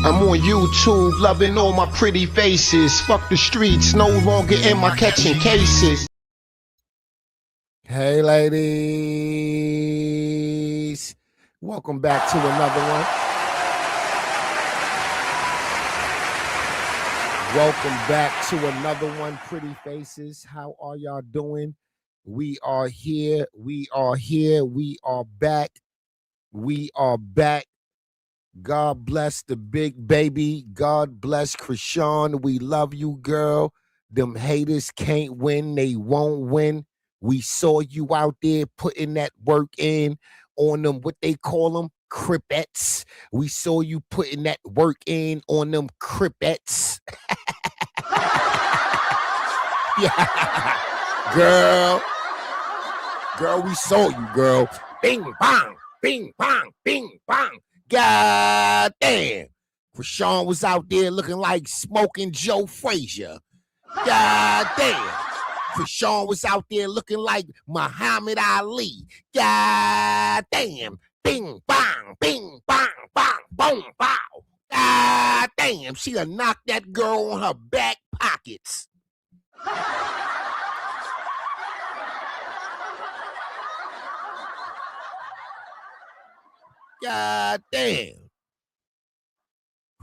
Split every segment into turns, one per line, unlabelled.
I'm on YouTube, loving all my pretty faces. Fuck the streets, no longer am I catching cases.
Hey, ladies. Welcome back to another one. Welcome back to another one, pretty faces. How are y'all doing? We are here. We are here. We are back. We are back. God bless the big baby. God bless Chrisean. We love you, girl. Them haters can't win. They won't win. We saw you out there putting that work in on them, what they call them, cripettes. We saw you putting that work in on them cripettes. Yeah. Girl, we saw you, girl. Bing, bang, bing, bang, bing, bang. God damn. Chrisean was out there looking like smoking Joe Frazier. God damn. Chrisean was out there looking like Muhammad Ali. God damn. Bing, bang, bing, bang, bang, boom, bow. God damn. She done knocked that girl on her back pockets. God damn.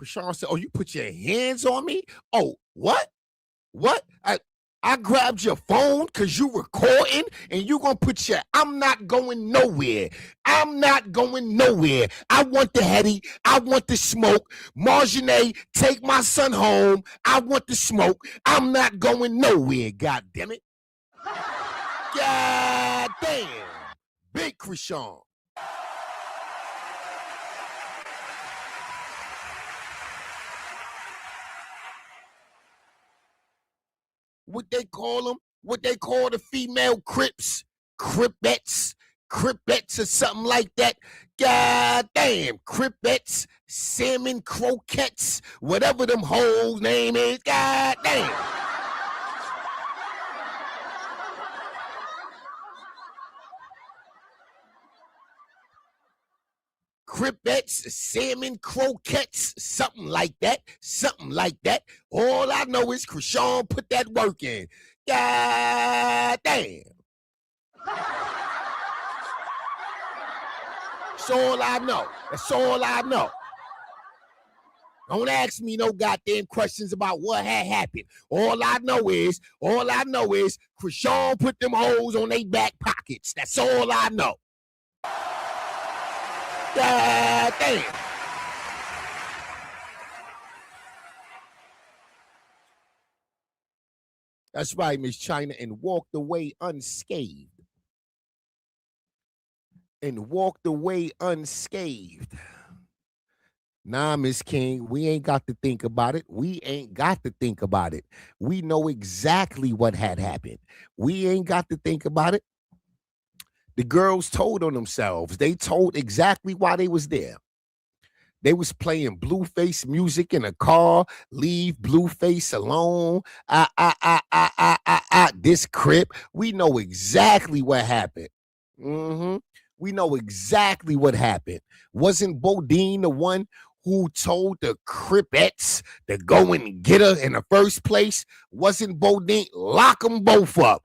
Chrisean said, oh, you put your hands on me? Oh, what? What? I grabbed your phone because you recording and you gonna put your, I'm not going nowhere. I'm not going nowhere. I want the heady. I want the smoke. Marjane, take my son home. I want the smoke. I'm not going nowhere, God damn it. God damn. Big Chrisean. What they call them? What they call the female crips? Cripettes or something like that. God damn, cripettes, salmon croquettes, whatever them hoes name is. God damn. Cripettes, salmon croquettes, something like that. Something like that. All I know is Chrisean put that work in. God damn. That's all I know. That's all I know. Don't ask me no goddamn questions about what had happened. All I know is Chrisean put them hoes on their back pockets. That's all I know. God damn. That's right, Miss China, and walked away unscathed. Nah, Miss King, we ain't got to think about it. We know exactly what had happened. We ain't got to think about it. The girls told on themselves. They told exactly why they was there. They was playing Blueface music in a car. Leave Blueface alone. This crip. We know exactly what happened. We know exactly what happened. Wasn't Bodine the one who told the cripettes to go and get her in the first place? Wasn't Bodine? Lock them both up.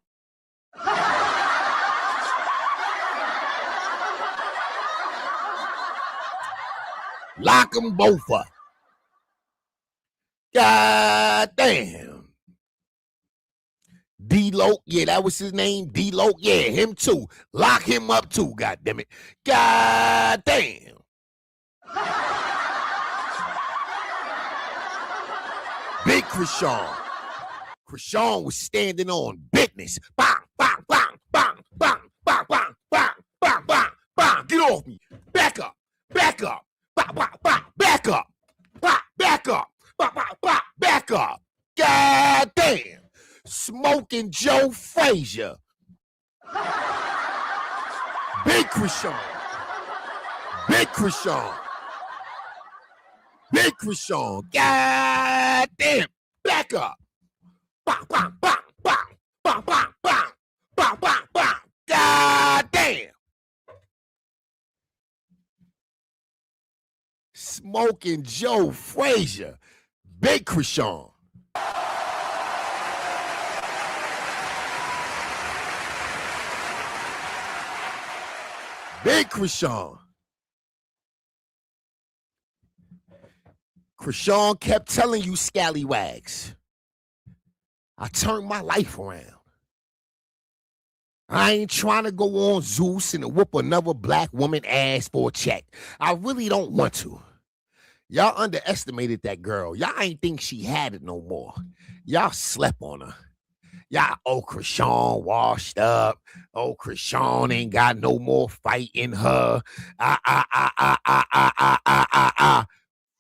Lock them both up. God damn. D-Loke, yeah, that was his name. D-Loke, yeah, him too. Lock him up too, God damn it. God damn. Big Chrisean. Chrisean was standing on business. Bang, bang, bang, bang, bang, bang, bang, bang, bang, bang, bang. Get off me. Back up. Back up. Bah, bah, bah, back up. Bah, back up. Bah, bah, bah, back up. God damn. Smoking Joe Frazier. Big Chrisean. Big Chrisean. Big Chrisean. God damn. Back up. Bang, bang, bang, bang. Bang, bang, bang. Bang, bang, bang. God damn. Smoking Joe Frazier. Big Chrisean. Big Chrisean. Chrisean kept telling you scallywags, I turned my life around. I ain't trying to go on Zeus and whoop another black woman ass for a check. I really don't want to. Y'all underestimated that girl. Y'all ain't think she had it no more. Y'all slept on her. Y'all, oh, Chrisean washed up. Oh, Chrisean ain't got no more fight in her.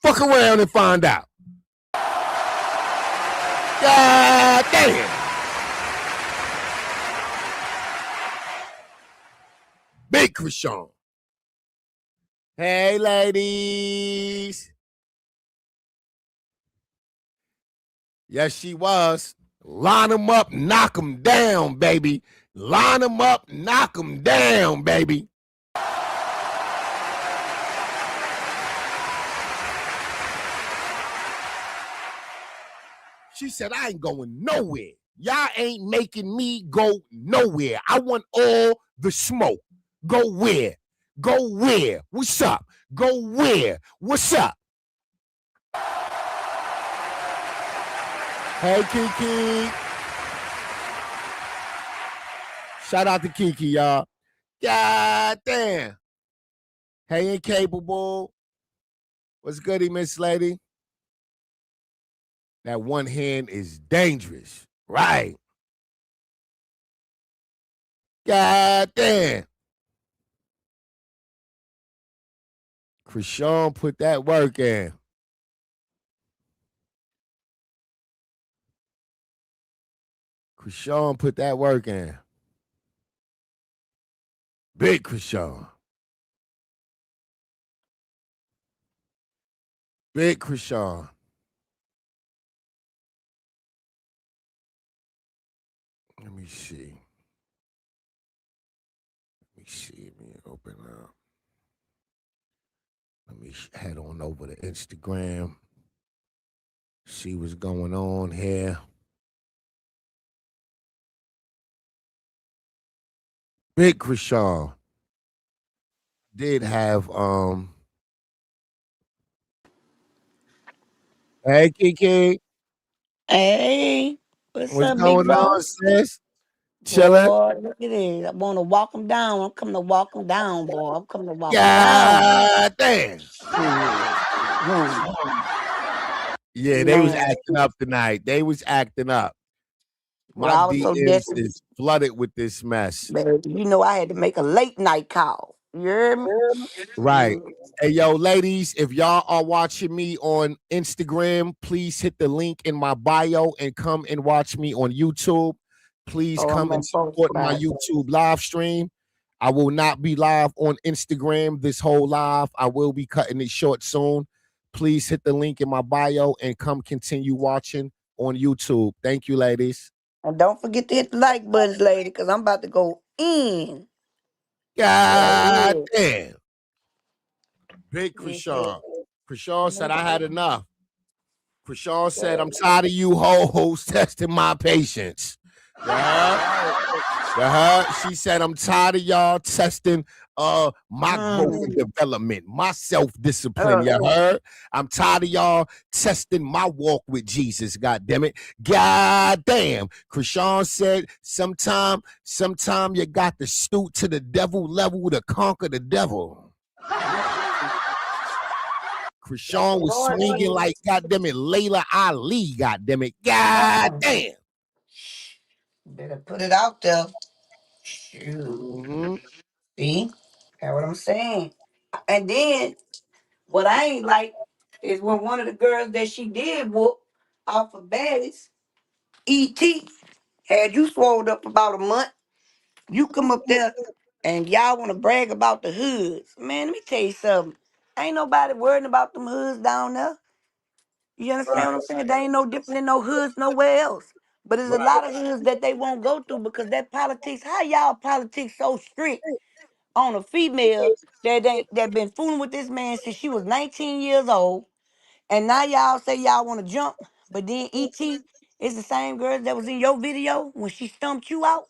Fuck around and find out. God damn. Big Chrisean. Hey, ladies. Yes, she was. Line them up, knock them down, baby. Line them up, knock them down, baby. She said, I ain't going nowhere. Y'all ain't making me go nowhere. I want all the smoke. Go where? Go where? What's up? Go where? What's up? Hey, Kiki. Shout out to Kiki, y'all. God damn. Hey, Incapable. What's goody, Miss Lady? That one hand is dangerous. Right. God damn. Chrisean put that work in. Chrisean put that work in. Big Chrisean. Big Chrisean. Let me see. Let me open up. Let me head on over to Instagram. See what's going on here. Big Chrisean did have Hey Kiki.
Hey, what's
What's
up, big
going
bro?
on, sis? Chilling?
Boy, look at it. I want to walk him down. I'm coming to walk him down, boy. I'm coming to walk him down.
God damn.
Shit.
Yeah, they was
Man,
acting up tonight. They was acting up.
well,
My
I was so
DMs
desperate,
is flooded with this mess.
baby. You know I had to make a late night call. You hear me?
Right. Hey, yo, ladies, if y'all are watching me on Instagram, please hit the link in my bio and come and watch me on YouTube. Please
Oh, I'm
come
gonna
and
post
support my
about it.
YouTube live stream. I will not be live on Instagram this whole live. I will be cutting it short soon. Please hit the link in my bio and come continue watching on YouTube. Thank you, ladies.
And don't forget to hit the like buttons, lady, because I'm about to go in.
God
Yeah,
damn. Big
yeah. Yeah.
Chrisean. Chrisean said I had enough. Chrisean said, I'm tired of you hoes testing my patience. She said, I'm tired of y'all testing my growth and development, my self-discipline. You heard? I'm tired of y'all testing my walk with Jesus, God damn it. God damn. Chrisean said, sometime you got to stoop to the devil level to conquer the devil. Chrisean was swinging like, goddamn it, Layla Ali, goddamn it. God damn.
Better put it out there. Shoot.
Mm-hmm.
See? That's what I'm saying. And then what I ain't like is when one of the girls that she did whoop off of baddies, E.T., had you swole up about a month. You come up there and y'all want to brag about the hoods. Man, let me tell you something. Ain't nobody worrying about them hoods down there. You understand what I'm saying? They ain't no different than no hoods nowhere else. But there's a lot of hoods that they won't go through because that politics, how y'all politics so strict? on a female that been fooling with this man since she was 19 years old, and now y'all say y'all want to jump, but then ET is the same girl that was in your video when she stumped you out.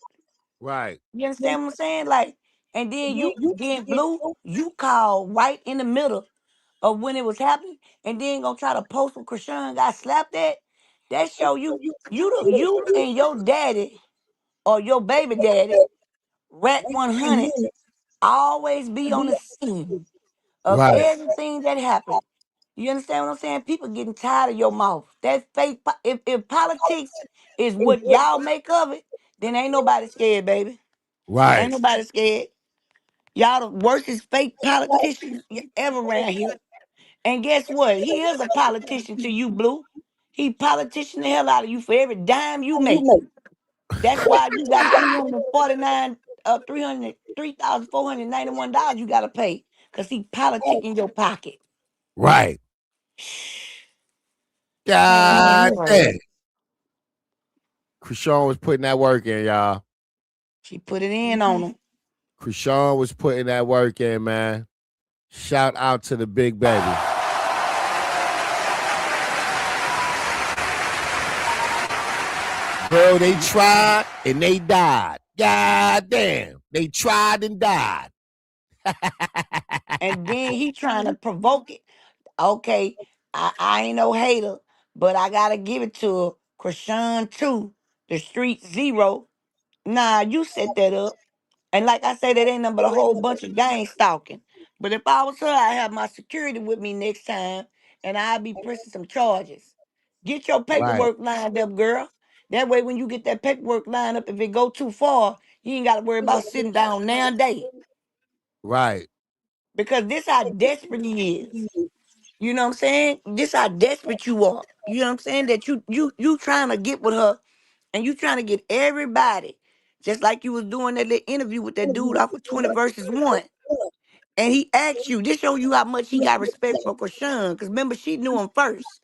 Right.
You understand what I'm saying? Like, and then Blue, you called right in the middle of when it was happening, and then gonna try to post when Chrisean got slapped at. That show you and your daddy or your baby daddy, Rat 100, always be on the scene of
Right.
everything that happened. You understand what I'm saying? People getting tired of your mouth. That fake. If politics is what y'all make of it, then ain't nobody scared, baby. Ain't
Right.
nobody scared. Y'all the worstest fake politicians ever around here. And guess what? He is a politician to you, Blue. He politician the hell out of you for every dime you make. That's why you got 349 $3,491 you gotta pay. Cause he politicking your pocket.
Right.
Man,
God
no.
damn. Chrisean was putting that work in, y'all.
She put it in on him.
Chrisean was putting that work in, man. Shout out to the big baby. Bro, they tried and they died. God damn. They tried and died.
And then he trying to provoke it. Okay, I ain't no hater, but I gotta give it to her. Chrisean 2, the street 0. Nah, you set that up. And like I said, that ain't nothing but a whole bunch of gang stalking. But if I was her, I'd have my security with me next time and I'd be pressing some charges. Get your
Right.
paperwork lined up, girl. That way when you get that paperwork lined up, if it go too far, you ain't gotta worry about sitting down now and day.
Right.
Because this how desperate he is. You know what I'm saying? This how desperate you are. You know what I'm saying? That you trying to get with her and you trying to get everybody. Just like you was doing that little interview with that dude off of 20 versus 1. And he asked you, this show you how much he got respect for Chrisean. Because remember, she knew him first.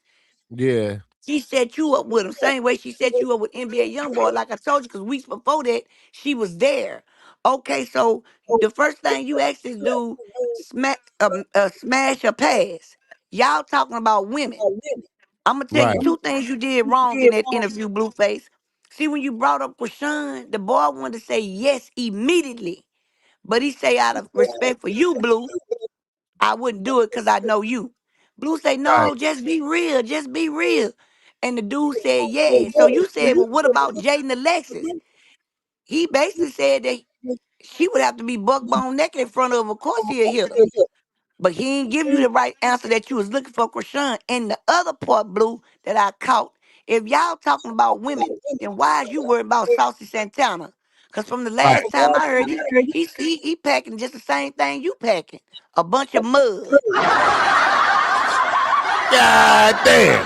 Yeah.
She set you up with him. Same way she set you up with NBA Youngboy, like I told you, because weeks before that, she was there. Okay, so the first thing you asked this dude, smash or pass. Y'all talking about women. I'm gonna tell you
Right.
two things you did wrong in that interview, Blueface. See, when you brought up Chrisean, the boy wanted to say yes immediately. But he say out of respect for you, Blue, I wouldn't do it because I know you. Blue say,
Right.
no, just be real. Just be real. And the dude said, yeah. So you said, well, what about Jaden Alexis? He basically said that she would have to be buck bone naked in front of him. Of course he'll hit her. But he didn't give you the right answer that you was looking for, Chrisean. And the other part, Blue, that I caught, if y'all talking about women, then why is you worried about Saucy Santana? Because from the
Right.
last time I heard, he packing just the same thing you packing. A bunch of mud.
God damn.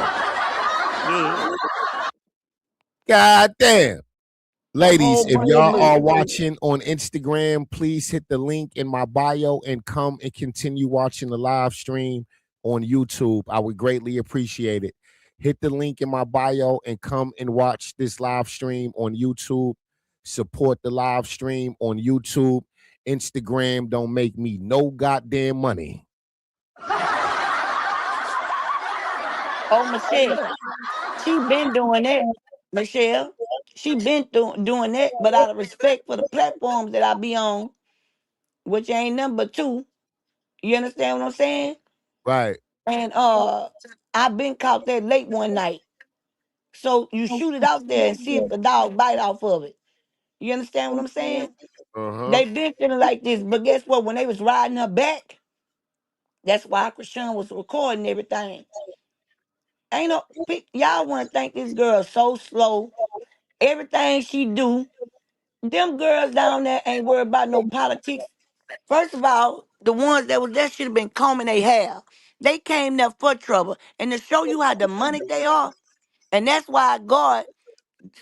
Yeah.
God damn.
A
Ladies,
whole
if
bunch of
y'all are
mud.
watching on Instagram, please hit the link in my bio and come and continue watching the live stream on YouTube. I would greatly appreciate it. Hit the link in my bio and come and watch this live stream on YouTube. Support the live stream on YouTube. Instagram don't make me no goddamn money.
Oh, Michelle. She been doing that, Michelle. She been doing that, but out of respect for the platforms that I be on, which ain't number two. You understand what I'm saying?
Right.
And I been caught there late one night. So you shoot it out there and see if the dog bite off of it. You understand what I'm saying?
Uh-huh.
They been feeling like this, but guess what? When they was riding her back, that's why Chrisean was recording everything. Ain't no y'all want to think this girl so slow. Everything she do, them girls down there ain't worried about no politics. First of all, the ones that was there should have been combing their hair. They came there for trouble. And to show you how demonic they are, and that's why God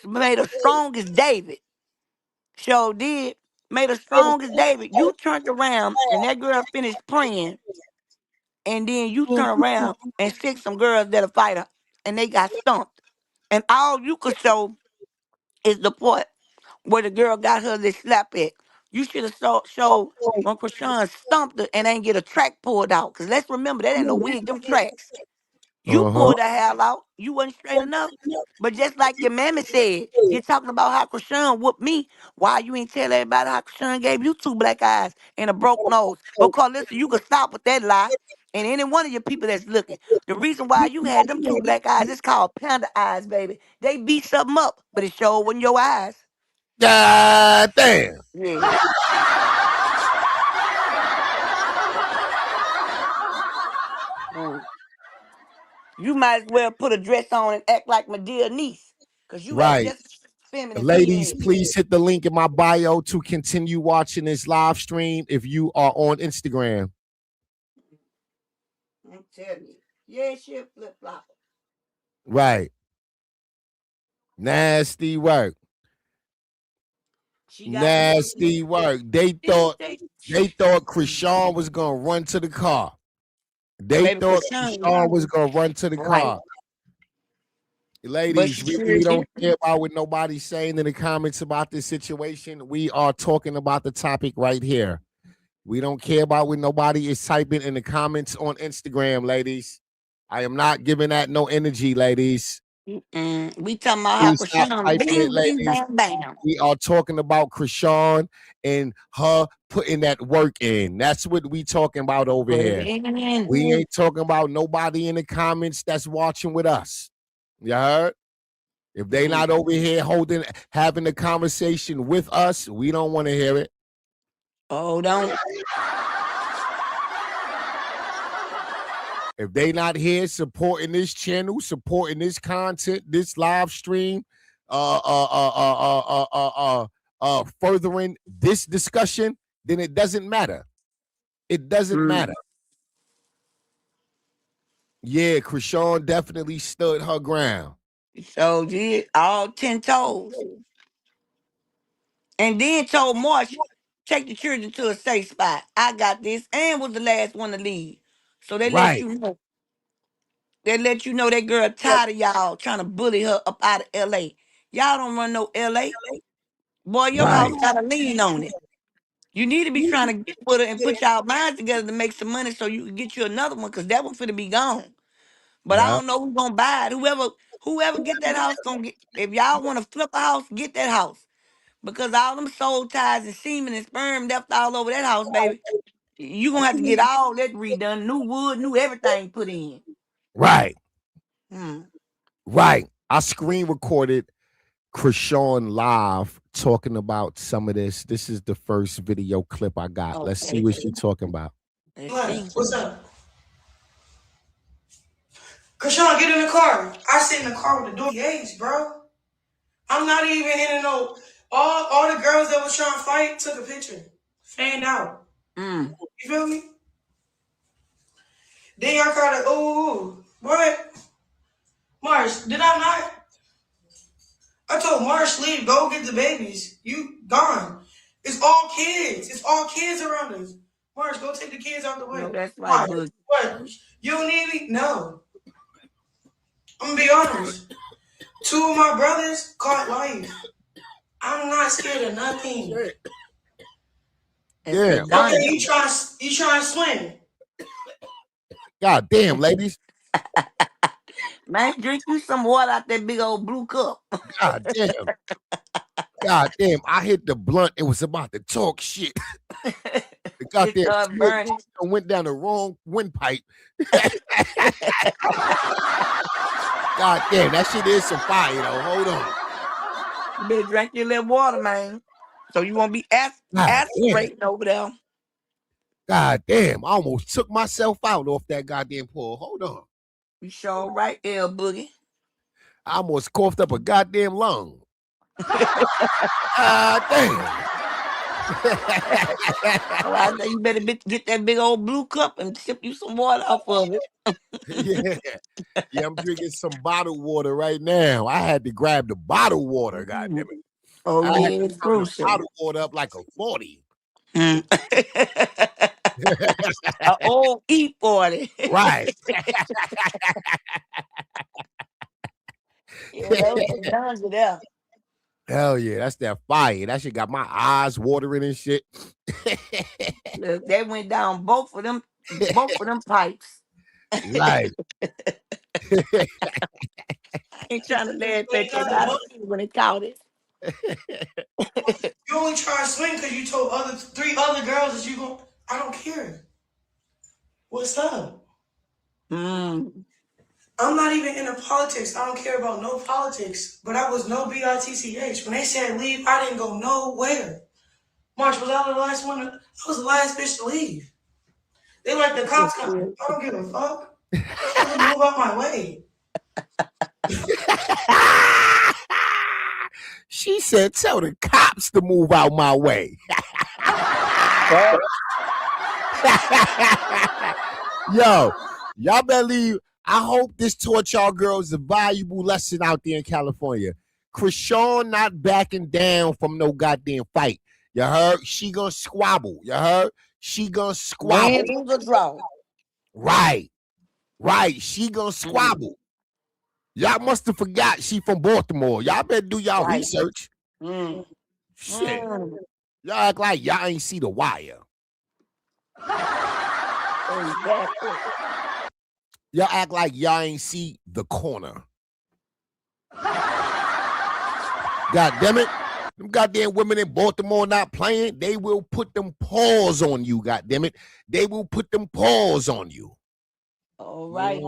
made her strong as David. Sure did. Made her strong as David. You turned around and that girl finished praying, and then you turn around and stick some girls that'll fight her, and they got stumped. And all you could show is the part where the girl got her this slap at. You should have showed when Chrisean stumped her and ain't get a track pulled out. Cause let's remember that ain't no wig, them tracks. You
Uh-huh.
pulled the hair out. You wasn't straight enough. But just like your mammy said, you're talking about how Chrisean whooped me. Why you ain't tell everybody how Chrisean gave you 2 black eyes and a broke nose? Because listen, you can stop with that lie. And any one of your people that's looking. The reason why you had them 2 black eyes is called panda eyes, baby. They beat something up, but it sure wasn't your eyes.
God damn.
Yeah. Mm. You might as well put a dress on and act like my dear niece. Cause you act
Right.
just feminine
Ladies,
teenage.
please hit the link in my bio to continue watching this live stream if you are on Instagram.
I'm telling you. Yeah, she a flip flopper.
Right. Nasty work.
She got me.
Nasty work. They thought Chrisean was gonna run to the car. They
Baby
thought
Chrisean.
Chrisean was gonna run to the
Right.
car.
But
Ladies,
she
we
sure
really
did.
don't care about what nobody's saying in the comments about this situation. We are talking about the topic right here. We don't care about what nobody is typing in the comments on Instagram, ladies. I am not giving that no energy, ladies.
We talking about how
Please stop
Chrisean
typing it,
bing, bing,
ladies.
bam, bam.
We are talking about Chrisean and her putting that work in. That's what we talking about over
Put it
here.
in.
We ain't talking about nobody in the comments that's watching with us. You heard? If they not over here having a conversation with us, we don't want to hear it.
Oh, don't.
If they not here supporting this channel, supporting this content, this live stream, furthering this discussion, then it doesn't matter. It doesn't matter. Yeah, Chrisean definitely stood her ground.
So did all 10 toes. And then told Marsh, take the children to a safe spot. I got this, and was the last one to leave. So they let
Right.
you know. They let you know that girl tired of y'all trying to bully her up out of LA. Y'all don't run no LA. Boy, your
Right.
house got a lien on it. You need to be trying to get with her and put y'all minds together to make some money so you can get you another one, because that one finna be gone. But I
Yeah.
don't know who's gonna buy it. Whoever get that house gonna get. If y'all want to flip a house, get that house. Because all them soul ties and semen and sperm left all over that house, baby. You gonna have to get all that redone. New wood, new everything put in.
Right.
Hmm.
Right. I screen recorded Chrisean live talking about some of this. This is the first video clip I got. Let's see what she's talking about.
Let's see.
What's up? Chrisean, get in the car. I sit in the car with the door gates, bro. I'm not even in no. All the girls that was trying to fight took a picture. Fanned out.
Mm.
You feel me? Then y'all called it, ooh, what? Marsh, did I not? I told Marsh, leave, go get the babies. You gone. It's all kids. It's all kids around us. Marsh, go take the kids out the
No,
way.
that's right,
Why?
Boogie.
What? You don't need me? No. I'm gonna be honest. 2 of my brothers caught life. I'm not scared of nothing.
It's
Yeah.
the
Okay,
danger.
you try to swim.
God damn, ladies.
Man, drink you some water out that big old blue cup.
God damn. God damn. I hit the blunt. It was about to talk shit. The
It
goddamn
started burning.
went down the wrong windpipe. God damn, that shit is some fire, though. Hold on.
You better drink your little water, man. So you won't be
God damn.
aspirating over there.
God damn. I almost took myself out off that goddamn pool. Hold on.
You sure right there, Boogie.
I almost coughed up a goddamn lung. Damn.
All right, now you better get that big old blue cup and sip you some water off of it.
Yeah, I'm drinking some bottled water right now. I had to grab the bottled water, goddamn it.
Oh,
I had
yeah,
to
it's
turn the
crucial.
bottled water up like a 40.
An old E40.
Right.
Yeah, that was the danger there.
Hell yeah, that's that fire. That shit got my eyes watering and shit.
Look, they went down both of them pipes.
Right.
I ain't trying to laugh at you, but I see when it caught it.
You only try to swing because you told three other girls that you go. I don't care. What's up? I'm not even into politics. I don't care about no politics. But I was no bitch. When they said leave, I didn't go nowhere. March, was I the last one? I was the last bitch to leave. They like the cops coming. I don't give a fuck. Move out my way.
She said, tell the cops to move out my way. Yo, y'all better leave. I hope this taught y'all girls a valuable lesson out there in California. Chrisean not backing down from no goddamn fight. You heard? She gonna squabble. You heard? She gonna squabble.
Win, lose, or draw.
Right. She gonna squabble. Y'all must have forgot she from Baltimore. Y'all better do y'all research. Shit. Y'all act like y'all ain't see The Wire. Y'all act like y'all ain't see The Corner. God damn it. Them goddamn women in Baltimore not playing. They will put them paws on you, god damn it. They will put them paws on you.
All right.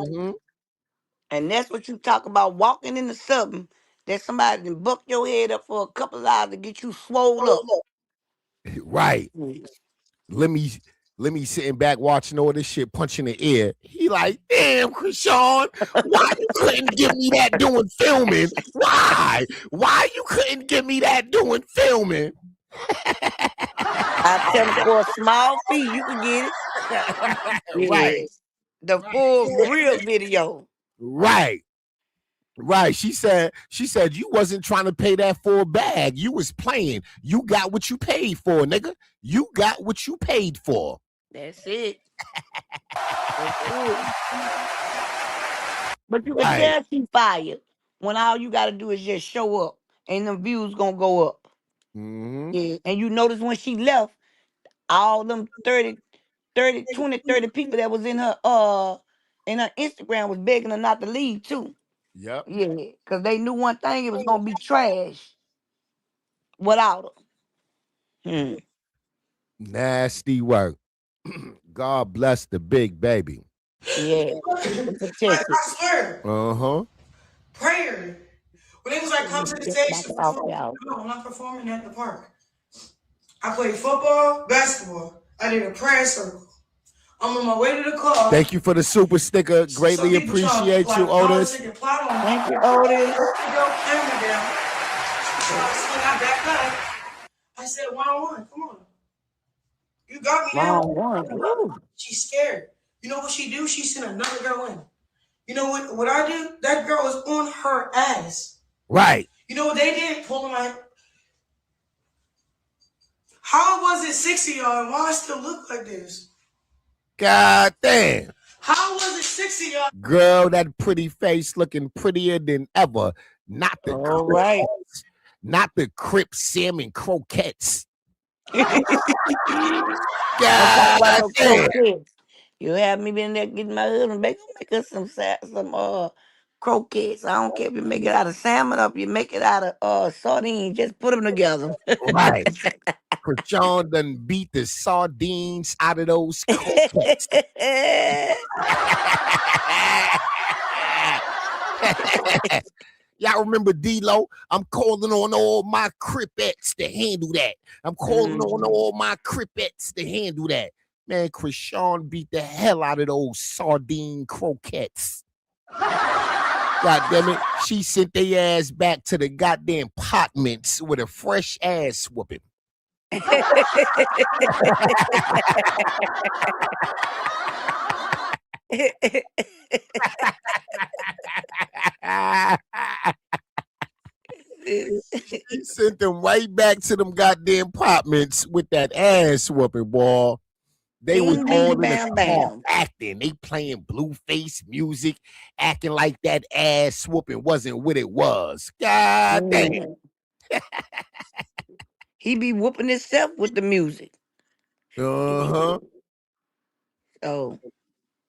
And that's what you talk about, walking into something that somebody done buck your head up for a couple of hours to get you swole up.
Right. Let me sitting back watching all this shit punching the air. He like, damn, Chrisean, why you couldn't give me that doing filming? Why? Why you couldn't give me that doing filming?
I tell them for a small fee, you can get it.
Right.
The full real video.
Right. She said you wasn't trying to pay that full bag. You was playing. You got what you paid for, nigga. You got what you paid for.
That's it. But you can tell she fired when all you got to do is just show up and the views gonna go up. Yeah. And you notice when she left, all them 20, 30 people that was in her Instagram was begging her not to leave too.
Yep.
Yeah, because they knew one thing, it was gonna be trash without her.
Nasty work. God bless the big baby.
Yeah.
I swear. Prayer. When it was like, come to the stage, no, I'm not performing at the park. I played football, basketball. I did a prayer circle. I'm on my way to the car.
Thank you for the super sticker. Greatly appreciate you, Otis.
Thank you, Otis.
I said, one-on-one, come on. You got me
now.
She's scared. You know what she do? She sent another girl in. You know what I do? That girl was on her ass.
Right.
You know what they did? Pulling my... How was it 6 of y'all and why I still look like this?
God damn.
How was it 6 of y'all?
Girl, that pretty face looking prettier than ever. Not the croquettes. Not the Crip salmon croquettes. God damn.
You have me been there getting my husband make us some croquettes. I don't care if you make it out of salmon or if you make it out of sardines. Just put them together.
Right. Chrisean done beat the sardines out of those croquettes. Y'all remember D-Lo? I'm calling on all my Cripettes to handle that. I'm calling on all my Cripettes to handle that. Man, Chrisean beat the hell out of those sardine croquettes. God damn it. She sent their ass back to the goddamn potments with a fresh ass whooping. She sent them right back to them goddamn apartments with that ass whooping, boy. They was all in the car acting. They playing Blueface music, acting like that ass whooping wasn't what it was. God damn.
He be whooping himself with the music.
Uh-huh.
So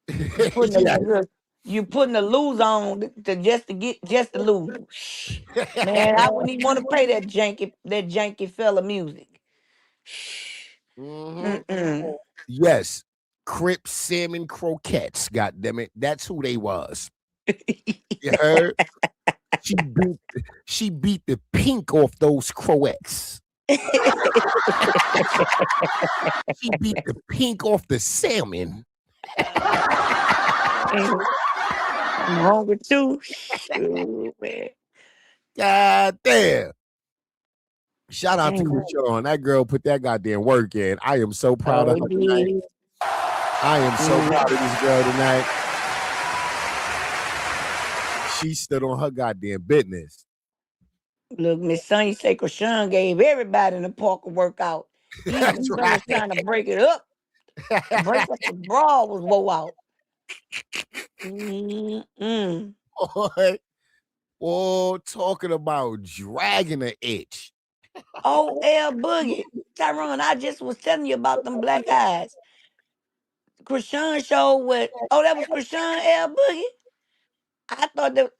you putting
Yeah.
you putting the lose on to lose. Man, I wouldn't even want to play that janky fella music.
Mm-hmm.
Mm-mm.
Yes. Crip salmon croquettes, goddamn it. That's who they was. You heard? She beat the pink off those croettes. She beat the pink off the salmon.
I'm hungry too. Shoot, man.
God damn. Shout out to
Dang.
Chrisean. That girl put that goddamn work in. I am so proud of
Oh,
her
it
tonight.
did.
I am so proud of this girl tonight. She stood on her goddamn business.
Look, Miss Sonya say Chrisean gave everybody in the park a workout. Even
That's
the
right.
fellas trying to break it up. Break up the bra was woe out. Mm-mm.
Boy, oh, talking about dragging an itch.
Oh, L Boogie. Tyrone, I just was telling you about them black eyes. Chrisean show with, that was Chrisean L Boogie? I thought that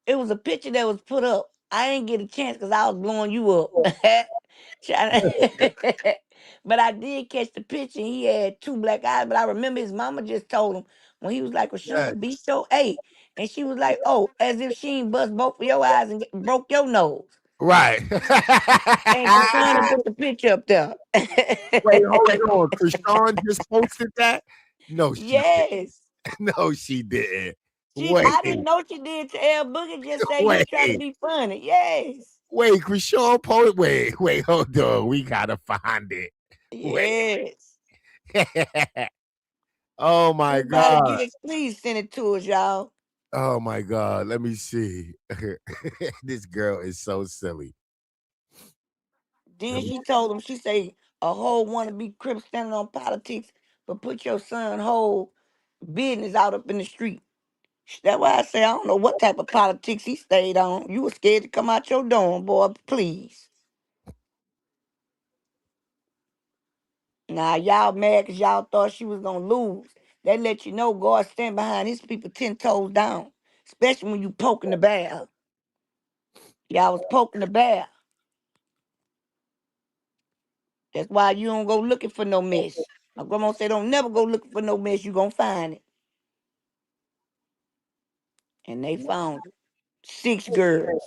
it was a picture that was put up. I didn't get a chance because I was blowing you up. But I did catch the picture. And he had two black eyes. But I remember his mama just told him when he was like,
Yes.
Rashawn, be so A. And she was like, oh, as if she ain't bust both of your eyes and broke your nose.
Right.
And Chrisean had put the picture up there.
Wait, hold on. Chrisean just posted that? No, she
Yes.
didn't. No, she didn't.
I
Wait,
didn't know she did to L Boogie. Just say he
wait,
was trying to be funny. Yes.
wait. Chrisean posted. Wait, hold on. We gotta find it. Wait.
Yes.
Oh my
Everybody
God.
get it. Please send it to us, y'all.
Oh my God. Let me see. This girl is so silly.
Then she told him, she say, a whole wannabe Crip standing on politics, but put your son whole business out up in the street. That's why I say I don't know what type of politics he stayed on. You was scared to come out your dorm, boy. Please. Now y'all mad because y'all thought she was gonna lose. That let you know God stand behind his people 10 toes down. Especially when you poking the bear. Y'all was poking the bear. That's why you don't go looking for no mess. My grandma said don't never go looking for no mess. You gonna find it. And they found it. 6 girls.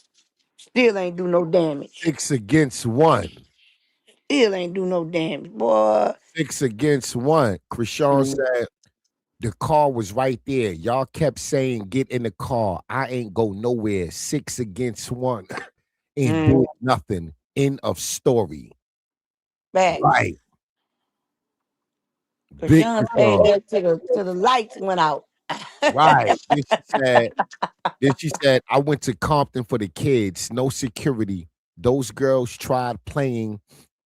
Still ain't do no damage.
6 against 1.
Still ain't do no damage. Boy.
6 against 1. Chrisean said the car was right there. Y'all kept saying, get in the car. I ain't go nowhere. 6 against 1. Ain't did nothing. End of story.
Back.
Right. Big
Chrisean stayed
Chrisean.
there till the lights went out.
Right. Then she said, I went to Compton for the kids. No security. Those girls tried playing.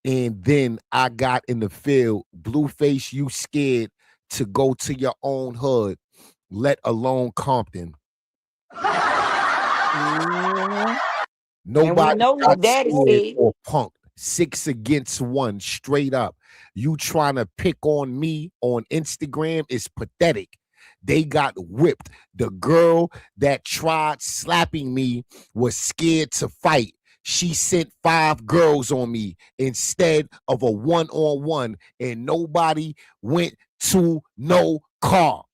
And then I got in the field. Blueface, you scared to go to your own hood, let alone Compton.
Mhm.
Nobody
know what
got
Daddy
scared
said.
or punked. 6 against 1, straight up. You trying to pick on me on Instagram is pathetic. They got whipped. The girl that tried slapping me was scared to fight. She sent 5 girls on me instead of a one-on-one, and nobody went to no car.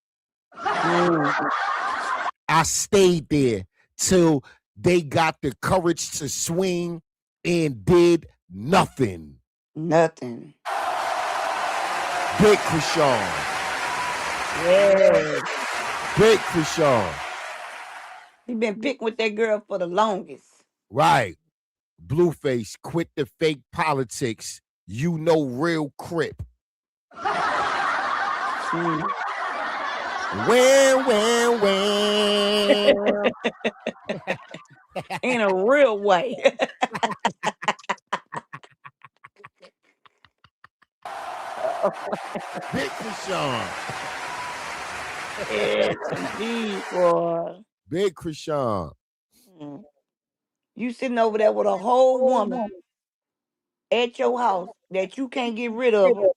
I stayed there till they got the courage to swing and did nothing.
Nothing.
Big Chrisean.
Yeah.
Big Chrisean.
He been picking with that girl for the longest.
Right. Blueface, quit the fake politics. You know real Crip. Well.
In a real way.
Big Chrisean.
Yes, indeed, boy.
Big Chrisean.
Mm. You sitting over there with a whole woman at your house that you can't get rid of her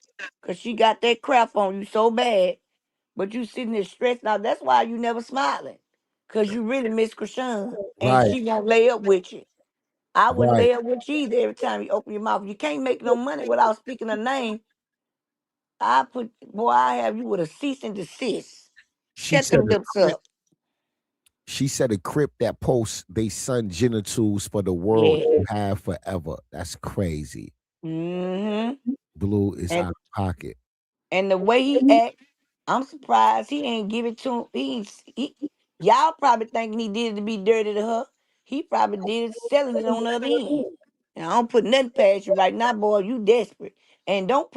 because she got that crap on you so bad, but you sitting there stressed out. That's why you never smiling because you really miss Chrisean and
Right,
she won't lay up with you. I wouldn't
right.
lay up with you either every time you open your mouth. You can't make no money without speaking a name. I have you with a cease and desist.
She
Shut
said
them
a
lips
crip.
up.
She said a crip that posts they son genitals for the world
Yeah.
to have forever. That's crazy.
Mm-hmm.
Blue is out
And
of pocket.
and the way he act, I'm surprised he ain't give it to him. Y'all probably thinking he did it to be dirty to her. He probably did it selling it on the other end. And I don't put nothing past you right now, boy. You desperate. And didn't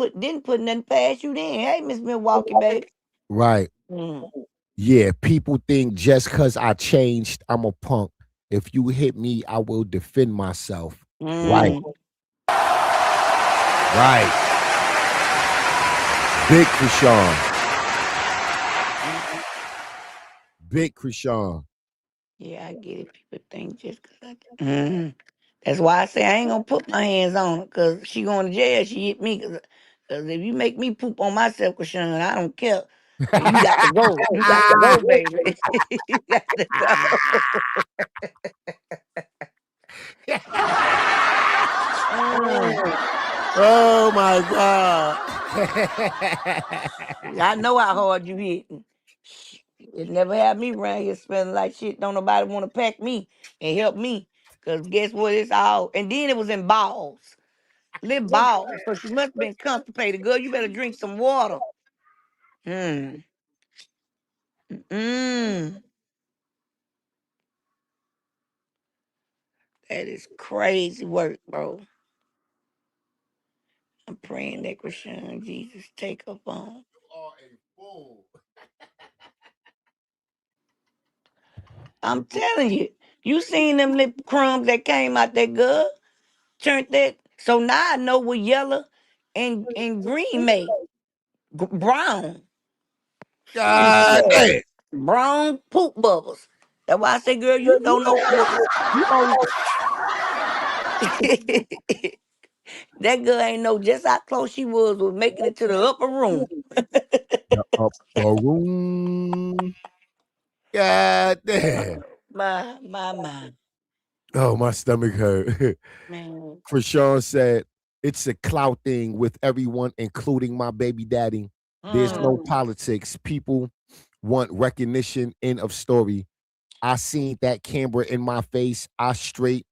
put nothing past you then. Hey, Miss Milwaukee, baby.
Right.
Mm.
Yeah, people think just because I changed, I'm a punk. If you hit me, I will defend myself. Right,
Mm.
right. Big Chrisean.
Mm.
Big Chrisean.
Yeah, I get it. People think just because That's why I say I ain't gonna put my hands on her, cause she going to jail. She hit me, cause if you make me poop on myself, Chrisean, I don't care. And you got to go. You got to go, baby. You got to go. Mm.
Oh my God.
I know how hard you hitting. It never had me around here smelling like shit. Don't nobody want to pack me and help me, cause guess what? It's all. And then it was in balls, lip balls. So she must have been constipated. Girl, you better drink some water. Hmm. Mm, that is crazy work, bro. I'm praying that Chrisean Jesus take up on.
You are a fool.
I'm telling you, you seen them lip crumbs that came out that girl, turned that. So now I know what yellow and green made. Brown. She
God
said
damn.
brown poop bubbles. That's why I say, girl, you don't know what you don't. That girl ain't know just how close she was making it to the upper room.
The upper room. God damn.
My
Oh, my stomach hurt.
man.
Chrisean said, it's a clout thing with everyone, including my baby daddy. There's no
Mm,
politics. People want recognition. End of story. I seen that camera in my face. I straight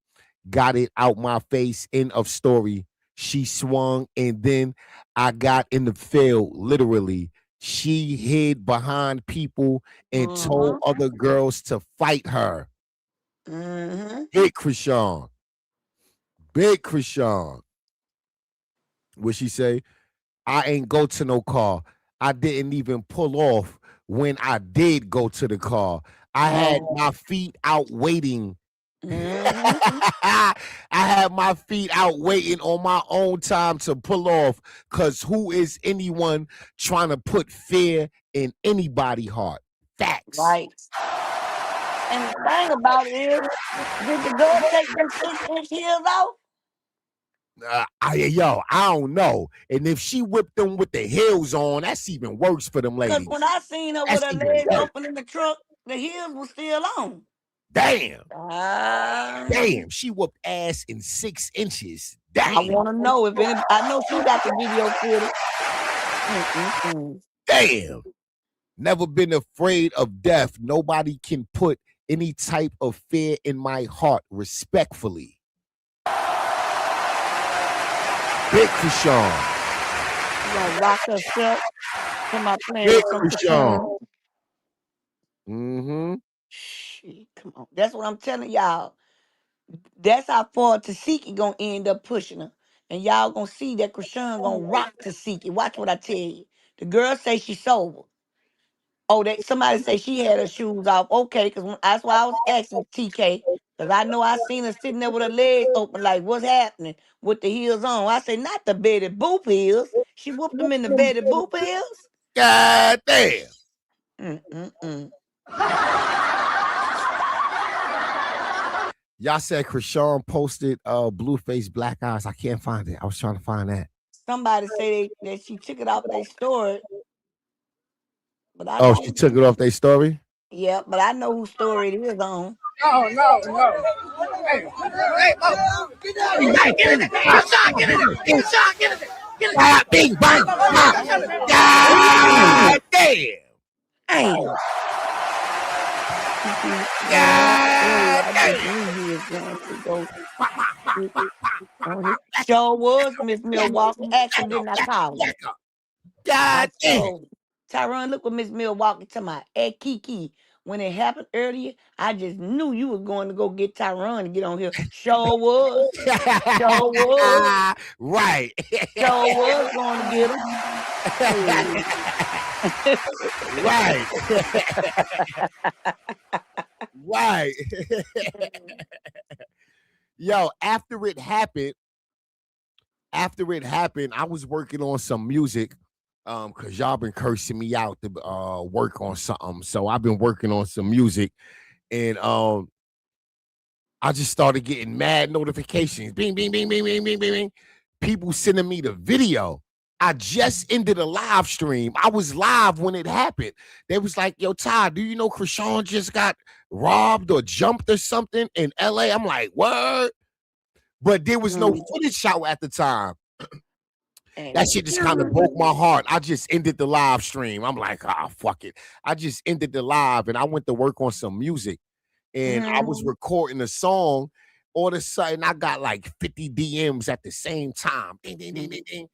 got it out my face. End of story. She swung and then I got in the field, literally. She hid behind people and told
mm-hmm,
other girls to fight her.
mm-hmm.
Big Chrisean. Big Chrisean. What she say? I ain't go to no car. I didn't even pull off when I did go to the car. I had
Oh,
my feet out waiting.
mm-hmm.
I had my feet out waiting on my own time to pull off. Cause who is anyone trying to put fear in anybody's heart? Facts.
Right. And the thing about it is, did the girl take them 6-inch heels off?
I don't know. And if she whipped them with the heels on, that's even worse for them
Because when
ladies.
I seen her with
That's
her
even
legs
worse.
open in the truck, the heels were still on.
Damn.
Ah,
Damn. She whooped ass in 6 inches.
I
Damn.
want to know if any. I know she got the video footage. Mm-mm-mm.
Damn. Never been afraid of death. Nobody can put any type of fear in my heart, respectfully. Big Chrisean.
She gonna rock herself. Come out playing
Big
some
Chrisean.
Chrisean.
Mm-hmm.
Shit, come on. That's what I'm telling y'all. That's how far Tasiki gonna end up pushing her. And y'all gonna see that Chrisean gonna rock Tasiki. Watch what I tell you. The girl say she's sober. Oh, that somebody say she had her shoes off. Okay, because that's why I was asking TK. Because I know I seen her sitting there with her legs open, like, what's happening with the heels on? I say, not the Betty Boop heels. She whooped them in the Betty Boop heels.
God damn.
Mm-mm-mm.
Y'all said Chrisean posted Blueface Black Eyes. I can't find it. I was trying to find that.
Somebody say that she took it off their story, but I
Oh,
know.
she took it off their story?
Yeah, but I know whose story it is on.
No. Hey, you gotta get in there. Get in there. Get in there. Bing, bang. God damn.
Damn.
God
I
damn.
just knew you was going to go. Sure was Miss Milwaukee. Actually, didn't I call her? I
God damn.
told Tyrone, look what Miss Milwaukee to my at Kiki. When it happened earlier, I just knew you was going to go get Tyrone to get on here. Sure was. Sure was.
Right.
Sure was going to get him.
Right. Right. Yo, after it happened, I was working on some music. Cause y'all been cursing me out to work on something. So I've been working on some music, and I just started getting mad notifications. Bing, bing, bing, bing, bing, bing, bing, bing. People sending me the video. I just ended a live stream. I was live when it happened. They was like, yo, Ty, do you know Chrisean just got robbed or jumped or something in LA? I'm like, what? But there was no footage out at the time. That shit just kind of broke my heart. I just ended the live stream. I'm like, fuck it. I just ended the live and I went to work on some music. And I was recording a song. All of a sudden, I got like 50 DMs at the same time. Ding, ding, ding, ding, ding.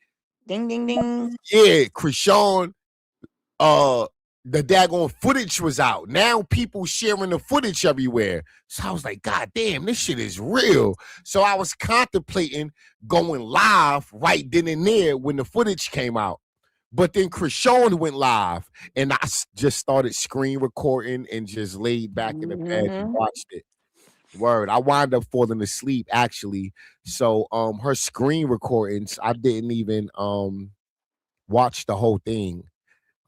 Ding, ding, ding.
Yeah, Chrisean, the daggone footage was out. Now people sharing the footage everywhere. So I was like, God damn, this shit is real. So I was contemplating going live right then and there when the footage came out. But then Chrisean went live and I just started screen recording and just laid back in the bed and watched it. Word. I wound up falling asleep actually. So her screen recordings, I didn't even watch the whole thing.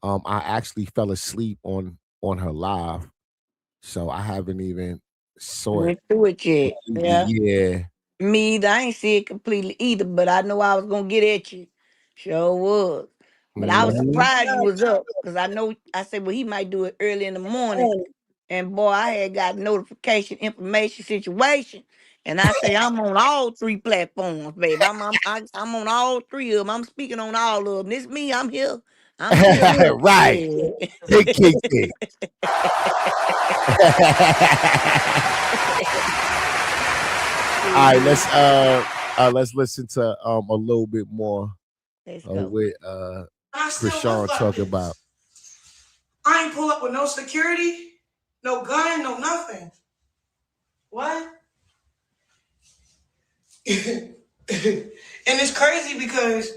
I actually fell asleep on her live, so I haven't even saw it
Went through it yet.
completely.
Yeah.
Yeah.
Me either. I ain't see it completely either, but I know I was gonna get at you. Sure was. But I was surprised you was up because I know I said, well, he might do it early in the morning. And boy, I had got notification, information, situation. And I say I'm on all three platforms, babe. I'm on all three of them. I'm speaking on all of them. This me. I'm here. I'm here.
Right.
Yeah.
Big Kiki. All right, let's listen to a little bit more
Let's
of
go.
what
I still
Chrisean
look like
talking
this.
about.
I ain't pull up with no security, no gun, no nothing. What? And it's crazy because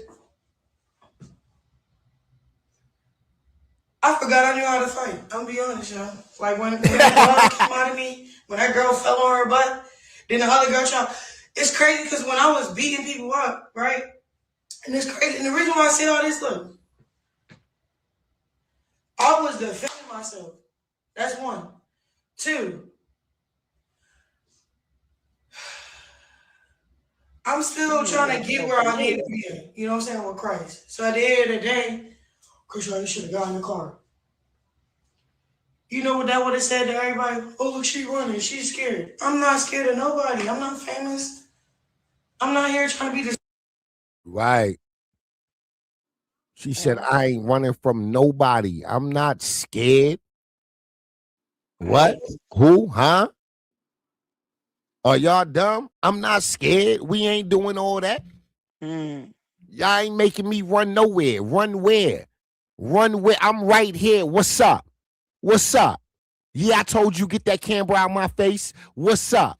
I forgot I knew how to fight. I'm gonna be honest, y'all. Like when that blood came out of me, when that girl fell on her butt, then the other girl tried. It's crazy because when I was beating people up, right? And it's crazy. And the reason why I say all this, look, I was defending myself. That's one. Two, I'm still trying to get where I need to be at. You know what I'm saying? With Christ. So at the end of the day, Chrisean, you should have got in the car. You know what that would have said to everybody? Oh, look, she's running. She's scared. I'm not scared of nobody. I'm not famous. I'm not here trying to be this.
Right. She said, I ain't running from nobody. I'm not scared. What? Who? Huh? Are y'all dumb? I'm not scared. We ain't doing all that. Y'all ain't making me run nowhere. Run where? Run where? I'm right here. What's up? What's up? Yeah, I told you get that camera out my face. What's up?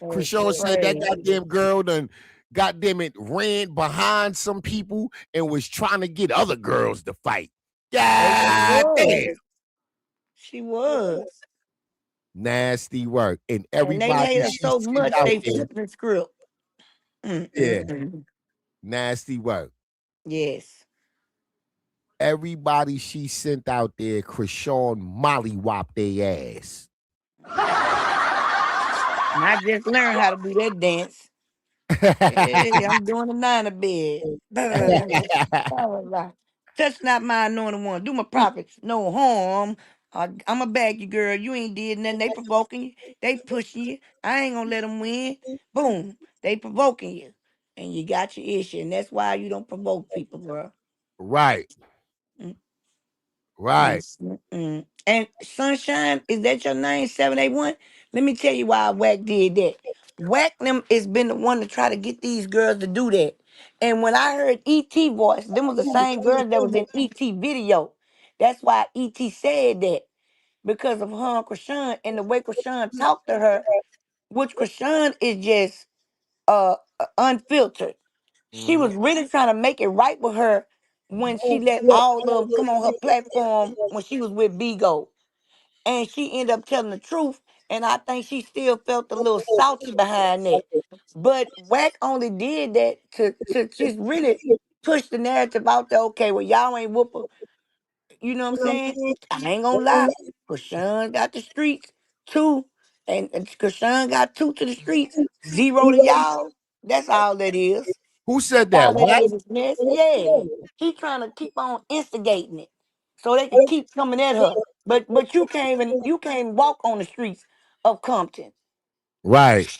Chrisean said that goddamn girl done goddamn it ran behind some people and was trying to get other girls to fight. God damn.
She was.
Nasty work. And
And they
everybody
hate her
she
so
sent
much
out
they
there.
flipped the script.
Yeah. Nasty work.
Yes.
Everybody she sent out there, Chrisean mollywhopped their ass.
And I just learned how to do that dance. Hey, I'm doing the nine of bed. Touch not my anointed one. Do my prophets no harm. I'm a bag you, girl. You ain't did nothing. They provoking you. They pushing you. I ain't gonna let them win. Boom. They provoking you. And you got your issue. And that's why you don't provoke people, bro.
Right.
Mm,
Right.
And Sunshine, is that your name? 781? Let me tell you why Wack did that. Wack them has been the one to try to get these girls to do that. And when I heard ET voice, them was the same girls that was in ET video. That's why ET said that. Because of her and Chrisean and the way Chrisean talked to her, which Chrisean is just unfiltered. She
Mm-hmm.
was really trying to make it right with her when she let all of them come on her platform when she was with Bigo. And she ended up telling the truth. And I think she still felt a little salty behind that. But Wack only did that to just really push the narrative out there. Okay, well, y'all ain't whoop. You know what I'm saying? I ain't gonna lie. Krishan got the streets too. And Krishan got two to the streets. Zero to y'all. That's all that is.
Who
That's
said
all
that?
that
What?
is mess. Yeah. He trying to keep on instigating it. So they can keep coming at her. But you can't walk on the streets of Compton.
Right.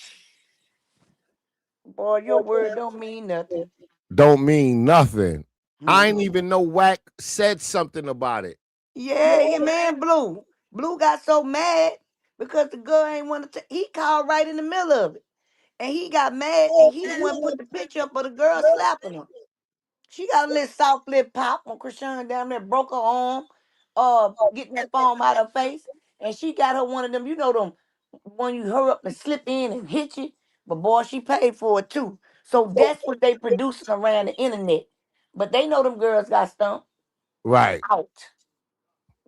Boy, your word don't mean nothing.
Don't mean nothing. I
Hmm.
ain't even know Wack said something about it.
Yeah, him and Blue. Blue got so mad because the girl ain't want to. He called right in the middle of it, and he got mad, and he the one put the picture up of the girl slapping him. She got a little soft lip pop on Krishan down there, broke her arm, getting that foam out her face, and she got her one of them. You know them when you hurry up and slip in and hit you, but boy, she paid for it too. So that's what they producing around the internet. But they know them girls got stumped
Right.
out.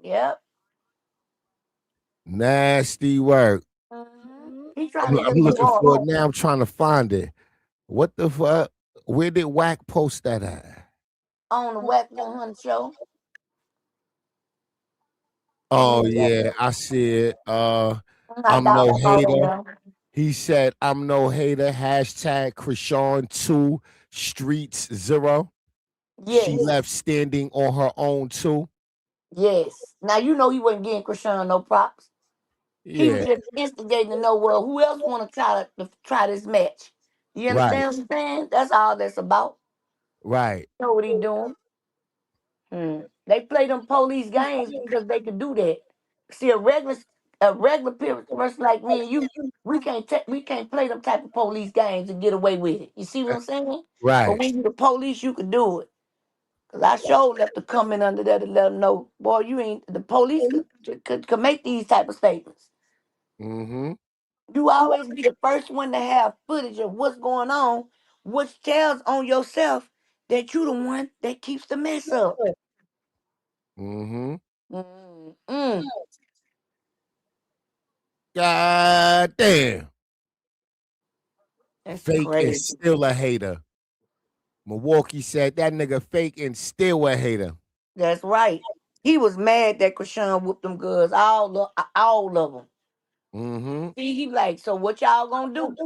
Yep.
Nasty work.
He trying to
I'm
get them
looking for it
ball
now. I'm trying to find it. What the fuck? Where did Wack post that at?
on the Whack 100 show.
Oh
Yeah,
yeah, I see it.
I
I'm no
doubt about it
hater.
now.
He said, I'm no hater. Hashtag Krishan 2 Streets 0. She
Yes,
left standing on her own too.
yes. Now you know he wasn't getting Krishan no props. He was
Yeah,
just instigating to know well who else want to try this match. You
right,
understand what I'm saying? That's all that's about.
right.
Know what he doing? They play them police games because they could do that. See, a regular person like me and you, we can't play them type of police games and get away with it. You see what I'm saying? But
Right.
when you the police, you can do it. Cause I sure left a comment under there to let them know, boy, you ain't the police could make these type of statements.
Mm-hmm.
You always be the first one to have footage of what's going on, which tells on yourself that you the one that keeps the mess up.
Mm-hmm.
Mm-mm.
God damn.
That's
Fake and
crazy.
still a hater. Milwaukee said that nigga fake and still a hater.
That's right. He was mad that Krishan whooped them girls, all of them.
Mm-hmm.
See, he like, so what y'all gonna do?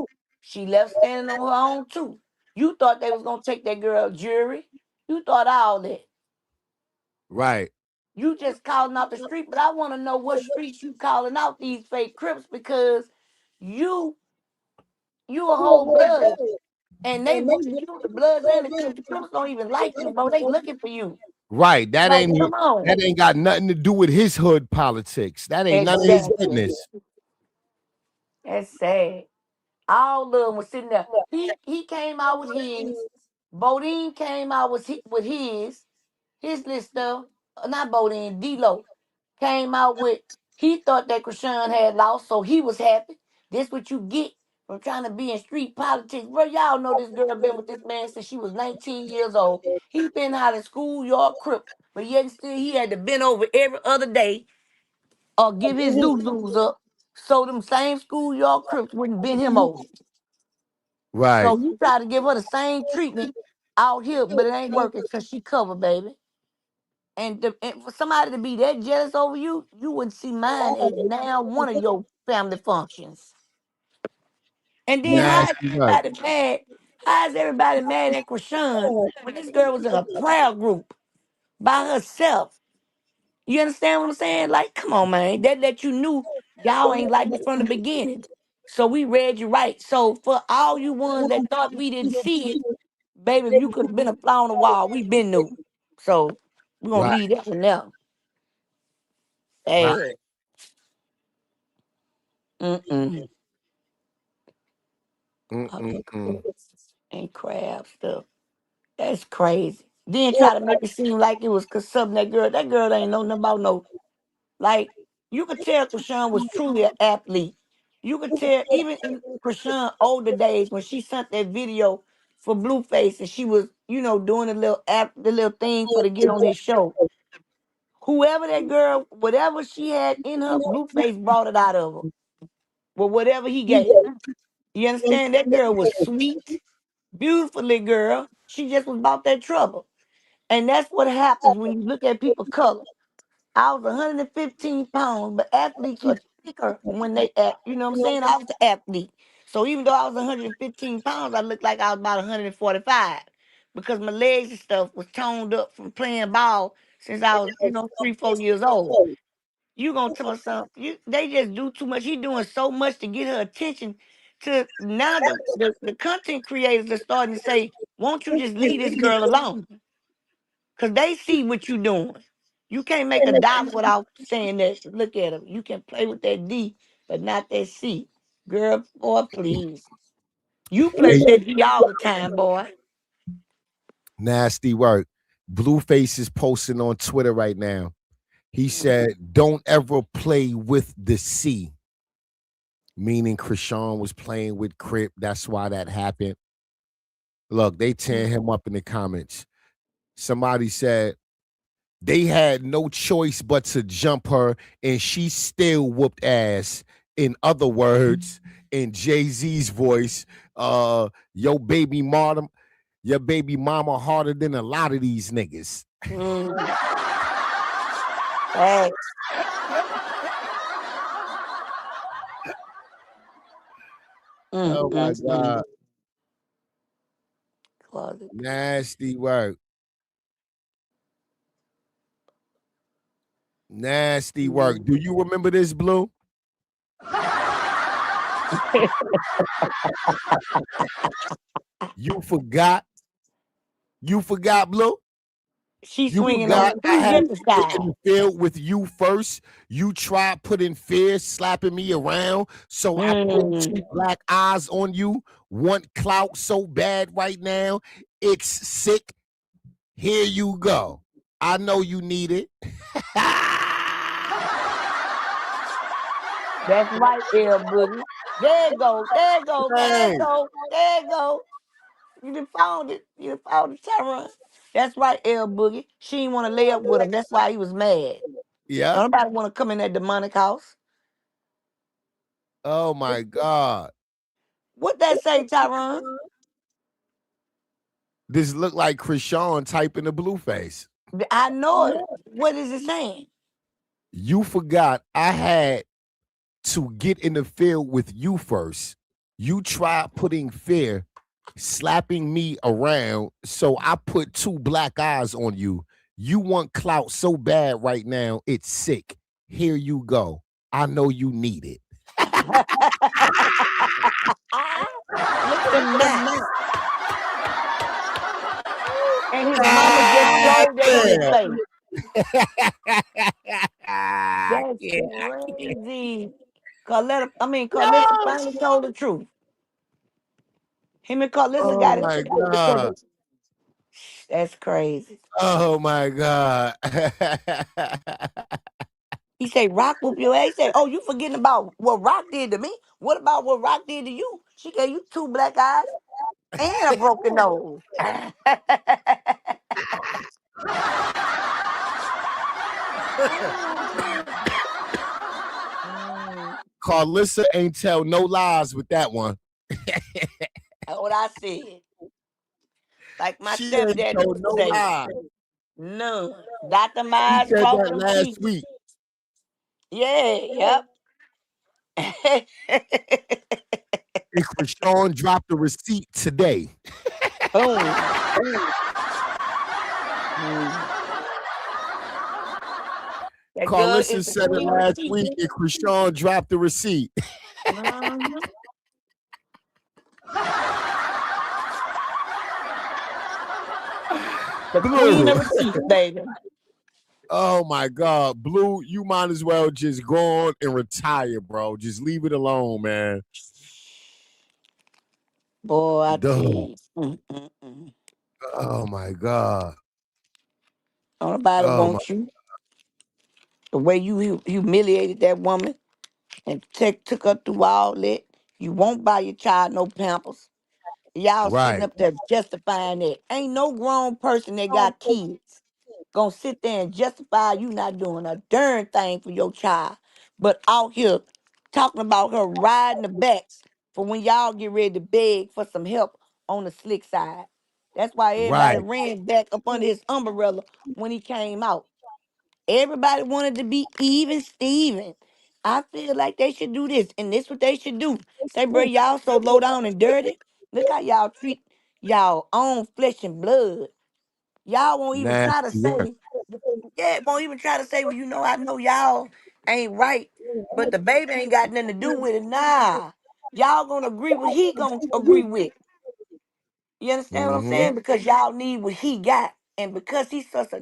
She left standing on her own too. You thought they was gonna take that girl jury. You thought all that.
Right.
You just calling out the street, but I want to know what streets you calling out these fake crips because you you a whole blood and they voted you the bloods and the crips. The crips don't even like you, bro. They looking for you.
Right.
Like, come on.
That ain't got nothing to do with his hood politics. That ain't none of his
Exactly.
business.
That's sad. All of them was sitting there. He came out with his. Bodine came out with his list stuff. Not Bodine, D-Lo came out with. He thought that Krishan had lost, so he was happy. This what you get from trying to be in street politics, bro. Y'all know this girl been with this man since she was 19 years old. He been out of schoolyard crip, but yet and still he had to bend over every other day or give his doo-doos up so them same schoolyard crips wouldn't bend him over.
Right.
So you try to give her the same treatment out here, but it ain't working because she covered, baby. And for somebody to be that jealous over you, you wouldn't see mine as now one of your family functions. And then how is
Nasty work.
everybody mad? How is everybody mad at Chrisean when this girl was in a prayer group by herself? You understand what I'm saying? Like, come on, man. That let you knew y'all ain't like me from the beginning. So we read you right. So for all you ones that thought we didn't see it, baby, if you could have been a fly on the wall, we been new. So we're gonna
Right.
leave that one there.
Right.
Hey. Mm-mm. All that
Mm-mm-mm.
and crab stuff. That's crazy. Then try to make it seem like it was cause something that girl. That girl ain't know nothing about no. Like you could tell Chrisean was truly an athlete. You could tell even in Chrisean older days when she sent that video for Blueface and she was, doing the little thing for to get on his show. Whoever that girl, whatever she had in her, Blueface brought it out of her. With whatever he gave her. You understand? That girl was sweet, beautiful little girl. She just was about that trouble. And that's what happens when you look at people color. I was 115 pounds, but athletes are thicker when they act. You know what I'm saying? I was an athlete. So even though I was 115 pounds, I looked like I was about 145 because my legs and stuff was toned up from playing ball since I was, 3, 4 years old. You gonna tell me something? They just do too much. He doing so much to get her attention. To now, the content creators are starting to say, "Won't you just leave this girl alone?" Because they see what you doing. You can't make a dollar without saying that. Look at him. You can play with that D, but not that C. Girl, boy, please. You play
Hey,
with that D all the time, boy.
nasty work. Blueface is posting on Twitter right now. He said, "Don't ever play with the C," meaning Chrisean was playing with Crip. That's why that happened. Look, they tearing him up in the comments. Somebody said they had no choice but to jump her, and she still whooped ass. In other words, in Jay-Z's voice, your baby mama harder than a lot of these niggas.
Mm. Hey.
Oh my God.
Closet.
Nasty work. Nasty work. Do you remember this, Blue? You forgot? You forgot, Blue?
She
You
swinging on
forgot
the
I
three
had
different
to get in
styles.
the field with you first. You tried putting fear, slapping me around. So I put two black eyes on you. Want clout so bad right now. It's sick. Here you go. I know you need it.
That's right, L Boogie. There you go. There you go. There you
Hey,
go. There you go. You done found it. You done found it, Tyron. That's right, L Boogie. She didn't want to lay up with him. That's why he was mad.
yeah.
Nobody want to come in that demonic house.
Oh my God.
What that say, Tyron?
This look like Chrisean typing the Blueface.
I know it. What is it saying?
You forgot I had to get in the field with you first. You tried putting fear, slapping me around, so I put two black eyes on you. You want clout so bad right now, it's sick. Here you go. I know you need it.
Look at him now. And his mama just showed that on his face. That's crazy. Carlissa finally told the truth. Him and Carlissa
Oh
got it
my
together.
God.
That's crazy.
Oh my God.
He say, Rock whoop your ass. He say, oh, you forgetting about what Rock did to me? What about what Rock did to you? She gave you two black eyes and a broken nose.
Carlissa ain't tell no lies with that one.
That's what I said. Like my
She ain't
stepdad
told
used to
no
say,
lies.
None. Dr.
He
Miles
said
brought
that
them
last
cheeks.
week.
Yeah, yep.
And Chrisean dropped the receipt today.
Boom. Mm. That girl
Carlissa
is the
said it
queen of the
last
cheeks.
week, and Chrisean dropped the receipt.
Mhm. The queen
Blue.
of the cheeks, baby.
Oh my God, Blue, you might as well just go on and retire, bro. Just leave it alone, man.
Boy, I tell
Duh.
you.
Oh my God.
Nobody
Oh my
wants you. The way you humiliated that woman and took her through all that. You won't buy your child no pampers. Y'all sitting
right,
up there justifying that. Ain't no grown person that got kids gonna sit there and justify you not doing a darn thing for your child. But out here talking about her riding the backs for when y'all get ready to beg for some help on the slick side. That's why everybody
right.
ran back up under his umbrella when he came out. Everybody wanted to be even Steven. I feel like they should do this, and this what they should do. Say, bro, y'all so low down and dirty. Look how y'all treat y'all own flesh and blood. Y'all won't even try to
Nasty work.
say, yeah, won't even try to say, well, I know y'all ain't right, but the baby ain't got nothing to do with it. Nah. Y'all gonna agree what he gonna agree with. You understand what I'm
Mm-hmm.
saying? Because y'all need what he got. And because he's such a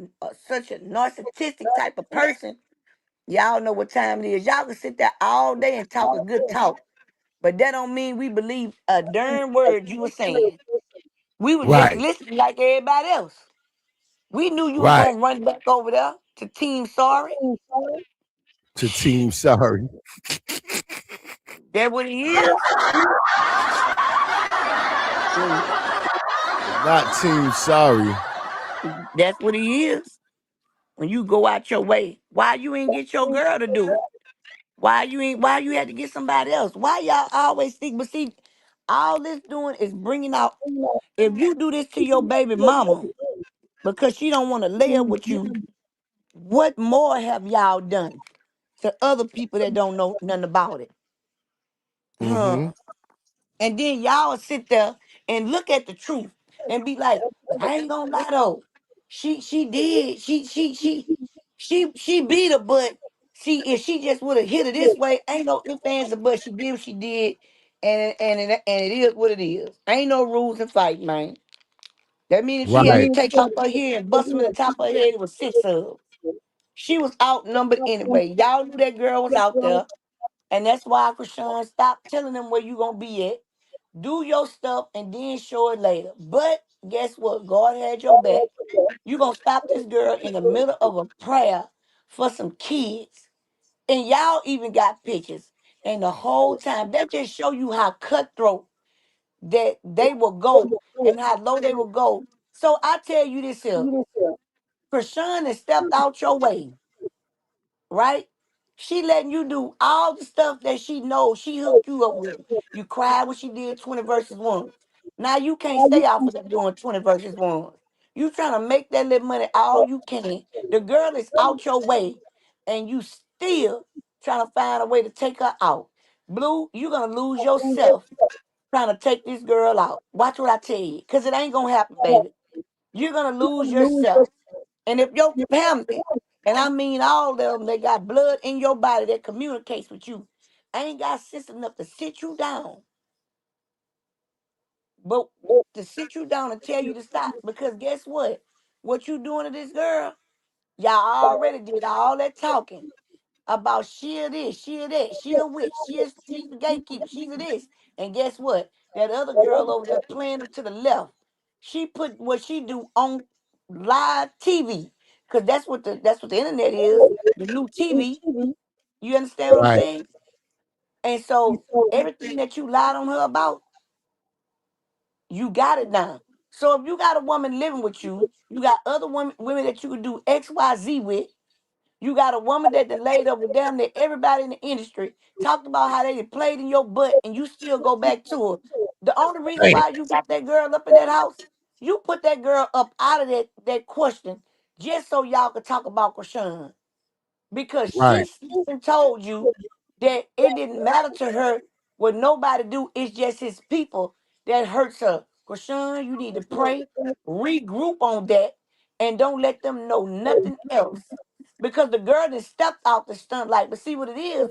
narcissistic type of person, y'all know what time it is. Y'all can sit there all day and talk a good talk. But that don't mean we believe a darn word you were saying. We were just
Right,
listening like everybody else. We knew you was
right.
gonna run back over there to Team Sorry.
To Team Sorry.
That what he is. Mm,
Not Team Sorry.
that's what he is. When you go out your way, why you ain't get your girl to do it? Why you had to get somebody else? Why y'all always think? But see, all this doing is bringing out. If you do this to your baby mama because she don't want to lay up with you, what more have y'all done to other people that don't know nothing about it?
Mm-hmm.
Huh? And then y'all will sit there and look at the truth and be like, but I ain't gonna lie though. She did. She beat her, but see, if she just would have hit her this way, ain't no ifs, ands, or buts. She did what she did, and it is what it is. Ain't no rules in fight, man. That means if she had to
Right,
take off her hair and bust him in the top of her head, it was six of 'em. She was outnumbered anyway. Y'all knew that girl was out there. And that's why Chrisean stopped telling them where you gonna be at. Do your stuff and then show it later. But guess what? God had your back. You gonna stop this girl in the middle of a prayer for some kids. And y'all even got pictures. And the whole time, that just show you how cutthroat that they will go and how low they will go. So I tell you this here, Chrisean has stepped out your way, right? She letting you do all the stuff that she knows she hooked you up with. You cried when she did 20 verses 1. Now you can't stay off of that doing 20 verses 1. You trying to make that little money all you can. The girl is out your way and you still trying to find a way to take her out. Blue, you're going to lose yourself trying to take this girl out. Watch what I tell you, because it ain't going to happen, baby. You're going to lose yourself. And if your family, and I mean all of them, they got blood in your body that communicates with you, ain't got sense enough to sit you down, but to sit you down and tell you to stop. Because guess what? What you doing to this girl, y'all already did all that talking about she a this, she a that, she a witch, she's the gatekeeper, she's a this. And guess what? That other girl over there playing her to the left, she put what she do on live TV. Cause that's what the internet is, the new TV. You understand what I'm
right.
saying? And so everything that you lied on her about, you got it now. So if you got a woman living with you, you got other women that you could do XYZ with. You got a woman that done laid up with damn near everybody in the industry, talked about how they done played in your butt, and you still go back to her. The only reason
Damn.
why you got that girl up in that house, you put that girl up out of that question. just so y'all could talk about Chrisean. Because she
Right.
even told you that it didn't matter to her what nobody do. It's just his people that hurts her. Chrisean, you need to pray, regroup on that, and don't let them know nothing else. Because the girl that stepped out the stunt light, but see what it is,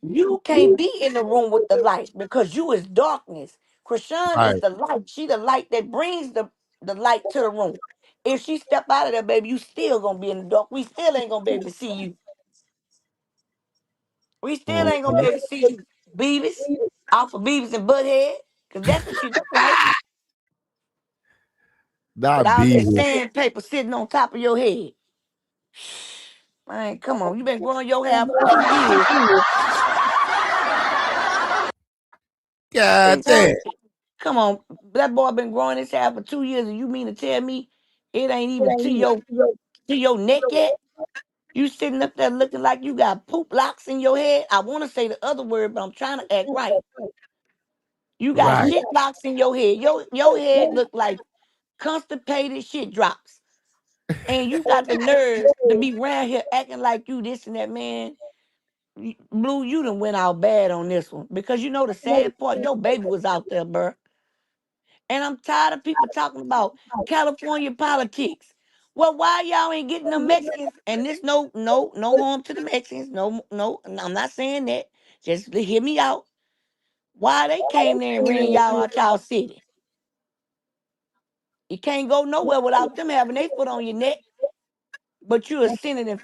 you can't be in the room with the light because you is darkness. Chrisean is
Right.
the light. She the light that brings the light to the room. If she step out of there, baby, you still gonna be in the dark. We still ain't gonna be able to see you. We still ain't gonna be
Mhm.
able to see you, Beavis, off of Beavis and Butthead, because that's what you look like, with
Not
all that
Beavis.
sandpaper sitting on top of your head. Man, come on, you been growing your hair for 2 years.
God
Been
damn.
growing, come on, that boy been growing his hair for 2 years, and you mean to tell me it ain't even to your neck yet? You sitting up there looking like you got poop locks in your head. I want to say the other word, but I'm trying to act right. You got
Right.
shit locks in your head. Your head look like constipated shit drops. And you got the nerve to be around here acting like you this and that, man. Blue, you done went out bad on this one. Because you know the sad part, your baby was out there, bruh. And I'm tired of people talking about California politics. Well, why y'all ain't getting the Mexicans? And this no harm to the Mexicans. No, I'm not saying that. Just hear me out. Why they came there and ran y'all out y'all city? You can't go nowhere without them having their foot on your neck. But you are sending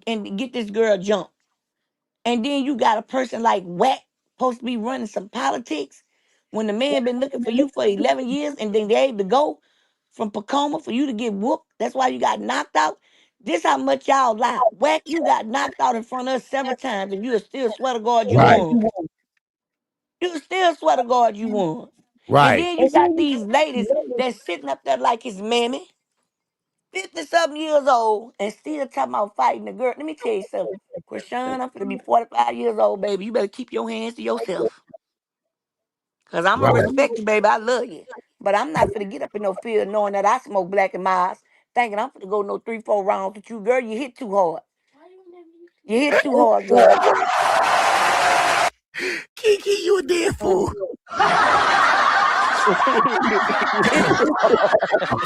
and get this girl jumped. And then you got a person like Wack supposed to be running some politics when the man been looking for you for 11 years and then they able to go from Pacoma for you to get whooped. That's why you got knocked out. This how much y'all lie. Wack, you got knocked out in front of us several times and you still swear to God you
Right.
won. You still swear to God you won. And
Right.
then you got these ladies that's sitting up there like his mammy. 50 something years old and still talking about fighting the girl. Let me tell you something. Chrisean, I'm finna be 45 years old, baby. You better keep your hands to yourself. Cause I'm gonna
Right.
respect you, baby. I love you. But I'm not finna get up in no field knowing that I smoke black and miles, thinking I'm finna go no 3, 4 rounds with you, girl. You hit too hard. You hit too hard, girl.
Kiki, you a dead fool.
You hit too hard.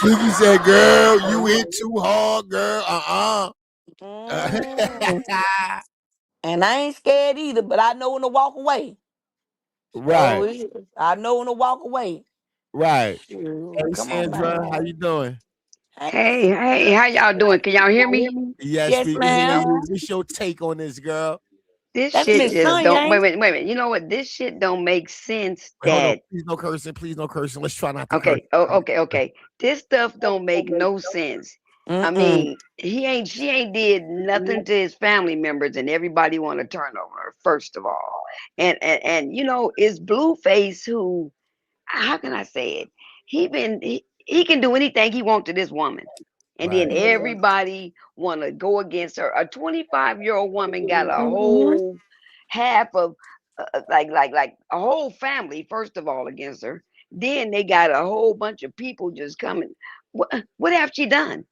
Kiki said, girl, you hit too hard, girl.
Mm. And I ain't scared either, but I know when to walk away.
Right.
So I know when to walk away.
Right.
Shoot,
Hey,
come on,
Sandra, how
man.
you doing?
Hey,
Hey, hey, how y'all doing? Can y'all hear me?
Yes,
yes,
we can hear
ma'am.
you. What's your take on this, girl?
This
That's
shit
Miss
just
Sonya,
don't. Wait,
ain't
wait, wait a minute. You know what? This shit don't make sense.
Wait, hold on.
That
Please no cursing. Please no cursing. Let's try not to curse.
okay? Oh, okay, okay. This stuff don't make no sense.
it?
I
Mm-mm.
mean, she ain't did nothing to his family members, and everybody want to turn over her. First of all, and you know, it's Blueface who. How can I say it? He can do anything he wants to this woman. And then
Right.
everybody want to go against her. A 25-year-old woman got a
Mm-hmm.
whole half of like a whole family first of all against her. Then they got a whole bunch of people just coming. What have she done?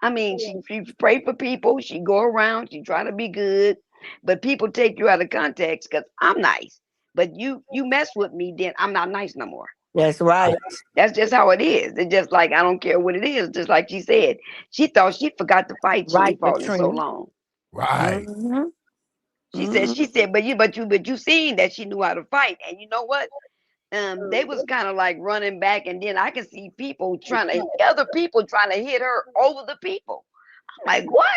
I mean, she pray for people. She go around. She try to be good, but people take you out of context because I'm nice. But you mess with me, then I'm not nice no more.
That's right.
That's just how it is. It's just like I don't care what it is. Just like she said, she thought she forgot to fight. She
Right,
ain't fought in so
Latrina.
long.
Right.
Mm-hmm.
She
Mm-hmm.
said, but you seen that she knew how to fight, and you know what? They was kind of like running back, and then I can see other people trying to hit her over the people. I'm like, what?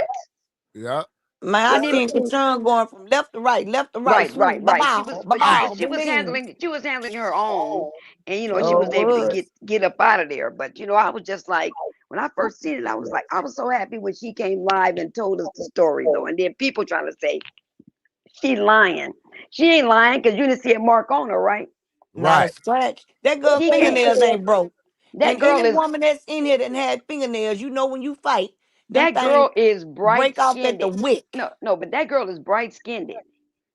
Yep.
Man, I
And then
seen Katron going from left to right,
right,
swinging,
right,
ba
right.
bow, ba
Right.
bow, bing bing.
She was handling her own, and you know she
So
was able to
was.
get up out of there. But you know, I was just like, when I first seen it, I was so happy when she came live and told us the story though. And then people trying to say she lying. She ain't lying because you didn't see a mark on her, right?
Not a
Right.
scratch. That girl
She can't.
fingernails ain't broke.
That
And
girl
any
is
woman that's in here that had fingernails, you know when you fight, them
that
things
girl is bright
break off at
skinned.
the wick.
No, no, but that girl is bright skinned.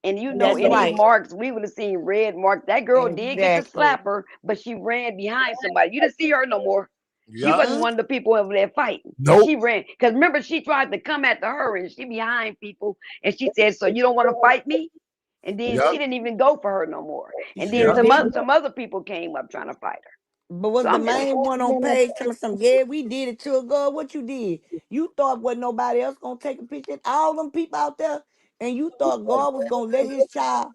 And you know,
That's
any
right.
marks, we would have seen red marks. That girl did get to
Exactly.
slap her, but she ran behind somebody. You didn't see her no more. She
Yeah.
wasn't one of the people over there fighting.
Nope.
She ran because remember she tried to come after her and she behind people and she said, "So you don't want to fight me?" And then
Yep.
she didn't even go for her no more.
She
And then
Yep.
sure didn't.
some other people came up trying to fight her.
But was
So
the
I'm just
main one on page telling some, yeah, we did it to a girl. What you did? You thought wasn't nobody else gonna take a picture. All them people out there, and you thought God was gonna let his child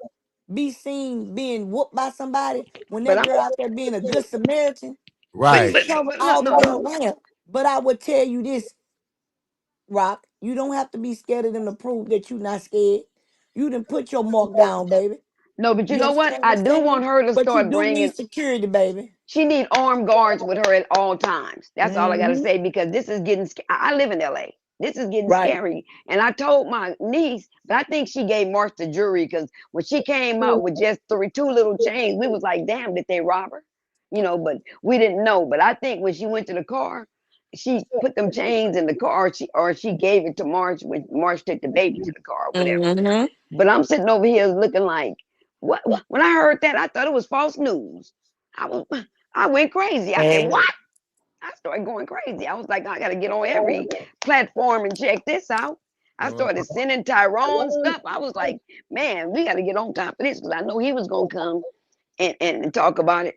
be seen being whooped by somebody when
but
that
I'm
girl out there being a good Samaritan.
Right.
He covered
no
all the
no
way around. But I would tell you this, Rock, you don't have to be scared of them to prove that you not scared. You done put your mark down, baby.
no, but you
You
know what?
understand what
I
I'm
do
saying?
want her to
But you
start
do
bringing
need security, baby.
she need armed guards with her at all times. That's all I got to
Hmm.
say because this is getting. I live in LA. This is getting
Right.
scary. And I told my niece, but I think she gave March the jury because when she came out with just two little chains, we was like, "Damn, did they rob her?" But we didn't know. But I think when she went to the car, she put them chains in the car. She gave it to March when March took the baby to the car or whatever.
Hmm.
But I'm sitting over here looking like what? When I heard that, I thought it was false news. I was I went crazy. I said,
And
"What?" I started going crazy. I was like, I got to get on every platform and check this out. I started sending Tyrone stuff. I was like, man, we got to get on top of this because I know he was going to come and talk about it.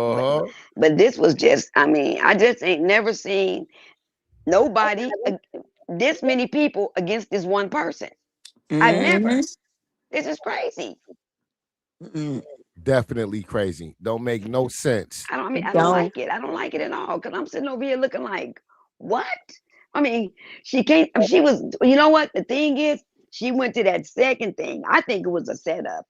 But
Uh-huh.
but this was just, I mean, I just ain't never seen nobody, this many people against this one person. I never.
hmm
This is crazy.
Definitely crazy. Don't make no sense.
I mean, I don't
don't.
like it. I don't like it at all because I'm sitting over here looking like, what? I mean, she can't. She was. You know what? The thing is, she went to that second thing. I think it was a setup.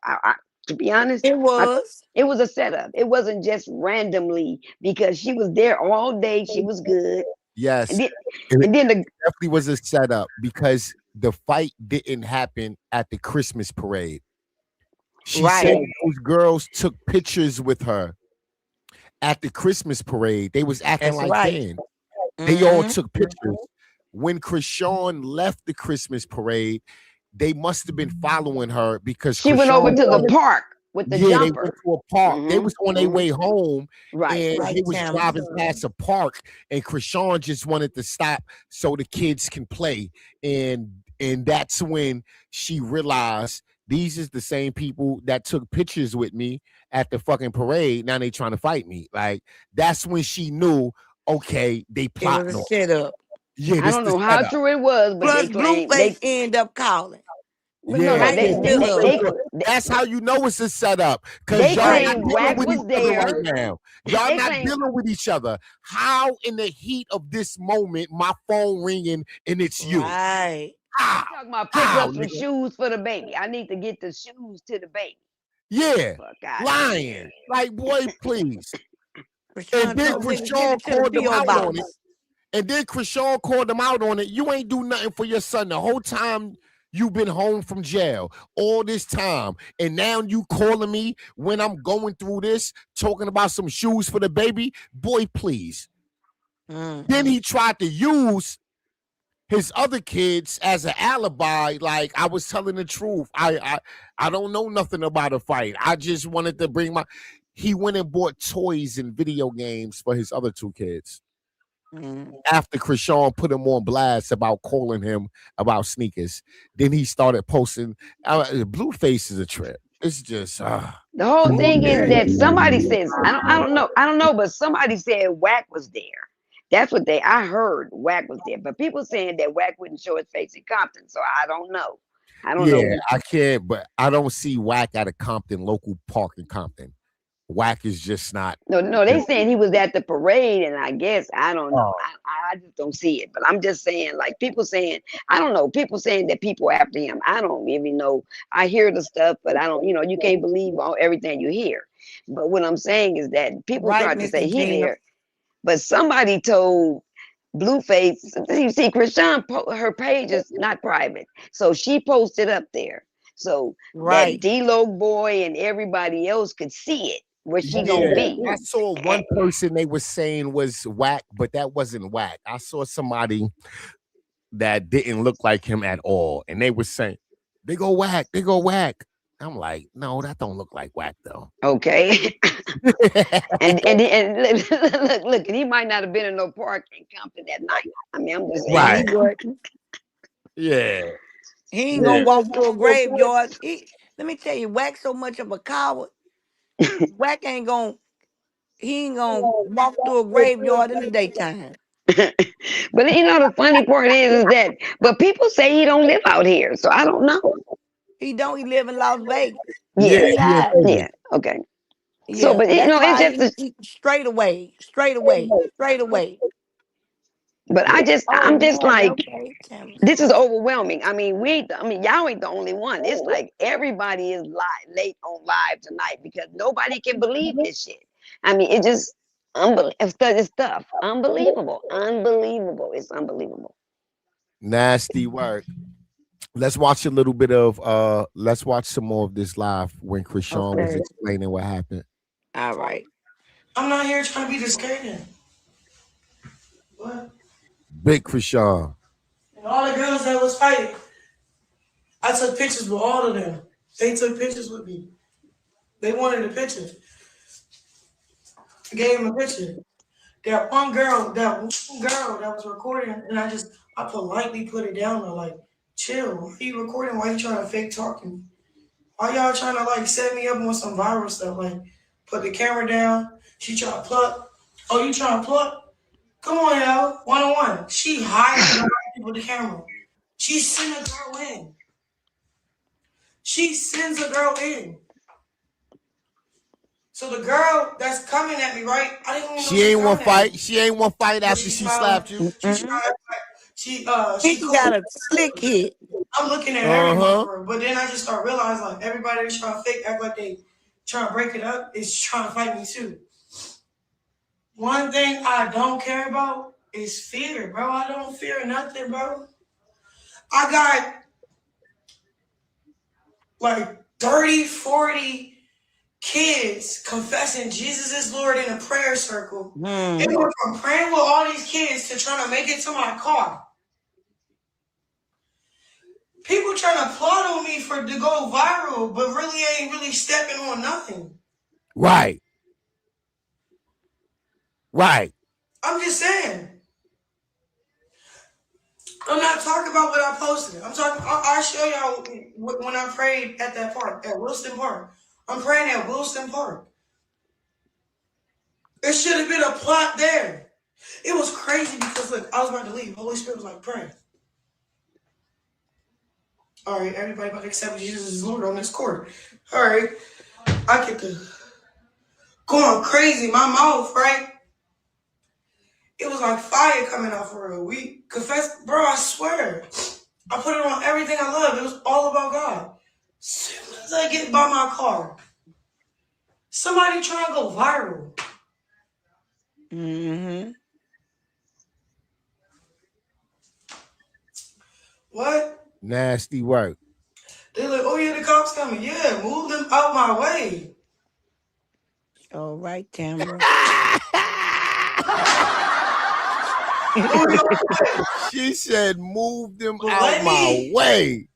To be honest,
It was.
it was a setup. It wasn't just randomly because she was there all day. She was good, and
Yes.
then
It
and then the
definitely was a setup because the fight didn't happen at the Christmas parade. She said
Right.
those girls took pictures with her at the Christmas parade. They was acting
That's
like
right.
fans. They all
Hmm.
took pictures. When Chrisean left the Christmas parade, they must have been following her because
she went over
Chrisean,
to the park with the
yeah, they went
jumper.
to a park. They
Hmm.
was on their way home
Right.
and
Right,
they was
Tammy.
driving past a park and Chrisean just wanted to stop so the kids can play. And that's when she realized these is the same people that took pictures with me at the fucking parade. Now they trying to fight me. Like that's when she knew, okay, they
It was a
plotting on.
setup.
Yeah,
I
this
don't
the
know how
setup.
true it was, but they
Plus,
claim
Blueface ended up calling.
but no,
Yeah,
no,
Tighten
yeah.
the bill up.
That's how you know it's a setup. Cause
they
y'all
Right.
not
claim
dealing
Wack
with each
was
other right
there.
now. Y'all
They
not
claim
dealing with each other. How in the heat of this moment, my phone ringing and it's you?
Right.
How?
talking about pick
How,
up some
nigga?
shoes for the baby. I need to get the shoes to the baby.
Yeah,
Fuck out of here.
lying. Like, boy, please. And
Rashawn
then
told nigga, give
Chrisean
it to the
called them
P.O.
out on it.
box.
And then Chrisean called them out on it. You ain't do nothing for your son the whole time you've been home from jail, all this time. And now you calling me when I'm going through this, talking about some shoes for the baby. Boy, please. Then he tried to use his other kids as an alibi. Like I was telling the truth. I don't know nothing about a fight. I just wanted to bring my. He went and bought toys and video games for his other two kids. After Chrisean put him on blast about calling him about sneakers, then he started posting. Blueface is a trip. It's just
The whole thing is
Okay.
that somebody says I don't know, but somebody said Wack was there. That's what I heard Wack was there. But people saying that Wack wouldn't show his face in Compton, so I don't know. I don't
yeah.
know.
I can't, but I don't see Wack at a Compton local park in Compton. Wack is just not.
No, they saying he was at the parade, and I guess I don't know.
Oh,
I just don't see it. But I'm just saying, like people saying, I don't know. People saying that people are after him. I don't even know. I hear the stuff, but I don't. You can't believe everything you hear. But what I'm saying is that people
Right,
start to say
Mrs.
he
Gina.
there, but somebody told Blueface. You see, Chrisean, her page is not private, so she posted up there, so that
Right.
D-Lo boy and everybody else could see it where she gonna
yeah.
be.
I saw one person they were saying was Wack, but that wasn't Wack. I saw somebody that didn't look like him at all, and they were saying they go Wack, they go Wack. I'm like, no, that don't look like Wack though.
Okay. Look, and he might not have been in no park in Compton that night. I mean, I'm just
And
saying.
he wasn't.
Yeah.
He ain't
Yeah.
gonna walk through a graveyard. Let me tell you, Wack so much of a coward. Wack ain't gonna. He ain't gonna walk through a graveyard in the daytime.
But you know, the funny part is that, but people say he don't live out here, so I don't know.
He don't. He live in Las Vegas.
Yeah,
He
he in
high.
Vegas.
Yeah, okay. So,
Yeah,
but you
that's
know, it's
why
just,
he straight away, straight away, straight away.
but
Oh
I'm just
Lord,
like,
okay, Tamara.
this is overwhelming. I mean, y'all ain't the only one. It's like everybody is late on live tonight because nobody can believe this shit. I mean, it just unbelievable. It's stuff. Unbelievable. Unbelievable. It's unbelievable.
Nasty work. Let's watch a little bit of let's watch some more of this live when Chrisean was
Okay,
explaining what happened.
all right.
I'm not here trying to be discriminating. What?
Big Chrisean.
And all the girls that was fighting, I took pictures with all of them. They took pictures with me. They wanted a picture. I gave them a picture. That one girl that was recording, and I politely put it down there, like, chill. Why are you recording? Why you trying to fake talking? Why y'all trying to like set me up on some viral stuff? Like, put the camera down. She trying to pluck. Oh, you trying to pluck? Come on, y'all. 1-on-1. She hired with the camera. She sent a girl in. She sends a girl in. So the girl that's coming at me, right? I didn't even know
She ain't want fight. She ain't want fight
But
after she slapped you.
She
Mm-hmm.
tried. She
He
cool.
got a slick hit.
I'm looking at everyone, but then I just start realizing like everybody that's trying to fake act like they trying to break it up is trying to fight me too. One thing I don't care about is fear, bro. I don't fear nothing, bro. I got like 30, 40 kids confessing Jesus is Lord in a prayer circle. It went from praying with all these kids to trying to make it to my car. People trying to plot on me to go viral, but really ain't really stepping on nothing.
Right. Right.
I'm just saying. I'm not talking about what I posted. I'm talking. I'll show y'all when I prayed at that park, at Wilson Park. I'm praying at Wilson Park. There should have been a plot there. It was crazy because look, I was about to leave. Holy Spirit was like, pray. All right, everybody about to accept Jesus as Lord on this court. All right, I get the going crazy. My mouth, right? It was like fire coming out for real. We confessed, bro. I swear, I put it on everything I love. It was all about God. As soon as I get by my car, somebody trying to go viral.
Mm-hmm.
What?
Nasty work.
They like, oh yeah, the cops coming. Yeah, move them out my way.
All right, Tamara.
She said, move them
But
out my way.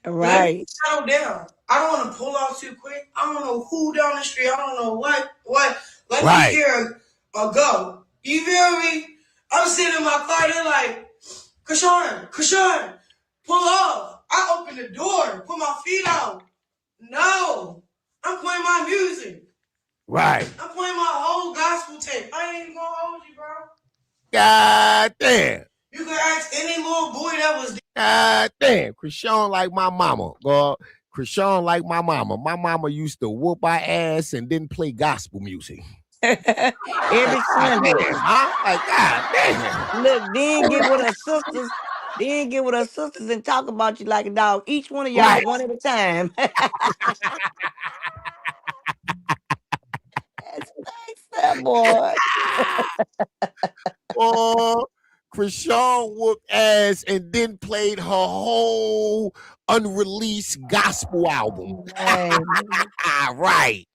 Let me
Right.
settle down. I don't want to pull out too quick. I don't know who down the street. I don't know what. Let me hear a go. You feel me? I'm sitting in my car. They're like, Chrisean, pull off. I open the door, put my feet out. No, I'm playing my music.
Right.
I'm playing my whole gospel tape. I ain't even gonna hold you, bro.
God damn.
You can ask any little boy that was there.
God damn. Chrisean like my mama. God. Chrisean like my mama. My mama used to whoop our ass and didn't play gospel music.
Every Sunday.
Damn, huh? Like, God damn.
Look, then get with her sisters. Then get with her sisters and talk about you like a dog. Each one of y'all
Right.
one at a time. That's that boy.
Oh, Chrisean whooped ass and then played her whole unreleased gospel album.
Man.
Right.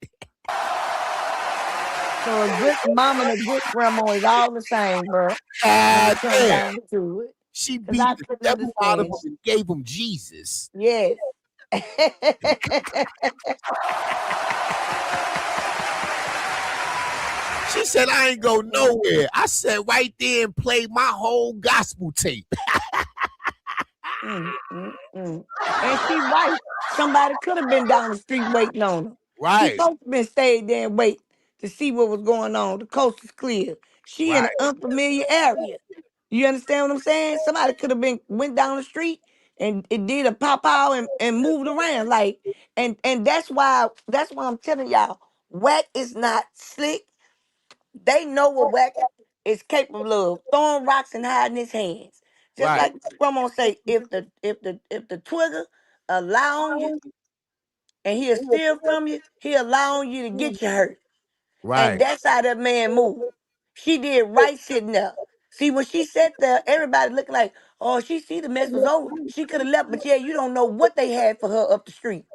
So a good mom and a good grandma is all the same, bro. When
God
it comes
damn.
down to it.
She
'Cause
beat
I
the
couldn't
devil out of him
understand.
and gave him Jesus.
Yes.
She said, I ain't go nowhere. I said right there and played my whole gospel tape.
And she right. Somebody could have been down the street waiting on her. She
Right,
supposed to been stayed there and wait to see what was going on. The coast is clear. She in
right,
an unfamiliar area. You understand what I'm saying? Somebody could have been went down the street and it did a pop out and moved around. Like and that's why I'm telling y'all, whack is not slick. They know what whack is capable of. Throwing rocks and hiding his hands. Just
right,
like Grandma say, if the trigger allow you and he'll steal from you, he allowing you to get you hurt. And
right.
that's how that man moved. She did right sitting there. See, when she sat there, everybody looking like, oh, she see the mess was over. She could have left, but yeah, you don't know what they had for her up the street.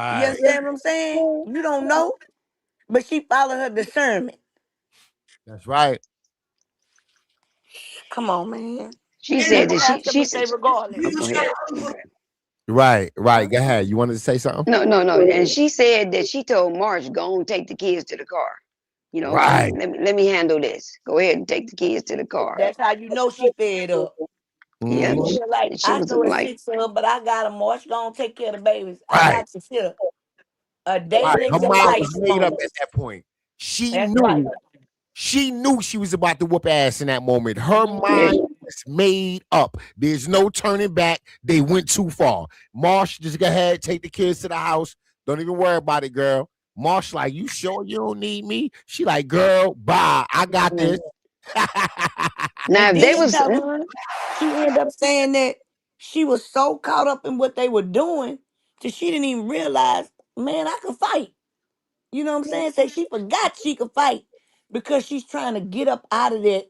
You
Right.
understand what I'm saying? You don't know, but she followed her discernment.
That's right.
Come on, man.
She
And
said
That's
that
why I
she
said,
she
say
said.
regardless.
Oh, go ahead.
Right, right. Go ahead. You wanted to say something?
No, no, no. And she said that she told Marsh, go and take the kids to the car.
Right.
Let me handle this. Go ahead and take the kids to the car.
That's how you know she fed up.
Yeah,
She
Hmm.
feel like
she
I
was
threw a
like,
six up, but I got a Marsh gonna take care of the babies. I
Right,
got to sit a
right.
David
Her
and
mind
Goliath
was made up
moment.
at that point. She
That's right.
knew. She knew she was about to whoop ass in that moment. Her
yeah,
mind was made up. There's no turning back. They went too far. Marsh, just go ahead, take the kids to the house. Don't even worry about it, girl. Marsh, like, you sure you don't need me? She like, girl, bye. I got this.
now
And
if they
then
was
Tyrone, she ended up saying that she was so caught up in what they were doing that she didn't even realize, man, I can fight. You know what I'm saying? Say she forgot she could fight because she's trying to get up out of that,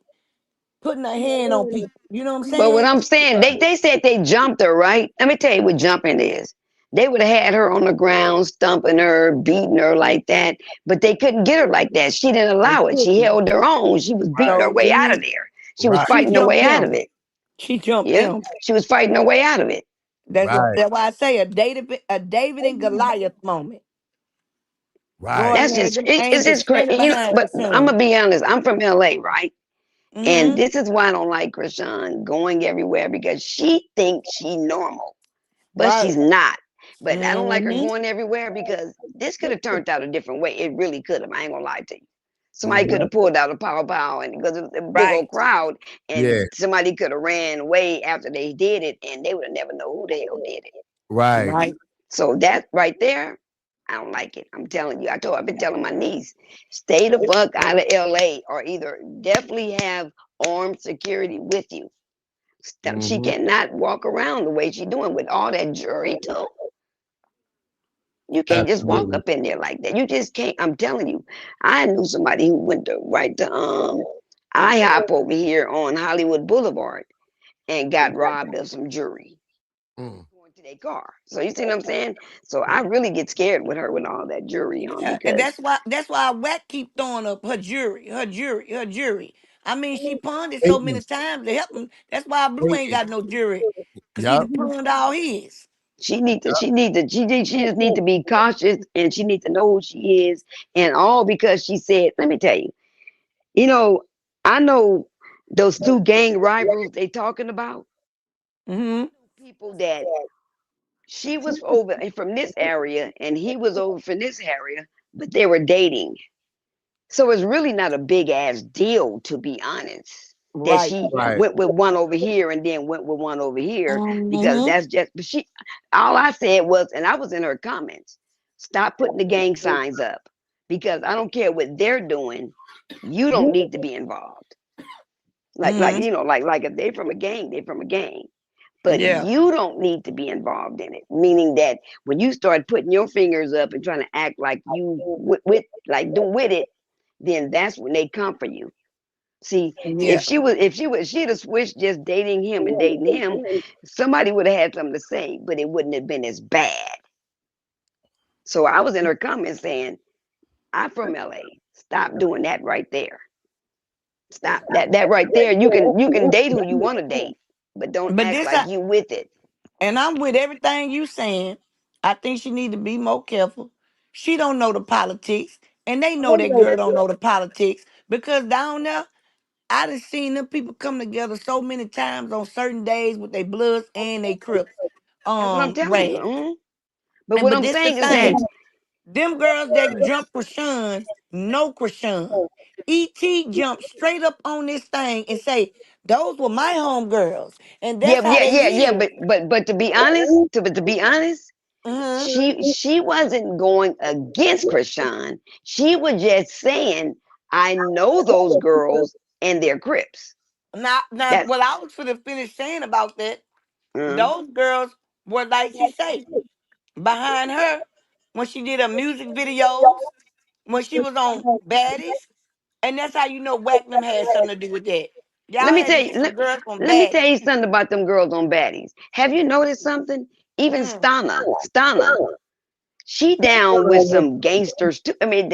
putting her hand on people. You know what I'm
but what
saying?
I'm saying, they said they jumped her, right? Let me tell you what jumping is. They would have had her on the ground, stumping her, beating her like that, but they couldn't get her like that. She didn't
They
allow it. She
couldn't.
held her own. She was beating her
So
way out of
then
there. She was
Right,
she
fighting her
jumped
way out
them.
of it.
She jumped
Yeah,
them.
she was fighting her way out of it.
right,
That's why I say a David and Goliath moment.
right.
God
That's
had
just
them
it's
angels
just crazy.
standing behind
But
the
I'm
son.
gonna be honest. I'm from LA, right? And
Mm-hmm.
this is why I don't like Chrisean going everywhere because she thinks she normal, but
Right.
she's not. But I don't like her
Mm-hmm.
going everywhere because this could have turned out a different way. It really could have. I ain't gonna lie to you. Somebody could
Hmm.
have pulled out a pow, and because it was a big
Right.
old crowd,
Yeah,
and somebody could have ran away after they did it, and they would have never know who the hell did it.
right.
Right.
So that right there, I don't like it. I'm telling you. I've been telling my niece, stay the fuck out of LA, or either definitely have armed security with you. She
Hmm.
cannot walk around the way she's doing with all that jewelry too. You can't just walk
Absolutely.
up in there like that. You just can't. I'm telling you. I knew somebody who went to right to IHOP over here on Hollywood Boulevard and got robbed of some jewelry
Mm.
going to their car. So you see what I'm saying? So I really get scared with her with all that jewelry on
Yeah, and
because
that's why Wack keep throwing up her jury, her jury, her jury. I mean, she pawned it so many
Satan,
times to help him. That's why Blue ain't
Satan.
got no jury, cause he
Yep.
done pawned all his.
she just need to be cautious and she needs to know who she is and all because she said, let me tell you, you know, I know those two gang rivals they talking about.
Mm-hmm.
People that she was over from this area and he was over from this area, but they were dating. So it's really not a big ass deal, to be honest, that
Right.
she
Right.
went with one over here and then went with one over here because
Mm-hmm.
that's just, but she, all I said was, and I was in her comments, stop putting the gang signs up because I don't care what they're doing. You don't need to be involved. Like,
Mm-hmm.
like if they're from a gang, they're from a gang. But
Yeah.
you don't need to be involved in it. Meaning that when you start putting your fingers up and trying to act like you like do with it, then that's when they come for you. See,
Yeah.
she'd have switched just dating him and dating him, somebody would have had something to say, but it wouldn't have been as bad. So I was in her comments saying, I'm from LA. Stop doing that right there. Stop that right there. You can date who you want to date, but don't
But
act
this,
like you with it.
and I'm with everything you saying. I think she need to be more careful. She don't know the politics. And they know that girl don't know the politics because down there, I done seen them people come together so many times on certain days with their Bloods and they Crips
That's what I'm telling you.
rag.
Mhm. But
And
what
but
I'm
this the
saying is that,
thing. Them girls that jump Chrisean know Chrisean. E.T. jumped straight up on this thing and say, those were my homegirls. And
yeah,
that's how
yeah,
that
yeah, yeah.
is.
But to be honest, to be honest,
Uh-huh.
she wasn't going against Krishan. She was just saying, I know those girls and they're Crips.
Now,
That's
what I was finna finish saying about that,
uh,
those girls were like she say, behind her when she did her music videos, when she was on Baddies, and that's how you know Whacknam had something to do with that. Y'all
let me
had to
tell you.
get some girls from
Let me tell
Baddies.
you something about them girls on baddies. Have you noticed something? Even
Mm,
Stana, she down with some gangsters too. I mean,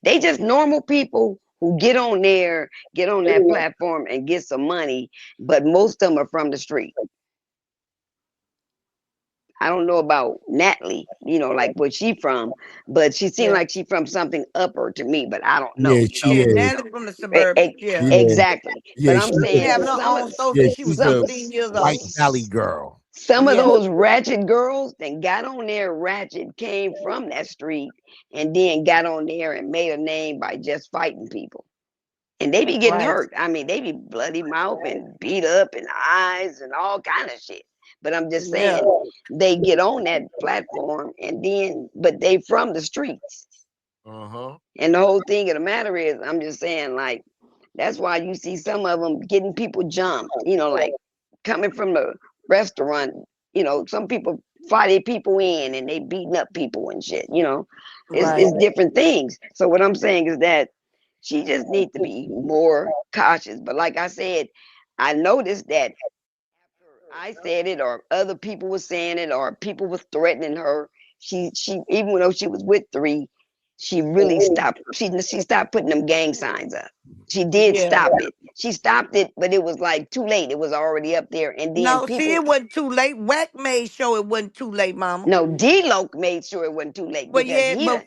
they just normal people who get on there, get on that platform and get some money, but most of them are from the street. I don't know about Natalie, like where she from, but she seemed
yeah,
like she from something upper to me, but I don't know,
Yeah,
you
she
know.
yeah.
is.
Natalie from the
E-
suburbs.
e-
Yeah,
Yeah,
exactly. But
yeah,
I'm
she
she's
be
a,
saying
having her own store
yeah,
since she was
she's a
16 years
white
old.
valley girl.
some of
Yeah,
those ratchet girls that got on there ratchet came from that street and then got on there and made a name by just fighting people. And they be getting
right.
hurt. I mean, they be bloody mouth and beat up and eyes and all kind of shit. But I'm just
Yeah,
saying, they get on that platform and then, but they from the streets.
Uh-huh.
And the whole thing of the matter is, I'm just saying, like, that's why you see some of them getting people jumped, like coming from the restaurant, some people fly their people in and they beating up people and shit. It's
right.
different things. So what I'm saying is that she just needs to be more cautious. But like I said, I noticed that I said it, or other people were saying it, or people was threatening her. She even though she was with three, she really stopped. She stopped putting them gang signs up. She did
Yeah.
stop it. She stopped it, but it was like too late. It was already up there, and then
No, see,
people.
it wasn't too late. Whack made sure it wasn't too late, mama.
No, D-Lo made sure it wasn't too late
But
because
yeah,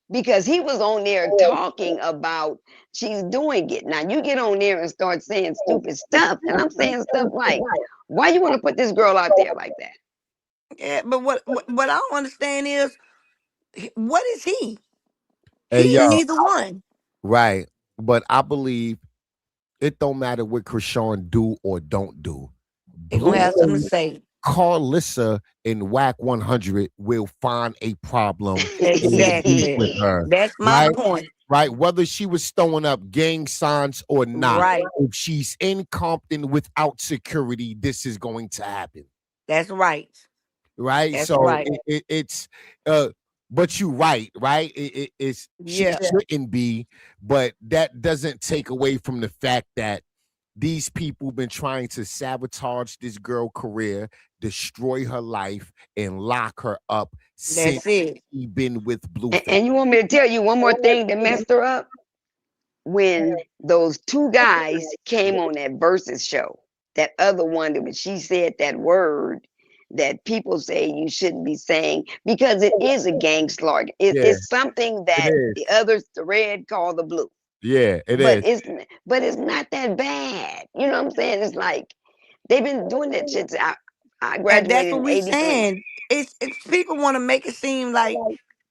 but
he was on there talking about she's doing it. Now you get on there and start saying stupid stuff, and I'm saying stuff like, why you want to put this girl out there like that?
yeah, but what I don't understand is what is he?
Hey,
He
yo,
ain't neither one.
right. But I believe it don't matter what Krishan do or don't do.
They gonna have something to
Blueface,
say.
Carlissa, and Whack 100 will find a problem and beef
Exactly.
with her.
That's my
Right?
point.
Right? Whether she was throwing up gang signs or not,
Right.
if she's in Compton without security, this is going to happen.
That's right.
Right?
That's
So
right.
it's uh but you right? It's she
Yeah.
shouldn't be, but that doesn't take away from the fact that these people been trying to sabotage this girl career, destroy her life, and lock her up since
That's it.
she been with
And,
Blueface.
and you want me to tell you one more thing that messed her up? When those two guys came on that Versus show, that other one that when she said that word that people say you shouldn't be saying because it is a gang slaughter.
Yeah,
It's something
it
that
is.
the others, the red, call the blue.
Yeah, it
But
is.
it's not that bad. You know what I'm saying? It's like they've been doing that shit. I
And that's
graduated
what
in
we
'83.
saying. It's people want to make it seem like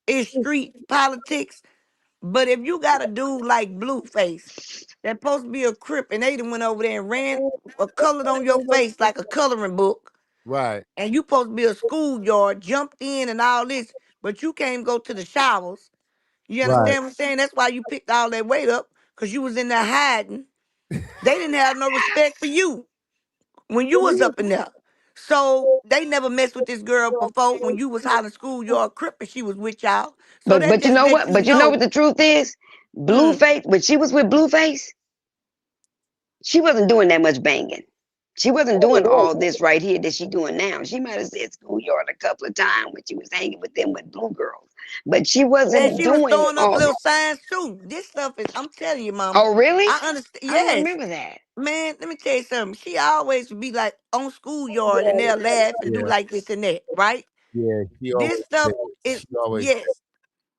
it's street politics, but if you got a dude like Blueface that's supposed to be a crip and they done went over there and ran a colored on your face like a coloring book,
Right.
and you supposed to be a schoolyard, jumped in and all this, but you can't go to the showers. You
Right.
understand what I'm saying? That's why you picked all that weight up, because you was in there hiding. They didn't have no respect for you when you was up in there. So they never messed with this girl before when you was hollering schoolyard crip and she was with y'all. So that
But you
just
know
lets
what?
you
But you know what
know.
the truth is?
Hmm,
Blueface, when she was with Blueface, she wasn't doing that much banging. She wasn't doing all this right here that she doing now. She might have said schoolyard a couple of times when she was hanging with them with blue girls, but she
and
wasn't
she was
doing
throwing up
all
little
that.
signs too. This stuff is, I'm telling you, mama.
Oh, really?
I understand.
I don't
Yes.
remember that.
Man, let me tell you something. She always would be like on schoolyard and they'll laugh and do
Yeah.
like this and that, right?
Yeah. She always
This stuff
did.
is,
She always
yes.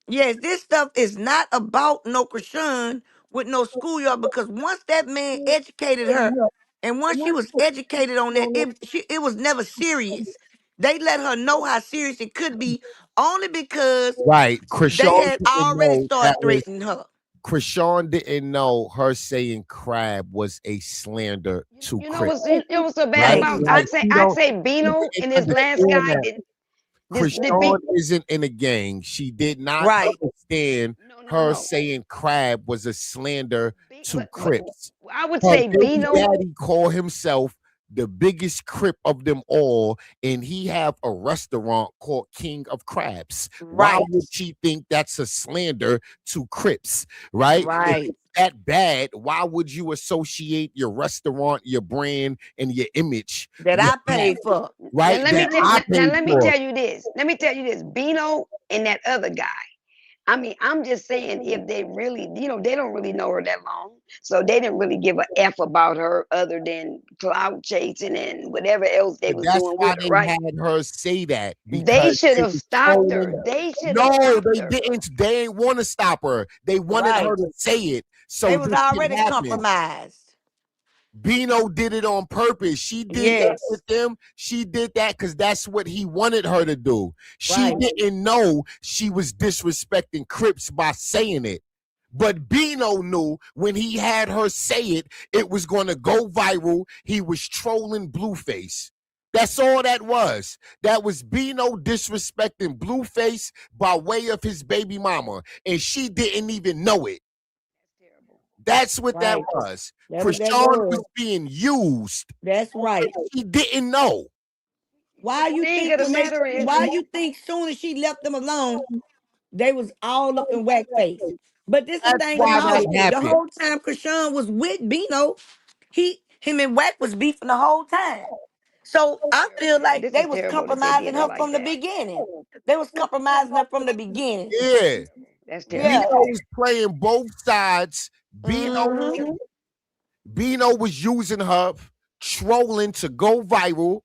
Yes, this stuff is not about no Chrisean with no schoolyard because once that man educated her, and once she was educated on that, it was never serious. They let her know how serious it could be only because
Right.
they
Chrisean
had
didn't
already
know that
started
was
threatening her.
Chrisean didn't know her saying crab was a slander to
You know
Crips.
what's so bad
Right?
Thank
about?
you.
Like
I'd say
she
Bino
didn't
and this last
understand
guy.
that.
This the
Chrisean isn't in a gang. She did not
Right.
understand her
no.
saying crab was a slander to
But
Crips.
I would
Her
say
baby
Bino.
daddy called himself the biggest Crip of them all, and he have a restaurant called King of Crabs. Why
Right.
would she think that's a slander to Crips? Right? If
Right.
it's that bad, why would you associate your restaurant, your brand, and your image
That
with
I
that?
paid for.
Right? That I
Now
paid
let me
for.
tell you this. Let me tell you this. Bino and that other guy. I mean, I'm just saying, if they really, they don't really know her that long, so they didn't really give a f about her other than cloud chasing and whatever else they
But
was
that's
doing
why
with her,
they
right?
had her say that
They
because
should
they
have
was
stopped her.
trolling.
They should have
No,
stopped
they
her.
didn't. They ain't want to stop her. They wanted
Right.
her to say it
They
so
was
this could
already
happen.
compromised.
Bino did it on purpose. She did that
Yes.
with them. She did that because that's what he wanted her to do. She
Right.
didn't know she was disrespecting Crips by saying it. But Bino knew when he had her say it, it was going to go viral. He was trolling Blueface. That's all that was. That was Bino disrespecting Blueface by way of his baby mama. And she didn't even know it.
Terrible.
That's what that
Right.
was.
That's what that
Chrisean was
was.
being used.
That's right.
She didn't know.
Why
The
you
thing
think
of the
when they
matter is,
why you think soon as she left them alone, they was all up in whack face? But this the
That's
thing
why
about
that
it. The
happened.
whole time Chrisean was with Bino, him and Wack was beefing the whole time. So I feel like
this
they
is
was
terrible that they
compromising
did her
her
like
from the
that.
beginning. They was compromising her from the beginning.
Yeah.
That's
Bino
Yeah.
terrible.
was playing both sides.
Hmm.
Bino was using her, trolling to go viral.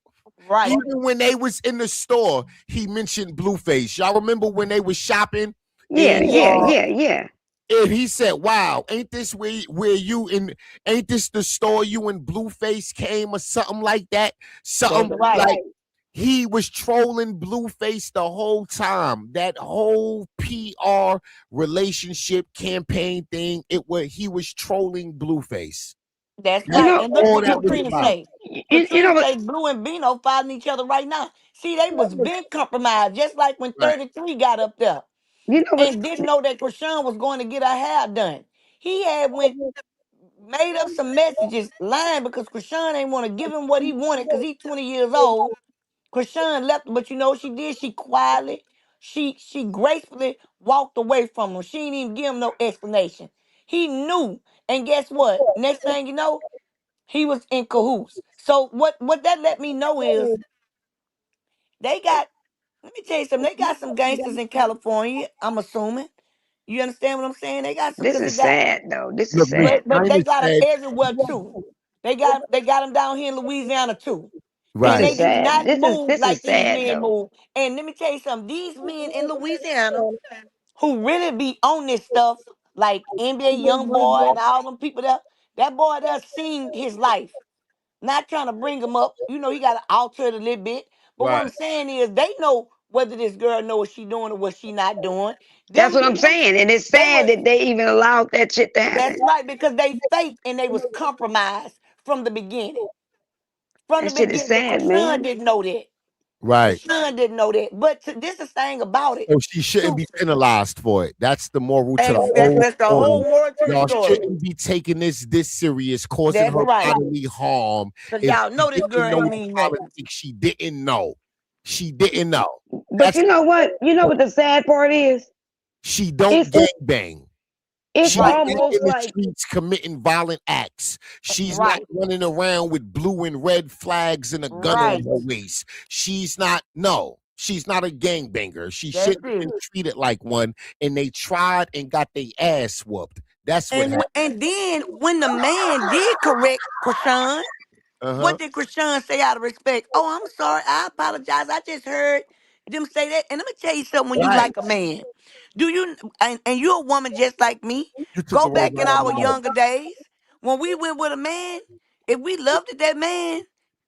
Right.
Even when they was in the store, he mentioned Blueface. Y'all remember when they was shopping
Yeah,
and
yeah,
Yes.
yeah, yeah.
and he said, "Wow, ain't this where you in? Ain't this the store you and Blueface came or something like that?
That's
Something
right.
like." He was trolling Blueface the whole time. That whole PR relationship campaign thing, he was trolling Blueface.
That's
You
That's
right.
know,
And look
all
what
that was
Katrina
about.
say.
you know
Katrina
what?
say Blue and Bino fighting each other right now. See, they was been compromised, just like when
Right.
33 got up there
You know what?
and didn't know that Chrisean was going to get her hair done. He had went made up some messages lying because Chrisean ain't want to give him what he wanted because he's 20 years old. Chrisean left, but you know what she did? She quietly, she gracefully walked away from him. She didn't even give him no explanation. He knew. And guess what? Next thing you know, he was in cahoots. So what that let me know is they got, let me tell you something, they got some gangsters in California, I'm assuming. You understand what I'm saying? They got some
This
because they
is
got,
sad, though. This is
Look, we
sad,
but
though.
kind
they
of
got them
said,
everywhere too. They got them down here in Louisiana too.
This
And
right,
they
is
do
sad.
not
This is
move
this is
like these
sad,
men
though.
move. And let me tell you something, these men in Louisiana who really be on this stuff, like NBA Young Boy and all them people there, that boy there seen his life. Not trying to bring him up. You know, he got to alter it a little bit. But what
right.
I'm saying is they know whether this girl know what she doing or what she not doing.
That's what
Them,
I'm
them
saying, and it's
they
sad
were,
that they even allowed that shit to
that's
happen.
right, because they fake and they was compromised from the beginning. From the
That shit is
beginning. But
sad,
Chrisean
man.
didn't know that.
Right.
Chrisean didn't know that. But this is the thing about it.
So she shouldn't
To,
be penalized for it. That's the moral to the whole
that's the whole
story.
moral to the
Y'all
story.
shouldn't be taking this serious, causing
That's
her
right.
bodily harm.
Because
If
y'all
she
know this
didn't
girl
know
ain't
the
mean nothing.
politics, she didn't know. She didn't know.
But
That's
you know what? You know what the sad part is?
she don't
It's
gangbang.
it's
She's
Right.
not
almost
in the
like
streets committing violent acts. She's not
Right.
running around with blue and red flags and a gun on
Right.
her waist. She's not, no, she's not a gangbanger. She
That's
shouldn't have
it.
been treated like one. And they tried and got their ass whooped. That's what happened.
And then when the man did correct Krishan,
Uh-huh.
what did Krishan say out of respect? Oh, I'm sorry. I apologize. I just heard them say that. And let me tell you something when you
Right.
like a man. Do you and you're a woman just like me?
You took
Go
a rose
back in
right out of
our
my mouth.
younger days when we went with a man. If we loved that man,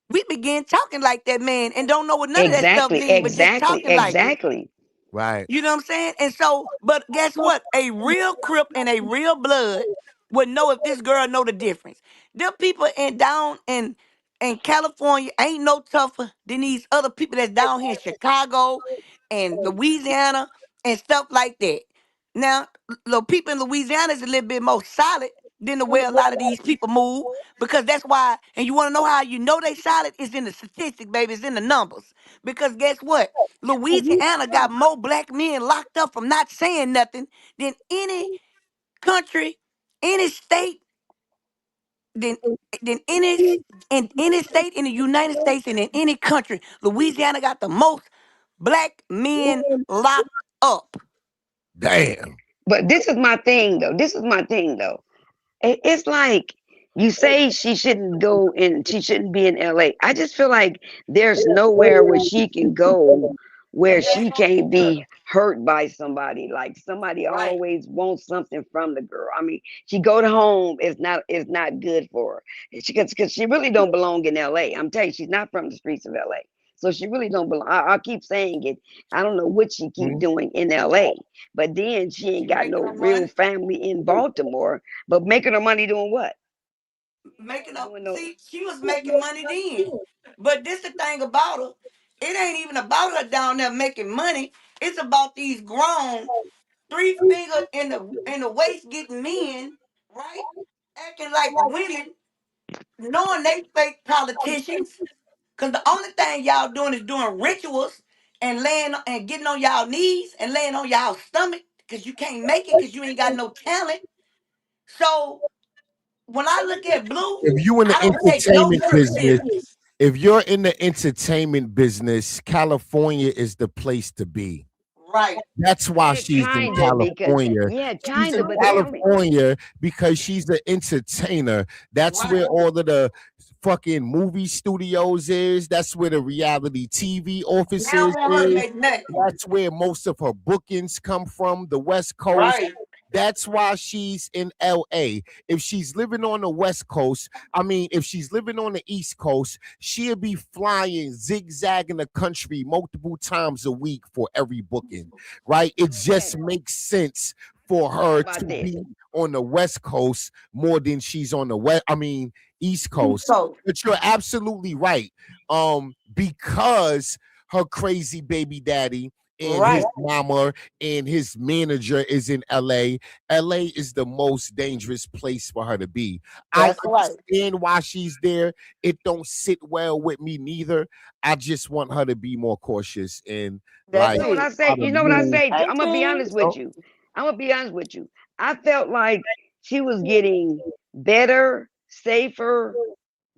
we began talking like that man and don't know what none of that stuff
Exactly,
mean, but just
exactly,
talking like it.
exactly.
Right.
You know what I'm saying? And so, but guess what? A real Crip and a real blood would know if this girl know the difference. Them people in down in California ain't no tougher than these other people that's down here in Chicago and Louisiana and stuff like that. Now, the people in Louisiana is a little bit more solid than the way a lot of these people move because that's why. And you want to know how you know they solid? It's in the statistics, baby. It's in the numbers. Because guess what? Louisiana got more black men locked up from not saying nothing than any country, any state, than than in any state in the United States and in any country. Louisiana got the most black men locked up.
Damn.
But this is my thing, though. This is my thing, though. It's like you say she shouldn't go and she shouldn't be in LA. I just feel like there's nowhere where she can go where
That's
she
gonna be
can't
good.
be hurt by somebody. Like somebody
Right.
always wants something from the girl. I mean, she go to home, it's not good for her. Because she really don't belong in LA. I'm telling you, she's not from the streets of LA. So she really don't belong. I keep saying it. I don't know what she keep
Mhm.
doing in LA. But then she
She
ain't got
making
no
her
real
money.
family in Baltimore. But making her money doing what?
Making up.
Doing no.
See, she was making money then. But this the thing about her. It ain't even about her down there making money. It's about these grown three finger in the waist getting men, right? Acting like women, knowing they fake politicians. Cause the only thing y'all doing is doing rituals and laying and getting on y'all knees and laying on y'all stomach because you can't make it because you ain't got no talent. So when I look at Blue,
If you in
I
the
don't take no
entertainment
girl
business,
serious.
if you're in the entertainment business, California is the place to be.
Right.
That's why
Yeah,
she's in
kinda because
California.
yeah,
She's in
kinda. But tell me,
California because she's the entertainer. That's
Right.
where all of the fucking movie studios is. That's where the reality TV
And I don't
offices
want her to
is.
make nothing.
That's where most of her bookings come from, the West Coast.
Right.
That's why she's in LA. If she's living on the West Coast, I mean, if she's living on the East Coast, she'll be flying, zigzagging the country multiple times a week for every booking, right? It
yeah,
just makes sense for
how
her to
about this?
be on the West Coast more than she's on the West, I mean, East Coast.
So
But you're absolutely right. Because her crazy baby daddy and his
right.
mama and his manager is in LA. LA is the most dangerous place for her to be. I
That's right.
understand why she's there. It don't sit well with me neither. I just want her to be more cautious and
That's
You
like
know what
it.
I
how
say?
to
You know what I
move.
say?
Hey
I'm gonna be
King.
honest with you. I'm gonna be honest with you. I felt like she was getting better, safer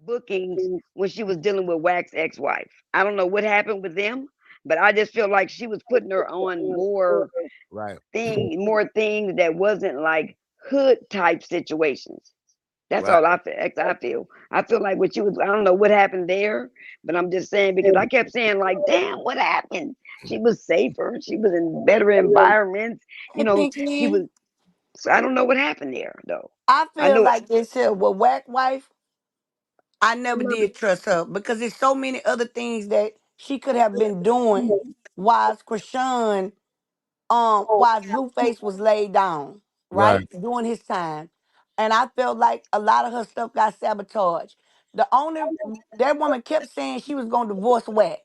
bookings when she was dealing with Wax ex-wife. I don't know what happened with them, but I just feel like she was putting her on
Right.
more things that wasn't like hood type situations. That's
Right.
all I feel. I feel like what she was. I don't know what happened there, but I'm just saying because I kept saying like, "Damn, what happened?" She was safer. She was in better environments. You
Hey
know, she
Pinky.
was. So I don't know what happened there though.
I
I
feel
know.
like this here with Whack Wife, I never did trust her because there's so many other things that she could have been doing while Chrisean while Blueface was laid down,
Right.
right? During his time. And I felt like a lot of her stuff got sabotaged. The only that woman kept saying she was gonna divorce Wack.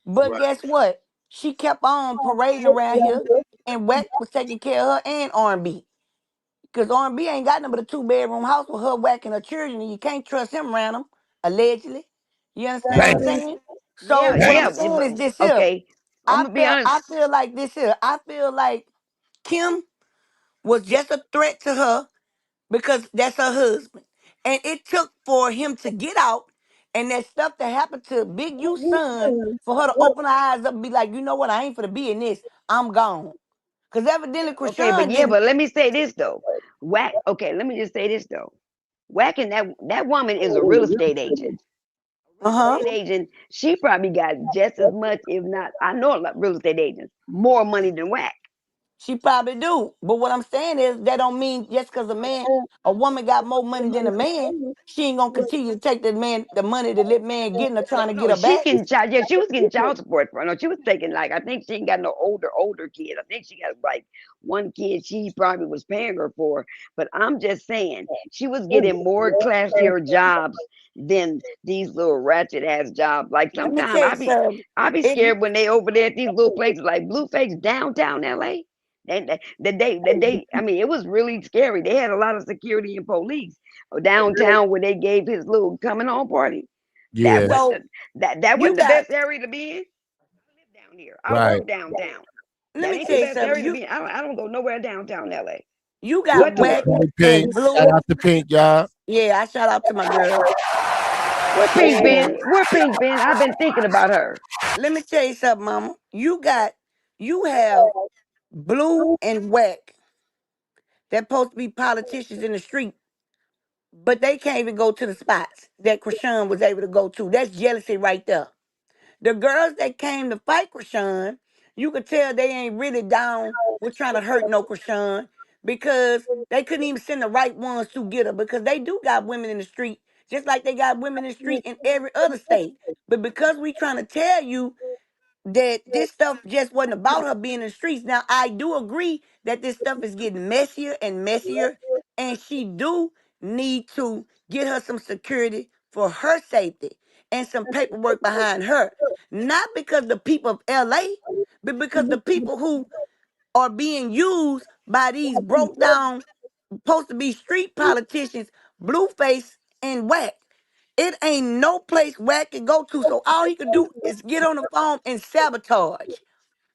But
Right.
guess what? She kept on parading around here and Wack was taking care of her and R&B. Because R&B ain't got nothing but a two-bedroom house with her Wack and her children, and you can't trust him around them, allegedly. You understand what I'm
Bam.
saying? So
Yeah,
what
Bam.
I'm
yeah.
saying
But
is this here.
okay, I'm gonna be honest.
I feel like this here. I feel like Kim was just a threat to her because that's her husband. And it took for him to get out and that stuff that happened to Big U's son for her to open her eyes up and be like, you know what, I ain't finna be in this. I'm gone. Because evidently
Okay, but
Krishan
yeah,
didn't.
but let me say this though. Whack. Okay, let me just say this though. Whacking that woman is a real estate agent. Real
Uh-huh.
estate agent, she probably got just as much, if not, I know a lot of real estate agents, more money than Whack.
She probably do. But what I'm saying is that don't mean just because a woman got more money than a man, she ain't gonna continue to take the money that that man getting her trying
No,
to get
no,
her
she
back.
getting child. Yeah, she was getting child support for. No, she was taking like I think she ain't got no older kid. I think she got like one kid she probably was paying her for. But I'm just saying she was getting more classier jobs than these little ratchet ass jobs. Like
Let me
sometimes
tell you something.
I be
If you
scared when they over there at these little places like Blueface downtown LA. And I mean, it was really scary. They had a lot of security and police downtown where they gave his little coming home party. That
Yeah,
wasn't
so
that
you
wasn't the
got
best area to be in. I live down here. I
right.
work downtown.
let
That
me
ain't the
tell you
best
something.
area to be in. I don't go nowhere downtown LA.
You got
What to
Whack
work?
Hey, Pink.
and
Shout
Blue.
out to Pink, y'all.
Yeah, I shout out to my girl.
Where Pink
And
been? Where Pink been? I've been thinking about her.
let me tell you something, mama. You have Blue and Whack that supposed to be politicians in the street, but they can't even go to the spots that Chrisean was able to go to. That's jealousy right there. The girls that came to fight Chrisean, you could tell they ain't really down with trying to hurt no Chrisean because they couldn't even send the right ones to get her because they do got women in the street, just like they got women in the street in every other state. But because we trying to tell you that this stuff just wasn't about her being in the streets. Now I do agree that this stuff is getting messier and messier, and she do need to get her some security for her safety and some paperwork behind her. Not because the people of LA, but because the people who are being used by these broke down, supposed to be street politicians, Blueface and Whack. It ain't no place Whack can go to. So all he could do is get on the phone and sabotage.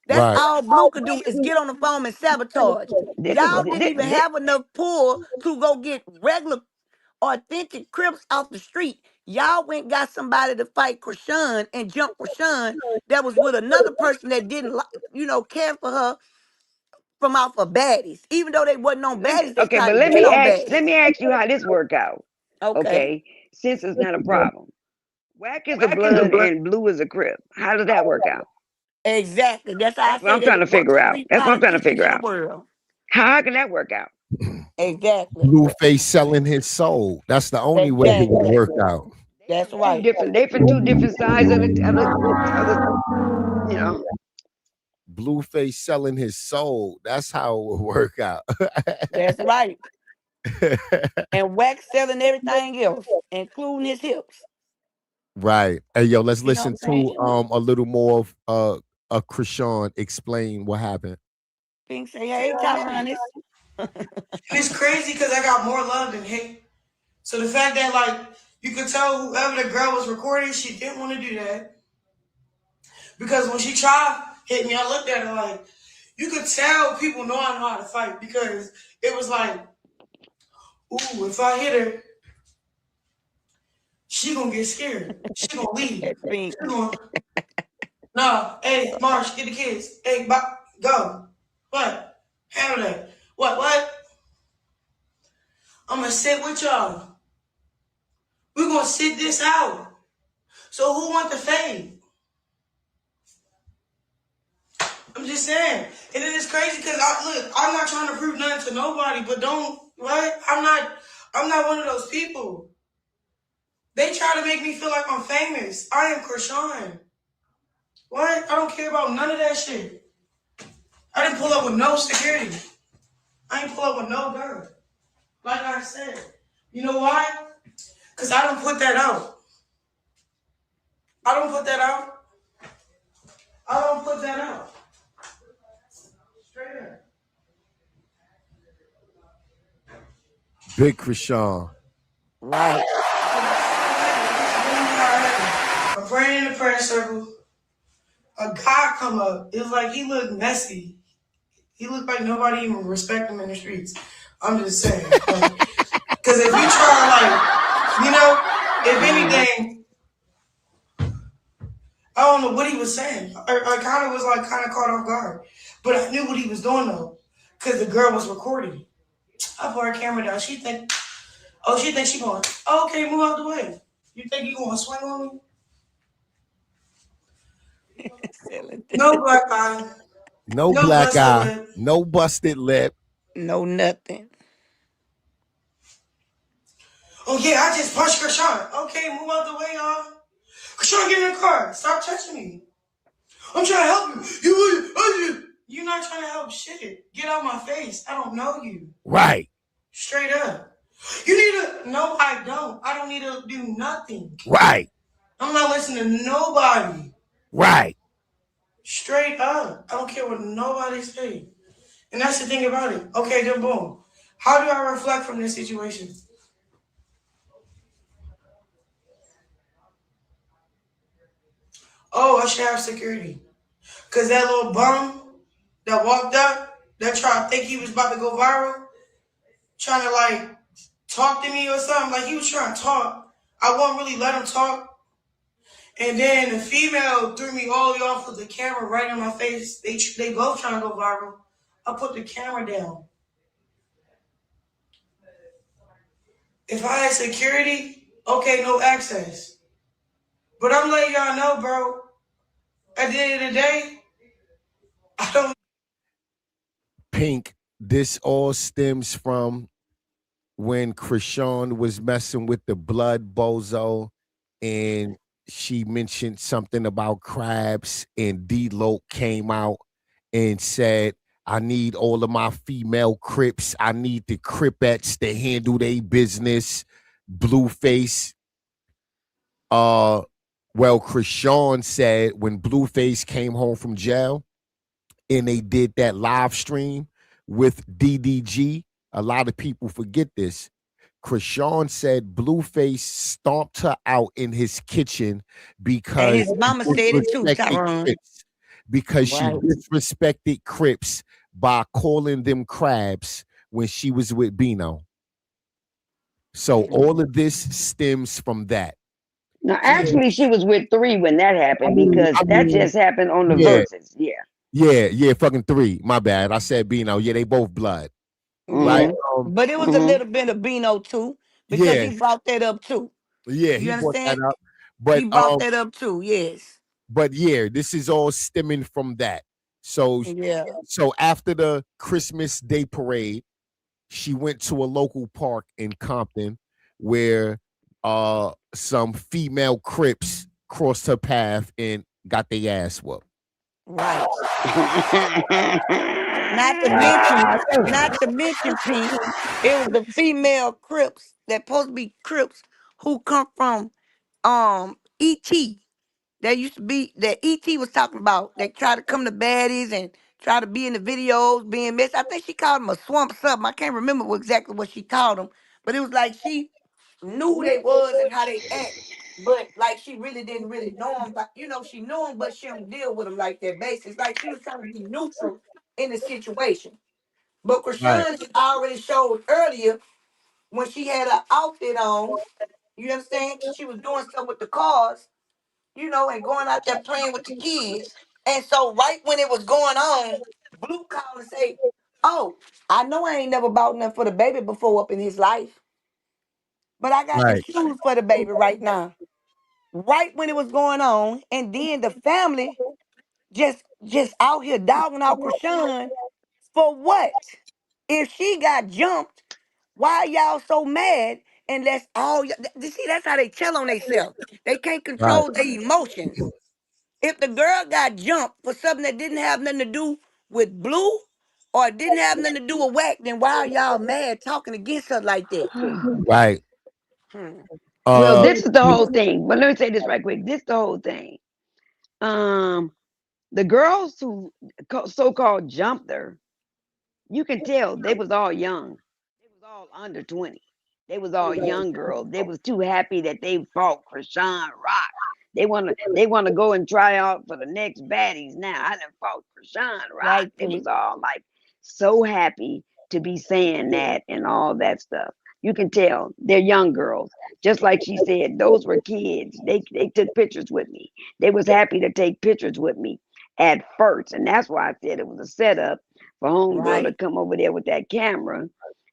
That's
Right,
all Blue could do is get on the phone and sabotage.
This is
Y'all didn't even have enough pull to go get regular authentic Crips off the street. Y'all went got somebody to fight Chrisean and jump Chrisean that was with another person that didn't care for her from off of baddies. Even though they wasn't on baddies, they
okay,
tried
but
to get on baddies.
let me ask you how this work out.
Okay.
Okay, since it's not a problem. Whack is a blood and blue is a crip. How does that work out?
Exactly. That's how I
That's what
say
I'm
they
trying
the
to figure
worst
out.
street
That's what I'm trying to
politicians
figure
in the
out.
world.
How can that work out?
Exactly.
Blueface selling his soul. That's the only way it would
Exactly.
work out.
That's right.
They from two different sides of the.
Blueface selling his soul. That's how it would work out.
That's right. And Wax selling everything else, including his hips.
Right. Hey, yo, let's
You know
listen
what I'm
to
saying?
a little more of Chrisean explain what happened.
Pink say, hey, Tyrannus.
And it's crazy because I got more love than hate. So the fact that like you could tell whoever the girl was recording, she didn't want to do that. Because when she tried hit me, I looked at her like, you could tell people know I know how to fight because it was like, ooh, if I hit her, she gonna get scared. She gonna leave.
That's Pink.
She gonna, no, hey, Marsh, get the kids. Hey, go. What? Handle that. What? I'm gonna sit with y'all. We're gonna sit this out. So who want the fade? I'm just saying. And then it's crazy because I'm not trying to prove nothing to nobody, but don't what? I'm not one of those people. They try to make me feel like I'm famous. I am Chrisean. What? I don't care about none of that shit. I didn't pull up with no security. I ain't pull up with no gun. Like I said. You know why? Because I don't put that out. I don't put that out. I don't put that out. Straight up.
Big Chrisean.
Right.
I'm praying in the prayer circle. A guy come up. It was like he looked messy. He looked like nobody even respect him in the streets. I'm just saying. Because if you try, if anything, I don't know what he was saying. I kind of was like kind of caught off guard. But I knew what he was doing though. Because the girl was recording. I put her camera down. She thinks she going, oh, okay, move out the way. You think you going to swing on me? No, black guy.
No
No
black
busted
eye,
lip.
no busted lip.
No nothing.
Oh yeah, I just punched Chrisean. Okay, move out the way, y'all. Chrisean, get in the car. Stop touching me. I'm trying to help you. You're not trying to help shit. Get out my face. I don't know you.
Right,
Straight up. You need to. No, I don't. I don't need to do nothing.
right,
I'm not listening to nobody.
right.
Straight up. I don't care what nobody say. And that's the thing about it. Okay, then boom. How do I reflect from this situation? Oh, I should have security. Cause that little bum that walked up, that tried to think he was about to go viral, trying to like talk to me or something. Like he was trying to talk. I won't really let him talk. And then the female threw me all the way off with the camera right in my face. They both trying to go viral. I put the camera down. If I had security, okay, no access. But I'm letting y'all know, bro. At the end of the day, I don't.
Pink, this all stems from when Chrisean was messing with the blood bozo and she mentioned something about crabs and D-Lo came out and said, I need all of my female Crips. I need the Cripettes to handle their business. Blueface. Well, Chrisean said when Blueface came home from jail and they did that live stream with DDG, a lot of people forget this. Chrisean said Blueface stomped her out in his kitchen
And
because
his mama
she
said it too,
disrespected
Tyrone.
Crips. Because she
Right.
disrespected Crips by calling them crabs when she was with Bino. So all of this stems from that.
Now, actually, she was with 3 when that happened because
I
that
mean,
just happened on the
yeah,
verses. Yeah.
yeah, fucking 3. My bad. I said Bino. Yeah, they both blood, right?
Yeah.
Mm-hmm.
But it was a
Mm-hmm.
little bit of Bino too, because
Yeah,
he brought that up too.
yeah,
You
he brought that
understand?
up.
He
But
brought that up too, yes.
yeah, this is all stemming from that. So
Yeah.
so after the Christmas Day parade, she went to a local park in Compton where some female Crips crossed her path and got their ass whooped.
Right. Not to mention, not to mention, Pink, it was the female Crips that supposed to be Crips who come from ET. That used to be that ET was talking about. They try to come to baddies and try to be in the videos, being missed. I think she called them a swamp something. I can't remember exactly what she called them, but it was like she knew who they was and how they act, but like she really didn't really know them. But she knew them, but she don't deal with them like that basis. Like she was trying to be neutral in the situation. But
Right,
Chrisean already showed earlier when she had her outfit on. You understand? She was doing stuff with the cars, and going out there playing with the kids. And so right when it was going on, Blue called and say, "Oh, I know I ain't never bought nothing for the baby before up in his life, but I got the
right,
shoes for the baby right now." Right when it was going on, and then the family just out here dogging out Chrisean for what? If she got jumped, why y'all so mad? And that's all. See, that's how they tell on themselves. They can't
right,
control their emotions. If the girl got jumped for something that didn't have nothing to do with Blue or didn't have nothing to do with Whack, then why are y'all mad talking against her like that?
right.
Hmm.
Well,
Uh,
this is the whole thing. But let me say this right quick. This is the whole thing. Um, the girls who so-called jumped her, you can tell they was all young. They was all under 20. They was all young girls. They was too happy that they fought Chrisean Rock. They wanna go and try out for the next baddies now. I done fought Chrisean Rock.
Right,
They
Pink.
was all like so happy to be saying that and all that stuff. You can tell they're young girls. Just like she said, those were kids. They took pictures with me. They was happy to take pictures with me at first. And that's why I said it was a setup for homegirl to
Right.
come over there with that camera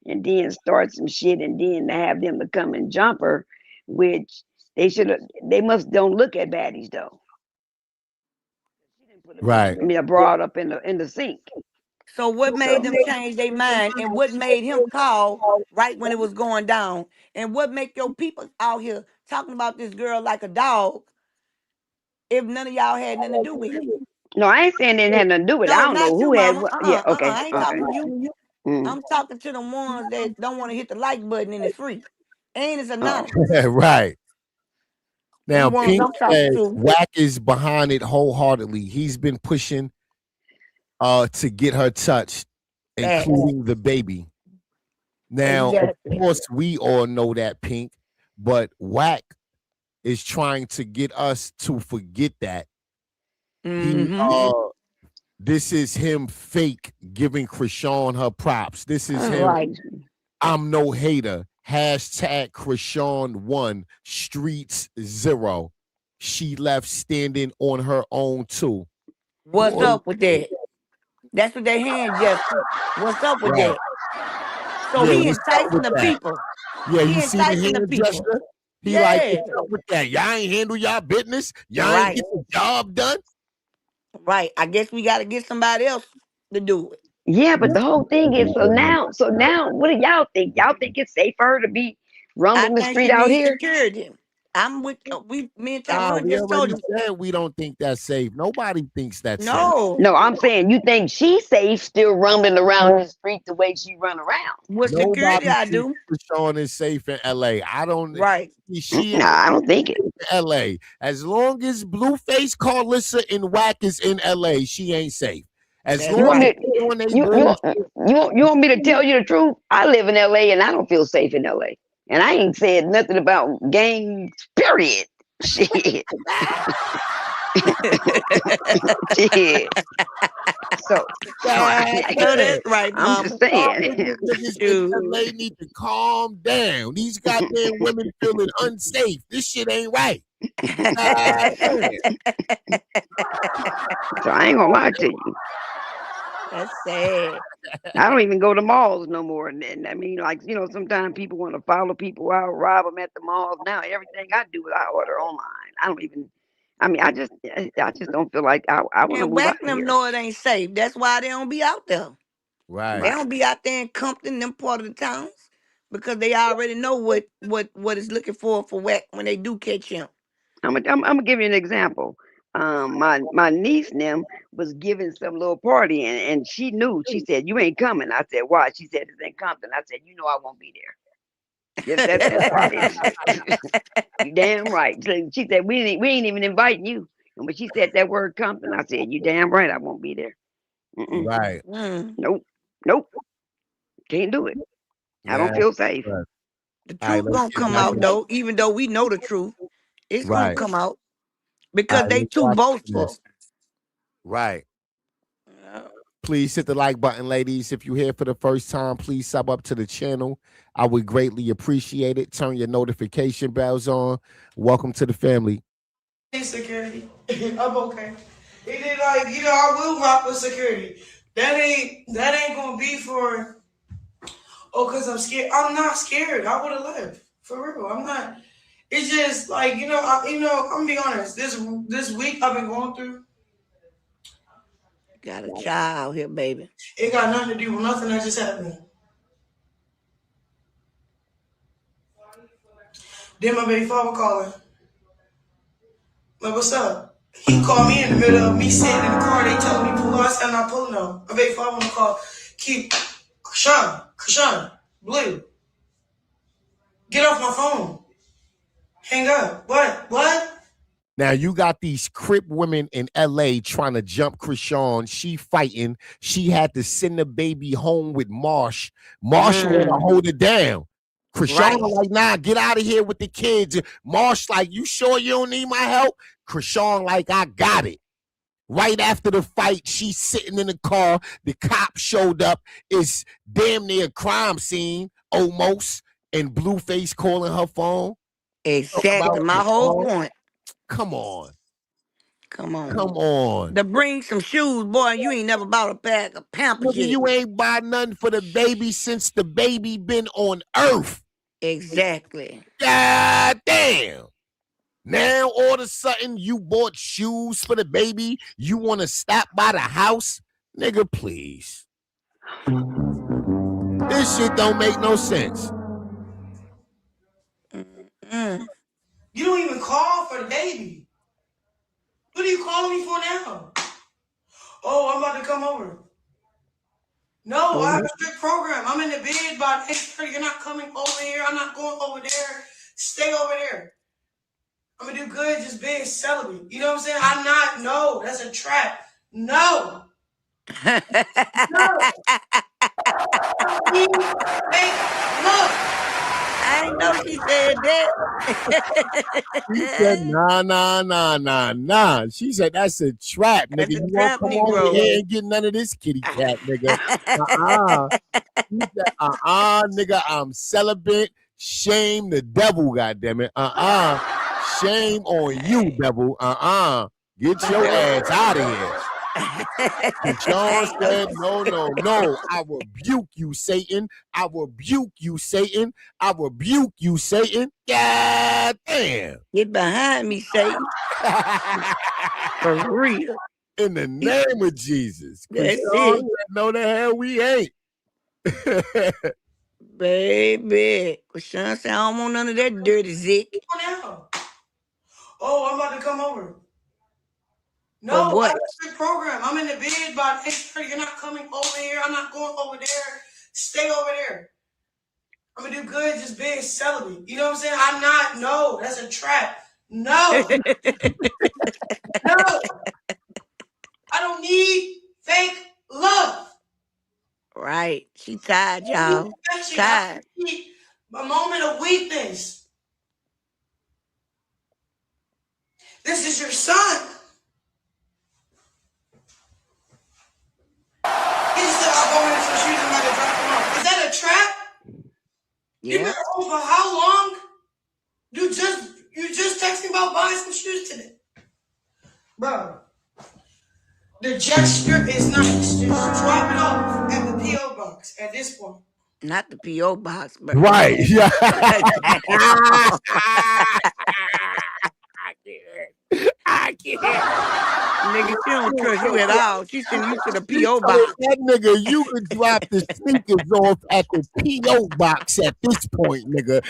and then start some shit and then to have them to come and jump her, which they must don't look at baddies though. She didn't
Right.
I mean, brought up in the sink.
So what made
So
them change their mind, and what made him call right when it was going down? And what make your people out here talking about this girl like a dog if none of y'all had nothing to do with it?
no, I ain't saying it had nothing to do with it. I
No,
don't know
not you,
who had
mama.
what. Yeah, okay,
I ain't
okay.
talking to you.
Mm,
I'm talking to the ones that don't want to hit the like button and it's free. And it's
oh,
anonymous.
Right. Now,
Them ones
Pink
I'm talking
said
to.
Wack is behind it wholeheartedly. He's been pushing to get her touched,
Facts.
including the baby. Now, of
Exactly.
course, we all know that, Pink, but Wack is trying to get us to forget that. He this is him fake giving Chrisean her props. This is him.
Right.
I'm no hater. Hashtag Chrisean 1, streets 0. She left standing on her own too.
What's
Boy,
up with that? That's what they hand gesture. What's up with
right.
that? So
Yeah,
he
what's up
enticing
with
the
that?
people.
Yeah,
He
you see the
enticing the
hand
people.
gesture? He like,
Yeah.
what's up with that? Y'all ain't handle y'all business. Y'all ain't
Right.
get the job done.
Right. I guess we got to get somebody else to do it.
yeah, but the whole thing is so now, what do y'all think? Y'all think it's safe for her to be
I
rumbling the
think
street
she
out
needs
here?
security. I'm with me and Tyrone
We
just told
already
you.
said we don't think that's safe. Nobody thinks that's safe.
No.
No, I'm saying you think she's safe still rumbling around the street the way she run around.
With security,
Nobody
I
thinks
do.
Chrisean is safe in LA. I don't.
Right.
She
Nah, I don't think it.
in LA. As long as Blueface Carlissa and Wack is in LA, she ain't safe. As
That's
You
long
want
as
right.
me
they on their
you
bullshit,
you want me to tell you the truth? I live in LA and I don't feel safe in LA. And I ain't said nothing about gangs, period. Shit. Shit. So
I know that's right,
I'm
mama.
just
y'all
saying.
niggas in
Shoot.
LA need to calm down. These goddamn women feeling unsafe. This shit ain't right. God damn.
So I ain't gonna lie to you.
That's sad.
I don't even go to malls no more. And I mean, like, sometimes people want to follow people out, rob them at the malls. Now everything I do is I order online. I don't even. I mean, I just don't feel like I want to
And
move out
whacking
of
them
here.
know it ain't safe. That's why they don't be out there. They
Right.
Right.
don't be out there in Compton, them part of the towns, because they already know what is looking for whack when they do catch him.
I'm gonna give you an example. My niece and them was giving some little party and she knew. She said, "You ain't coming." I said, "Why?" She said, "It's in Compton." I said, "You know I won't be there." That's why you damn right. So she said, we ain't even inviting you. And when she said that word Compton, I said, "You damn right I won't be there. Mm-mm.
Right.
Mm.
Nope. Nope. Can't do it. I
Yeah.
don't feel safe."
Right.
The
All right,
truth
let's
gonna
get
come
back
out
in.
though, even though we know the truth, it's gonna
Right.
come out
All
because
right,
they
let's
too
watch
boastful.
this. Right.
Yeah.
Please hit the like button, ladies. If you're here for the first time, please sub up to the channel. I would greatly appreciate it. Turn your notification bells on. Welcome to the family.
Security. I'm okay. He did I will rock with security. That ain't gonna be for cause I'm scared. I'm not scared. I would have left. For real. I'm not. It's just like, I'm gonna be honest. This week I've been going through,
Got a child out here, baby.
it got nothing to do with nothing that just happened. Then my baby father calling. Like, what's up? He called me in the middle of me sitting in the car. They told me pull up. I said I'm not pulling up. My baby father on the call. Keep Chrisean, Blue, get off my phone. Hang up. What?
Now you got these Crip women in LA trying to jump Chrisean. She fighting. She had to send the baby home with Marsh. Marsh want to hold it down. Chrisean
Right.
like, nah, get out of here with the kids. Marsh like, you sure you don't need my help? Chrisean like, I got it. Right after the fight, she's sitting in the car. The cop showed up. It's damn near a crime scene, almost. And Blueface calling her phone. Talking
Exactly.
about
My whole
Chrisean.
point.
Come on.
Come on.
Come on.
To bring some shoes, boy, you ain't never bought a bag of Pampers
Nigga,
yet.
you ain't buy nothing for the baby since the baby been on earth.
Exactly.
God damn. Now all of a sudden you bought shoes for the baby. You want to stop by the house? Nigga, please. This shit don't make no sense.
You don't even call for the baby. What are you calling me for now? Oh, I'm about to come over. No, I have a strict program. I'm in the bed by 8:30. You're not coming over here. I'm not going over there. Stay over there. I'm gonna do good, just being celibate. You know what I'm saying? I'm not. No, that's a trap. No. No. Fake love.
I ain't know she said that.
She said, nah. She said, that's a trap, nigga.
That's a
You won't
trap,
come over
Negro.
here and get none of this kitty cat, nigga. She said, nigga, I'm celibate. Shame the devil, goddammit. Shame on you, devil. Get your ass out of here. Sean said, no. I rebuke you, Satan. I rebuke you, Satan. I rebuke you, Satan. God damn.
Get behind me, Satan. For real.
In the name of Jesus.
That's
Chrisean,
it.
no, the hell we ain't.
Baby. Chrisean said, I don't want none of that dirty zick.
Oh, I'm about to come over. No,
For what?
I have a strict program. I'm in the bed by 8:30. You're not coming over here. I'm not going over there. Stay over there. I'm gonna do good, just being celibate. You know what I'm saying? I'm not. No, that's a trap. No. No. I don't need fake love.
Right. She tired, y'all.
Tired.
Tired.
I need a moment of weakness. This is your son. He just said, I'll go in some shoes and I'm gonna drop them off. Is that a trap?
Yeah.
You've been home for how long? You just texted me about buying some shoes today. Bro, the gesture is nice. Just drop it off at the P.O. box at this point.
Not the P.O. box, but
right. Yeah. I can't.
Nigga, she don't trust you at all. She send you to the P.O. box.
That nigga, you could drop the sneakers off at the P.O. box at this point, nigga.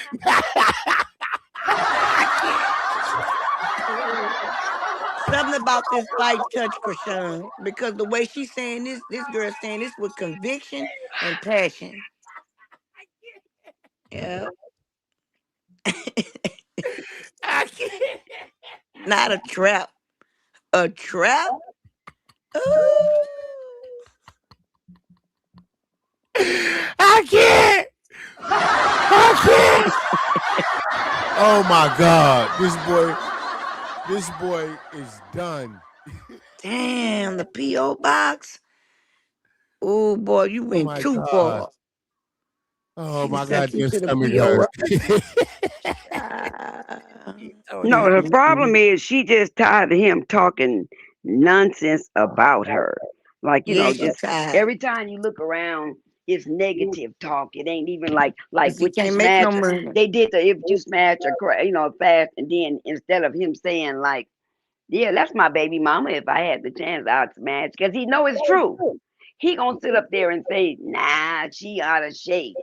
Something about this fight touch Chrisean, because the way she's saying this girl saying this with conviction and passion. Yeah.
I can't.
Not a trap. A trap? Ooh.
I can't. Oh my God. This boy is done.
Damn, the P.O. box. Oh boy, you went too far.
Oh
She
my
sent
God,
you
your
to the
stomach
P.O.
hurts.
No, the problem is she just tired of him talking nonsense about her. Like, you
Yeah,
know,
she
just
tired.
every time you look around, it's negative talk. It ain't even like
She
with you
can't make
smash.
no money.
They did the if you smash or fast, and then instead of him saying like, yeah, that's my baby mama. If I had the chance, I'd smash, because he know it's true. He gonna sit up there and say, nah, she out of shape.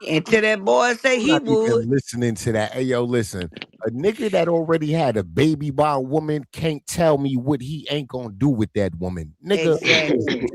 Until that boy say he
Not even
would.
listening to that. Hey, yo, listen. A nigga that already had a baby by a woman can't tell me what he ain't gonna do with that woman. Nigga,
Exactly.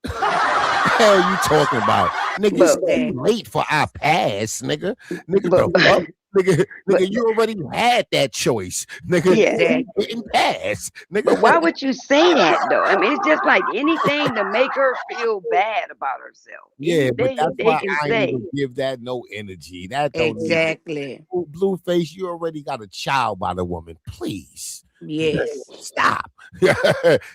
hell you talking about? Nigga, it's too late for our past, nigga. Nigga, the fuck? Nigga, you already had that choice. Nigga,
Yeah.
you didn't pass. Nigga.
But why would you say that though? I mean, it's just like anything to make her feel bad about herself.
Yeah, but
Anything
that's
they
why
can
I
say.
ain't even give that no energy. That don't
Exactly.
Blueface, you already got a child by the woman. Please.
Yes.
Stop.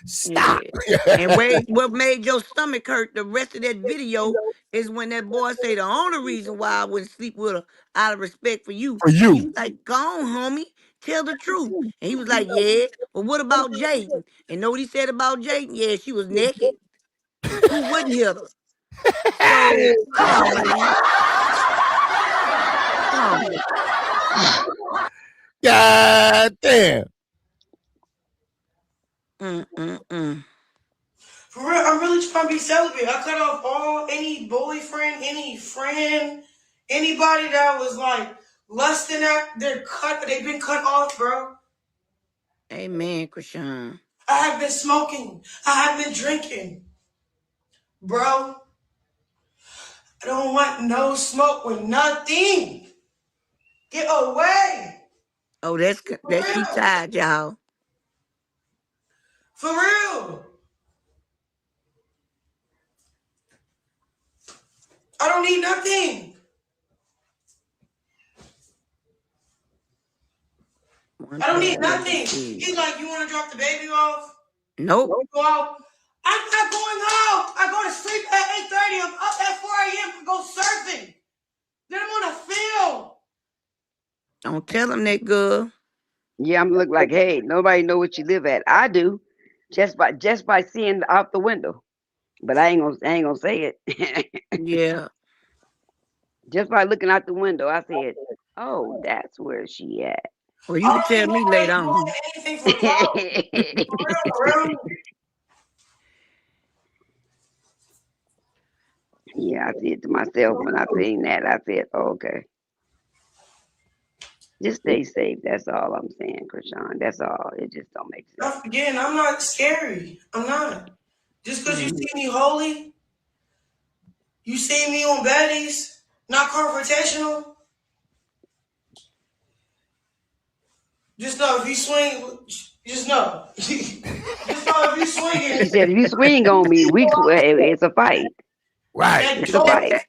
Stop.
Yeah. And what made your stomach hurt the rest of that video is when that boy say the only reason why I wouldn't sleep with her out of respect for you.
For you.
He was like, go on, homie. Tell the truth. And he was like, yeah, but what about Jaden? And know what he said about Jaden? Yeah, she was naked. Who wouldn't hit her? So, come on, man. Come on.
God damn.
For real, I'm really trying to be celibate. I cut off any boyfriend, any friend, anybody that was like lusting at. They've been cut off, bro.
Amen, Chrisean.
I have been smoking. I have been drinking, bro. I don't want no smoke with nothing. Get away.
Oh,
For
that she
real.
tired, y'all.
For real. I don't need nothing. I don't need nothing. He's like, you want to drop the baby off?
Nope.
Go out. I'm not going out. I go to sleep at 8:30. I'm up at 4 a.m. to go surfing. Then I'm on a field.
Don't tell him that, girl.
Yeah, I'm look like, hey, nobody know what you live at. I do, just by seeing out the window. But I ain't gonna say it.
Yeah.
Just by looking out the window, I said, "Oh, that's where she at."
Well, you can tell me later on.
Doing anything for clout. For real.
Yeah, I said to myself when I seen that, I said, oh, "Okay, just stay safe." That's all I'm saying, Chrisean. That's all. It just don't make sense.
Again, I'm not scary. I'm not. Just because you see me holy, you see me on baddies, not confrontational. Just know if you swing, just know. Just know if you swinging.
She said, "If you swing on me, it's a fight."
Right.
It's a fight.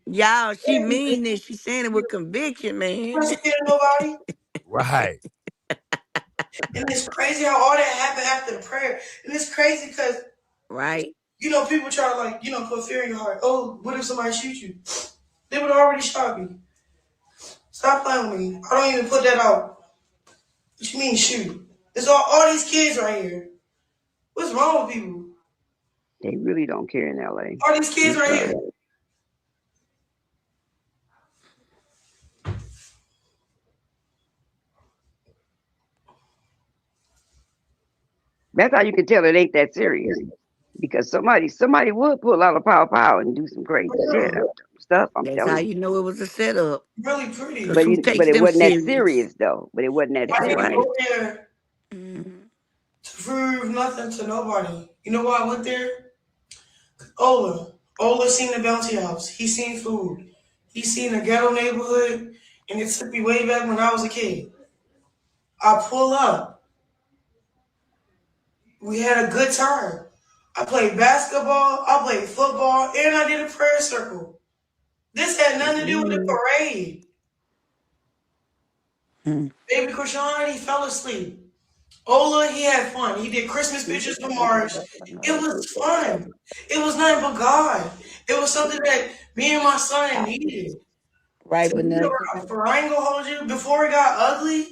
Y'all, she mean this. She saying it with conviction, man.
Nobody.
Right.
And it's crazy how all that happened after the prayer. And it's crazy because,
right,
you know, people try to like, put fear in your heart. Oh, what if somebody shoot you? They would have already shot me. Stop playing with me. I don't even put that out. What you mean shoot? It's all these kids right here. What's wrong with people?
They really don't care in LA.
All these kids right here.
That's how you can tell it ain't that serious. Because somebody would pull out a power and do some crazy stuff. I'm
that's
telling
how
you.
you know it was a setup.
Really pretty.
But it wasn't that serious though. But it wasn't that
I didn't
serious.
go there to prove nothing to nobody. You know why I went there? Ola seen the bounty house. He seen food. He seen a ghetto neighborhood, and it took me way back when I was a kid. I pull up. We had a good time. I played basketball, I played football, and I did a prayer circle. This had nothing to do with the parade. Baby Chrisean, he fell asleep. Ola, he had fun. He did Christmas pictures for Mars. It was fun. It was nothing but God. It was something that me and my son needed.
Right,
so,
Vanessa.
For I ain't gonna hold you, before it got ugly,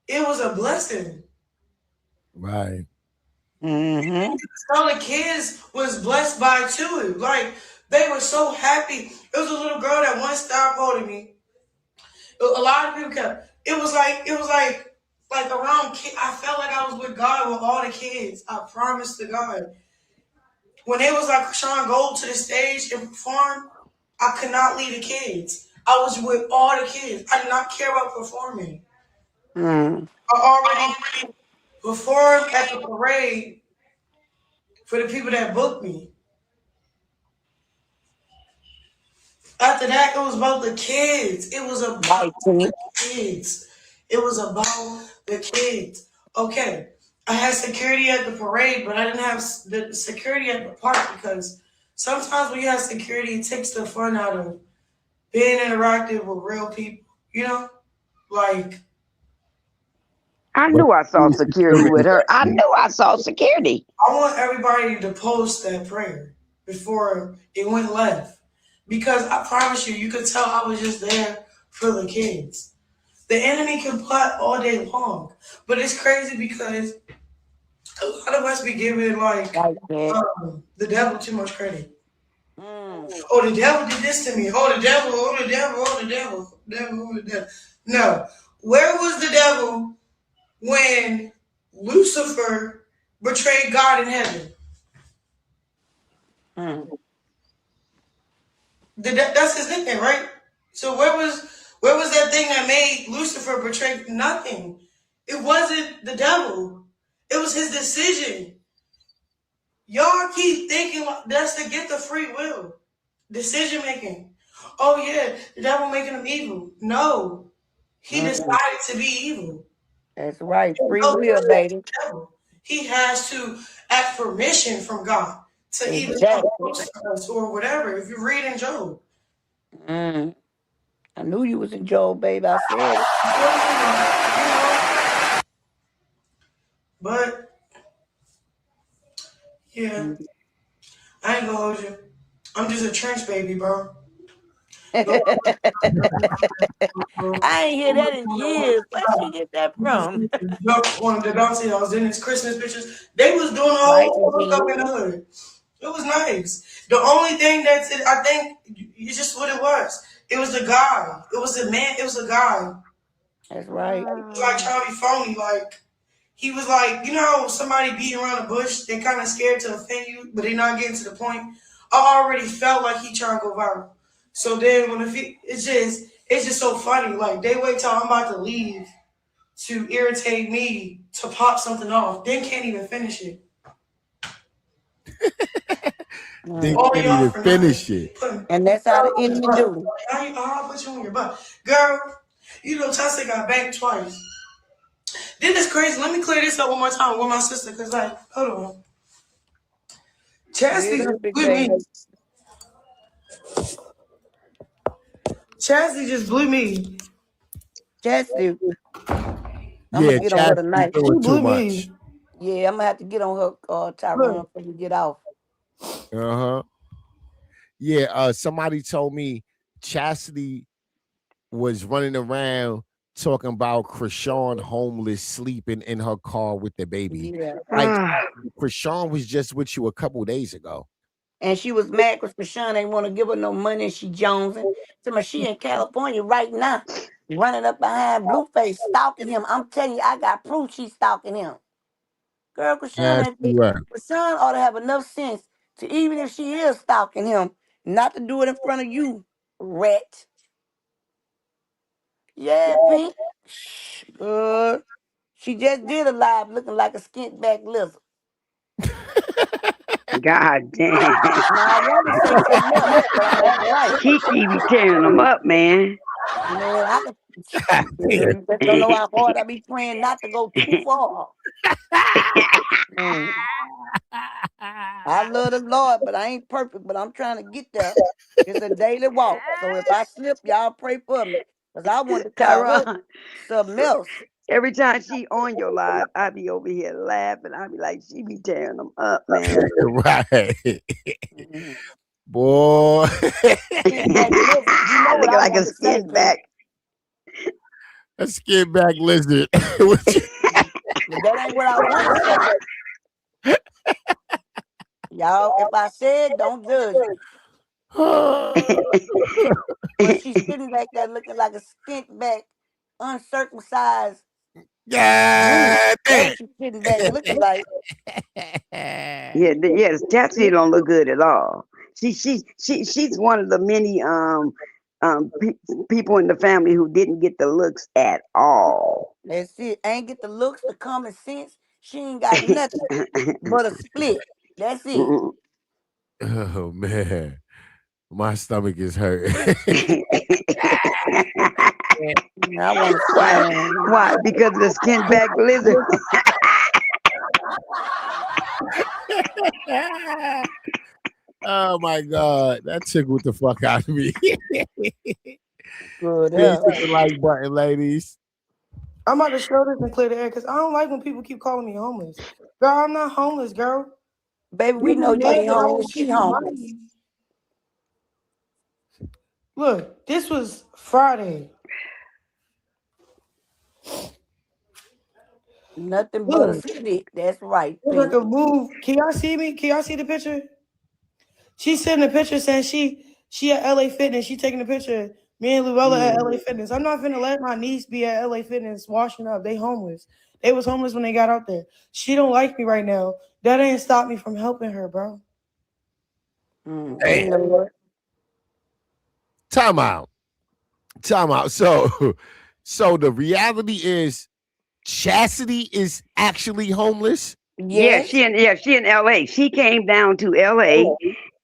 it was a blessing.
Right.
All the kids was blessed by it too. Like they were so happy. It was a little girl that once stopped holding me. A lot of people kept. It was like around. I felt like I was with God with all the kids. I promise to God. When they was like, Chrisean, go to the stage and perform, I could not leave the kids. I was with all the kids. I did not care about performing. I already performed at the parade for the people that booked me. After that, it was about the kids. It was about the kids. It was about the kids. Okay, I had security at the parade, but I didn't have the security at the park because sometimes when you have security, it takes the fun out of being interactive with real people. You know, like
I knew I saw security with her. I knew I saw security.
I want everybody to post that prayer before it went left. Because I promise you, you could tell I was just there for the kids. The enemy can plot all day long. But it's crazy because a lot of us be giving the devil too much credit. Oh, the devil did this to me. Oh, the devil, oh, the devil, oh, the devil, oh, the devil. No. Where was the devil when Lucifer betrayed God in heaven?
Mm.
That's his nickname, right? So where was that thing that made Lucifer betray? Nothing. It wasn't the devil. It was his decision. Y'all keep thinking that's the gift of free will, decision making. Oh yeah, the devil making him evil. No, he
Mm-mm.
decided to be evil.
That's right.
There's
Free
no
will,
disrespect to
baby.
the devil. He has to ask permission from God to even come
Exactly.
close to us or whatever. If you read in Job.
Mm. I knew you was in Job, baby. I said it.
But yeah,
Mm.
I ain't gonna hold you. I'm just a trench baby, bro. Go.
I ain't hear that in years. Where she get that from?
One of the bouncy I was in his Christmas pictures. They was doing a
Right,
whole hookup
again.
in the hood. It was nice. The only thing that's it, I think it's just what it was. It was the guy. It was the man. It was the guy.
That's right.
He was like trying to be phony. Like he was like, you know, how somebody beating around the bush. They kind of scared to offend you, but they not getting to the point. I already felt like he trying to go viral. So then when it's just so funny. Like they wait till I'm about to leave to irritate me to pop something off. Then can't even finish it.
They
Mm.
All
can't
y'all
even
for nothing.
finish it.
And that's how the enemy do.
I'll put you on your butt. Girl, you know Chelsea got banked twice. Then it's crazy. Let me clear this up one more time with my sister, cause like, hold on.
Cleared
Chastity
up,
just
big
blew me.
baby.
Chastity just blew me.
Chastity, I'm
Yeah,
gonna get on her
Chastity
tonight.
She
doing too
blew
much.
me.
Yeah, I'm gonna have to get on her, Tyrone,
Look,
before we get off.
Uh-huh. Yeah, somebody told me Chastity was running around talking about Chrisean homeless sleeping in her car with the baby.
Yeah.
Like
Ah,
Chrisean was just with you a couple days ago.
And she was mad because Rashawn ain't want to give her no money and she jonesing. So she in California right now, running up behind Blueface, stalking him. I'm telling you, I got proof she's stalking him. Girl,
Yes, you were.
Rashawn ought to have enough sense to, even if she is stalking him, not to do it in front of you, rat. Yeah, Pink. Shh, good. She just did a live looking like a skint back lizard.
God damn.
Now I want to say something else, but I'm acting right.
Kiki be tearing them up, man.
Man, I can. You just don't know how hard I be praying not to go too far. Mm. I love the Lord, but I ain't perfect. But I'm trying to get there. It's a daily walk. So if I slip, y'all pray for me, cause I want to call her
Tyron,
something else.
every time she on your live, I be over here laughing. I be like, she be tearing them up, man.
Right.
Mm-hmm.
Boy.
Skin back lizard. You know what
Looking
I
like a
want to say,
skin
Pink.
back.
A skin back lizard. What you-
But that ain't what I want to say. Y'all, if I said, don't judge me. But she's sitting back there looking like a skint back, uncircumcised goose.
God
That's
damn.
what she's sitting back looking like.
Yes, Chastity don't look good at all. She's one of the many people in the family who didn't get the looks at all.
That's it. Ain't get the looks, the common sense. She ain't got nothing but a split. That's it.
Oh man. My stomach is hurt.
I want to
Why?
slam.
Why? Because of the skin back lizard.
Oh my god. That tickled the fuck out of me.
Good
Please
hell.
hit the like button, ladies.
I'm about to show this and clear the air because I don't like when people keep calling me homeless. Girl, I'm not homeless, girl.
Baby, we
You
know
just
you
mad
ain't
that I
homeless.
won't
She
give you
homeless.
money. Look, this was Friday.
Nothing but a
Look,
stick. That's right,
if I
Pink.
could move. Can y'all see me? Can y'all see the picture? She sending a picture saying she at LA Fitness. She taking a picture Me and Luella at
Mm.
LA Fitness. I'm not finna let my niece be at LA Fitness washing up. They homeless. They was homeless when they got out there. She don't like me right now. That ain't stop me from helping her, bro.
You
Damn.
know what?
Time out. Time out. So, so the reality is Chastity is actually homeless.
Yes.
She in LA. She came down to LA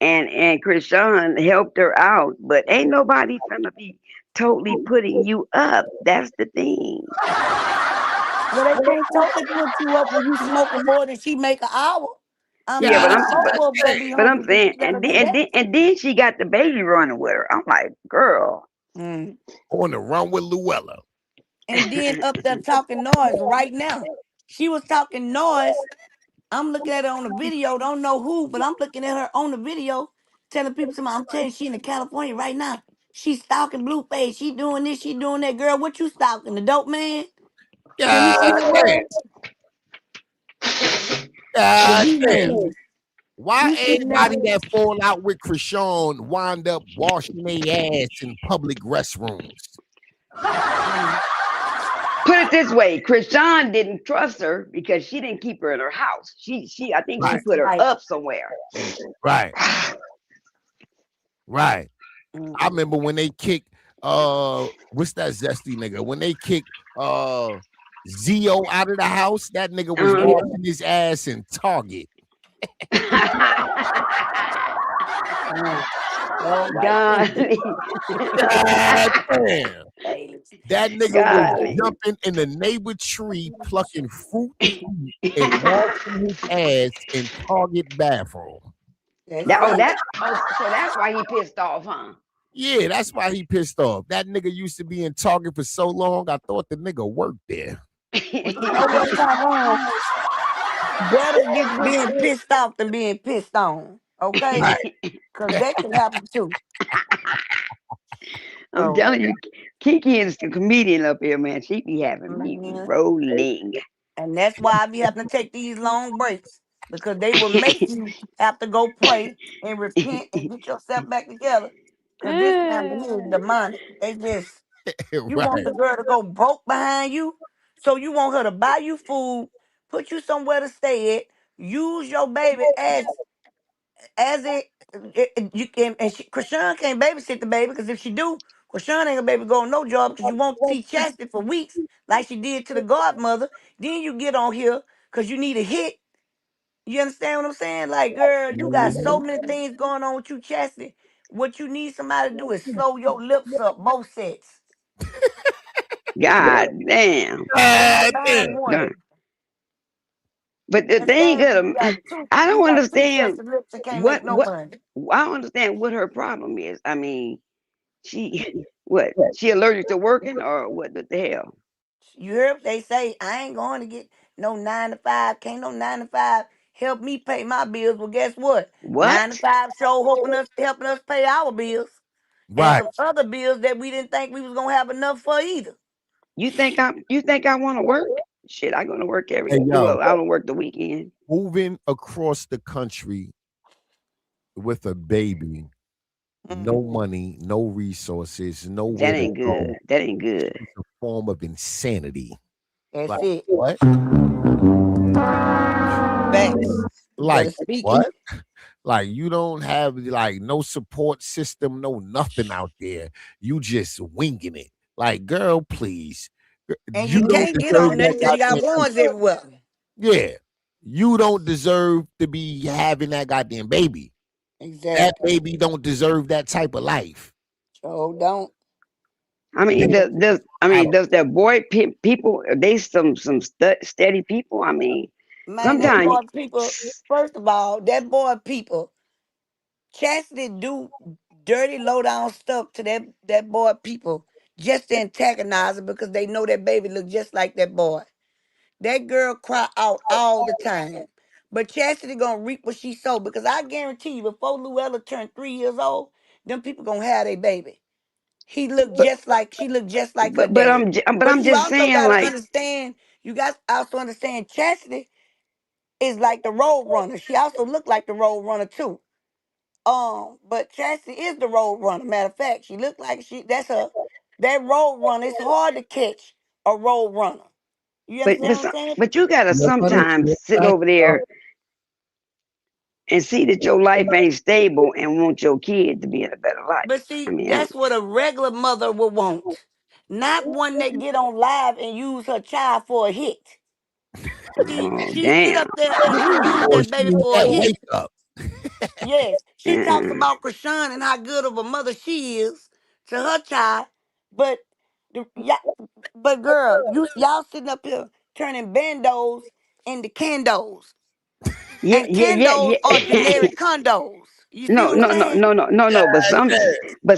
and Chrisean helped her out, but ain't nobody finna be totally putting you up. That's the thing.
Well, they can't totally put you up when you smoking more than she make an hour. I
Yeah,
mean,
God
it's both of them
damn.
gonna be
but I'm
homeless if
saying
she gotta do that.
and then she got the baby running with her. I'm like, girl.
Mm.
On the run with Luella.
And then up there talking noise right now. She was talking noise. I'm looking at her on the video. Don't know who, but I'm looking at her on the video, telling people, I'm telling you, she in California right now. She stalking Blueface. She doing this. She doing that. Girl, what you stalking? The dope man? Can we see
God
the
damn.
word? The
God
D
damn.
man.
Why
You sitting there?
everybody that fall out with Krishan wind up washing their ass in public restrooms?
Mm.
Put it this way, Krishan didn't trust her because she didn't keep her in her house. She I think she
Right,
That's
put her
right.
up somewhere.
right, right.
Mm.
I remember when they kicked what's that zesty nigga? When they kicked Zio out of the house, that nigga was
Uh-huh.
washing his ass in Target.
Mm. All right.
Golly.
God damn.
Bailiffs.
That nigga was
Golly.
jumping in the neighbor tree, plucking fruit to eat, and washing his ass in Target bathroom.
That's right.
So that's why he pissed off, huh?
Yeah, that's why he pissed off. That nigga used to be in Target for so long, I thought the nigga worked there.
Well, you know what, Tyrone? Better get being pissed off than being pissed on. Okay?
Right.
Because that can happen too.
I'm
So,
telling you, Kiki is the comedian up here, man. She be having me
man,
rolling.
and that's why I be having to take these long breaks. Because they will make you have to go pray and repent and get yourself back together. Because this family here is demonic. They just, you want
Right.
the girl to go broke behind you. So you want her to buy you food, put you somewhere to stay at, use your baby you can, and Krishan can't babysit the baby because if she do, Krishan ain't gonna baby go on no job because you won't see Chastity for weeks like she did to the godmother. Then you get on here because you need a hit. You understand what I'm saying? Like, girl, you got so many things going on with you, Chastity. What you need somebody to do is sew your lips up, both sets.
God damn.
Ain't not
God
buying
damn.
one.
God. But the thing
Understand?
of I
You
don't
got two sets
understand
of lips that can't make
what
no
what
money.
I don't understand what her problem is. I mean, she what? She allergic to working or what the hell?
You heard they say I ain't going to get no 9 to 5. Can't no 9 to 5 help me pay my bills. Well, guess what? 9 to 5 show helping us pay our bills and
Right.
some other bills that we didn't think we was gonna have enough for either.
You think I want to work? Shit, I go to work
Hey yo,
well, I don't work the weekend.
moving across the country with a baby, no
Mm,
money, no resources,
That
nowhere to
ain't
go.
good. That ain't good.
It's a form of insanity.
that's
Like
it.
what?
Facts. You
Like
better speak it.
what? Like you don't have like no support system, no nothing out there. You just winging it. Like, girl, please.
And
You
you
don't
can't get
deserve
on there
that
because you got
goddamn baby.
ones everywhere.
Yeah. You don't deserve to be having that goddamn baby. That
Exactly.
baby don't deserve that type of life.
So don't.
I
They
mean,
don't have
does that boy people? Are they steady people? I mean,
Man, that
sometimes
boy people, first of all, that boy people, Chastity do dirty low down stuff to that boy people just to antagonize her because they know that baby look just like that boy. That girl cry out all the time. But Chastity gonna reap what she sowed because I guarantee you before Luella turned 3 years old, them people gonna have their baby. She looked just like her daddy.
but
But
I'm
you
just
also
saying,
gotta
like,
understand, you guys also understand Chastity is like the road runner. She also looked like the road runner too. But Chastity is the road runner. Matter of fact, she looked like that's her. That road runner. It's hard to catch a road runner. You
But
understand
but
what I'm
some,
saying?
but you gotta
Yeah,
sometimes
yeah,
sit
I,
over there and see that your life ain't stable and want your kid to be in a better life.
But
I
see,
mean,
that's what a regular mother would want. Not one that get on live and use her child for a hit.
oh
She sit
damn.
up there and she used
or
that
she
baby
need
for a
that
hit.
wake up.
Yes, she talks
Mm-mm.
about Chrisean and how good of a mother she is to her child, but but girl, y'all sitting up here turning bandos into candos,
Yeah,
and
yeah, yeah,
candos are
yeah.
generic condos. You see
No,
what I'm
no, no,
saying?
no, no, no, no. But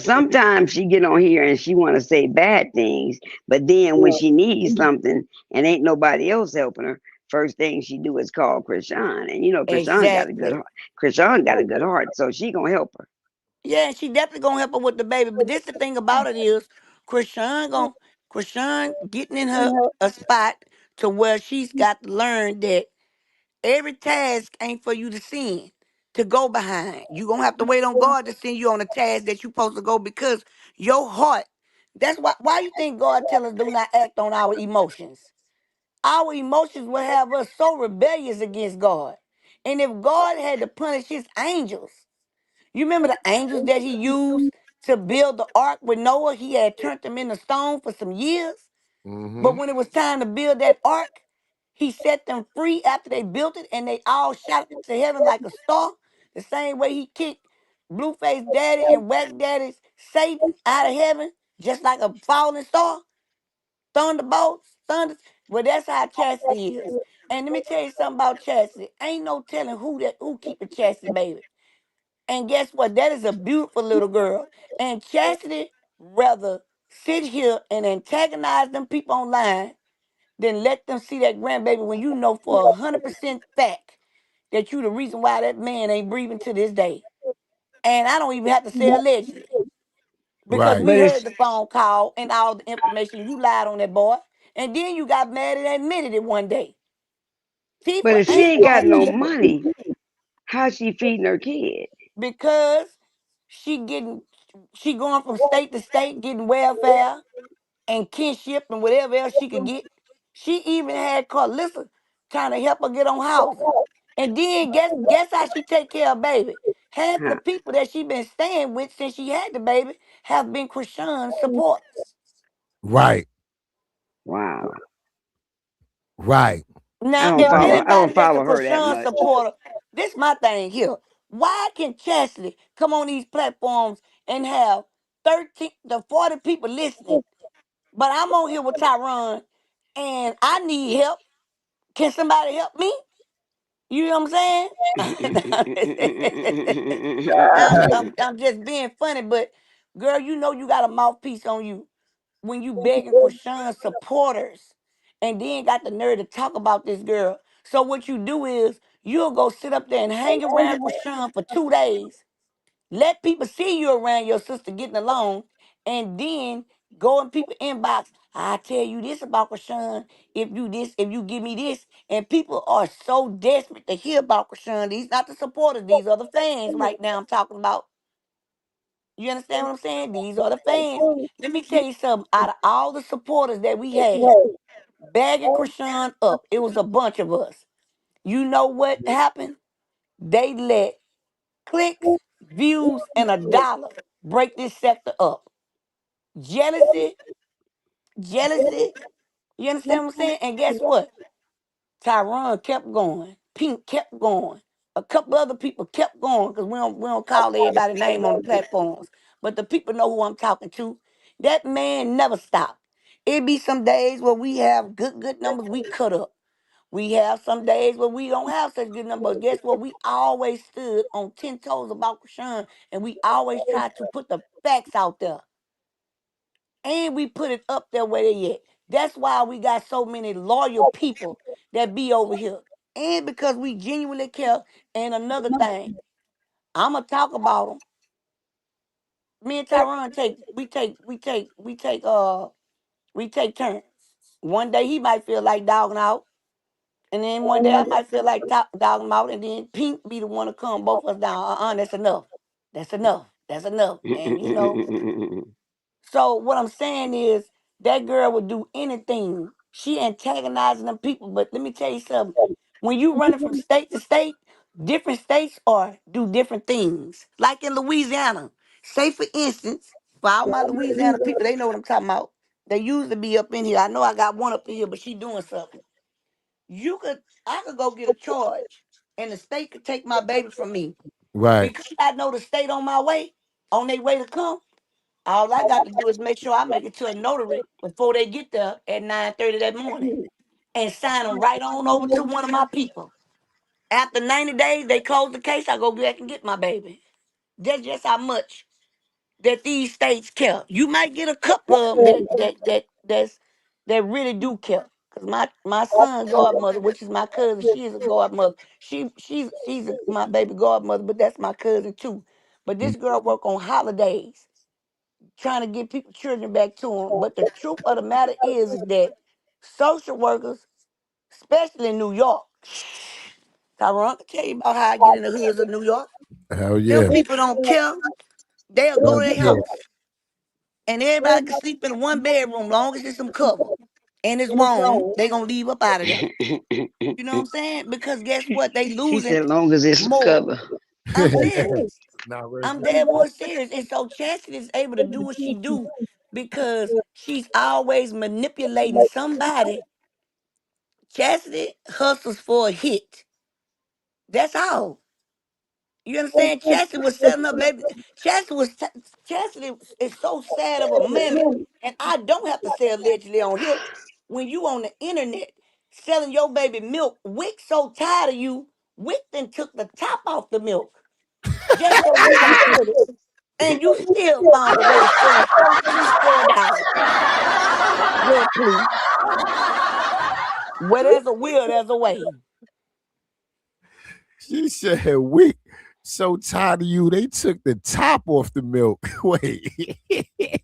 sometimes she get on here and she want to say bad things. But then when she needs something and ain't nobody else helping her, first thing she do is call Chrisean. And you know, Chrisean got a good
Exactly.
heart. Chrisean got a good heart, so she gonna help her.
Yeah, and she definitely gonna help her with the baby. But this the thing about it is, Chrisean getting in her a spot to where she's got to learn that every task ain't for you to sin, to go behind. You gonna have to wait on God to send you on a task that you supposed to go because your heart. That's why you think God tell us do not act on our emotions. Our emotions will have us so rebellious against God. And if God had to punish his angels, you remember the angels that he used to build the ark with Noah? He had turned them into stone for some years.
Mm-hmm.
But when it was time to build that ark, he set them free after they built it and they all shot up to heaven like a star. The same way he kicked Blueface Daddy and Wax Daddy's Satan out of heaven, just like a falling star. Thunderbolts, thunder. Well, that's how Chastity is. And let me tell you something about Chastity. Ain't no telling who keep a Chastity baby. And guess what? That is a beautiful little girl. And Chastity rather sit here and antagonize them people online than let them see that grandbaby when you know for 100% fact that you the reason why that man ain't breathing to this day. And I don't even have to say allegedly because
Right.
we
But
heard
it's
the phone call and all the information. You lied on that boy. And then you got mad and admitted it one day.
but
People
if she
ain't
ain't got
gonna
no
be
money, how she feeding her kid?
because she getting she going from state to state getting welfare and kinship and whatever else she could get. She even had Carlissa trying to help her get on housing. And then guess how she take care of baby. Half the
Huh?
people that she been staying with since she had the baby have been Chrisean's supporters.
Right.
Wow.
Right.
Now, if
I don't
anybody that's a
follow her that
Chrisean
much.
supporter, this my thing here. Why can Chastity come on these platforms and have 13 to 40 people listening, but I'm on here with Tyron and I need help? Can somebody help me? You know what I'm saying? I'm just being funny, but girl, you know you got a mouthpiece on you when you begging Krishan's supporters and then got the nerve to talk about this girl. So what you do is you'll go sit up there and hang around Krishan for 2 days. Let people see you around your sister getting along, and then go in people inbox. I tell you this about Krishan. If you this, if you give me this, and people are so desperate to hear about Krishan. These not the supporters. These are the fans right now. I'm talking about. You understand what I'm saying? These are the fans. Let me tell you something. Out of all the supporters that we had, bagging Krishan up, it was a bunch of us. You know what happened? They let clicks, views, and a dollar break this sector up. Jealousy, jealousy. You understand what I'm saying? And guess what? Tyron kept going. Pink kept going. A couple other people kept going because we don't call everybody name on the platforms. But the people know who I'm talking to. That man never stopped. It be some days where we have good numbers we cut up. We have some days where we don't have such good numbers. Guess what? We always stood on 10 toes about Krishan and we always tried to put the facts out there. And we put it up there where they at. That's why we got so many loyal people that be over here. And because we genuinely care. And another thing, I'ma talk about them. Me and Tyron we take turns. One day he might feel like dogging out. And then one day I might feel like dogging him out. And then Pink be the one to calm both of us down. That's enough. That's enough. That's enough. And you know, so what I'm saying is that girl would do anything. She antagonizing them people. But let me tell you something. When you running from state to state, different states are do different things. Like in Louisiana. Say for instance, for all my Louisiana people, they know what I'm talking about. They used to be up in here. I know I got one up in here, but she doing something. I could go get a charge, and the state could take my baby from me.
Right.
Because I know the state on their way to come. All I got to do is make sure I make it to a notary before they get there at 9:30 that morning and sign them right on over to one of my people. After 90 days, they close the case. I go back and get my baby. That's just how much that these states care. You might get a couple of them that really do care. Cause my son godmother, which is my cousin, she is a godmother. She's my baby godmother, but that's my cousin too. But this girl work on holidays, trying to get people children back to them. But the truth of the matter is that social workers, especially in New York, Tyrone, I can tell you about how I get in the hoods of New York.
Hell
Them
yeah.
people don't care. They'll go
Hell
to their
yeah.
house and everybody can sleep in one bedroom long as it's some cover and it's warm. They gonna leave up out of there. You know what I'm saying? Because guess what? They
She
losing
said, as long as it's
more.
cover.
I'm serious.
Not real
I'm
good.
dead more serious. And so Chastity is able to do what she do because she's always manipulating somebody. Chastity hustles for a hit. That's all. You understand? Chastity was setting up, baby. Chastity is so sad of a mammy, and I don't have to say allegedly on here. When you on the internet selling your baby milk, Wick so tired of you, Wick then took the top off the milk just so you can sell it, and you still found a way to sell them 4 scoops for $1. Well, please, where there's a will, there's a way.
She said, "We so tired of you. They took the top off the milk." Wait.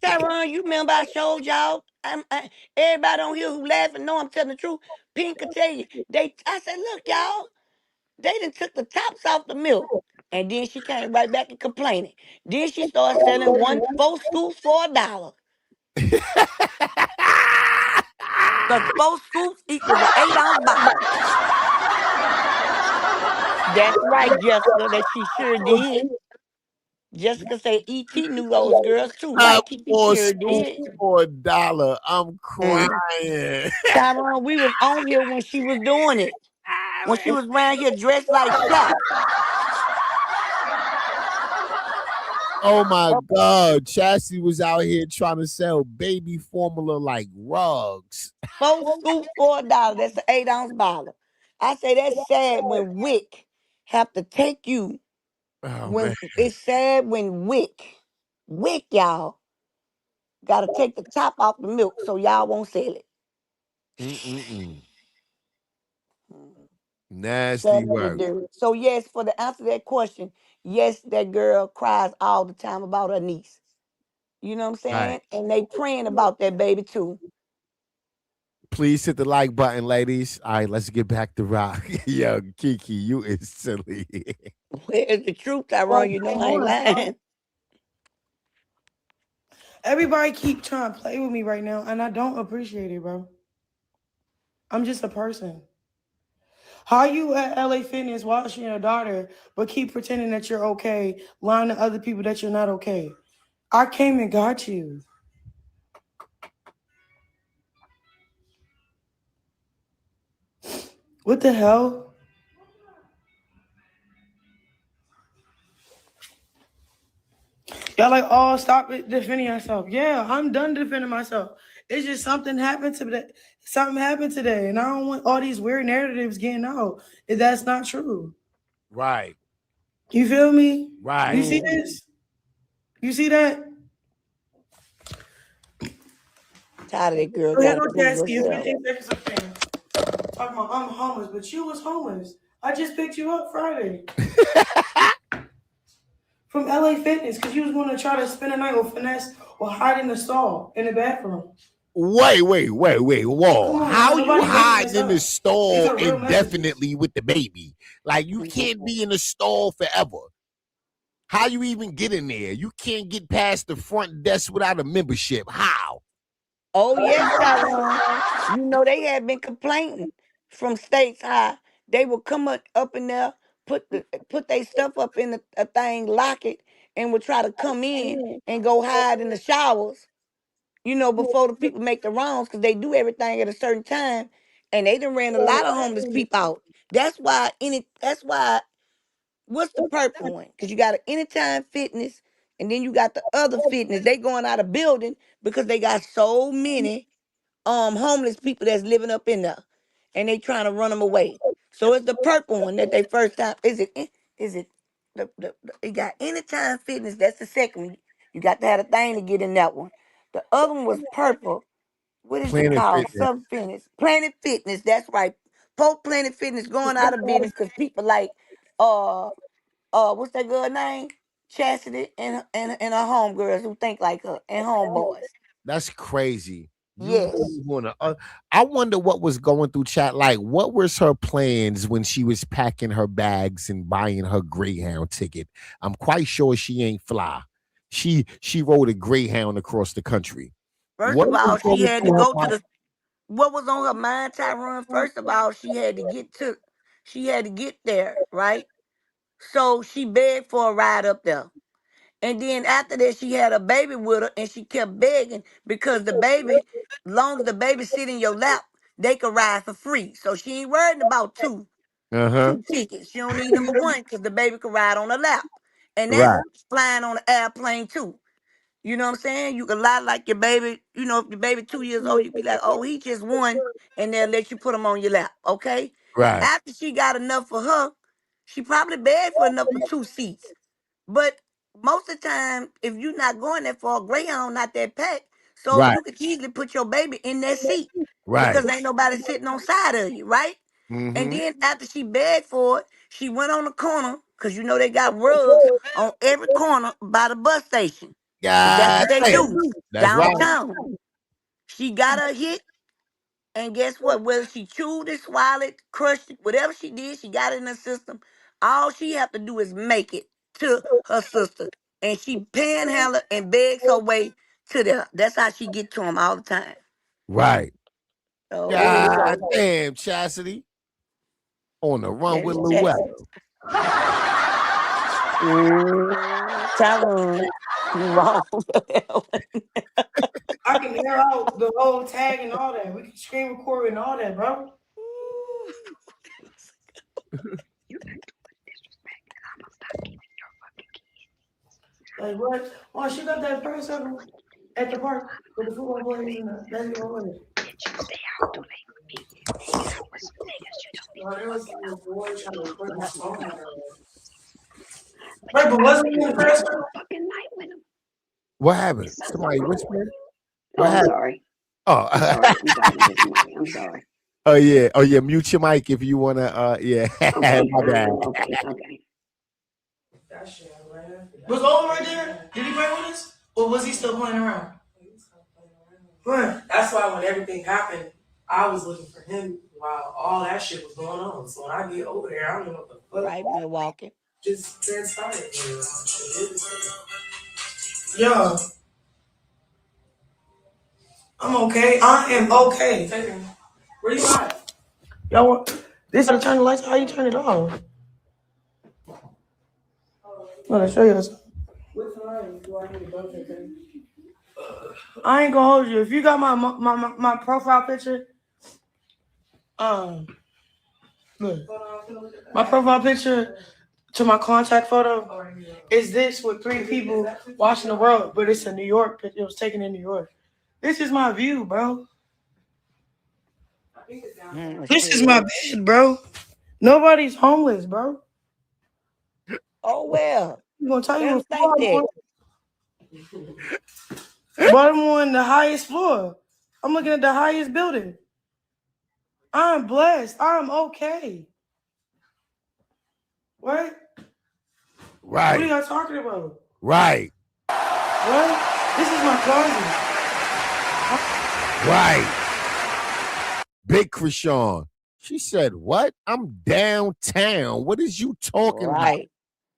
Tyrone, you remember I showed y'all? Everybody on here who laughing know I'm telling the truth. Pink could tell you. I said, look, y'all, they done took the tops off the milk. And then she came right back and complaining. Then she started selling 4 scoops for $1. Because 4 scoops equals an 8-ounce bottle. That's right, Jessica, that she sure did. Jessica said E.T. knew those girls too,
Not
right? Kiki
4
sure
scoops
did.
for $1. I'm
Mm.
crying.
Tyrone, we was on here when she was doing it. When she was around here dressed like Shaq.
Oh my God. Chastity was out here trying to sell baby formula like rugs.
4 scoops for $1. That's an 8-ounce bottle. I say that's sad when Wick have to take you.
Oh man.
When it's sad when Wick, y'all, gotta take the top off the milk so y'all won't sell it.
Mm-mm-mm.
Mm.
Nasty
Sad but it
work.
do. So yes, for the answer to that question, yes, that girl cries all the time about her niece. You know what I'm
Right.
saying? And they praying about that baby too.
Please hit the like button, ladies. All right, let's get back to rock. Yo, Kiki, you is silly.
Where's the truth,
Well,
Tyrone? You know I ain't
one,
lying.
everybody keep trying to play with me right now, and I don't appreciate it, bro. I'm just a person. How you at LA Fitness watching your daughter, but keep pretending that you're okay, lying to other people that you're not okay? I came and got you. What the hell? Y'all like, oh, stop it defending yourself. Yeah, I'm done defending myself. It's just something happened today. Something happened today, and I don't want all these weird narratives getting out. If that's not true.
Right.
You feel me?
Right.
You see
Mm.
this? You see that?
Tired of that girl
So here
gotta
go
prove
Cassie in
herself.
15 seconds of fame. Talking about I'm homeless, but you was homeless. I just picked you up Friday from LA Fitness because you was going to try to spend a night with finesse or hide in the stall in the bathroom.
Wait. Whoa.
Come on now,
How you
nobody making
hiding
this
in the
up. These
stall
are real messages.
indefinitely with the baby? Like you can't be in the stall forever. How you even get in there? You can't get past the front desk without a membership. How?
Oh yes, Tyrone. You know they had been complaining from states high. They would come up in there, put their stuff up in a thing, lock it, and would try to come in and go hide in the showers. You know, before the people make the rounds, because they do everything at a certain time, and they done ran a lot of homeless people out. That's why what's the purple one? Because you got an anytime fitness, and then you got the other fitness. They going out of building because they got so many homeless people that's living up in there, and they trying to run them away. So it's the purple one that they first time. Is it it got anytime fitness? That's the second one. You got to have a thing to get in that one. The other one was purple. What is it
Planet
called?
Fitness.
Sub Fitness. Planet Fitness. That's right. Post Planet Fitness going out of business because people like uh what's that girl name? Chastity and her homegirls who think like her and homeboys.
That's crazy. You
Yes.
really wanna I wonder what was going through chat. Like, what was her plans when she was packing her bags and buying her Greyhound ticket? I'm quite sure she ain't fly. She rode a Greyhound across the country.
First
What
of
was
all, she
going
had to
through her
go to
mind?
the what was on her mind, Tyrone. First of all, she had to get there, right? So she begged for a ride up there. And then after that, she had a baby with her, and she kept begging because the baby, long as the baby sit in your lap, they could ride for free. So she ain't worried about
Uh-huh.
two tickets. She don't need number one because the baby could ride on her lap, and that's
Right.
flying on the airplane too. You know what I'm saying? You can lie like your baby. You know, if your baby 2 years old, you be like, "Oh, he just won," and they'll let you put him on your lap. Okay.
Right.
After she got enough for her, she probably begged for enough for two seats. But most of the time, if you're not going that far, Greyhound not that packed, so
Right.
you could easily put your baby in that seat
Right.
because ain't nobody sitting on side of you, right? And
Mm-hmm.
then after she begged for it, she went on the corner because you know they got rugs on every corner by the bus station. Because that's
God
what they
damn.
do
That's right.
downtown. She got her hit, and guess what? Whether she chewed it, swallowed it, crushed it, whatever she did, she got it in her system. All she have to do is make it to her sister. And she panhandle and begs her way to there. That's how she get to him all the time.
Right.
Oh,
God
yeah.
damn, Chastity. On the run
That
with
is
Llewellyn.
Chastity. Tyrone, you wrong.
I can air out the whole tag and all that. We can screen record and all that, bro.
You got too much disrespect. I'm gonna stop giving your fucking kids.
Like what? Oh, she got that prayer circle at the park with the football players and the basketball players.
Bitch, you stay out too late with me. Hang out with some niggas you don't need
Oh,
to
there was
fucking
the
know.
boy trying to record my phone.
But
Right,
you
but
not
wasn't he in
spending
the
the
prayer
whole
circle?
fucking night with them.
What happened?
There's something
Somebody
wrong with
whispering?
you.
What
Oh, I'm
happened?
sorry.
Oh,
I'm sorry. I'm talking to somebody. I'm sorry.
oh yeah. Oh yeah. Mute your mic if you wanna yeah.
Okay,
My bad.
okay.
That shit, man. Was Owen right there? Did he play with us? Or was he still playing around? Right. That's why when everything happened, I was looking for him while all that shit was going on. So when I get over there, I don't know what the fuck
Right, Milwaukee.
just transpired. Yo, I'm okay. I am okay. Where you at? Y'all want this how to turn the lights? How you turn it on? I'm gonna show you something. Which line do I need to go to? I ain't gonna hold you. If you got my profile picture, um, look, my profile picture to my contact photo is this with three people watching the world, but it's a New York picture. It was taken in New York. This is my view, bro. This is my
Shit.
bed, bro. Nobody's homeless, bro.
Oh well.
I'm gonna tell
Let
you
them
what floor
think
I'm
that.
on. But I'm on the highest floor. I'm looking at the highest building. I'm blessed. I'm okay. What? What are
Right.
y'all talking about?
Right.
What? This is my closet.
Right. Big Chrisean. She said, what? I'm downtown. What is you talking about?
Right.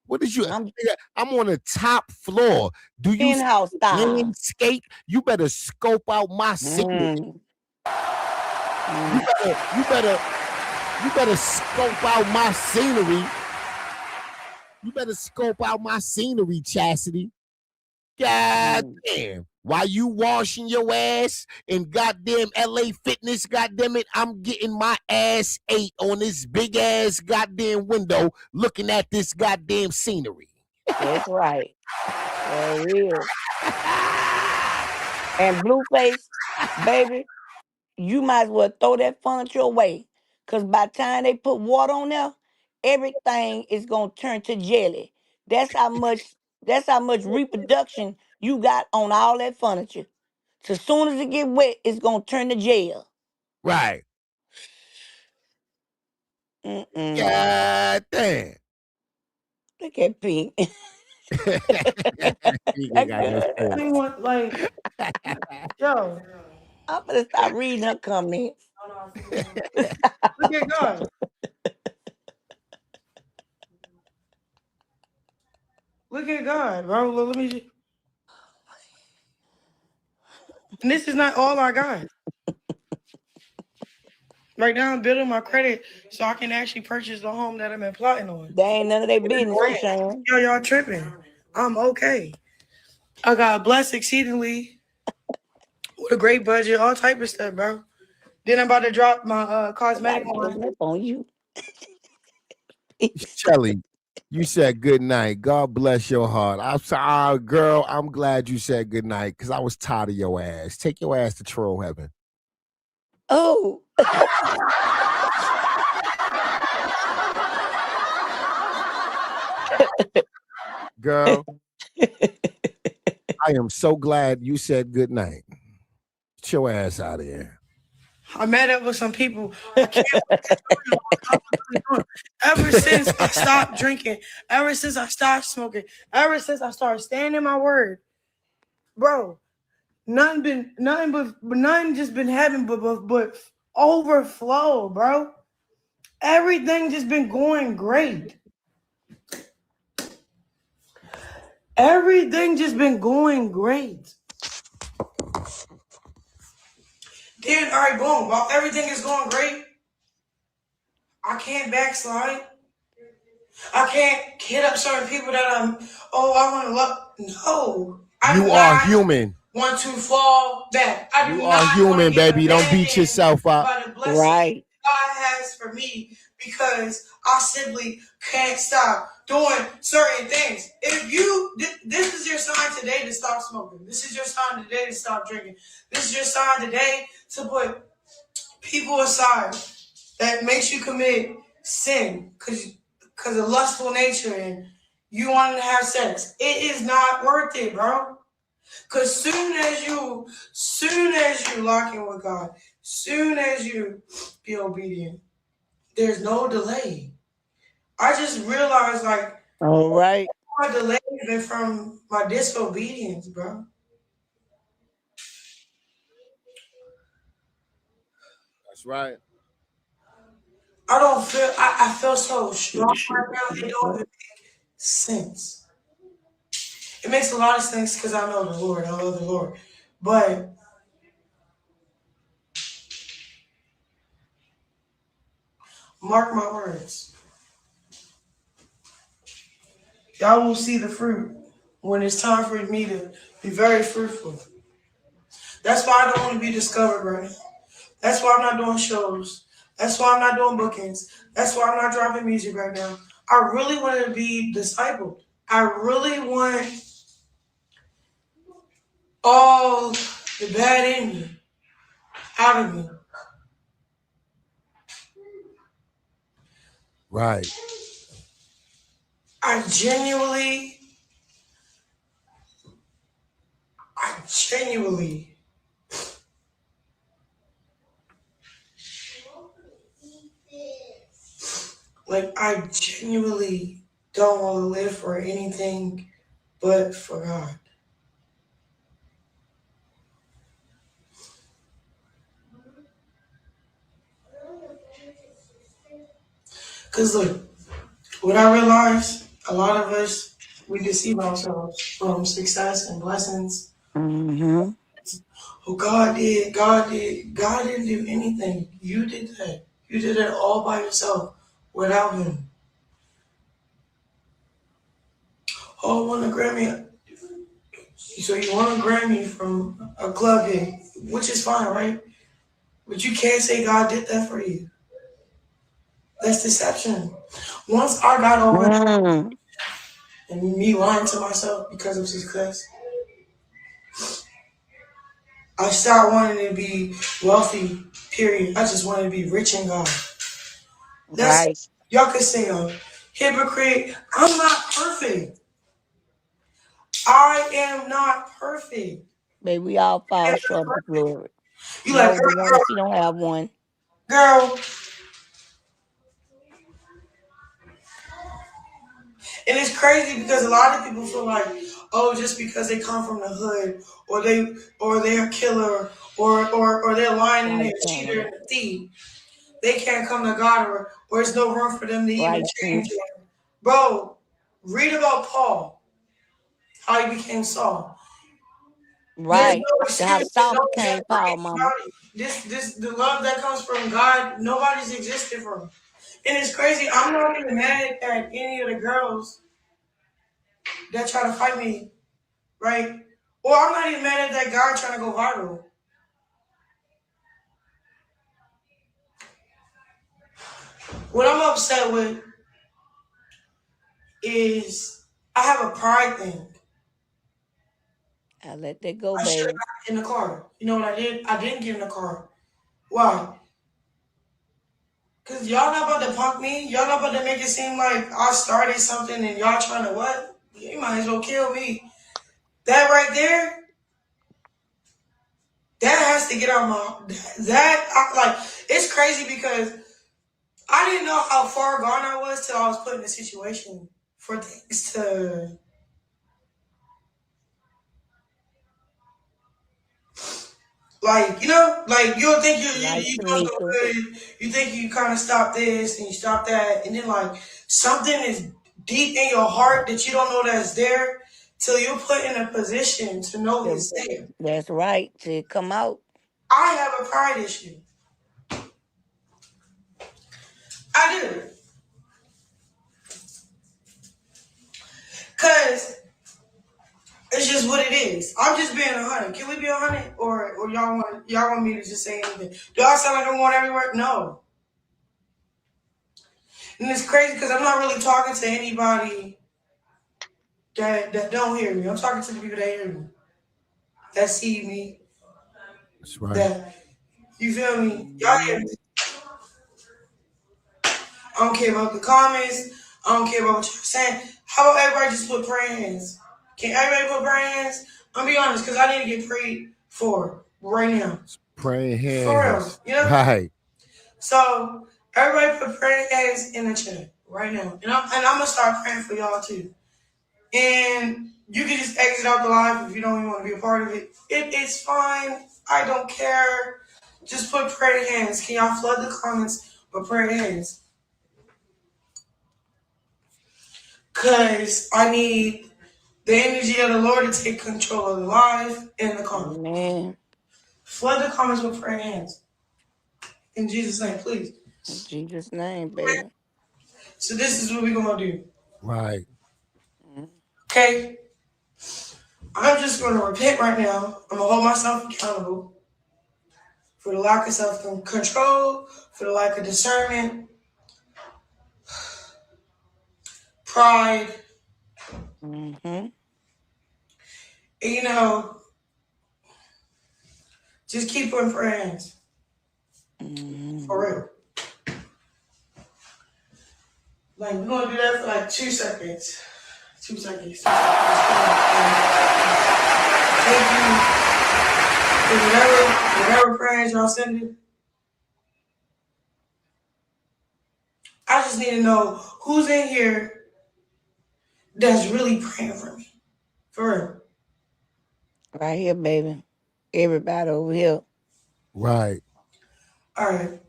What is you?
I'm
I'm on the top floor. Do you
penthouse style.
landscape? You better scope out my scenery.
Mm.
You better scope out my scenery. You better scope out my scenery, Chastity. God damn. While you washing your ass in goddamn LA Fitness, goddamn it, I'm getting my ass ate on this big ass goddamn window looking at this goddamn scenery.
That's right. For real. And Blueface, baby, you might as well throw that furniture away. Cause by the time they put water on there, everything is gonna turn to jelly. That's how much reproduction you got on all that furniture. So as soon as it get wet, it's gonna turn to gel.
Right.
Mm-mm.
God damn.
Look at Pink.
You
That
got no
girl.
sense.
I want like, yo,
I'm gonna stop reading her comments.
look at God. Look at God, bro. Let me just, and this is not all I got. Right now, I'm building my credit so I can actually purchase the home that I've been plotting on.
They ain't none of their business, Chrisean.
Yo, y'all tripping. I'm okay. I got blessed exceedingly with a great budget, all type of stuff, bro. Then I'm about to drop my cosmetic
Somebody
line.
putting up on you.
Shelly, you said good night. God bless your heart. I'm sorry, girl. I'm glad you said good night because I was tired of your ass. Take your ass to troll heaven.
Oh.
Girl, I am so glad you said good night. Get your ass out of here.
I met up with some people. I can't ever since I stopped drinking, ever since I stopped smoking, ever since I started staying in my word, bro. None just been having but overflow, bro. Everything just been going great. Everything just been going great. Then, all right, boom. While everything is going great, I can't backslide. I can't hit up certain people that I want to love. No. I do
You are
not
human.
want to fall back. I do
You are
not want to
human,
get
baby. Don't beat
abandoned
yourself up.
by the blessings
Right.
God has for me because I simply can't stop doing certain things. If you, this is your sign today to stop smoking. This is your sign today to stop drinking. This is your sign today to put people aside that makes you commit sin because of lustful nature and you wanting to have sex. It is not worth it, bro. Cause soon as you lock in with God, soon as you be obedient, there's no delay. I just realized like
All right.
my delay has been from my disobedience, bro.
That's right.
I don't feel I feel so strong right now. It don't even make sense. It makes a lot of sense because I know the Lord. I love the Lord. But mark my words. Y'all will see the fruit when it's time for me to be very fruitful. That's why I don't want to be discovered right now. That's why I'm not doing shows. That's why I'm not doing bookings. That's why I'm not dropping music right now. I really want to be discipled. I really want all the bad in me out of me.
Right.
I genuinely, I genuinely don't want to live for anything but for God. Because look, what I realized, A lot of us, we deceive ourselves from success and blessings.
Mm-hmm.
Oh, God did, God did. God didn't do anything. You did that. You did it all by yourself without Him. Oh, I want a Grammy. So you want a Grammy from a club hit, which is fine, right? But you can't say God did that for you. That's deception. Once I got over
Mm.
and me lying to myself because of success, I stopped wanting to be wealthy, period. I just wanted to be rich in God. That's
Right.
y'all can say hypocrite. I'm not perfect. I am not perfect.
Baby, we all fall short of the glory.
You like,
No, the one, she don't have one.
girl. And it's crazy because a lot of people feel like, oh, just because they come from the hood, or they're a killer, or they're lying in there,
Right,
cheater,
Pamela.
and a thief, they can't come to God, or there's no room for them to even
Right,
change
sis.
it. Bro, read about Paul, how he became Saul. There's
Right.
no
How
excuse, there's
Saul
no
became Paul,
exaggeration
mama.
about it. This the love that comes from God, nobody's existed from. And it's crazy. I'm not even mad at any of the girls that try to fight me, right? Or I'm not even mad at that guy trying to go viral. What I'm upset with is I have a pride thing.
I let that go,
I should
baby.
have in the car. You know what I did? I didn't get in the car. Why? Because y'all not about to punk me. Y'all not about to make it seem like I started something and y'all trying to what? You might as well kill me. That right there, that has to get out my. Like, it's crazy because I didn't know how far gone I was till I was put in a situation for things to. Like, like you'll think
Right,
you doing so
Tamika.
good. You think you kind of stop this and you stop that, and then like something is deep in your heart that you don't know that's there till you're put in a position to know
Yeah,
it's there.
that's right. To come out.
I have a pride issue. I do. Cause it's just what it is. I'm just being 100. Can we be 100? Or y'all want me to just say anything? Do I sound like I'm going everywhere? No. And it's crazy because I'm not really talking to anybody that don't hear me. I'm talking to the people that hear me, that see me,
That's right.
that you feel me. Y'all hear me.
Mhm.
I don't care about the comments. I don't care about what you're saying. How about everybody just put praying hands? Can everybody put praying hands? I'm be honest, because I need to get prayed for right now.
Praying
For real,
hands.
you know.
Right.
So everybody put praying hands in the chat right now, and I'm gonna start praying for y'all too. And you can just exit out the live if you don't even want to be a part of it. It's fine. I don't care. Just put prayer hands. Can y'all flood the comments with prayer hands? Because I need the energy of the Lord to take control of the live and the comments.
Amen.
Flood the comments with prayer hands. In Jesus' name, please.
In Jesus' name, baby.
So this is what we're going to do.
Right.
Mhm.
Okay? I'm just going to repent right now. I'm going to hold myself accountable for the lack of self-control, for the lack of discernment, pride.
Mhm.
And, just keep putting prayer hands.
Mhm.
For real. Like, we're going to do that for like 2 seconds. 2 seconds. 2 seconds. Thank you for whatever prayers y'all sending. I just need to know who's in here that's really praying for me. For real.
Right here, baby. Everybody over here.
Right.
All right.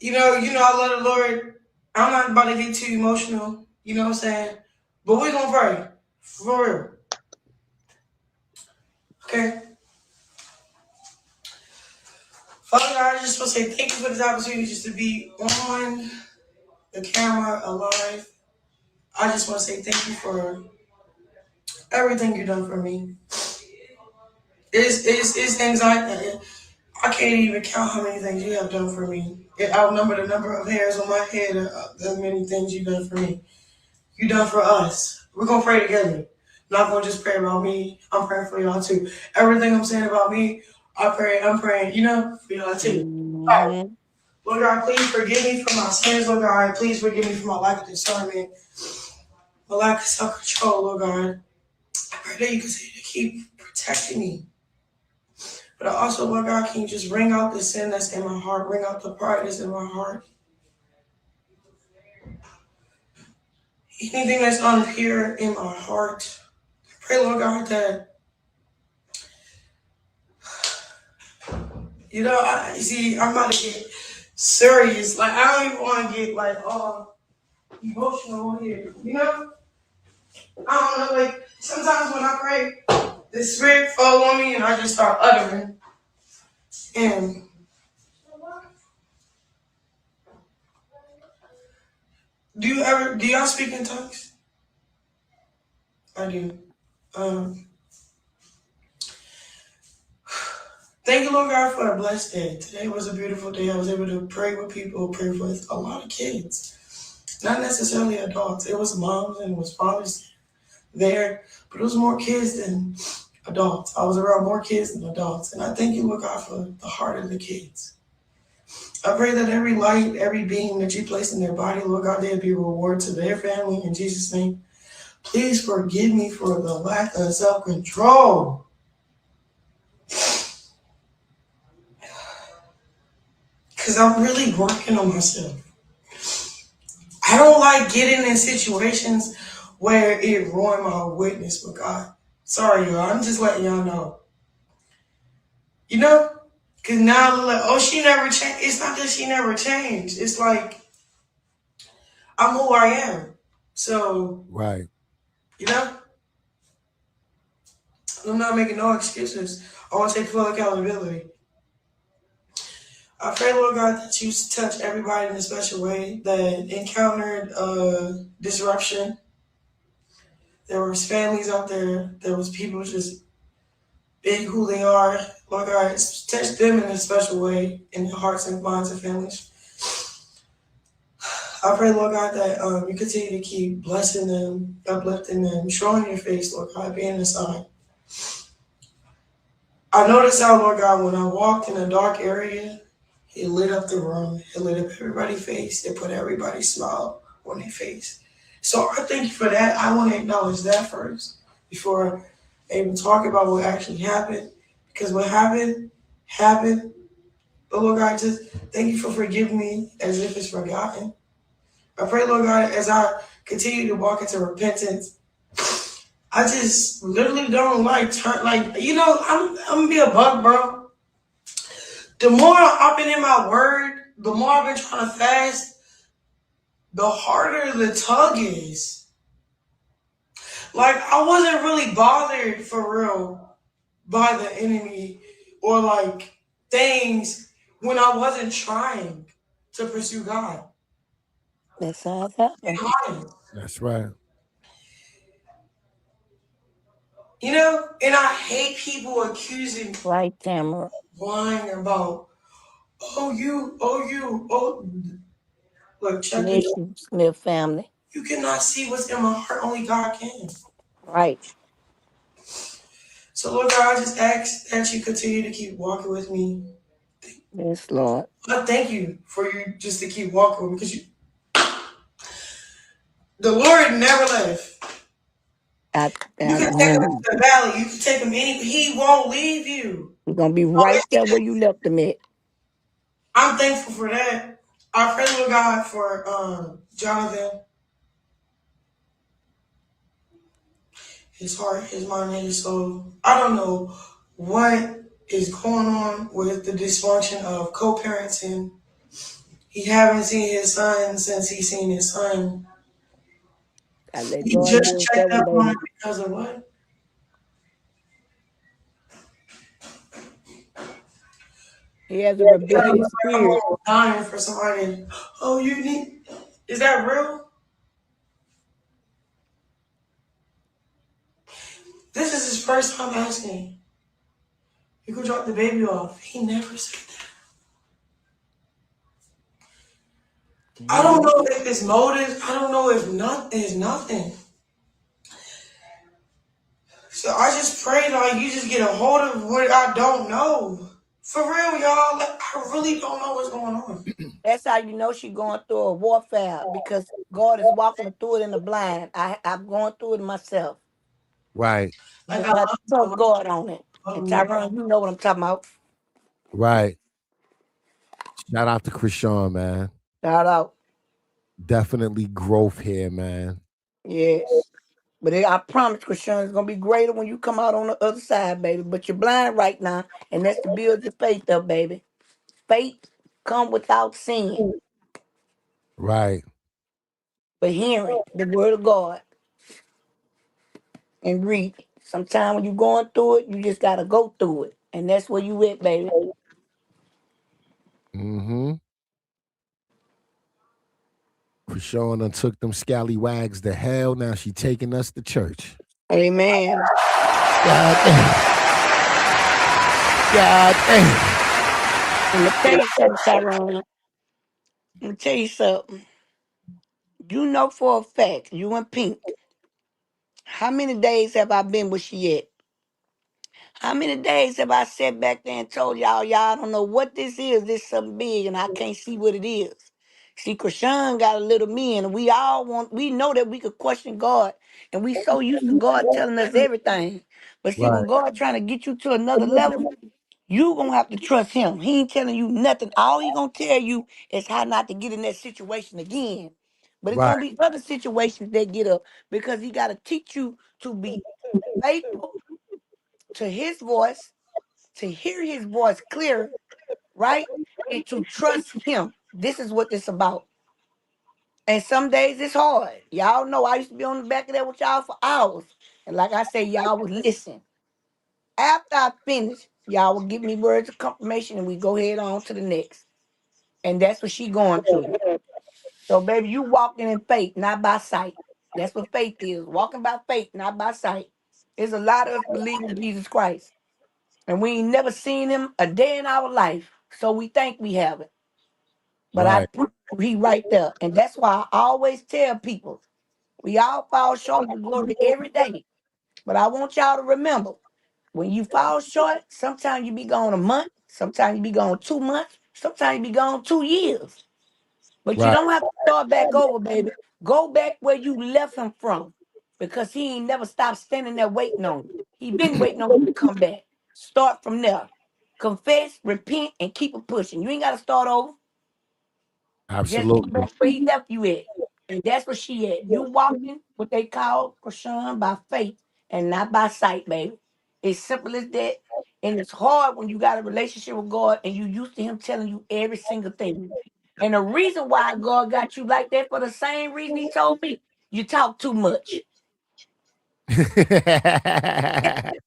I love the Lord. I'm not about to get too emotional. You know what I'm saying? But we're gonna pray. For real. Okay. Father God, I just want to say thank you for this opportunity just to be on the camera alive. I just want to say thank you for everything you've done for me. It's things I can't even count how many things you have done for me. It outnumber the number of hairs on my head the many things you've done for me. You done for us. We're gonna pray together. I'm not gonna just pray about me. I'm praying for y'all too. Everything I'm saying about me, I'm praying, for y'all too. All right.
Mm-hmm.
Lord God, please forgive me for my sins, Lord God. Please forgive me for my lack of discernment, my lack of self-control, Lord God. I pray that you continue to keep protecting me. But I also, Lord God, can you just bring out the sin that's in my heart, bring out the pride that's in my heart. Anything that's unpure in my heart. I pray, Lord God, that, I'm about to get serious. Like, I don't even want to get, like, all emotional here. I don't know, like, sometimes when I pray, the Spirit fall on me and I just start uttering. And do y'all speak in tongues? I do. Um, Thank you, Lord God, for a blessed day. Today was a beautiful day. I was able to pray with people, pray with a lot of kids. Not necessarily adults. It was moms and it was fathers there, but it was more kids than adults. I was around more kids than adults. And I thank you, Lord God, for the heart of the kids. I pray that every light, every being that you place in their body, Lord God, they'd be a reward to their family in Jesus' name. Please forgive me for the lack of self-control. Because I'm really working on myself. I don't like getting in situations where it ruined my witness with God. Sorry, y'all. I'm just letting y'all know. Because now they're like, oh, she never changed. It's not that she never changed. It's like, I'm who I am. So,
Right.
I'm not making no excuses. I want to take full accountability. I pray, Lord God, that you touch everybody in a special way that encountered disruption. There was families out there. There was people just being who they are. Lord God, touch them in a special way in their hearts and minds and families. I pray, Lord God, that you continue to keep blessing them, uplifting them, showing your face, Lord God, being a sign. I noticed how, Lord God, when I walked in a dark area, it lit up the room. It lit up everybody's face. It put everybody's smile on their face. So I thank you for that. I want to acknowledge that first before I even talk about what actually happened. Because what happened, happened. But Lord God, just thank you for forgiving me as if it's forgotten. I pray, Lord God, as I continue to walk into repentance, I just literally don't I'm gonna be a bug, bro. The more I've been in my word, the more I've been trying to fast, the harder the tug is. Like, I wasn't really bothered for real by the enemy or like things when I wasn't trying to pursue God.
That's how it happened.
That's right.
And I hate people accusing
Right, Tamara.
lying about, oh, look, check this
Bless
out.
you, Smith family.
You cannot see what's in my heart, only God can.
Right.
So, Lord God, I just ask that you continue to keep walking with me.
Yes, Lord.
I thank you for you just to keep walking with me because the Lord never left.
I
You can take him
know.
to the valley. You can take him he won't leave you.
We're going to be right there where you left them at.
I'm thankful for that. I pray, Lord God, for Jonathan, his heart, his mind, and his soul. I don't know what is going on with the dysfunction of co-parenting. He haven't seen his son since he's seen his son.
I let
You
God
just
deal with that
checked
one,
up on her
baby.
because of what?
He has a
Like,
rebellious
I'm
spirit.
almost dying for somebody. Oh, you need. Is that real? This is his first time asking. You could drop the baby off. He never said that. I don't
Mhm.
know if it's motive. I don't know if nothing is nothing. So I just pray like you just get a hold of what I don't know. For real, y'all. Like, I really don't know what's going on.
That's how you know she going through a warfare because God is walking her through it in the blind. I'm going through it myself.
Right,
You
Like
just
I
have to trust
love
God on it. And
you.
Tyrone, you know what I'm talking about.
right. Shout out to Chrisean, man.
Shout out.
Definitely growth here, man.
Yes. But I promise, Chrisean, it's gonna be greater when you come out on the other side, baby. But you're blind right now, and that's to build your faith up, baby. Faith come without seeing,
Right.
but hearing the word of God and read. Sometimes when you're going through it, you just gotta go through it, and that's where you at, baby.
Mm-hmm. Chrisean done took them scallywags to hell. Now she taking us to church.
Amen.
God damn. God damn.
I'm gonna tell you something, Tyrone. I'm gonna tell you something. You know for a fact, you and Pink. How many days have I been with she at? How many days have I sat back there and told y'all don't know what this is? This something big, and I can't see what it is. See, Krishan got a little me, and we know that we could question God, and we so used to God telling us everything. But see,
Right.
when God trying to get you to another level, you gonna have to trust Him. He ain't telling you nothing. All He gonna tell you is how not to get in that situation again. But it's
Right.
gonna be other situations that get up because He gotta teach you to be faithful to His voice, to hear His voice clear, right? And to trust Him. This is what it's about. And some days it's hard. Y'all know I used to be on the back of that with y'all for hours. And like I say, y'all would listen. After I finish, y'all will give me words of confirmation and we go head on to the next. And that's what she going through. So baby, you walking in faith, not by sight. That's what faith is. Walking by faith, not by sight. There's a lot of us believe in Jesus Christ. And we ain't never seen him a day in our life. So we think we have it. But
Right.
he right there. And that's why I always tell people, we all fall short of the glory every day. But I want y'all to remember, when you fall short, sometimes you be gone a month, sometimes you be gone 2 months, sometimes you be gone 2 years. But you
Right.
don't have to start back over, baby. Go back where you left him from. Because he ain't never stopped standing there waiting on you. He been waiting on you to come back. Start from there. Confess, repent, and keep it pushing. You ain't got to start over. Just go
Absolutely.
back where he left you at. And that's where she at. You walking what they call Chrisean by faith and not by sight, baby. It's simple as that. And it's hard when you got a relationship with God and you used to him telling you every single thing. And the reason why God got you like that for the same reason he told me, you talk too much.
For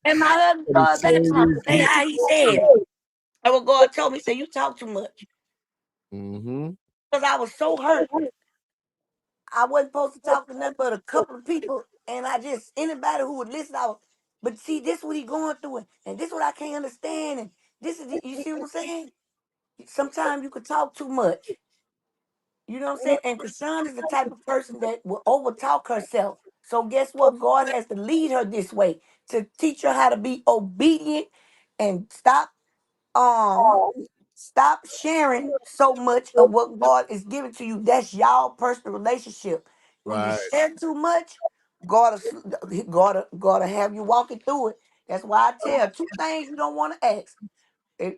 And my husband
the
started back
same
to him,
reason.
say how he said it. And what God told me, he said, you talk too much.
Mm-hmm.
Because I was so hurt. I wasn't supposed to talk to nothing but a couple of people, and I just anybody who would listen. But see, this what he going through, and this what I can't understand, and this is you see what I'm saying. Sometimes you could talk too much. You know what I'm saying? And Krishan is the type of person that will overtalk herself. So guess what? God has to lead her this way to teach her how to be obedient and um stop sharing so much of what God is giving to you. That's y'all personal relationship. When you
Right.
share too much, God will have you walking through it. That's why I tell two things you don't want to ask.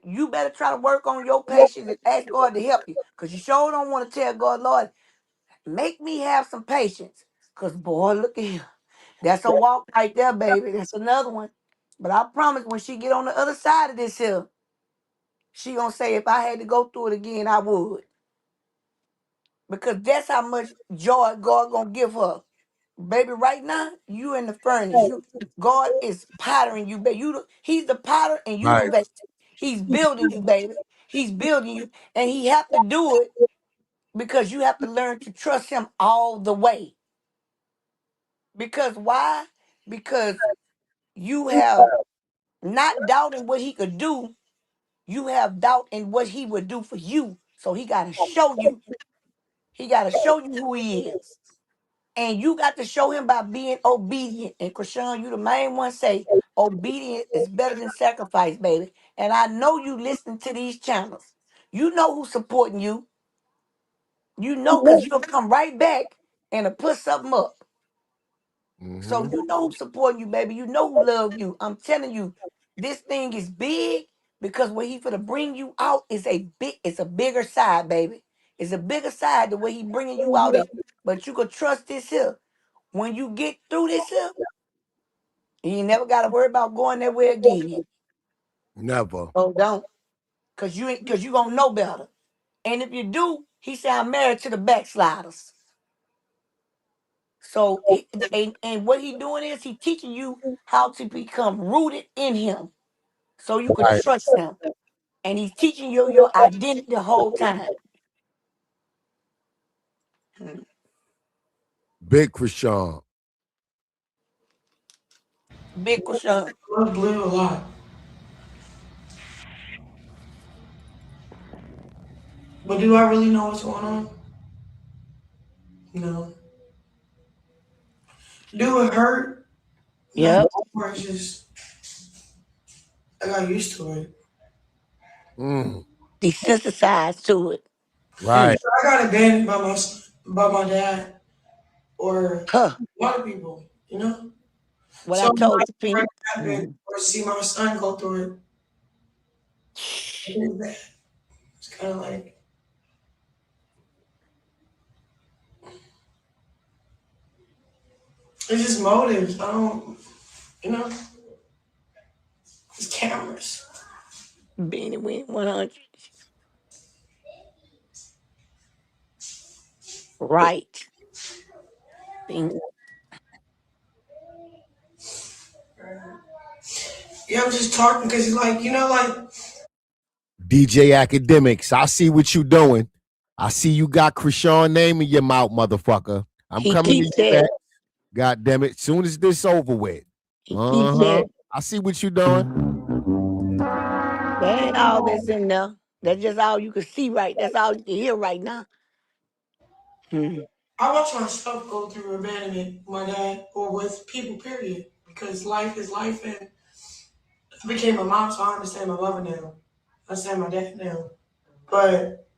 You better try to work on your patience and ask God to help you. Because you sure don't want to tell God, Lord, make me have some patience. Because boy, look at him. That's a walk right there, baby. That's another one. But I promise when she get on the other side of this hill, she gonna say, if I had to go through it again, I would. Because that's how much joy God gonna give her. Baby, right now, you in the furnace. God is pottering you, baby. He's the potter and you the
Right.
vessel. He's building you, baby. He's building you. And he have to do it because you have to learn to trust him all the way. Because why? Because you have not doubting what he could do. You have doubt in what he would do for you. So he got to show you. He got to show you who he is. And you got to show him by being obedient. And Chrisean, you the main one say, obedience is better than sacrifice, baby. And I know you listen to these channels. You know who's supporting you. You know, because you'll come right back and put something up. So
Mm-hmm.
you know who's supporting you, baby. You know who love you. I'm telling you, this thing is big because what he finna bring you out is it's a bigger side, baby. It's a bigger side the way he bringing you out in. But you can trust this here. When you get through this here, you ain't never got to worry about going that way again.
Never.
Oh, don't. Cause you gonna know better. And if you do, he said I'm married to the backsliders. So and what he doing is he teaching you how to become rooted in him. So you could
Right.
trust him. And he's teaching you your identity the whole time. Hmm.
Big Chrisean.
Big Chrisean.
I love Blue a lot. But do I really know what's going on? No. Do it hurt? No.
Yep.
Or it's just I got used to it.
Mm.
Desensitized to it. Hmm.
Right.
I got abandoned by my dad or
Huh.
a lot of people, you know?
What
So
I
when I
told you,
break
Pink.
happen or see my son go through it, it is bad. It's kind of like it's just motives. You know, it's cameras.
Beanie Weenie 100. Right. Pink.
Yeah, I'm just talking because he's like, like
DJ Academics. I see what you doing. I see you got Chrisean name in your mouth, motherfucker. I'm
He
coming to
keeps
you
that.
next. God damn it. Soon as this over with.
He keeps
Uh-huh.
that.
I see what you doing.
That ain't all that's in there. That's just all you can see right. That's all you can hear right now. Hmm.
I watch myself go through abandonment with my dad or with people, period. Because life is life, and I became a mom, so I understand my mother now. I understand my dad now. But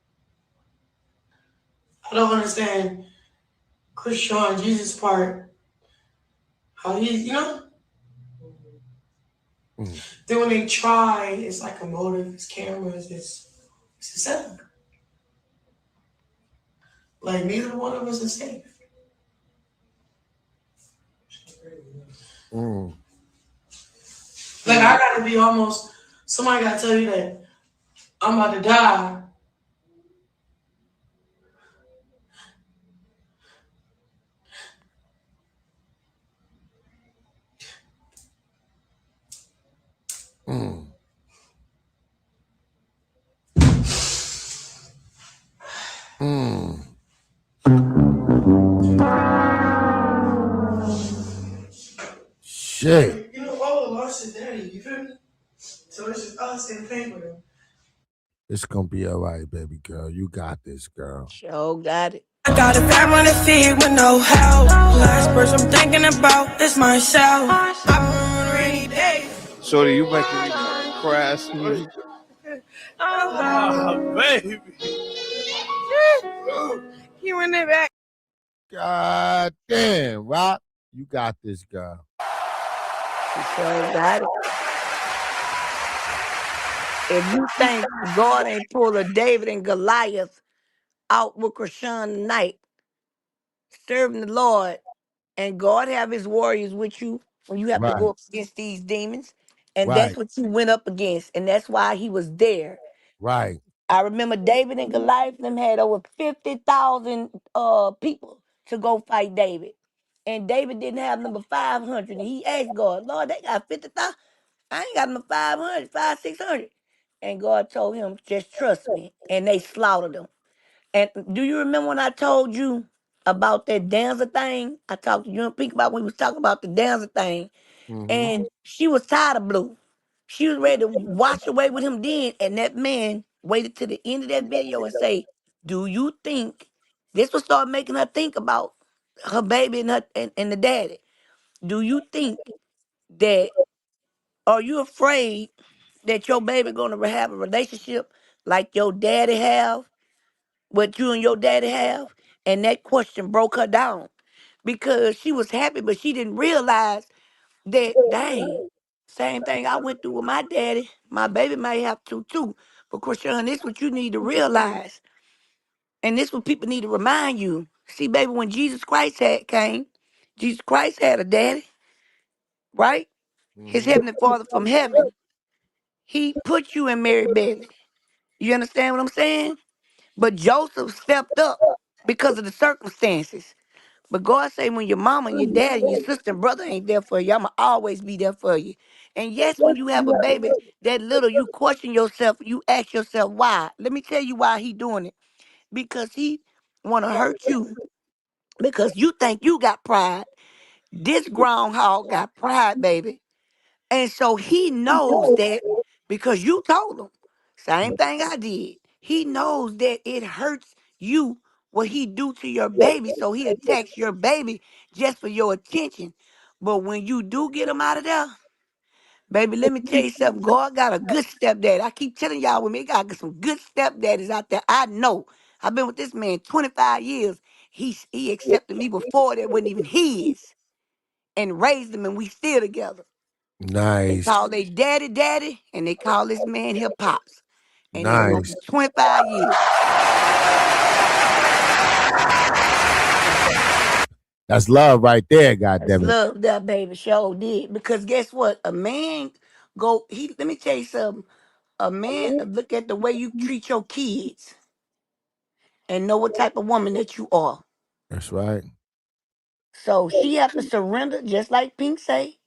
I don't understand Chrisean, Jesus part, how he.
Mm.
Then when they try, it's like a motive, it's cameras, it's a setup. Like neither one of us is safe.
Mm.
Like I gotta be almost somebody gotta tell you that I'm about to die.
Mm. Mm. Shit.
All the lost is daddy, you feel me? So it's just us in pain with him.
It's gonna be all right, baby girl. You got this, girl.
Sure got it.
I got a family to feed with no help. Last person I'm thinking about is myself. I remember rainy days.
Shorty, you making me crash.
Mhm.
Oh, baby.
You in the back.
God damn, Rock. You got this, girl.
He sure got it. If you think God ain't pulled a David and Goliath out with Chrisean tonight, serving the Lord, and God have his warriors with you when you have to
Right.
go up against these demons. And that's
Right.
what you went up against. And that's why he was there.
Right.
I remember David and Goliath, them had over 50,000 people to go fight David. And David didn't have number 500. And he asked God, Lord, they got 50,000. I ain't got number 500, 600. And God told him, just trust me. And they slaughtered him. And do you remember when I told you about that dancer thing? I talked to you and Pink about when we was talking about the dancer thing.
Mm-hmm.
And she was tired of Blue. She was ready to wash away with him then. And that man waited to the end of that video and say, do you think this will start making her think about her baby and her and the daddy? Do you think that are you afraid that your baby gonna have a relationship like your daddy have, what you and your daddy have? And that question broke her down because she was happy, but she didn't realize that, dang, same thing I went through with my daddy, my baby may have to too. But Chrisean, this what you need to realize. And this what people need to remind you. See, baby, when Jesus Christ had came, Jesus Christ had a daddy, right? His
Mm-hmm.
heavenly father from heaven. He put you in Mary belly. You understand what I'm saying? But Joseph stepped up because of the circumstances. But God say when your mama and your dad and your sister and brother ain't there for you, I'ma always be there for you. And yes, when you have a baby that little, you question yourself, you ask yourself why. Let me tell you why he doing it. Because he wanna hurt you. Because you think you got pride. This groundhog got pride, baby. And so he knows that because you told him. Same thing I did. He knows that it hurts you what he do to your baby. So he attacks your baby just for your attention. But when you do get him out of there, baby, let me tell you something. God got a good stepdad. I keep telling y'all with me, got some good stepdaddies out there. I know. I've been with this man 25 years. He accepted me before that wasn't even his and raised him and we still together. They
Nice.
call they daddy daddy, and they call this man here pops. And it's gonna
Nice.
be 25 years.
That's love right there, God
That's
damn it.
love that baby show did. Because guess what? A man let me tell you something. A man look at the way you treat your kids and know what type of woman that you are.
That's right.
So she have to surrender, just like Pink say.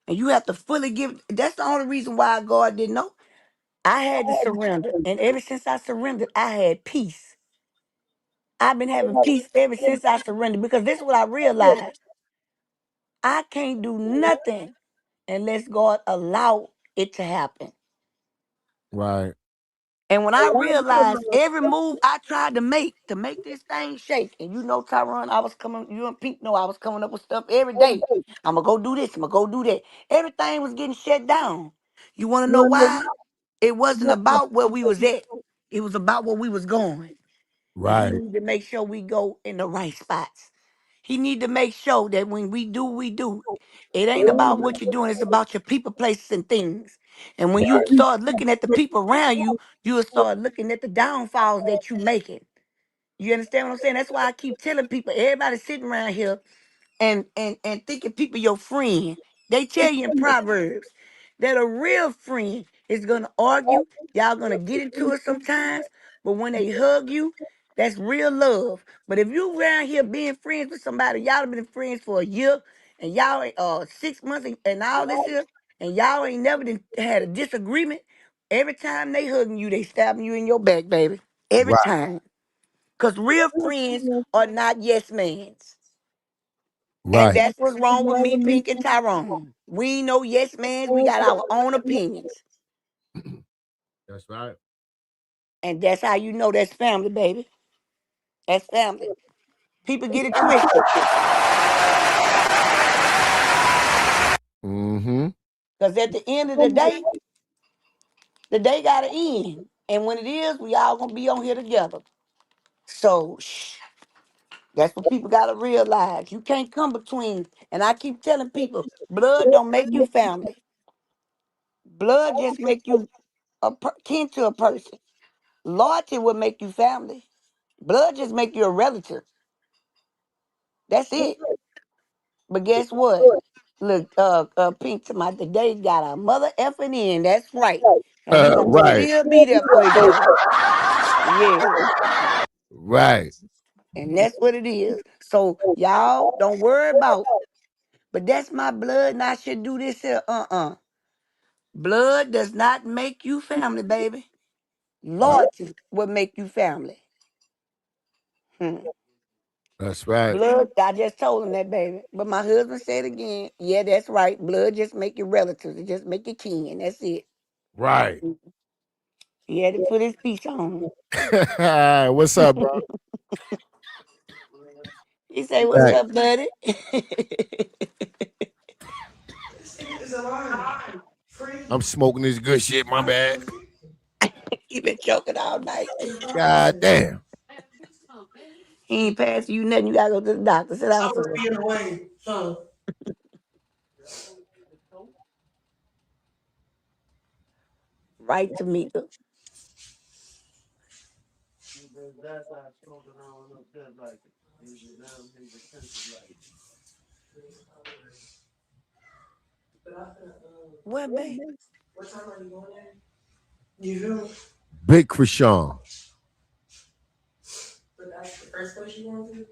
And you have to fully give. That's the only reason why God didn't know. I had to surrender. And ever since I surrendered, I had peace. I've been having peace ever since I surrendered because this is what I realized. I can't do nothing unless God allow it to happen.
Right.
And when I realized every move I tried to make this thing shake, and you know, Tyron, I was coming, you and Pink know I was coming up with stuff every day. I'm gonna go do this, I'm gonna go do that. Everything was getting shut down. You wanna know why? It wasn't about where we was at. It was about where we was going. And he
Right.
needed to make sure we go in the right spots. He need to make sure that when we do, we do. It ain't about what you're doing. It's about your people, places, and things. And when you start looking at the people around you, you will start looking at the downfalls that you making. You understand what I'm saying? That's why I keep telling people, everybody sitting around here and thinking people your friend. They tell you in Proverbs that a real friend is gonna argue. Y'all gonna get into it sometimes, but when they hug you, that's real love. But if you around here being friends with somebody, y'all been friends for a year and y'all ain't 6 months and all this here, and y'all ain't never had a disagreement. Every time they hugging you, they stabbing you in your back, baby. Every
Right.
time. Cause real friends are not yes mans. And
Right.
that's what's wrong with me, Pink, and Tyrone. We ain't no yes mans. We got our own opinions.
That's right.
And that's how you know that's family, baby. That's family. People get it twisted.
Mm-hmm.
Because at the end of the day got to end. And when it is, we all going to be on here together. So, that's what people got to realize. You can't come between. And I keep telling people, blood don't make you family. Blood just make you kin to a person. Loyalty will make you family. Blood just make you a relative. That's it. But guess what? Look, Pink to my today got a mother effing in. That's right. And we gonna
Right.
still be there for each other. Yeah.
Right.
And that's what it is. So y'all don't worry about, but that's my blood and I should do this here. Blood does not make you family, baby. Loyalty will make you family.
That's right.
Blood, I just told him that, baby. But my husband said again, yeah, that's right. Blood just make you relatives. It just make you kin. That's it.
Right.
He had to put his piece on.
What's up, bro?
He say, what's up, buddy?
It's a line. Free.
I'm smoking this good shit, my bad.
He been choking all night.
God damn.
He ain't passing you nothing. You gotta go to the doctor. Sit down somewhere.
Being away. Huh.
Right, Tamika. What, babe?
What time are you going there? You feel me?
Big Chrisean.
But that's the first place you want to.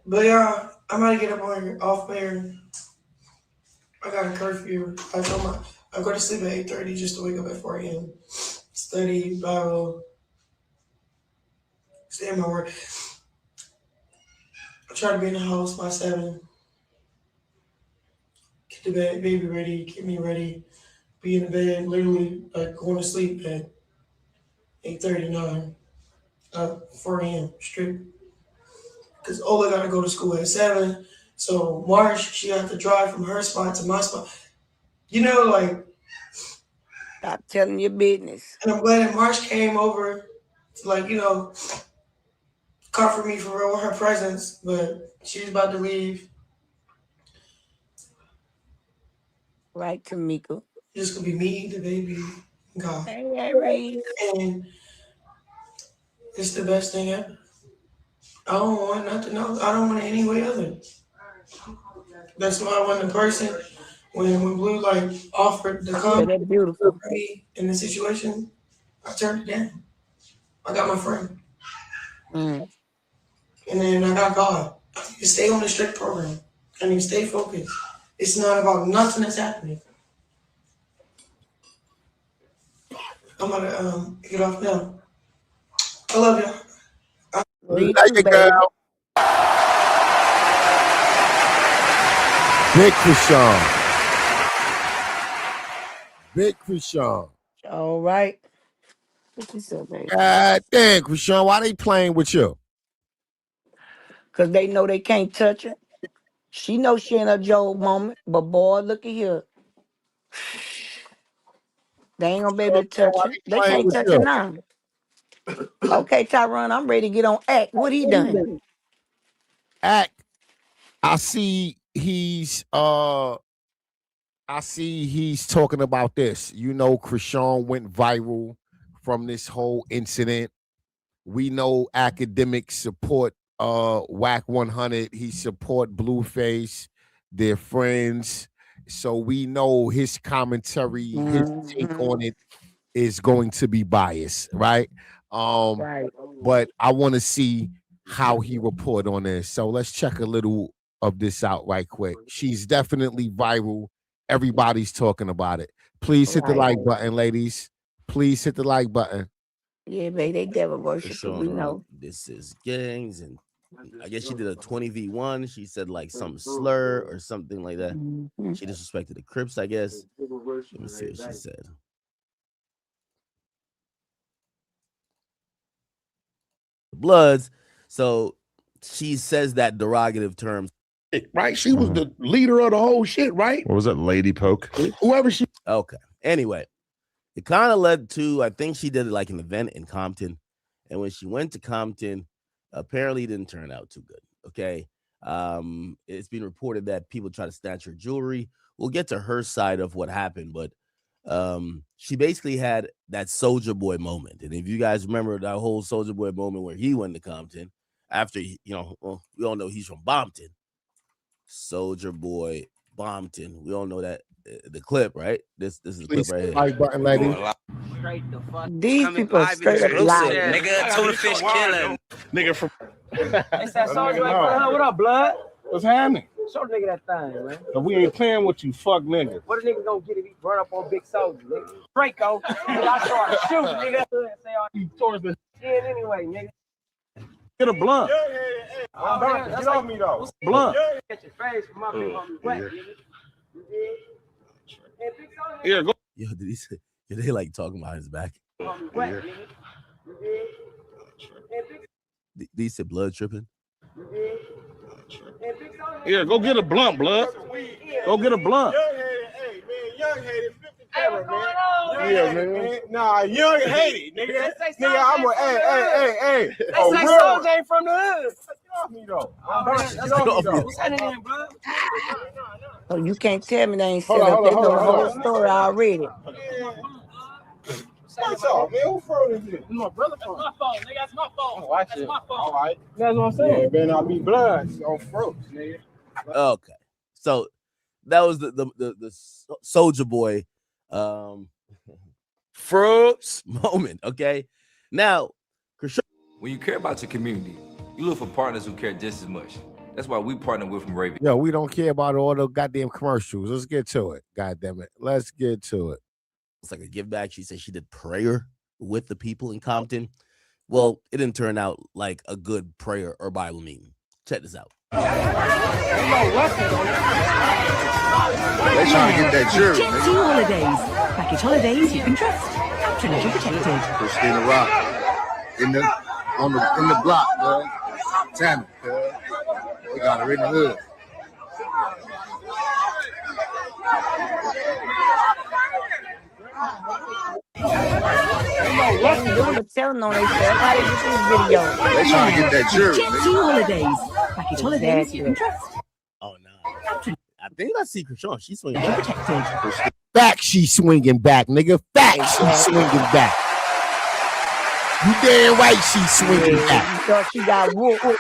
But yeah, I'm gonna get up on here, off there. I got a curfew. I go to sleep at 8:30 just to wake up at 4 a.m. Study, Bible, stay in my work. I try to be in the house by 7. Get the bed, baby ready, get me ready. Be in the bed, literally like going to sleep at 8:39, 4 a.m. straight. Because Ola got to go to school at 7. So Marsh, she had to drive from her spot to my spot. You know, like.
Stop telling your business.
And I'm glad that Marsh came over to, like, you know, comfort me for real with her presence. But she's about to leave.
Right, Tamika.
It's just going to be me, the baby, God.
Hey, Reed.
And it's the best thing ever. I don't want nothing else. I don't want it any way other. That's why when the person, when Blue like offered to come
That's beautiful.
me in the situation, I turned it down. I got my friend. And then I got God. I need to stay on the strict program. I need to stay focused. It's not about nothing that's happening. I'm gonna get off now. I love y'all.
Read too, baby.
Big Chrisean. Big Chrisean.
All right. What's up, baby?
God damn, Chrisean, why they playing with you?
Because they know they can't touch her. She knows she in a Job moment, but boy, look at here. They ain't gonna be able to touch her. They can't touch her now. Okay, Tyron, I'm ready to get on act. What he done?
Act. I see he's talking about this. You know, Chrisean went viral from this whole incident. We know academics support Whack 100. He support Blueface. They're friends. So we know his commentary, his take on it is going to be biased, right?
Right.
But I want to see how he report on this. So let's check a little of this out right quick. She's definitely viral. Everybody's talking about it. Please hit the like button, ladies. Please hit the like button.
Yeah, baby, they devil worship. We know.
This is gangs, and I guess she did a 20v1. She said like some slur or something like that. She disrespected the Crips, I guess. Let me see what she said. Bloods. So she says that derogative terms.
Right? She was the leader of the whole shit, right?
What was that, Lady Poke?
Whoever she.
Okay. Anyway, it kind of led to, I think she did like an event in Compton. And when she went to Compton, apparently it didn't turn out too good. Okay. It's been reported that people try to snatch her jewelry. We'll get to her side of what happened, but she basically had that Soulja Boy moment. And if you guys remember that whole Soulja Boy moment where he went to Compton after, we all know he's from Bompton. Soulja Boy, Bompton. We all know that the clip, right? This is the clip right here.
Like button, lady.
These people are straight up lying.
Nigga, tuna fish killing.
Nigga from
They said, Soldier ain't for her. What up, blood?
What's happening?
Show the nigga that thing, man.
But we ain't playing with you, fuck niggas.
What a nigga gonna get if he run up on Big Soldier, nigga? Draco, nigga, I saw a shoot, nigga. Say all you towards the skin anyway, nigga.
Get a blunt.
Get off me though.
Blunt.
Get your face from my big homie wet, nigga. You did? And Big Soldier,
Yeah, go.
Yo, did he say? Did they like talking behind his back?
homie wet, nigga. You did? And Big
They said blood tripping.
You did? And Big Soldier,
Yeah, go get a blunt, blood. Go get a blunt.
Hey, man, Young hated 50
hey, what's going on?
Yeah, man. Nah, Young hated, nigga.
They say
Nigga, I'm a, hey.
They say Soldier ain't from the hood.
Get off me, though.
Get off me. What's happening, bro?
Oh, you can't tell me they ain't set
Hold on,
up. They know the
hold
whole
on.
story already.
What's up, man? Who phone is this?
My brother phone. That's my phone, nigga. That's my phone.
Oh, I
That's
see.
my phone.
All right.
That's what I'm
Yeah,
saying.
better not be blood on froze, nigga.
Okay, so that was the Soldier Boy
Fruits.
moment. Okay, now Chrisean.
When you care about your community, you look for partners who care just as much. That's why we partner with from Raven.
Yo, we don't care about all the goddamn commercials. Let's get to it. God damn it. Let's get to it.
It's like a give back. She said she did prayer with the people in Compton. Well, it didn't turn out like a good prayer or Bible meeting. Check this out.
They trying to get that jury.
Jet
nigga.
2 Holidays. Package holidays you can trust. Patronage protected.
Christina Rock in the block, bro. Tammy, we got her in the hood.
They ain't doing the telling on themselves. How they get this video?
They trying to get that jury.
Jet 2
nigga.
Holidays. Package holidays you can trust.
Oh no, I think that's Secret Sean. She's swinging
Patronage
back.
protected.
Back, she swinging back, nigga. Back, she swinging back. You damn right she swinging back.
You thought she got whooped.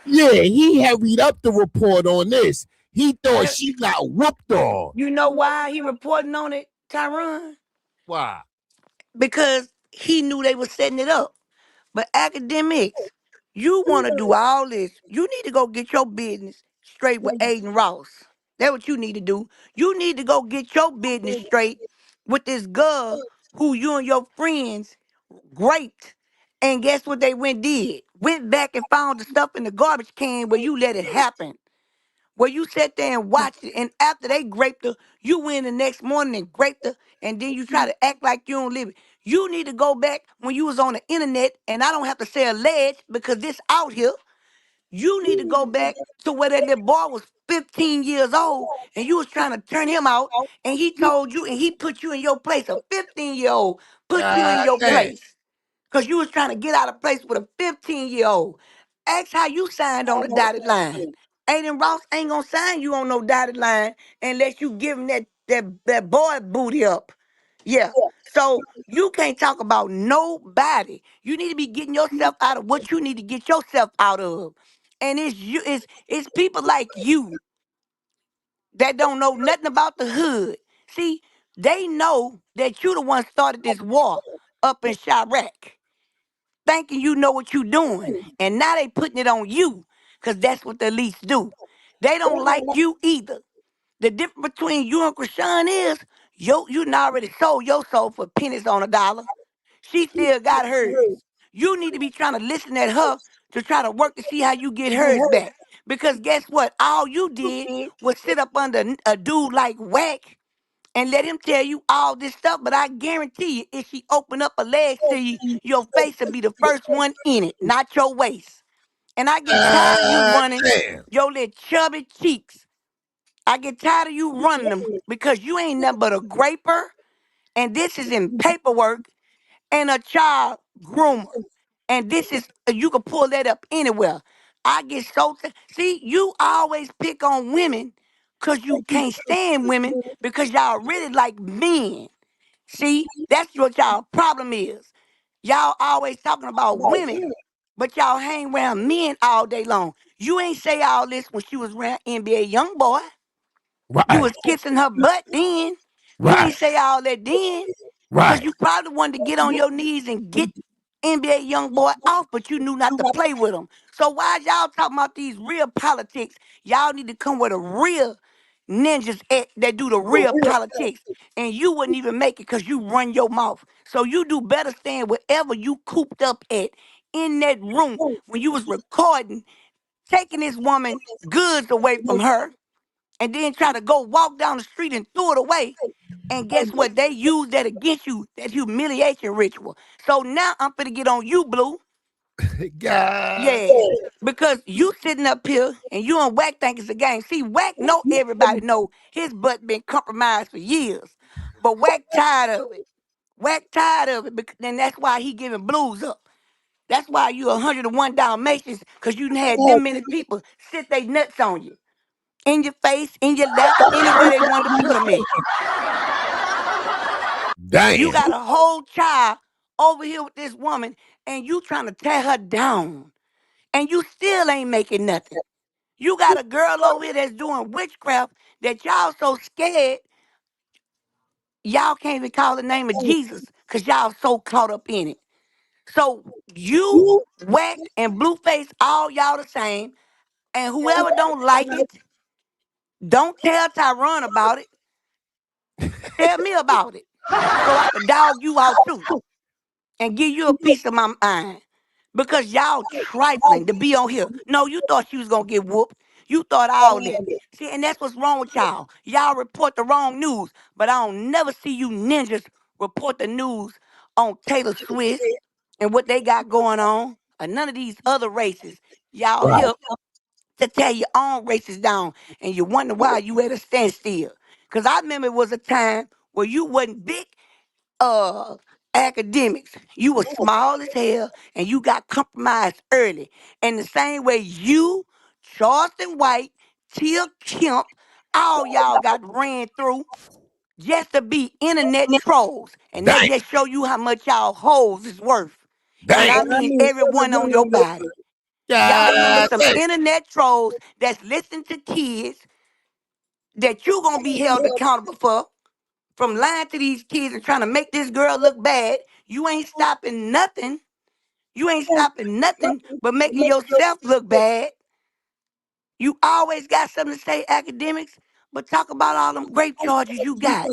Yeah, he hurried up the report on this. He thought she got whooped on.
You know why he reporting on it, Tyron?
Why?
Because he knew they were setting it up. But academics, you want to do all this. You need to go get your business straight with Aiden Ross. That's what you need to do. You need to go get your business straight with this girl who you and your friends raped. And guess what they did? Went back and found the stuff in the garbage can where you let it happen. Where you sat there and watched it, and after they raped her, you went the next morning and raped her, and then you try to act like you don't live it. You need to go back when you was on the internet, and I don't have to say alleged because this out here. You need to go back to where that little boy was 15 years old, and you was trying to turn him out, and he told you, and he put you in your place. A 15-year-old put you in your
Damn.
place because you was trying to get out of place with a 15-year-old. Ask how you signed on the dotted line. Aiden Ross ain't gonna sign you on no dotted line unless you give him that boy booty up. Yeah. So you can't talk about nobody. You need to be getting yourself out of what you need to get yourself out of. And it's people like you that don't know nothing about the hood. See, they know that you the one started this war up in Chirac, thinking you know what you doing. And now they putting it on you, because that's what the elites do. They don't like you either. The difference between you and Chrisean is you done already sold your soul for pennies on a dollar. She still got hers. You need to be trying to listen at her to try to work to see how you get hers back. Because guess what? All you did was sit up under a dude like Wack and let him tell you all this stuff. But I guarantee you, if she open up her legs to you, your face will be the first one in it, not your waist. And I get tired of you running
Damn.
your little chubby cheeks. I get tired of you running them because you ain't nothing but a graper, and this is in paperwork, and a child groomer. And this is, you can pull that up anywhere. I get so, see, you always pick on women because you can't stand women because y'all really like men. See, that's what y'all problem is. Y'all always talking about women, but y'all hang around men all day long. You ain't say all this when she was around NBA Youngboy. You
Right.
was kissing her butt then. You
Right.
ain't say all that then. Because
Right.
you probably wanted to get on your knees and get NBA young boy off, but you knew not to play with him. So why y'all talking about these real politics? Y'all need to come with a real ninjas that do the real politics. And you wouldn't even make it because you run your mouth. So you do better stand wherever you cooped up at in that room when you was recording, taking this woman goods away from her, and then try to go walk down the street and throw it away. And guess what? They use that against you, that humiliation ritual. So now I'm finna get on you, Blue.
God.
Yeah. Because you sitting up here and you and Wack think it's a game. See, Wack know everybody know his butt been compromised for years. But Wack tired of it. Wack tired of it. And that's why he giving Blues up. That's why you 101 Dalmatians, because you done had them many people sit they nuts on you. In your face, in your lap, anywhere they wanted to put them at. You
Damn.
got a whole child over here with this woman, and you trying to tear her down, and you still ain't making nothing. You got a girl over here that's doing witchcraft that y'all so scared, y'all can't even call the name of Jesus because y'all so caught up in it. So you, Whack, and Blueface, all y'all the same, and whoever don't like it, don't tell Tyrone about it. Tell me about it so I could dog you out too and give you a piece of my mind. Because y'all trifling to be on here. No, you thought you was gonna get whooped. You thought all that. See, and that's what's wrong with y'all. Y'all report the wrong news, but I don't never see you ninjas report the news on Taylor Swift and what they got going on, or none of these other races. Y'all
Right.
here to tear your own races down, and you wonder why you at a standstill. Cause I remember it was a time where you wasn't big uh academics. You were small as hell and you got compromised early. And the same way you, Charleston White, Tia Kemp, all y'all got ran through just to be internet trolls. And that
Damn.
just show you how much y'all hoes is worth. And I
Damn.
mean everyone on your body. Y'all come with
God
some
damn.
internet trolls that's listening to kids that you gonna be held accountable for from lying to these kids and trying to make this girl look bad. You ain't stopping nothing. You ain't stopping nothing but making yourself look bad. You always got something to say, academics, but talk about all them rape charges you got.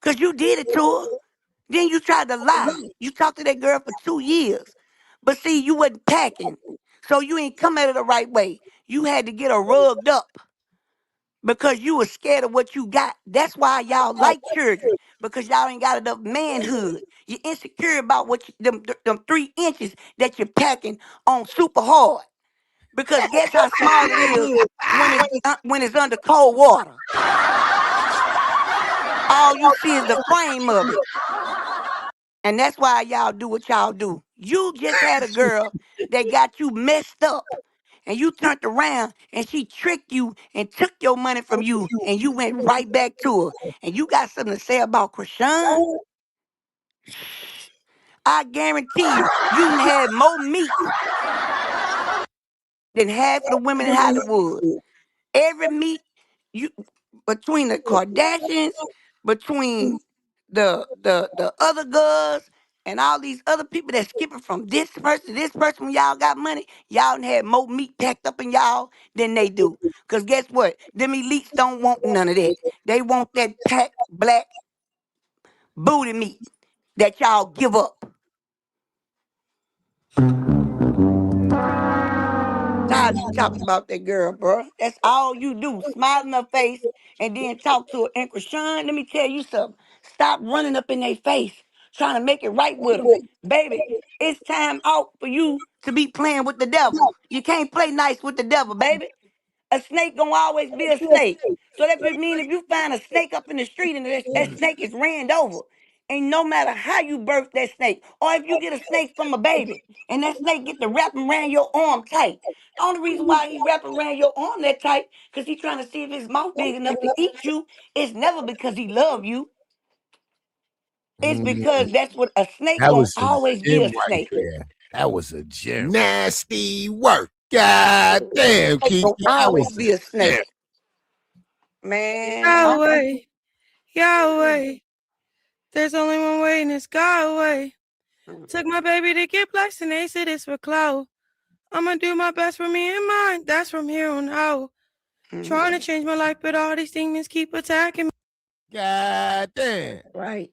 Because you did it to her. Then you tried to lie. You talked to that girl for 2 years. But see, you wasn't packing. So you ain't come at it the right way. You had to get her rugged up because you was scared of what you got. That's why y'all like children, because y'all ain't got enough manhood. You're insecure about what them 3 inches that you're packing on super hard. Because guess how small it is when it's under cold water. All you see is the frame of it. And that's why y'all do what y'all do. You just had a girl that got you messed up. And you turned around and she tricked you and took your money from you and you went right back to her. And you got something to say about Chrisean? I guarantee you done had more meat than half of the women in Hollywood. Every meat you between the Kardashians, between the other girls, and all these other people that skipping from this person to this person when y'all got money, y'all done had more meat packed up in y'all than they do. Cause guess what? Them elites don't want none of that. They want that packed black booty meat that y'all give up. Tired of you talking about that girl, bro. That's all you do. Smile in her face and then talk to her. And Chrisean, let me tell you something. Stop running up in their face, trying to make it right with them. Baby, it's time out for you to be playing with the devil. You can't play nice with the devil, baby. A snake gonna always be a snake. So that would mean if you find a snake up in the street and that snake is ran over, and no matter how you birth that snake, or if you get a snake from a baby and that snake get to wrapping around your arm tight. The only reason why he wrapping around your arm that tight, because he trying to see if his mouth big enough to eat you. It's never because he love you. It's because that's what a snake
That
gonna
was a
always be
gem
a
right
snake.
there. That was a gem. Nasty work. God damn,
Snake
Kiki.
gonna
That
always
was a
be a snake.
gem.
Man,
Yahweh, Yahweh. There's only one way, and it's God way.
Took my baby to get blessed and they said it's for clout. I'ma do my best for me and mine. That's from here on out. Trying to change my life, but all these demons keep attacking me.
God damn.
Right.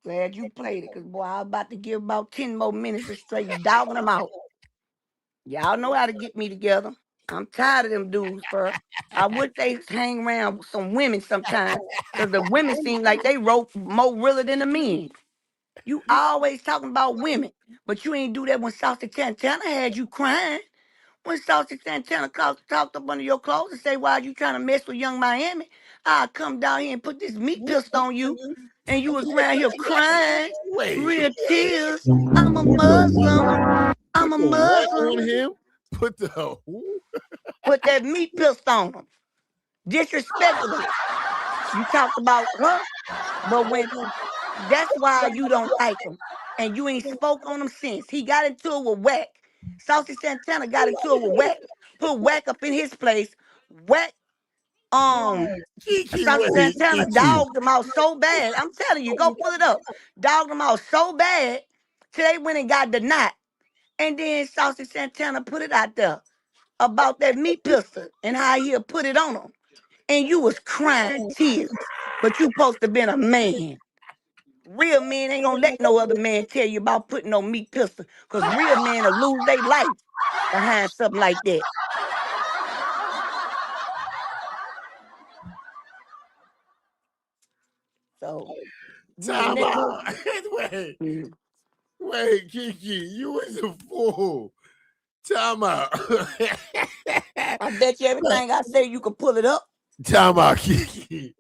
Glad you played it, because, boy, I was about to give about 10 more minutes of straight dogging them out. Y'all know how to get me together. I'm tired of them dudes, bro. I wish they hang around with some women sometimes, because the women seem like they wrote more realer than the men. You always talking about women, but you ain't do that when Saucy Santana had you crying. When Saucy Santana talked up under your clothes and say, why you trying to mess with Young Miami? I'll come down here and put this meat pistol on you, and you was around here crying, real tears. I'm a Muslim. I'm a
Put the what
Muslim.
on him? Put the who?
Put that meat pistol on him. Disrespected him. You talked about her, but when that's why you don't like him. And you ain't spoke on him since. He got into it with Whack. Saucy Santana got into it with Whack. Put Whack up in his place. Whack,
Kiki,
Saucy
wait,
Santana
Kiki.
dogged him out so bad. I'm telling you, go pull it up. Dogged him out so bad till they went and got the knot. And then Saucy Santana put it out there about that meat pistol and how he'll put it on him. And you was crying tears. But you supposed to been a man. Real men ain't gonna let no other man tell you about putting no meat pistol, because real men will lose their life behind something like that. So you ain't
Time
never.
out. Wait, Kiki, you was a fool. Time out.
I bet you everything I say you can pull it up.
Time out, Kiki.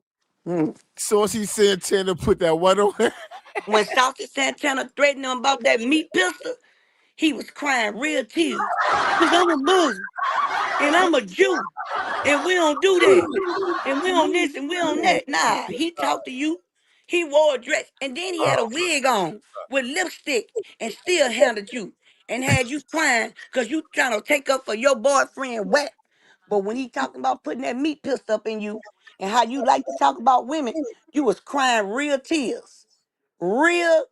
Mm.
Saucy Santana put that what on her?
When Saucy Santana threatened him about that meat pistol, he was crying real tears. Because I'm a Muslim and I'm a Jew. And we don't do that. And we on this and we on that. Nah, he talked to you. He wore a dress. And then he had a wig on with lipstick and still handled you. And had you crying because you trying to take up for your boyfriend wet. But when he talking about putting that meat pistol up in you and how you like to talk about women, you was crying real tears. Real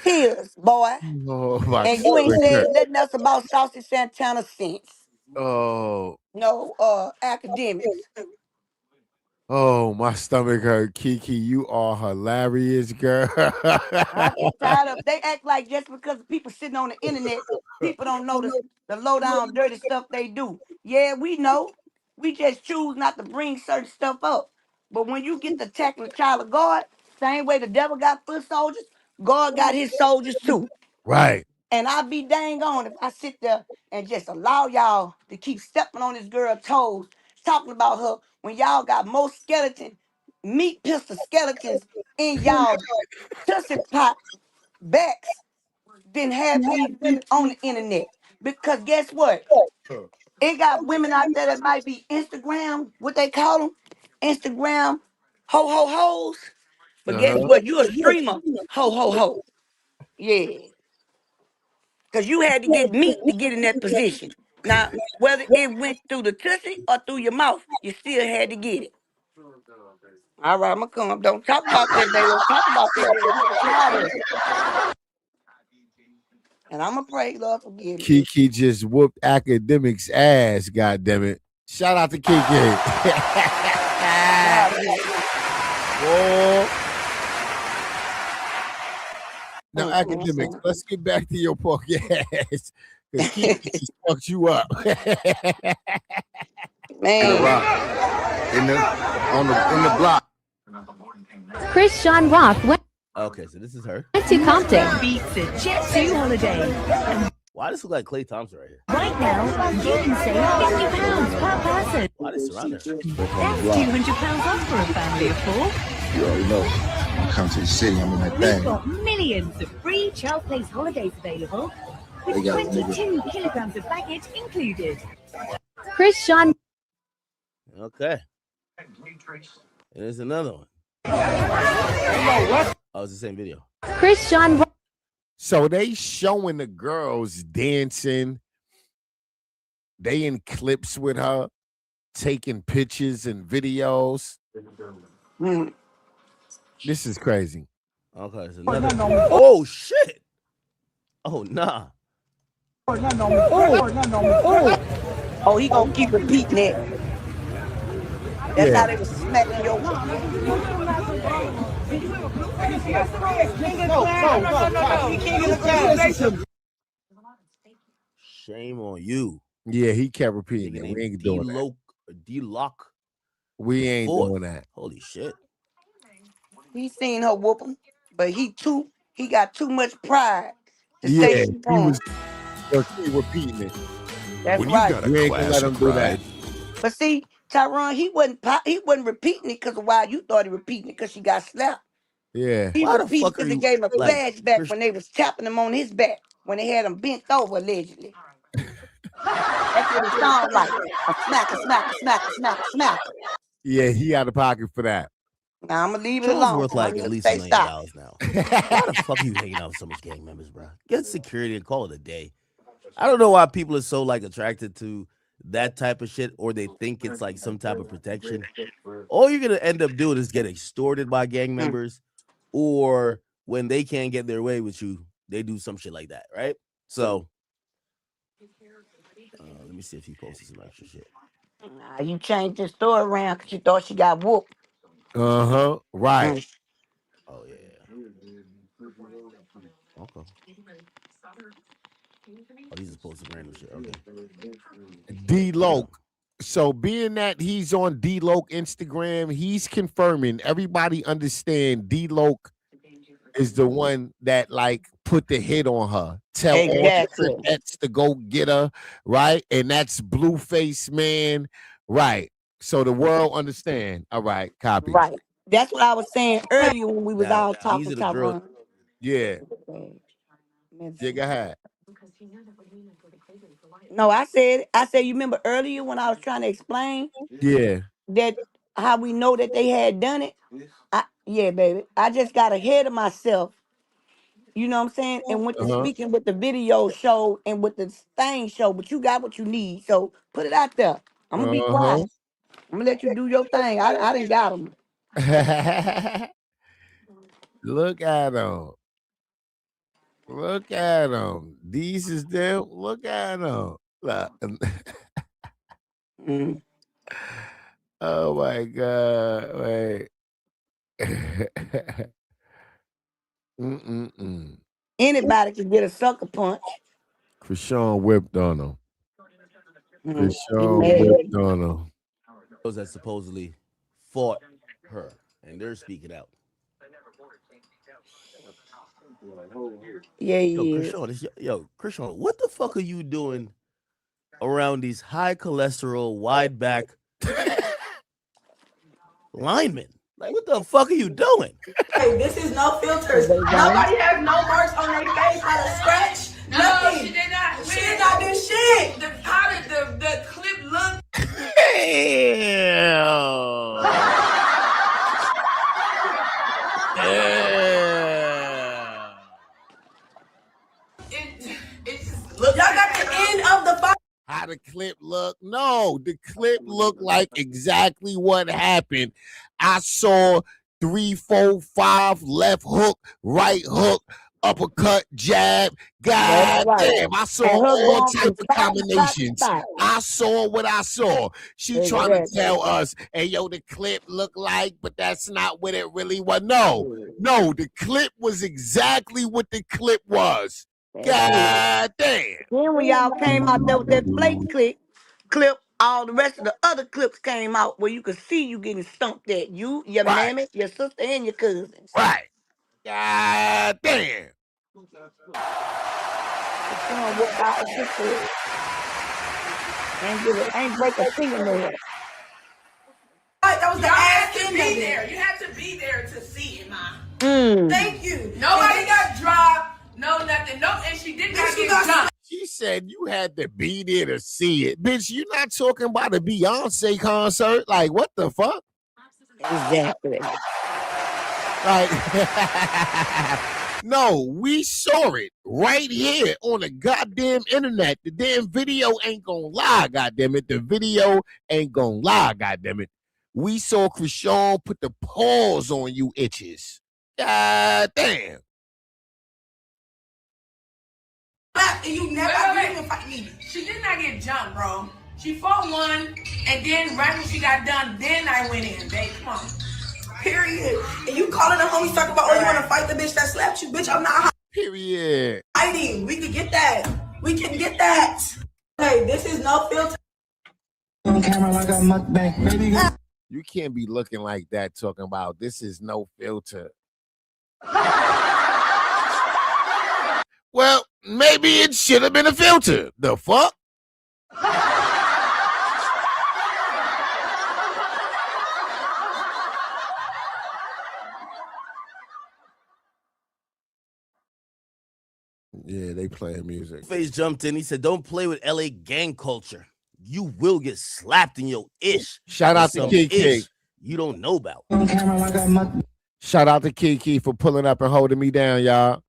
tears, boy.
Oh, my
And you ain't
stomach.
said nothing else about Saucy Santana since.
Oh,
No academics.
my stomach hurt. Kiki, you are hilarious, girl.
I get tired of they act like just because people sitting on the internet, people don't notice the low down dirty stuff they do. Yeah, we know. We just choose not to bring certain stuff up. But when you get to attacking the child of God, same way the devil got foot soldiers, God got his soldiers too.
Right.
And I'd be dang on if I sit there and just allow y'all to keep stepping on this girl's toes, talking about her when y'all got more meat pistol skeletons in y'all tussie pot backs than half of these women on the internet. Because guess what? It got women out there that might be Instagram, what they call them, Instagram ho-ho-hos. But guess what? You a streamer ho-ho-ho. Yeah. Because you had to get meat to get in that position. Now, whether it went through the tussie or through your mouth, you still had to get it. All right, I'm going to come. Don't talk about that, baby. Don't talk about that, girl. I'm tired of it. And I'm going to pray, Lord, forgive me.
Kiki just whooped academics' ass, God damn it. Shout out to Kiki. Oh. Now, academics, let's get back to your punk ass. Because Kiki just fucked you up.
Man.
In the block.
Chrisean Rock went
Okay, so this is her.
to Compton. Beats a Jet 2 holiday.
Why does this look like Klay Thompson right here?
Right now, you can save £50 per person.
Why does surround her?
That's £200 off for a family of 4.
You already know. When I come to the city, I'm in that
We've
thing.
got millions of free Child Place holidays available, with
They got
22 kilograms of baggage included. Chrisean.
Okay. And there's another one. Oh, it's the same video.
Chrisean.
So they showing the girls dancing. They in clips with her, taking pictures and videos. This is crazy.
Okay, it's another. Oh shit! Oh nah.
Oh, he gonna keep repeating it. That's
Yeah.
how they was smacking your.
Shame on you.
Yeah, he kept repeating
Nigga
it. We
named
ain't doing that.
D-Lock
We
the
ain't
fourth.
doing that.
Holy shit.
He seen her whoop him, but he got too much pride to say
Yeah,
she
he
won.
was gonna keep repeating it.
That's
When you've
right.
got a
We ain't gonna let
class
him
of
do that.
pride,
But see, Tyron, he wasn't repeating it because of why you thought he repeating it because she got slapped.
Yeah.
He
Why the
repeated
fuck are
because it
you
gave him a
like
flashback
Chris?
when they was tapping him on his back when they had him bent over allegedly. That's what it sounds like. A smacker, smacker, smacker, smacker, smacker.
Yeah, he out of pocket for that.
Now I'm gonna leave it
Show's
alone.
worth
I'm
like
gonna
at
just
least $1
say
million
stop.
now. Why the fuck are you hanging out with so much gang members, bro? Get security and call it a day. I don't know why people are so like attracted to that type of shit, or they think it's like some type of protection. All you're gonna end up doing is get extorted by gang members, or when they can't get their way with you, they do some shit like that, right? So let me see if he posted some extra shit.
Nah, you changed the story around because you thought she got whooped.
Right.
Mm.
Oh yeah. Okay. Oh, he's just posting random shit. Okay.
D-Loke. So being that he's on D-Loke Instagram, he's confirming. Everybody understand D-Loke is the one that like put the hit on her. Tell all the
Exactly.
Crips to go get her, right? And that's Blueface man, right? So the world understand. All right, copy.
Right. That's what I was saying earlier when we was
Now
all
these
talking,
are the girls.
Tyron.
Yeah, yeah, go ahead.
No, I said you remember earlier when I was trying to explain
Yeah.
that how we know that they had done it. Yeah, baby. I just got ahead of myself. You know what I'm saying? And went to
Uh-huh.
speaking with the video show and with the thing show, but you got what you need. So put it out there. I'm gonna be quiet. I'm gonna let you do your thing. I didn't got them.
Look at them. Look at them. These is them. Look at them.
Mm.
Oh my God. Wait. Mm-mm-mm.
Anybody can get a sucker punch.
Chrisean whipped on him.
He
Chrisean
mad.
whipped on him.
Those that supposedly fought her, and they're speaking out.
Yeah,
Yo,
he is.
Chrisean, what the fuck are you doing around these high cholesterol, wide back linemen? Like, what the fuck are you doing?
Hey, this is no filters.
They won.
Nobody has no marks on their face, not a scratch.
No, she did not.
She did not do shit.
How did the clip look? It just looked.
Y'all got the end of the fight.
How the clip look? No, the clip looked like exactly what happened. I saw 3, 4, 5 left hook, right hook, uppercut, jab. God
That's right.
damn, I saw
And her
all
going
type
from
of
spot to spot to
combinations.
spot.
I saw what I saw. She trying to
Exactly.
tell us, hey, yo, the clip looked like, but that's not what it really was. No, the clip was exactly what the clip was.
That's it.
God damn.
Then when y'all came out there with that Blake clip, all the rest of the other clips came out where you could see you getting stumped at. You, your
Right,
mammy, your sister, and your cousins.
right. God damn.
Showing what our sister ain't break a fingernail.
That was the
Y'all had
ass
to
end
be
of
there.
it.
You had to be there to see it, ma.
Thank you.
Nobody got dropped. No nothing. No, and she did not
Bitch, you
get
got
jumped.
She said you had to be there to see it. Bitch, you not talking about a Beyonce concert? Like, what the fuck?
Exactly.
Like, no, we saw it right here on the goddamn internet. The damn video ain't gonna lie, goddamn it. The video ain't gonna lie, goddamn it. We saw Chrisean put the paws on you itches. God damn.
slapped and you never even fight me.
She did not get jumped, bro. She fought one, and then right when she got done, then I went in. Babe, come on.
Period. And you calling the homies talking about, oh, you want to fight the bitch that slapped you? Bitch, I'm not
Period.
hiding. We can get that. We can get that. Hey, this is no filter.
On camera like a mukbang, baby.
You can't be looking like that talking about this is no filter. Well, maybe it should have been a filter. The fuck? Yeah, they playing music.
Face jumped in. He said, "Don't play with LA gang culture. You will get slapped in your ish."
Shout out to Kiki.
You don't know about.
On camera like a mukbang.
Shout out to Kiki for pulling up and holding me down, y'all.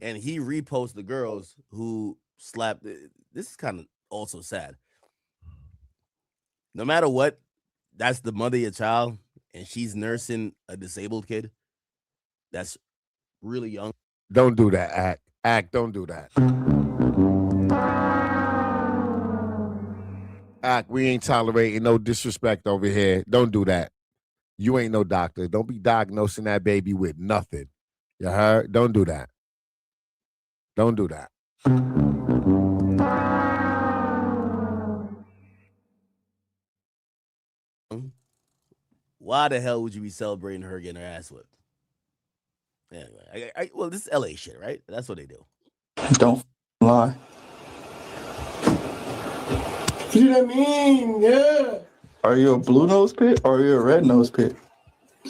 And he reposts the girls who slapped. This is kind of also sad. No matter what, that's the mother of your child, and she's nursing a disabled kid that's really young.
Don't do that, Act, don't do that. Act, we ain't tolerating no disrespect over here. Don't do that. You ain't no doctor. Don't be diagnosing that baby with nothing. You heard? Don't do that. Don't do that.
Why the hell would you be celebrating her getting her ass whipped? Anyway, well, this is LA shit, right? That's what they do.
Don't lie.
You know what I mean? Yeah.
Are you a blue nose pit or are you a red nose pit?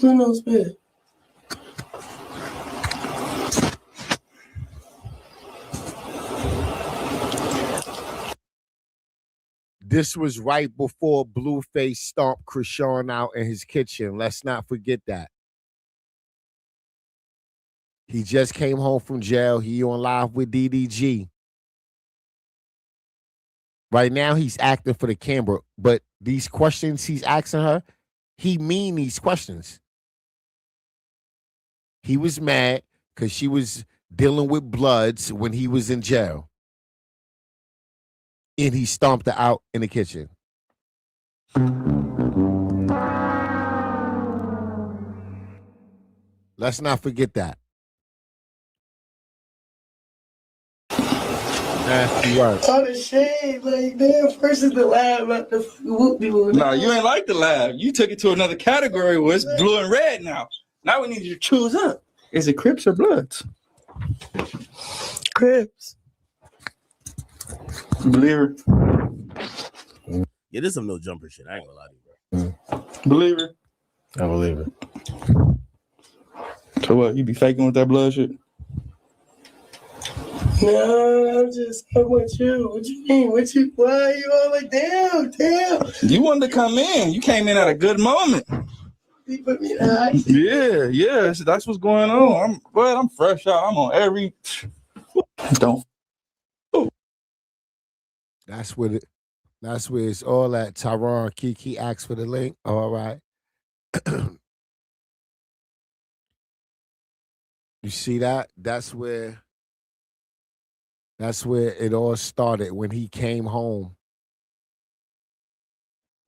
Blue nose pit.
This was right before Blueface stomped Chrisean out in his kitchen. Let's not forget that. He just came home from jail. He on live with DDG. Right now, he's acting for the camera, but these questions he's asking her, he mean these questions. He was mad because she was dealing with bloods when he was in jail. And he stomped her out in the kitchen. Let's not forget that. Nasty work.
All the shade, like, damn, first is the lab about the whoop people.
No, you ain't like the lab. You took it to another category where it's blue and red now. Now we need you to choose up. Is it Crips or Bloods?
Crips.
Believer.
Yeah, this is some no jumper shit. I ain't gonna lie to you, bro.
Believer.
I believe it.
So what? You be faking with that blood shit?
No, I'm with you. What you mean? Why are you all like, damn?
You wanted to come in. You came in at a good moment.
You put me in the hot seat.
Yeah. That's what's going on. I'm fresh out. I'm on every. Don't.
That's where it's all at. Tyron Kiki asked for the link. All right. You see that? That's where it all started. When he came home,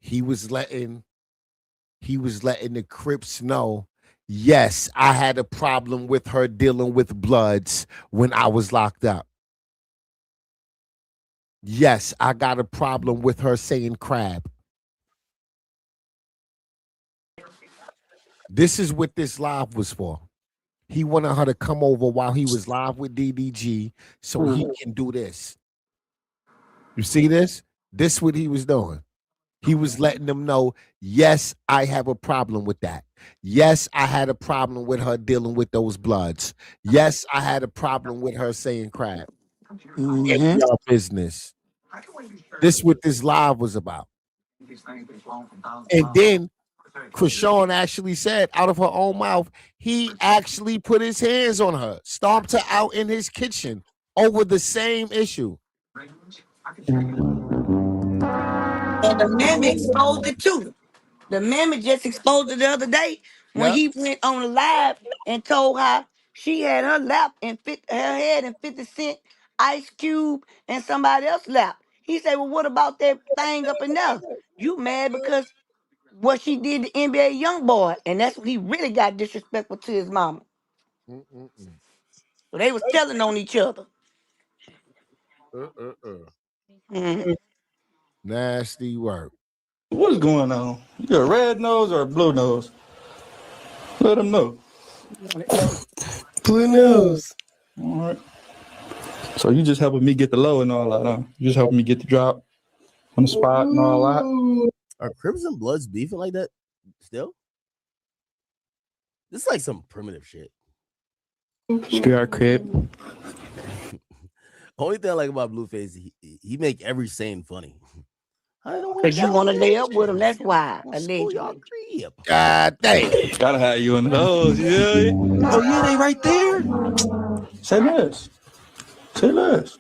he was letting the Crips know, yes, I had a problem with her dealing with bloods when I was locked up. Yes, I got a problem with her saying crab. This is what this live was for. He wanted her to come over while he was live with DDG so he can do this. You see this? This is what he was doing. He was letting them know, yes, I have a problem with that. Yes, I had a problem with her dealing with those bloods. Yes, I had a problem with her saying crab. It's your business. This is what this live was about. And then Chrisean actually said out of her own mouth, he actually put his hands on her, stomped her out in his kitchen over the same issue.
And the man exposed it too. The man just exposed it the other day when
Yep.
he went on the live and told how she had her lap and her head in 50 Cent, Ice Cube, and somebody else's lap. He said, well, what about that thing up in there? You mad because what she did to NBA young boy, and that's when he really got disrespectful to his mama.
Mm-mm-mm.
So they was telling on each other. Mhm.
Nasty work.
What's going on? You a red nose or a blue nose? Let them know.
Blue nose.
All right. So you just helping me get the low and all that, huh? You just helping me get the drop on the spot and all that.
Are Crips and Bloods beefing like that still? This is like some primitive shit.
Scar Crip.
Only thing I like about Blueface, he make every saying funny. I don't
Cause you want to lay up with him, that's why.
y'all
Allegedly.
crib.
God damn.
Gotta have you in those, yeah. Oh yeah, they right there. Say less. Say less.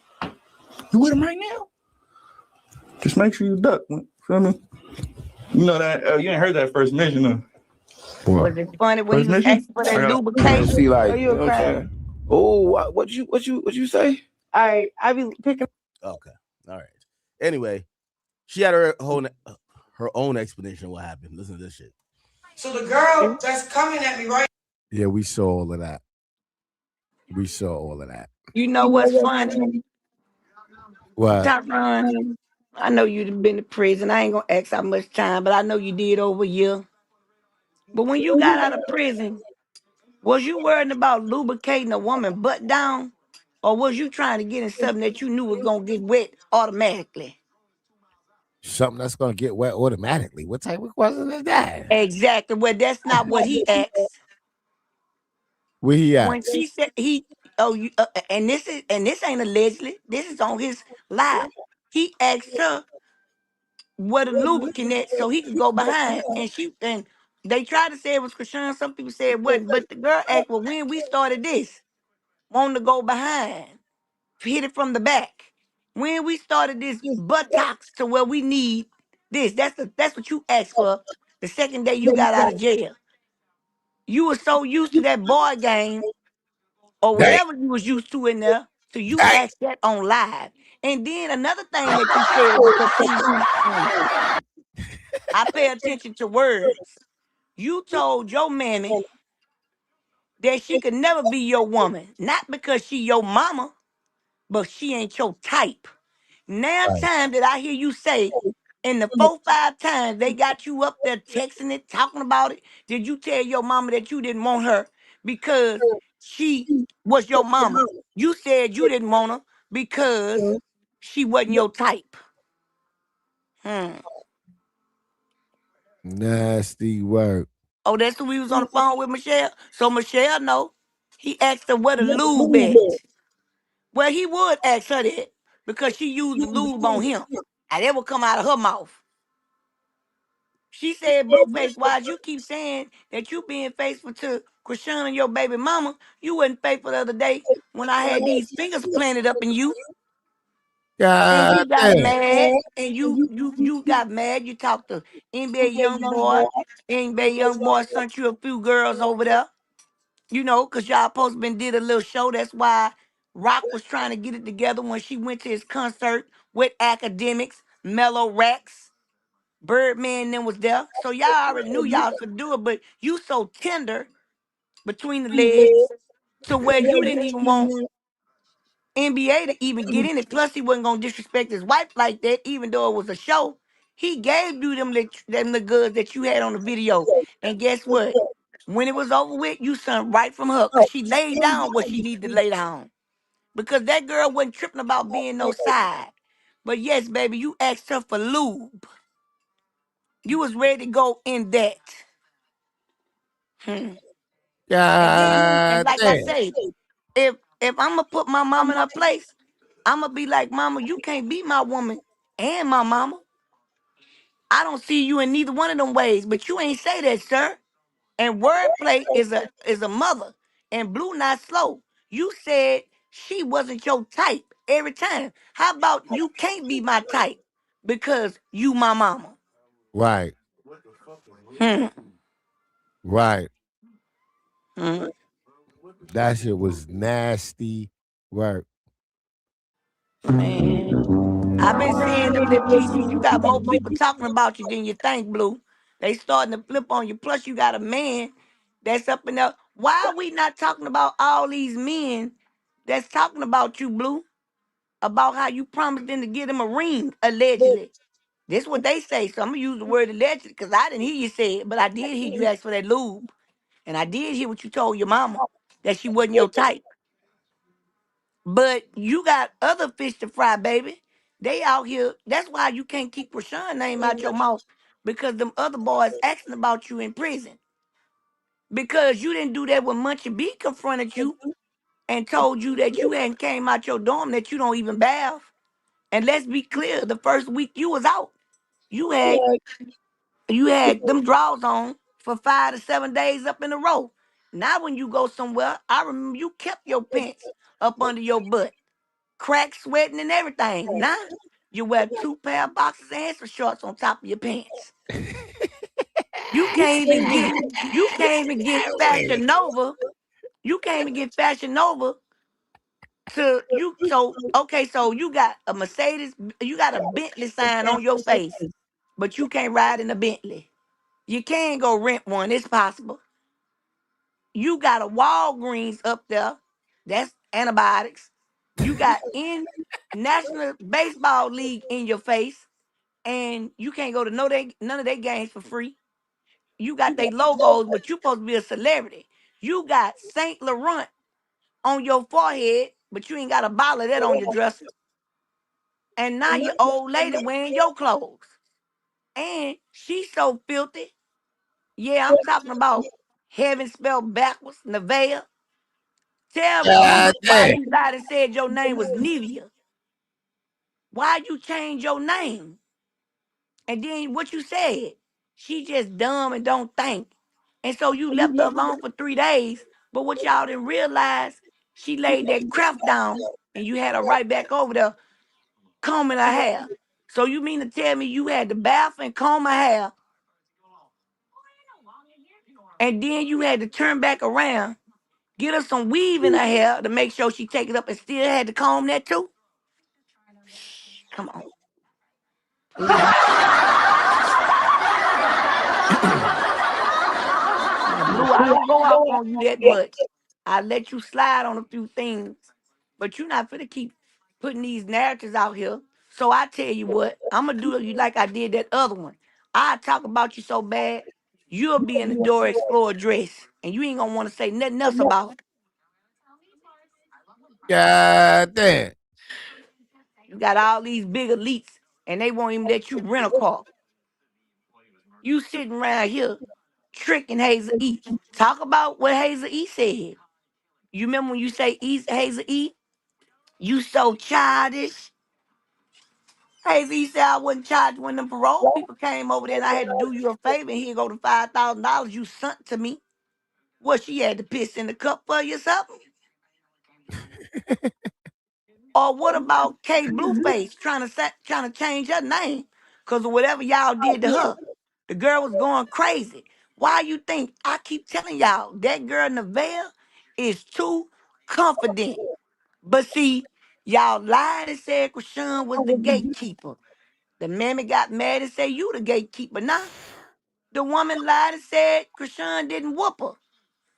You with him right now? Just make sure you duck. Feel me? You know that you ain't heard that first mention though.
Was it funny when he
First
was
mission?
asking for that
I got
lubrication?
see like you know what I'm saying? Oh, what you say?
I be picking.
Okay. All right. Anyway, she had her own explanation of what happened. Listen to this shit.
So the girl that's coming at me right.
Yeah, we saw all of that. We saw all of that.
You know what's funny?
What?
Tyron, I know you've been to prison. I ain't gonna ask how much time, but I know you did over a year. But when you got out of prison, was you worried about lubricating a woman butt down? Or was you trying to get in something that you knew was gonna get wet automatically?
Something that's gonna get wet automatically. What type of question is that?
Exactly. Well, that's not what he asked.
Where he at?
When she said and this ain't allegedly. This is on his live. He asked her what a lubricant at so he could go behind, and they tried to say it was Chrisean. Some people said it wasn't, but the girl asked, well, when we started this, wanting to go behind, hit it from the back. When we started this buttocks to where we need this, that's what you asked for the second day you got out of jail. You were so used to that boy game or
Dang.
whatever you was used to in there, so you
Dang.
asked that on live. And then another thing that you said, because see, I pay attention to words. You told your mammy that she could never be your woman, not because she your mama, but she ain't your type. Now
Right.
time that I hear you say, in the 4-5 times they got you up there texting it, talking about it, did you tell your mama that you didn't want her because she was your mama? You said you didn't want her because she wasn't your type. Hmm.
Nasty work.
Oh, that's who we was on the phone with, Michelle. So Michelle know. He asked her where the lube at. Well, he would ask her that because she used the lube on him. And that would come out of her mouth. She said, Blueface, why you keep saying that you being faithful to Chrisean and your baby mama? You wasn't faithful the other day when I had these fingers planted up in you. And
God
you got
damn.
mad, and you got mad. You talked to NBA young boy. NBA young boy sent you a few girls over there. You know, cause y'all supposed to been did a little show. That's why Rock was trying to get it together when she went to his concert with academics, Mellow Rex, Birdman, and them was there. So y'all already knew y'all could do it, but you so tender between the legs to where you didn't even want NBA to even get in it. Plus, he wasn't gonna disrespect his wife like that, even though it was a show. He gave you them the goods that you had on the video. And guess what? When it was over with, you sent right from her because she laid down what she needed to lay down. Because that girl wasn't tripping about being no side. But yes, baby, you asked her for lube. You was ready to go in that. Hmm. And then, and
God
like I
damn.
say, if I'm gonna put my mama in her place, I'm gonna be like, Mama, you can't be my woman and my mama. I don't see you in neither one of them ways, but you ain't say that, sir. And wordplay is a mother. And Blue not slow. You said she wasn't your type every time. How about you can't be my type? because you my mama.
Right.
Hmm.
Right.
Hmm.
That shit was nasty work.
Man, I've been seeing them little pieces. You got more people talking about you than you think, Blue. They starting to flip on you. Plus, you got a man that's up in there. Why are we not talking about all these men that's talking about you, Blue? About how you promised them to get him a ring, allegedly. This what they say. So I'm gonna use the word allegedly because I didn't hear you say it, but I did hear you ask for that lube. And I did hear what you told your mama, that she wasn't your type. But you got other fish to fry, baby. They out here. That's why you can't keep Rashawn's name out your mouth. Because them other boys asking about you in prison. Because you didn't do that when Munchie B confronted you and told you that you hadn't came out your dorm, that you don't even bath. And let's be clear, the first week you was out, you had them drawers on for 5 to 7 days up in a row. Now when you go somewhere, I remember you kept your pants up under your butt, crack sweating and everything. Now you wear 2 pair of boxers and some shorts on top of your pants. You can't even get Fashion Nova. You can't even get Fashion Nova to you. So okay, so you got a Mercedes, you got a Bentley sign on your face, but you can't ride in a Bentley. You can go rent one. It's possible. You got a Walgreens up there. That's antibiotics. You got in National Baseball League in your face, and you can't go to none of their games for free. You got their logos, but you supposed to be a celebrity. You got Saint Laurent on your forehead, but you ain't got a bottle of that on your dresser. And now your old lady wearing your clothes. And she's so filthy. Yeah, I'm talking about heaven spelled backwards, Nevaeh. Tell me
God
why
damn.
you lied and said your name was Nevia. Why you change your name? And then what you said, she just dumb and don't think. And so you left her alone for 3 days. But what y'all didn't realize, she laid that crap down and you had her right back over there combing her hair. So you mean to tell me you had to bath and comb her hair, and then you had to turn back around, get her some weave in her hair to make sure she take it up and still had to comb that too? Come on. Please. Now, Blue, I don't go off on you that much. I let you slide on a few things, but you're not finna keep putting these narratives out here. So I tell you what, I'm gonna do you like I did that other one. I talk about you so bad, you'll be in the Dora Explorer dress, and you ain't gonna want to say nothing else about it.
God damn.
You got all these big elites, and they won't even let you rent a car. You sitting around here tricking Hazel E. Talk about what Hazel E said. You remember when you say Hazel E? You so childish. Hazel E said I wasn't charged when the parole people came over there and I had to do you a favor and here go the $5,000 you sent to me. What, she had to piss in the cup for you or something? Or what about K Blueface trying to change her name because of whatever y'all did to her? The girl was going crazy. Why you think I keep telling y'all that girl Nevaeh is too confident? But see, y'all lied and said Chrisean was the gatekeeper. The mammy got mad and said you the gatekeeper. Now the woman lied and said Chrisean didn't whoop her.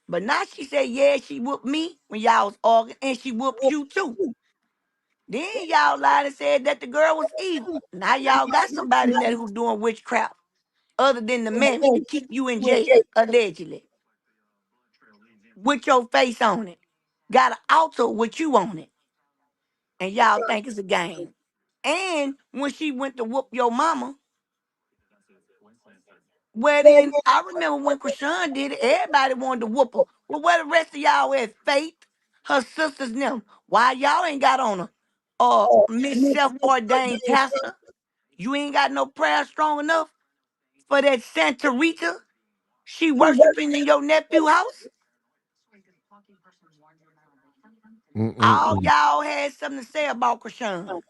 But now she said, yeah, she whooped me when y'all was arguing, and she whooped you too. Then y'all lied and said that the girl was evil. Now y'all got somebody in there who's doing witchcraft other than the mammy to keep you in jail, allegedly. With your face on it. Got an altar with you on it. And y'all think it's a game. And when she went to whoop your mama, well then, I remember when Chrisean did it, everybody wanted to whoop her. Well, where the rest of y'all at? Faith, her sisters, and them. Why y'all ain't got on her? Miss Self-Ordained Pastor. You ain't got no prayer strong enough for that Santa Rita? She worshiping in your nephew house? All
Mm-mm-mm.
y'all had something to say about Chrisean.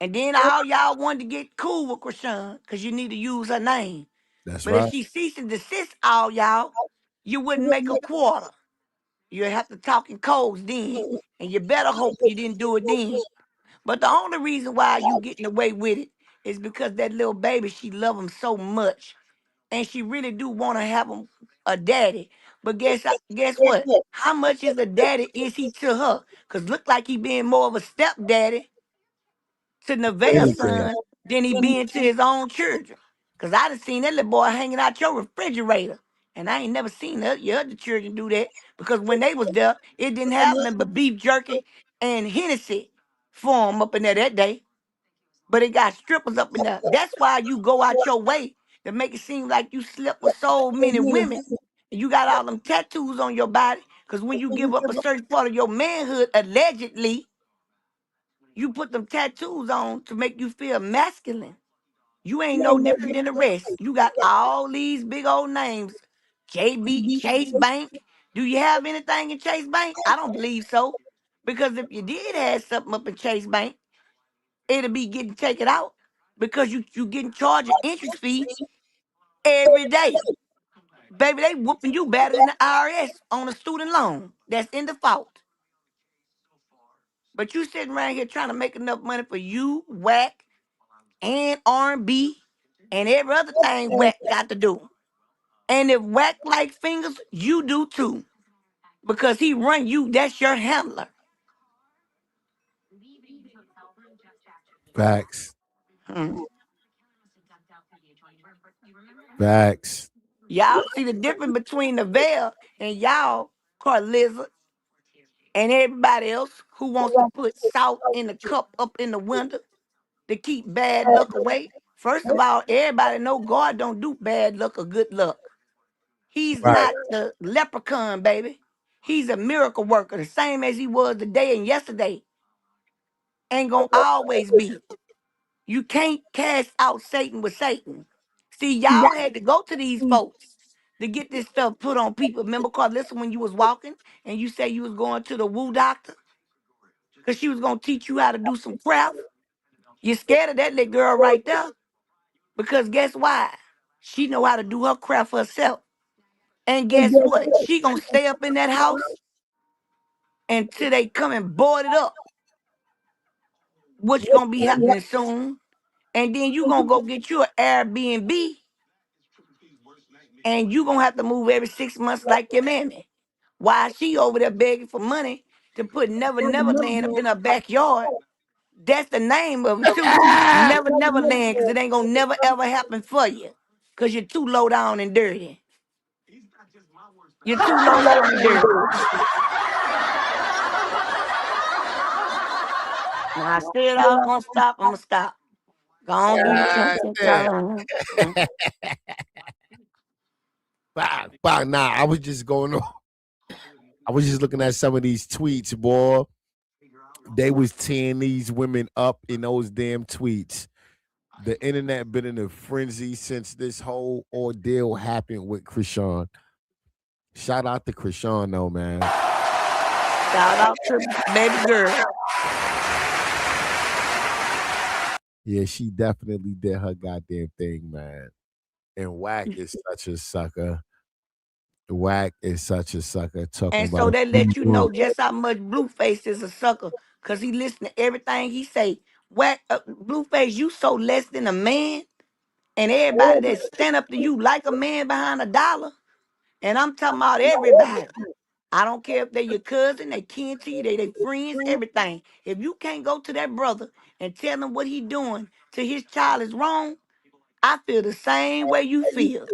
And then all y'all wanted to get cool with Chrisean because you need to use her name.
That's
But if
right.
she cease and desist all y'all, you wouldn't make a quarter. You'd have to talk in codes then. And you better hope you didn't do it then. But the only reason why you getting away with it is because that little baby, she love him so much. And she really do want to have him a daddy. But guess what? How much is a daddy is he to her? Because look like he being more of a stepdaddy to Nevaeh's
Anything.
son than he being to his own children. Because I done seen that little boy hanging out your refrigerator. And I ain't never seen your other children do that. Because when they was there, it didn't have nothing but beef jerky and Hennessy for 'em up in there that day. But it got strippers up in there. That's why you go out your way to make it seem like you slept with so many women. And you got all them tattoos on your body. Because when you give up a certain part of your manhood, allegedly, you put them tattoos on to make you feel masculine. You ain't no different than the rest. You got all these big old names. JB, Chase Bank. Do you have anything in Chase Bank? I don't believe so. Because if you did have something up in Chase Bank, it'll be getting taken out because you getting charged an interest fee every day. Baby, they whooping you better than the IRS on a student loan that's in default. But you sitting around here trying to make enough money for you, whack, and R&B, and every other thing whack got to do. And if whack like fingers, you do too. Because he run you, that's your handler.
Facts.
Hmm.
Facts.
Y'all see the difference between the veil and y'all, Carlizard, and everybody else who wants to put salt in the cup up in the window to keep bad luck away. First of all, everybody know God don't do bad luck or good luck. He's
Right.
not the leprechaun, baby. He's a miracle worker, the same as he was today and yesterday. Ain't gonna always be. You can't cast out Satan with Satan. See, y'all had to go to these folks to get this stuff put on people. Remember, Carl, listen, when you was walking and you said you was going to the woo doctor because she was gonna teach you how to do some craft. You're scared of that little girl right there because guess why? She know how to do her craft herself. And guess what? She gonna stay up in that house until they come and board it up, which gonna be happening soon. And then you gonna go get you an Airbnb, and you gonna have to move every 6 months like your mammy. Why she over there begging for money to put Never Never Land up in her backyard? That's the name of it too. Never Never Land, because it ain't gonna never ever happen for you. Because you're too low down and dirty. You're too low down and dirty. When I said I was gonna stop, I'm gonna stop. Go on, do your
God
10
damn.
time.
Nah, I was just going on. I was just looking at some of these tweets, boy. They was tearing these women up in those damn tweets. The internet been in a frenzy since this whole ordeal happened with Chrisean. Shout out to Chrisean, though, man.
Shout out to baby girl.
Yeah, she definitely did her goddamn thing, man. And Whack is such a sucker. Whack is such a sucker. Talking
And so
about
they let you know just how much Blueface is a sucker. Cause he listen to everything he say. Blueface, you so less than a man. And everybody that stand up to you like a man behind a dollar. And I'm talking about everybody. I don't care if they your cousin, they kin to you, they friends, everything. If you can't go to that brother and tell him what he doing to his child is wrong, I feel the same way you feel.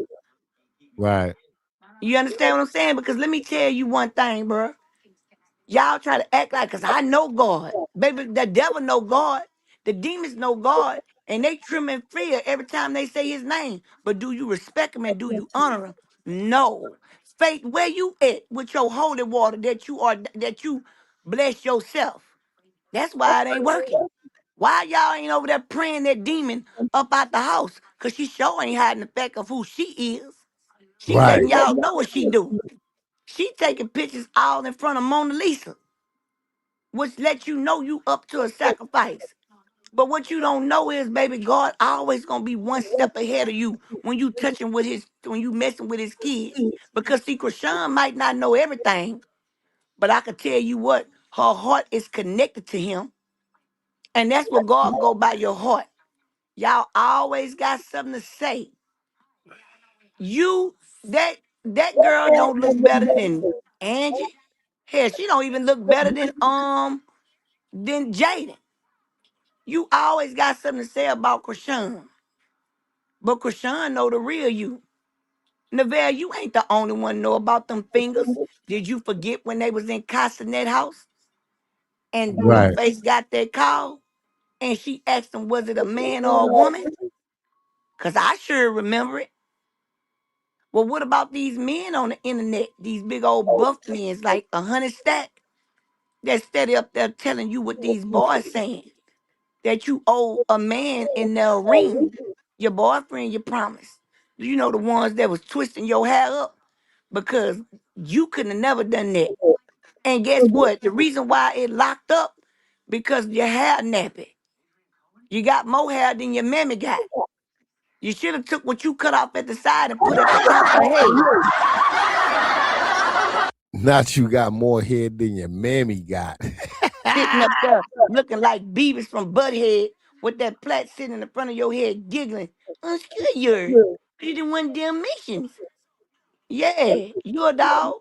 right.
You understand what I'm saying? Because let me tell you one thing, bro. Y'all try to act like, because I know God. Baby, the devil know God. The demons know God. And they trim in fear every time they say his name. But do you respect him and do you honor him? No. Faith, where you at with your holy water that you bless yourself? That's why it ain't working. Why y'all ain't over there praying that demon up out the house? Because she sure ain't hiding the fact of who she is. She
Right.
letting y'all know what she do. She taking pictures all in front of Mona Lisa, which lets you know you up to a sacrifice. But what you don't know is, baby, God always gonna be one step ahead of you when you when you messing with his kids. Because see, Chrisean might not know everything, but I can tell you what, her heart is connected to him. And that's what God go by, your heart. Y'all always got something to say. You that girl don't look better than Angie. Hell, she don't even look better than Jaden. You always got something to say about Chrisean. But Chrisean know the real you. Neville, you ain't the only one know about them fingers. Did you forget when they was in Castanet house and
Right.
Blueface got that call and she asked him, was it a man or a woman? Because I sure remember it. Well, what about these men on the internet? These big old buff men like 100 stack that steady up there telling you what these boys saying. That you owe a man in their ring. Your boyfriend, you promised. You know, the ones that was twisting your hair up because you couldn't have never done that. And guess what? The reason why it locked up because your hair nappy. You got more hair than your mammy got. You should have took what you cut off at the side and put at the top of her head.
Not you got more head than your mammy got.
Sitting up there looking like Beavis from Butthead with that plait sitting in the front of your head giggling. Unscure you didn't want Dalmatians. Yeah, you a dog.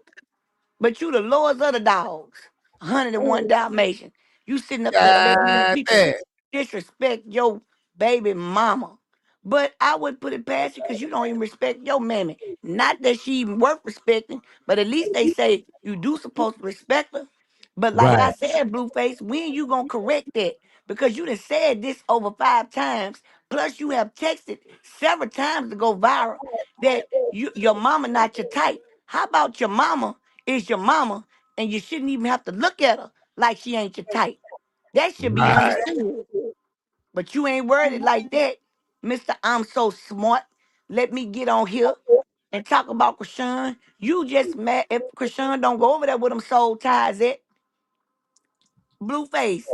But you the lowest of the dogs. 101 Dalmatian. You sitting up there letting
God
people
damn.
disrespect your baby mama. But I would put it past you because you don't even respect your mammy. Not that she even worth respecting, but at least they say you do supposed to respect her. But like I
Right.
said, Blueface, when you gonna correct that? Because you done said this over 5 times. Plus you have texted several times to go viral that your mama not your type. How about your mama is your mama and you shouldn't even have to look at her like she ain't your type? That should be
Right.
understood. But you ain't worded like that, Mr. I'm so smart. Let me get on here and talk about Chrisean. You just mad if Chrisean don't go over there with them soul ties at Blueface.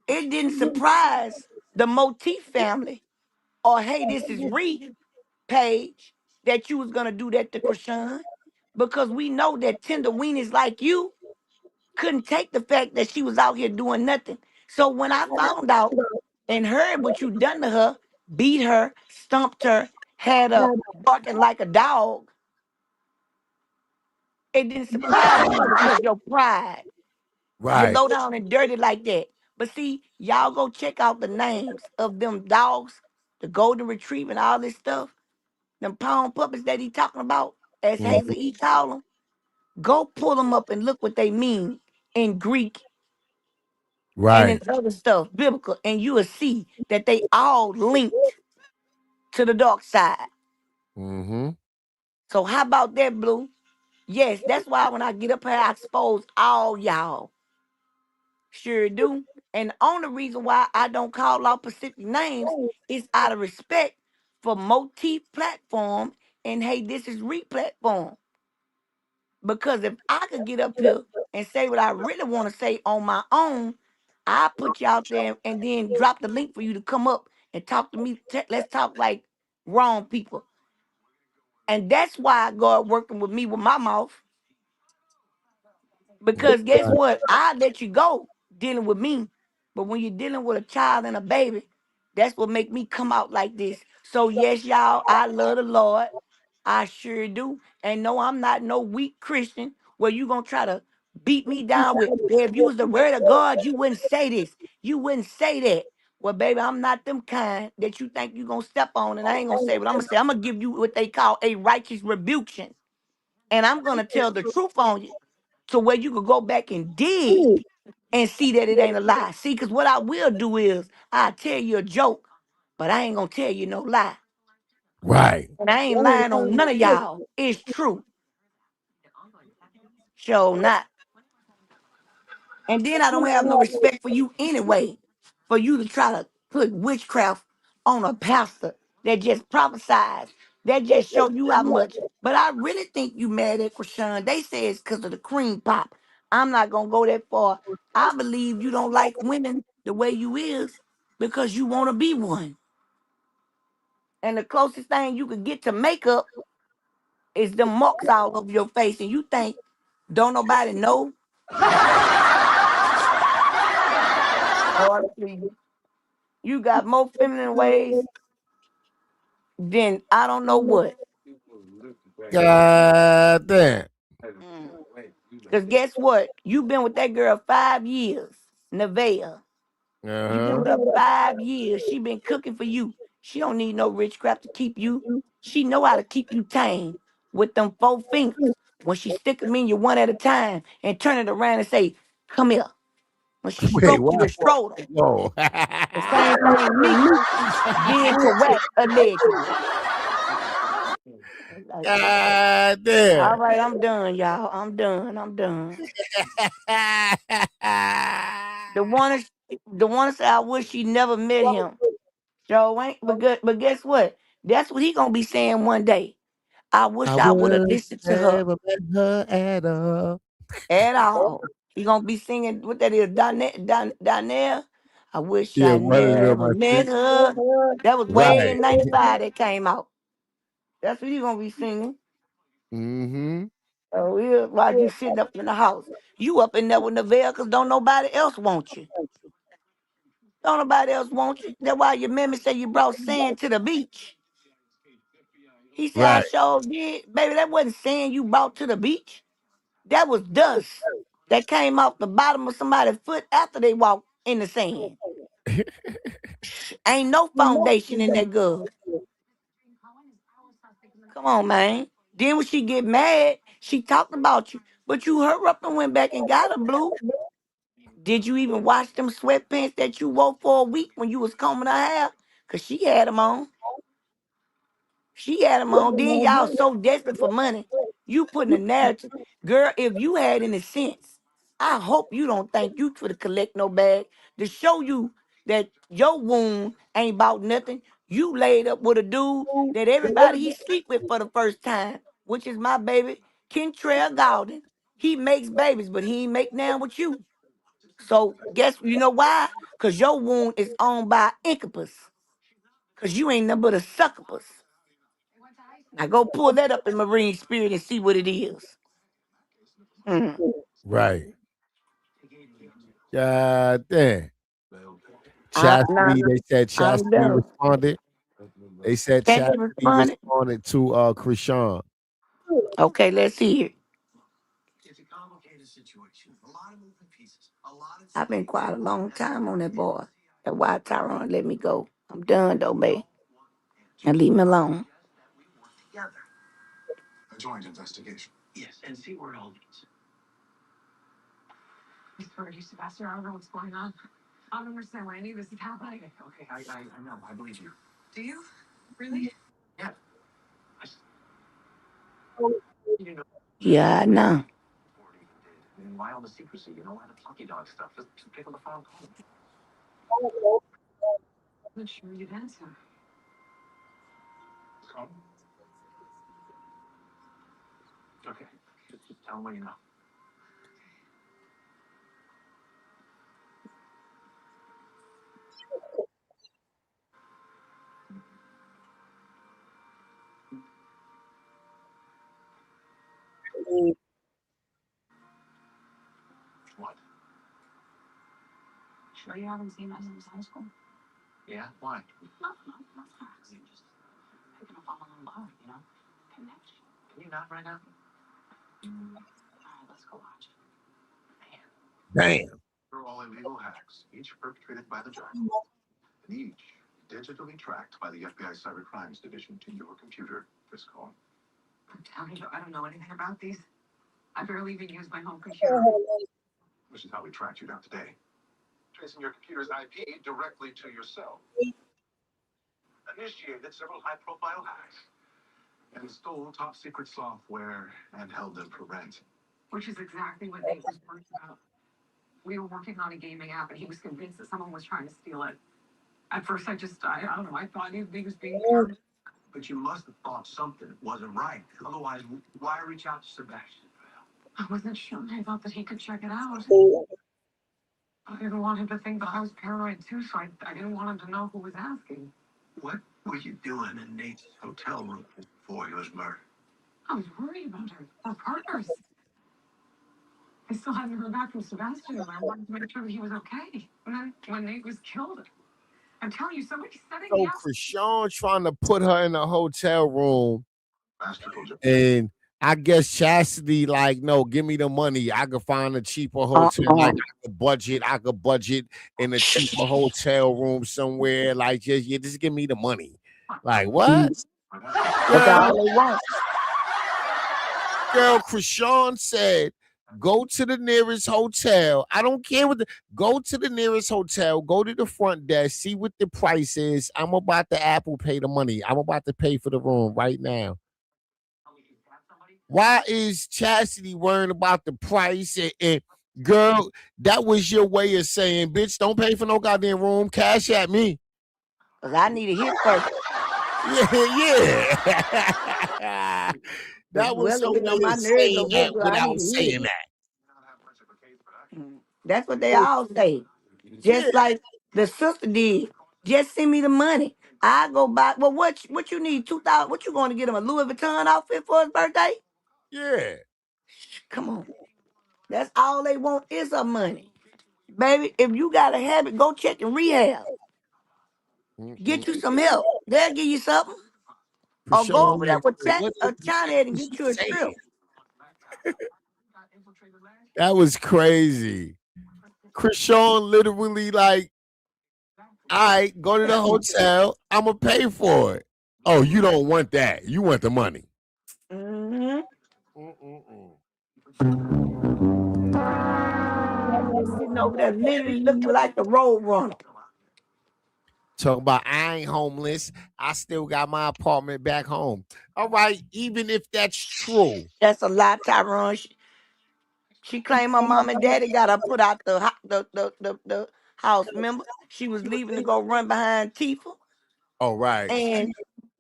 It didn't surprise the Motif family or hey, this is Reed page that you was gonna do that to Chrisean because we know that tender weenies like you couldn't take the fact that she was out here doing nothing. So when I found out and heard what you done to her, beat her, stumped her, had her barking like a dog, it didn't surprise me because your pride. You
Right.
low down and dirty like that. But see, y'all go check out the names of them dogs, the golden retriever and all this stuff, them pound puppets that he talking about, as
Mhm.
Hazel E call them. Go pull them up and look what they mean in Greek and in
Right.
other stuff, biblical, and you will see that they all linked to the dark side.
Mm-hmm.
So how about that, Blue? Yes, that's why when I get up here, I expose all y'all. Sure do. And the only reason why I don't call out specific names is out of respect for Motif platform and hey, this is re-platform. Because if I could get up here and say what I really want to say on my own, I put you out there and then drop the link for you to come up and talk to me. Let's talk like wrong people. And that's why God working with me with my mouth. Because guess what? I let you go dealing with me. But when you're dealing with a child and a baby, that's what make me come out like this. So yes, y'all, I love the Lord. I sure do. And no, I'm not no weak Christian where you gonna try to beat me down with, "Yeah, if you was the word of God, you wouldn't say this. You wouldn't say that." Well, baby, I'm not them kind that you think you gonna step on, and I ain't gonna say what I'm gonna say. I'm gonna give you what they call a righteous rebuction. And I'm gonna tell the truth on you to where you could go back and dig and see that it ain't a lie. See, because what I will do is I tell you a joke, but I ain't gonna tell you no lie.
Right.
And I ain't lying on none of y'all. It's true. Sure not. And then I don't have no respect for you anyway, for you to try to put witchcraft on a pastor that just prophesies, that just show you how much. But I really think you mad at Chrisean. They say it's because of the cream pop. I'm not gonna go that far. I believe you don't like women the way you is. because you want to be one. And the closest thing you could get to makeup is the marks all over your face, and you think don't nobody know? Lord, please. You got more feminine ways than I don't know what.
God damn.
Because guess what? You've been with that girl 5 years, Nevaeh. You been with her 5 years. She been cooking for you. She don't need no rich crap to keep you. She know how to keep you tame with them 4 fingers. When she stick them in you one at a time and turn it around and say, come here. When she
Wait,
stroke you
what?
to scrotum.
Whoa.
The same thing Meek did to Wack allegedly. Like,
God damn.
all right, I'm done, y'all. I'm done. I'm done. The one is the one say I wish she never met him. Joe ain't but guess what? That's what he gonna be saying one day. I wish
I
I would have
would
listened to her
never met her at all.
at all. He gonna be singing what that is, Donnell. I wish
Yeah,
I
what is it,
never
my
met
shit?
her. That was way
Right.
in '95 that came out. That's what he gonna be singing.
Mm-hmm.
Oh, yeah, while you sitting up in the house. You up in there with Nevaeh because don't nobody else want you. Don't nobody else want you. That's why your mammy said you brought sand to the beach. He said, I
Right.
sure did. Baby, that wasn't sand you brought to the beach. That was dust that came off the bottom of somebody's foot after they walked in the sand. Ain't no foundation in that girl. Come on, man. Then when she get mad, she talked about you. But you hurt up and went back and got her, Blue. Did you even wash them sweatpants that you wore for a week when you was combing her hair? Because she had them on. She had them on. Then y'all so desperate for money. You putting a narrative. Girl, if you had any sense, I hope you don't think you could collect no bag to show you that your wound ain't about nothing. You laid up with a dude that everybody he sleep with for the first time, which is my baby, Kentrell Gaulden. He makes babies, but he ain't make now with you. So guess you know why? Cause your wound is owned by incubus. Cause you ain't nothing but a succubus. Now go pull that up in Marine Spirit and see what it is. Mm.
Right. God damn.
Nah,
Chastity, they said
I'm
Chastity
done.
responded. They said
Can you
Chastity
respond it?
responded to Chrisean.
Okay, let's hear it. I've been quiet a long time on that boy. That's why Tyrone let me go. I'm done though, babe. Now leave me alone. Yeah, I know.
Damn.
I didn't want him to think that I was paranoid too, so I didn't want him to know who was asking.
What were you doing in Nate's hotel room before he was murdered?
I was worried about her. We're partners. I still hadn't heard back from Sebastian, and I wanted to make sure that he was okay. And then when Nate was killed, I'm telling you, somebody setting me
So
up.
Chrisean trying to put her in a hotel room, and I guess Chastity like, no, give me the money. I could find a cheaper hotel. Like I could budget in a cheaper hotel room somewhere. Like just give me the money. Like what?
That's all they want.
Girl, Chrisean said, go to the nearest hotel. I don't care go to the nearest hotel, go to the front desk, see what the price is. I'm about to Apple Pay the money. I'm about to pay for the room right now. Why is Chastity worrying about the price? And girl, that was your way of saying, bitch, don't pay for no goddamn room. Cash at me.
Because I need a hit first.
Yeah. That was her way of saying that without saying that.
That's what they all say. Just like the sister did. Just send me the money. I go buy. Well, what you need? 2,000. What you going to get him a Louis Vuitton outfit for his birthday?
Yeah.
Come on. That's all they want is some money. Baby, if you got a habit, go check and rehab. Get you some help. They'll give you something. Or go over there with China and get you a trip.
That was crazy. Chrisean literally like, all right, go to the hotel. I'm going to pay for it. Oh, you don't want that. You want the money.
Mm-hmm. Sitting over there literally looking like the road runner.
Talk about I ain't homeless. I still got my apartment back home. All right, even if that's true.
That's a lie, Tyrone. She claimed her mom and daddy got her put out the house. Remember, she was leaving to go run behind Tifa.
Oh, right.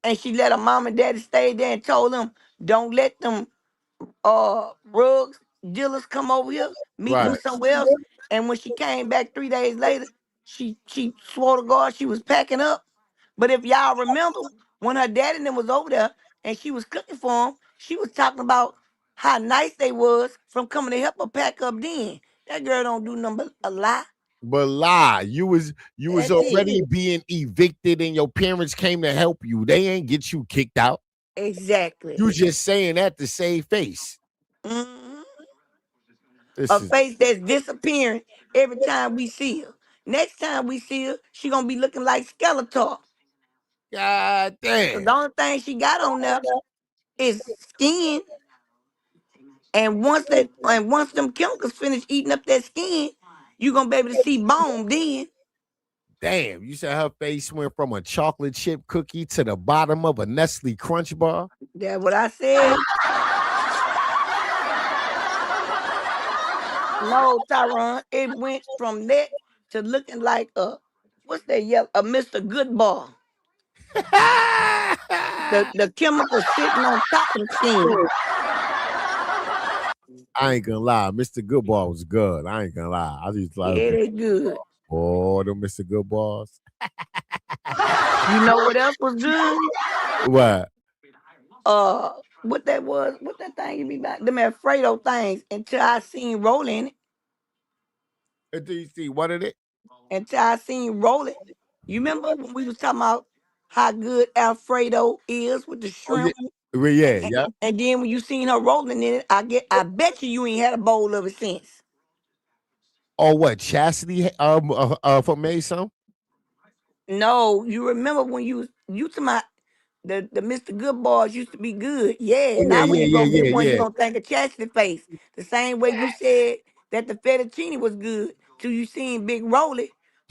And she let her mom and daddy stay there and told them, don't let them drugs dealers come over here, meet them somewhere else. And when she came back 3 days later, she swore to God she was packing up. But if y'all remember, when her daddy and them was over there and she was cooking for them, she was talking about how nice they was from coming to help her pack up then. That girl don't do nothing but a lie.
But lie, you was
That's
already
it.
being evicted and your parents came to help you. They ain't get you kicked out.
Exactly.
You just saying that to save face.
Mm-hmm. A face that's disappearing every time we see her. Next time we see her, she gonna be looking like Skeletor.
God damn.
The only thing she got on there is skin. And once them chemicals finish eating up that skin, you gonna be able to see bone then.
Damn, you said her face went from a chocolate chip cookie to the bottom of a Nestle Crunch bar?
That's what I said. No, Tyron, it went from that to looking like what's that yellow? A Mr. Goodbar. the chemical sitting on top of the skin.
I ain't gonna lie, Mr. Goodbar was good. I ain't gonna lie. I just like,
yeah, they good.
Oh, them Mr. Goodbars.
You know what else was good?
What?
What that was? What that thing you be back? Them Alfredo things. Until I seen Rolling.
Until you see what is it?
Until I seen Rolling. You remember when we was talking about how good Alfredo is with the shrimp?
Oh, yeah.
And then when you seen her rolling in it, I bet you ain't had a bowl of it since.
Oh, what? Chastity for made some?
No, you remember when you to my the Mr. Good Boys used to be good. Yeah. Now when you go get one, you gonna think of Chastity face. The same way you said that the fettuccine was good till you seen Big Rolly,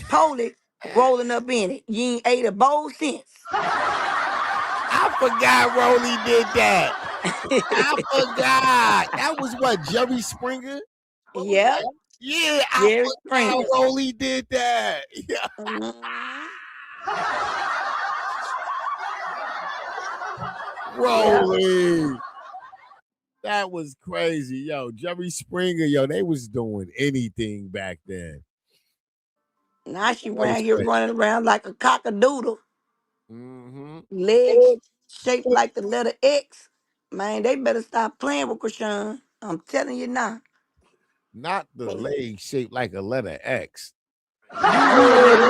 Polly rolling up in it. You ain't ate a bowl since.
I forgot Rolly did that. I forgot. That was what, Jerry Springer?
Yeah.
Yeah, I forgot Rolly did that. Yeah. Rolly. That was crazy. Yo, Jerry Springer, yo, they was doing anything back then.
Now she
Always
around here
great.
running around like a cockadoodle,
Mm-hmm.
legs shaped like the letter X. Man, they better stop playing with Chrisean. I'm telling you now.
Not the leg shaped like a letter X.
You heard me.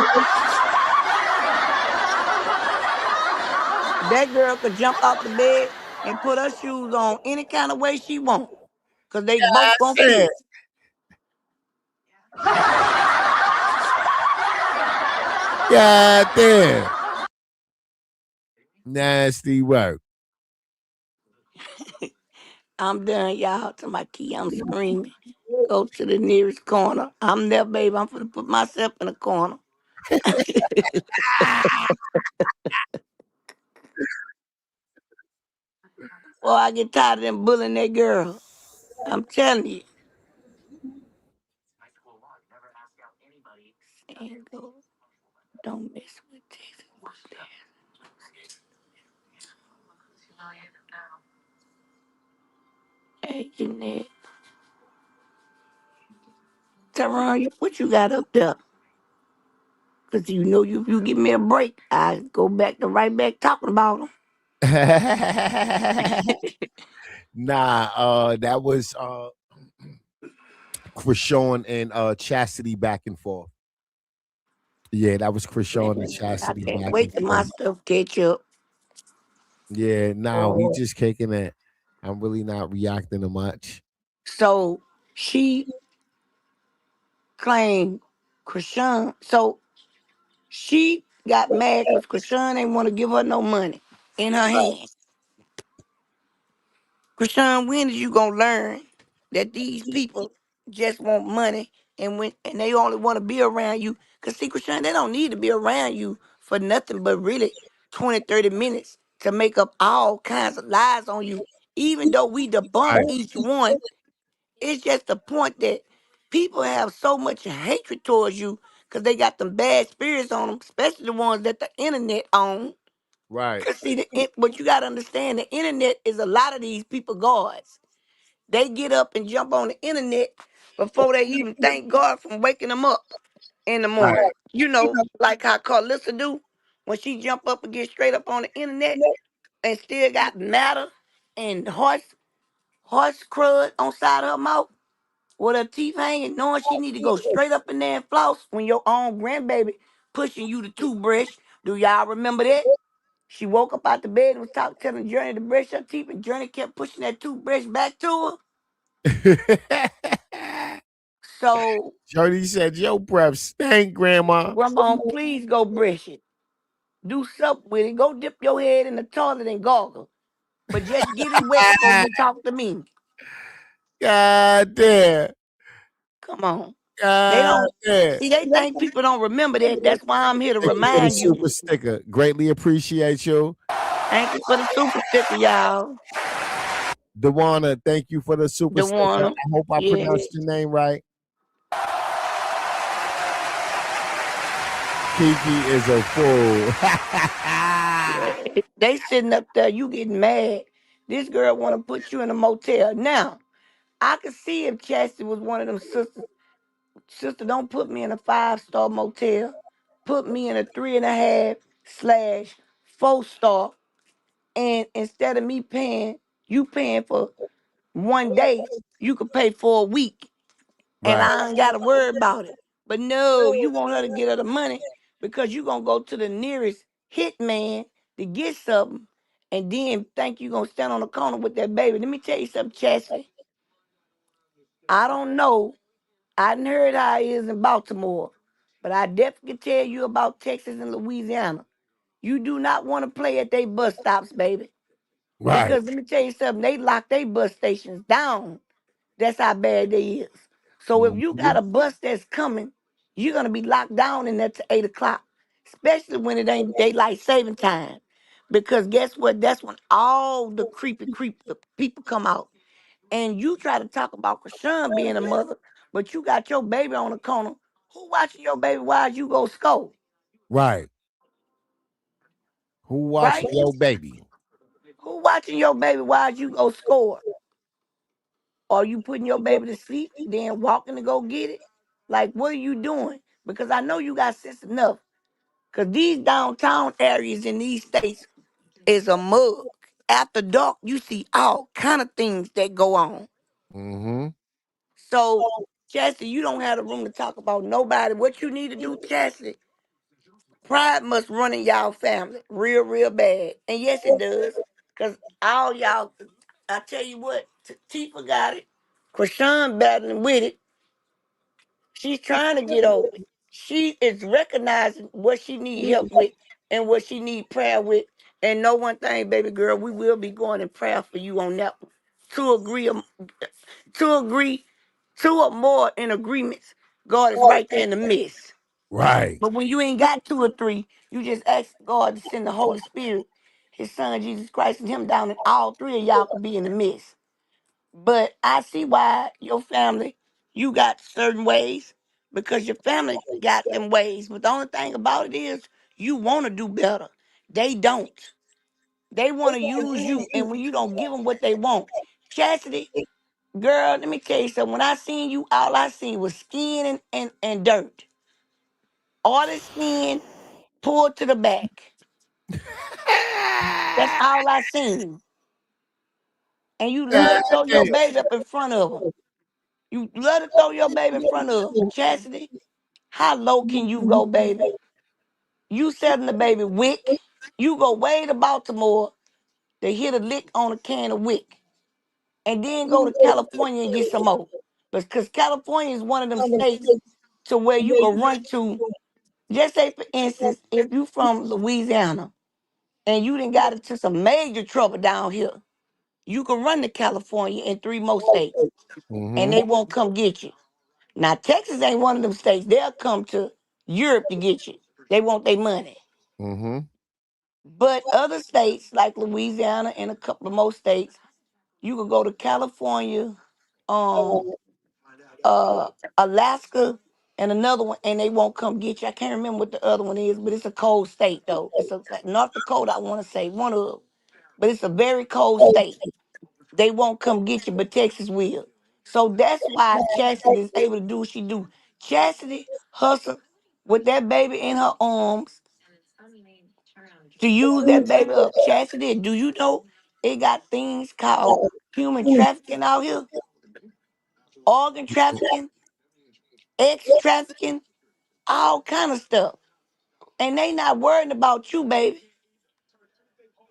That girl could jump out the bed and put her shoes on any kind of way she want. Cause they both gonna
Yeah.
fit.
God damn. Nasty work.
I'm done, y'all. To my key, I'm screaming. Go to the nearest corner. I'm there, baby. I'm gonna put myself in a corner. Boy, I get tired of them bullying that girl. I'm telling you. And go, don't mess with Texas. Hey, Jeanette. Teron, what you got up there? Because you know if you give me a break, I go back to right back talking about them.
Nah, that was Chrisean and Chastity back and forth. Yeah, that was Chrisean and
I
Chastity
can't
back and
wait till my
forth.
stuff catch up.
Yeah, nah, we just kicking it. I'm really not reacting to much.
So she claimed Chrisean. So she got mad because Chrisean ain't want to give her no money in her hand. Chrisean, when is you gonna learn that these people just want money and they only want to be around you? Cause see, Chrisean, they don't need to be around you for nothing but really 20, 30 minutes to make up all kinds of lies on you. Even though we debunk
Right.
each one, it's just the point that people have so much hatred towards you because they got them bad spirits on them, especially the ones that the internet own.
Right.
Cause see, but you gotta understand, the internet is a lot of these people gods. They get up and jump on the internet before they even thank God from waking them up in the
Right.
morning. You know, like how Carlissa do when she jump up and get straight up on the internet and still got matter and horse crud on side of her mouth with her teeth hanging, knowing she need to go straight up in there and floss when your own grandbaby pushing you the toothbrush. Do y'all remember that? She woke up out the bed and was telling Journey to brush her teeth, and Journey kept pushing that toothbrush back to her. So,
Jody said, "Your breath stink, Grandma."
Grandma, please go brush it. Do something with it. Go dip your head in the toilet and gargle. But just get it wet before you talk to me.
God damn.
Come on. They
God
don't
damn.
see, they think people don't remember that. That's why I'm here to
Thank you for the
remind you.
super sticker. Greatly appreciate you.
Thank you for the super sticker, y'all.
Dewana, thank you for the super
The
sticker.
one.
I hope I
Yeah.
pronounced your name right. Kiki is a fool.
Yeah. They sitting up there, you getting mad. This girl want to put you in a motel. Now, I could see if Chastity was one of them sisters. Sister, don't put me in a 5-star motel. Put me in a 3.5/4 star. And instead of me paying, you paying for one day, you could pay for a week. And
Right.
I ain't got to worry about it. But no, you want her to get her the money because you going to go to the nearest hitman to get something and then think you going to stand on the corner with that baby. Let me tell you something, Chastity. I don't know. I done heard how it is in Baltimore, but I definitely can tell you about Texas and Louisiana. You do not want to play at they bus stops, baby.
Right.
Because let me tell you something, they lock their bus stations down. That's how bad they is. So if you got
Mhm.
a bus that's coming, you're gonna be locked down in there to 8 o'clock, especially when it ain't daylight saving time. Because guess what? That's when all the creepy people come out. And you try to talk about Chrisean being a mother, but you got your baby on the corner. Who watching your baby while you go scold?
Right. Who
Right?
watching your baby?
Who watching your baby while you go score? Are you putting your baby to sleep, then walking to go get it? Like, what are you doing? because I know you got sense enough. Because these downtown areas in these states is a mug. After dark, you see all kind of things that go on.
Mm-hmm.
So, Chastity, you don't have the room to talk about nobody. What you need to do, Chastity, pride must run in y'all family real, real bad. And yes, it does. Because all y'all, I tell you what, Tifa got it. Chrisean battling with it. She's trying to get over it. She is recognizing what she need help with and what she need prayer with. And know one thing, baby girl, we will be going in prayer for you on that one. To agree, to agree, two or more in agreements. God is right there in the midst.
Right.
But when you ain't got two or three, you just ask God to send the Holy Spirit, His Son Jesus Christ, and Him down, and all three of y'all could be in the midst. But I see why your family, you got certain ways because your family got them ways. But the only thing about it is you want to do better. They don't. They want to use you. And when you don't give them what they want, Chastity, girl, let me tell you something. When I seen you, all I seen was skin and dirt. All the skin pulled to the back. That's all I seen. And you love to throw your baby up in front of them. You love to throw your baby in front of 'em. Chastity. How low can you go, baby? You selling the baby wick. You go way to Baltimore to hit a lick on a can of wick. And then go to California and get some more. Because California is one of them states to where you can run to. Just say, for instance, if you from Louisiana and you done got into some major trouble down here, you can run to California and three more states. And
Mm-hmm.
they won't come get you. Now, Texas ain't one of them states. They'll come to Europe to get you. They want their money.
Mm-hmm.
But other states like Louisiana and a couple of more states, you could go to California, um, Alaska, and another one, and they won't come get you. I can't remember what the other one is, but it's a cold state though. It's a like North Dakota, I want to say one of them, but it's a very cold state. They won't come get you, but Texas will. So that's why Chastity is able to do what she do. Chastity hustle with that baby in her arms to use that baby up. Chastity, do you know it got things called human trafficking out here? Organ trafficking, ex trafficking, all kind of stuff. And they not worrying about you, baby.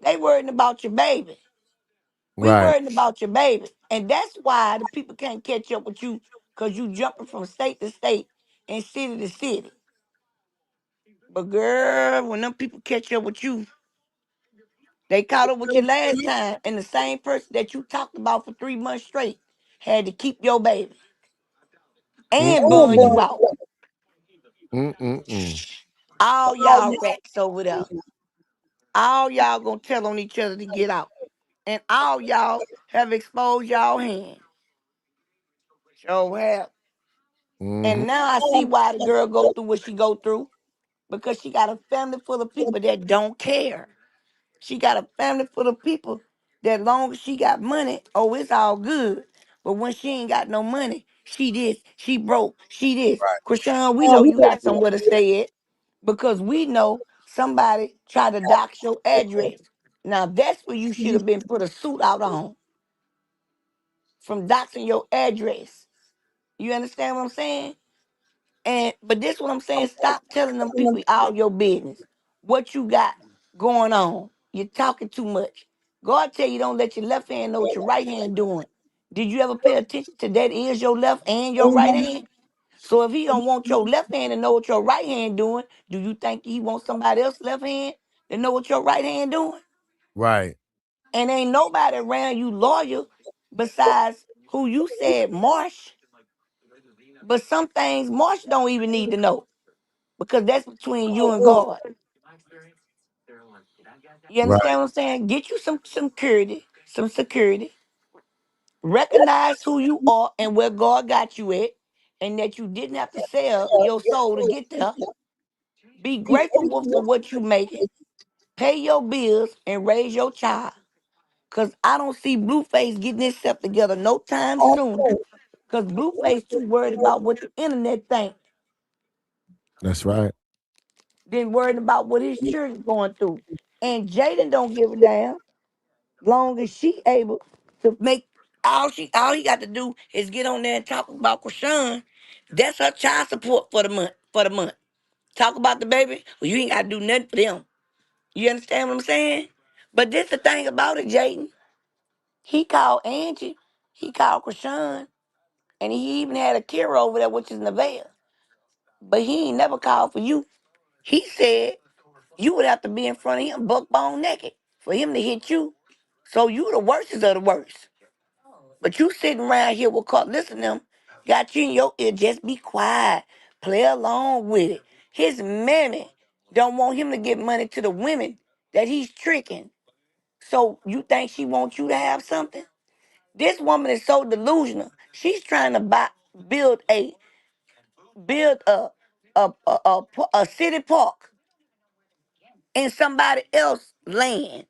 They worrying about your baby. We
Right.
worrying about your baby. And that's why the people can't catch up with you because you jumping from state to state and city to city. But girl, when them people catch up with you, they caught up with you last time. And the same person that you talked about for 3 months straight had to keep your baby and bun you out.
Mm-mm-mm.
All y'all rats over there. All y'all gonna tell on each other to get out. And all y'all have exposed y'all hand. So have.
Mm-hmm.
And now I see why the girl go through what she go through. Because she got a family full of people that don't care. She got a family full of people that long as she got money, oh, it's all good. But when she ain't got no money, she this, she broke, she this. Chrisean, we know you got somewhere to stay at because we know somebody tried to dox your address. Now that's where you should have been put a suit out on from doxing your address. You understand what I'm saying? And but this what I'm saying, stop telling them people all your business. What you got going on. You're talking too much. God tell you don't let your left hand know what your right hand doing. Did you ever pay attention to that is your left and your right hand? So if he don't want your left hand to know what your right hand doing, do you think he wants somebody else's left hand to know what your right hand doing?
Right.
And ain't nobody around you loyal besides who you said Marsh. But some things Marsh don't even need to know. Because that's between you and God. You
Right.
understand what I'm saying? Get you some security, some security. Recognize who you are and where God got you at, and that you didn't have to sell your soul to get there. Be grateful for what you making. Pay your bills and raise your child. Cause I don't see Blueface getting himself together no time soon. Cause Blueface too worried about what the internet think.
That's right.
than worrying about what his children going through. And Jaden don't give a damn long as she able to make all he got to do is get on there and talk about Chrisean. That's her child support for the month. Talk about the baby. Well, you ain't gotta do nothing for them. You understand what I'm saying? But this the thing about it, Jaden. He called Angie, he called Chrisean, and he even had a Kira over there, which is Nevaeh. But he ain't never called for you. He said you would have to be in front of him buck bone naked for him to hit you. So you the worstest of the worst. But you sitting around here with Carl, listen to them, got you in your ear, just be quiet. Play along with it. His mammy don't want him to give money to the women that he's tricking. So you think she wants you to have something? This woman is so delusional. She's trying to build build a city park in somebody else's land,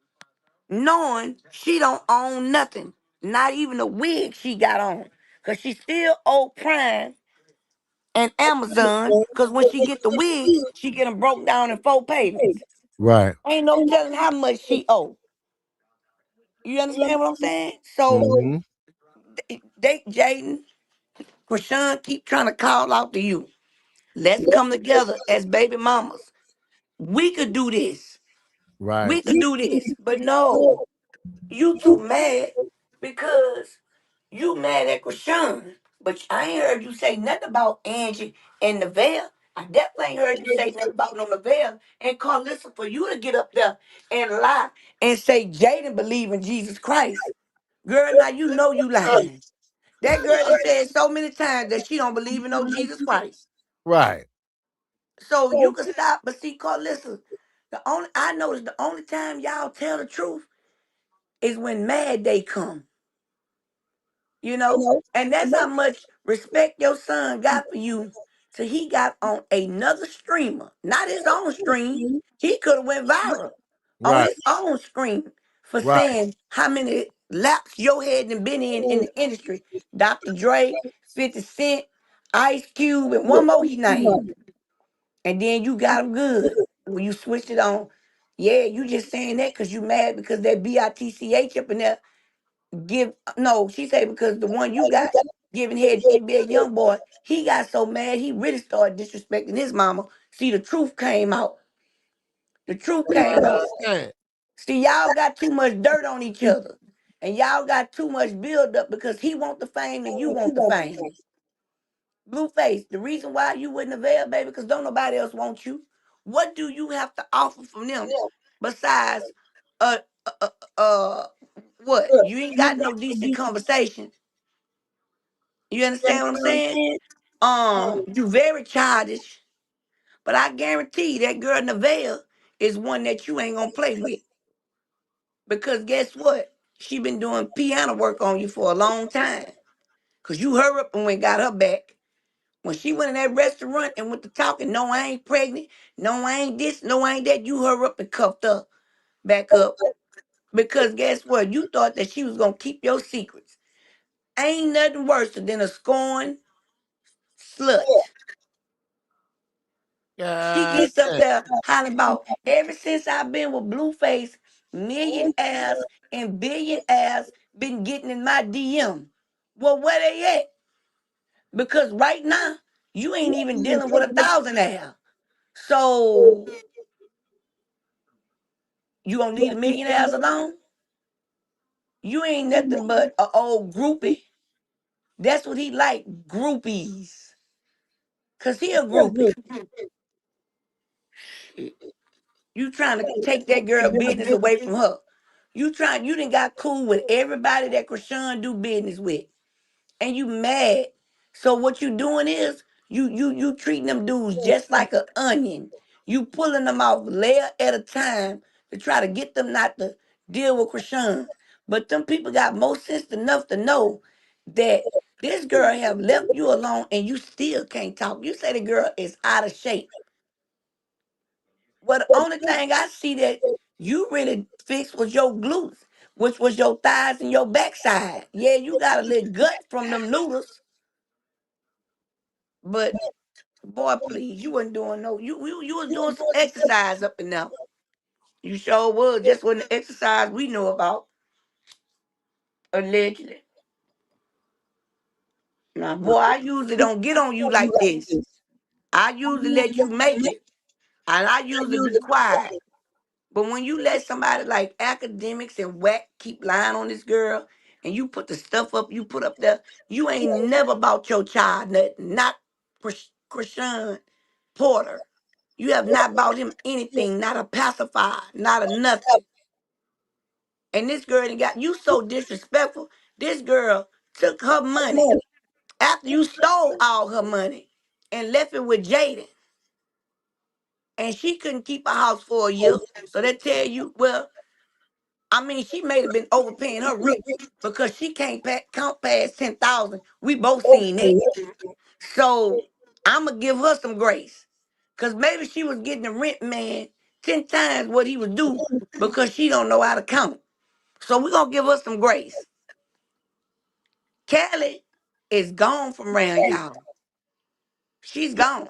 knowing she don't own nothing, not even a wig she got on, cause she still owe Prime and Amazon. Cause when she get the wigs, she get them broke down in 4 payments.
Right.
Ain't no telling how much she owe. You understand what I'm saying? So
Mm-hmm.
they Jaden, Chrisean keep trying to call out to you. Let's come together as baby mamas. We could do this.
Right.
We could do this. But no, you too mad because you mad at Chrisean. But I ain't heard you say nothing about Angie and Nevaeh. I definitely ain't heard you say nothing about no Nevaeh and Carlissa for you to get up there and lie and say Jaden believe in Jesus Christ. Girl, now you know you lying. That girl has said so many times that she don't believe in no Jesus Christ.
Right.
So you can stop, but see, Carlissa, I noticed the only time y'all tell the truth is when Mad Day come. You know? And that's how much respect your son got for you. So he got on another streamer, not his own stream. He could have went viral on
Right.
his own stream for
Right.
saying how many laps your head done been in the industry. Dr. Dre, 50 Cent, Ice Cube, and one more he named. And then you got him good when you switched it on. Yeah, you just saying that because you mad because that BITCH up in there give no, she said because the one you got giving head to NBA young boy, he got so mad he really started disrespecting his mama. See, the truth came out. The truth came out.
Yeah.
See, y'all got too much dirt on each other. And y'all got too much build up because he want the fame and you want the fame. Blueface, the reason why you wouldn't avail, baby, because don't nobody else want you. What do you have to offer from them besides uh uh uh, uh what? You ain't got no decent conversation. You understand what I'm saying? You very childish, but I guarantee that girl Nevaeh is one that you ain't gonna play with. Because guess what? She been doing piano work on you for a long time. Cause you hurry up and went got her back. When she went in that restaurant and went to talking, no, I ain't pregnant. No, I ain't this. No, I ain't that. You hurry up and cuffed up, back up. Because guess what? You thought that she was gonna keep your secrets. Ain't nothing worse than a scorned slut. She
God
gets up
damn.
there hollering about ever since I've been with Blueface, millionaires and billionaires been getting in my DM. Well, where they at? Because right now, you ain't even dealing with a thousandaire. So you gonna leave the millionaires alone? You ain't nothing but a old groupie. That's what he like, groupies. Cause he a groupie. You trying to take that girl business away from her. You done got cool with everybody that Chrisean do business with. And you mad. So what you doing is you treating them dudes just like an onion. You pulling them off layer at a time to try to get them not to deal with Chrisean. But them people got more sense enough to know that this girl have left you alone and you still can't talk. You say the girl is out of shape. Well, the only thing I see that you really fixed was your glutes, which was your thighs and your backside. Yeah, you got a little gut from them noodles, but Boy, please, you wasn't doing no. You was doing some exercise up in there. You sure was. Just wasn't the exercise we know about, allegedly. Now, boy, I usually don't get on you like this. I usually let you make it, and I usually be quiet. But when you let somebody like academics and whack keep lying on this girl, and you put the stuff up you put up there, you ain't never about your child nothing. Not Chrisean Porter. You have not bought him anything, not a pacifier, not a nothing. And this girl done got you so disrespectful. This girl took her money after you stole all her money and left it with Jaden. And she couldn't keep a house for a year. So they tell you, well, I mean, she may have been overpaying her rent because she can't count past 10,000. We both seen that. So I'ma give her some grace. Cause maybe she was getting the rent man 10 times what he was due because she don't know how to count. So we're gonna give her some grace. Kelly is gone from around y'all. She's gone.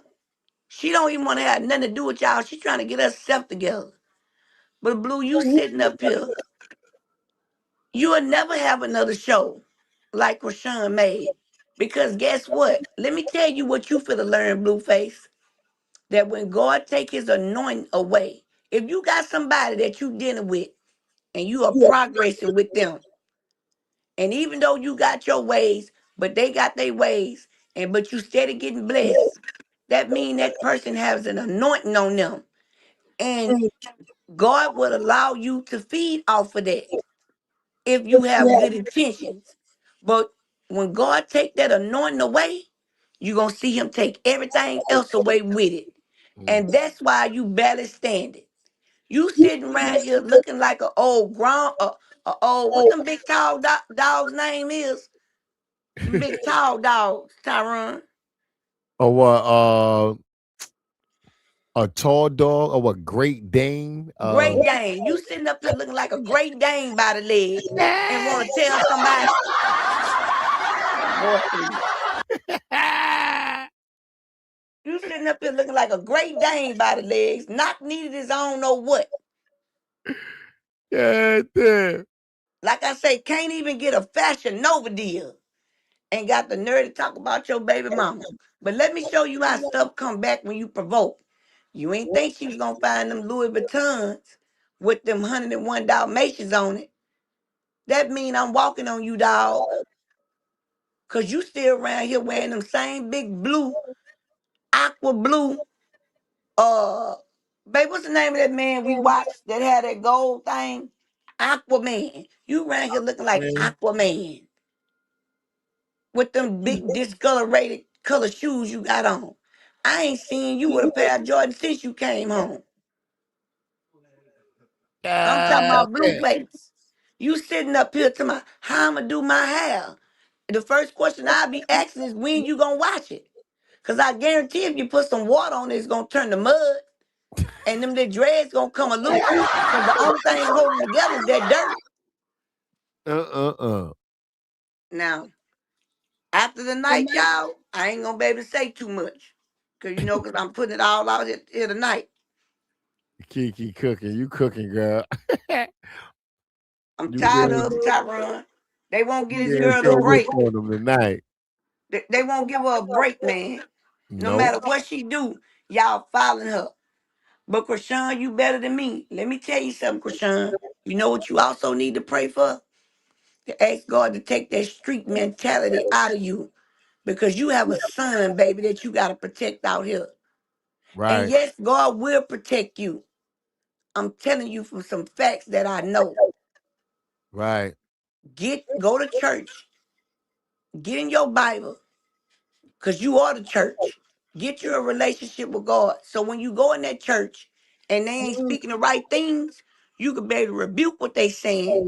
She don't even want to have nothing to do with y'all. She's trying to get herself together. But Blue, you sitting up here, you will never have another show like Rashawn made. Because guess what? Let me tell you what you finna learn, Blueface. That when God take his anointing away, if you got somebody that you dealing with and you are progressing with them, and even though you got your ways, but they got their ways, and but you steady getting blessed, that mean that person has an anointing on them. And God will allow you to feed off of that if you have good intentions. But when God take that anointing away, you're going to see him take everything else away with it. And that's why you barely standing. You sitting around here looking like an old grown, old, what them big tall dogs name is? Them big tall dogs, Tyron.
Or what? A tall dog or a Great Dane?
Great Dane. You sitting up here looking like a Great Dane by the legs and want to tell somebody, boy, please. You sitting up here looking like a Great Dane by the legs, not needed his own know what.
Yeah, damn.
Like I say, can't even get a Fashion Nova deal. Ain't got the nerve to talk about your baby mama. But let me show you how stuff come back when you provoke. You ain't think she was gonna find them Louis Vuittons with them 101 Dalmatians on it. That mean I'm walking on you, dog. Cause you still around here wearing them same big blue, aqua blue, babe, what's the name of that man we watched that had that gold thing? Aquaman. You around here looking like Aquaman with them big discolorated color shoes you got on. I ain't seen you with a pair of Jordans since you came home. I'm talking
God
about
damn.
Blueface. You sitting up here to my how I'ma do my hair. The first question I'll be asking is when you gonna watch it. Cause I guarantee if you put some water on it, it's gonna turn to mud. And them the dreads gonna come a loose. Cause the only thing holding together is that dirt. Now, after the night, y'all, I ain't gonna be able to say too much. Cause I'm putting it all out here tonight.
Kiki cooking. You cooking, girl.
I'm
You
tired
getting,
of them, Tyron. They won't get
you
this
getting
girl a
so much
break.
on them tonight.
They won't give her a break, man. No
Nope.
matter what she do, y'all following her. But Chrisean, you better than me. Let me tell you something, Chrisean. You know what you also need to pray for? To ask God to take that street mentality out of you. Because you have a son, baby, that you got to protect out here. And
Right.
yes, God will protect you. I'm telling you from some facts that I know.
Right.
Go to church. Get in your Bible. Because you are the church. Get you a relationship with God. So when you go in that church and they ain't speaking the right things, you can be able to rebuke what they saying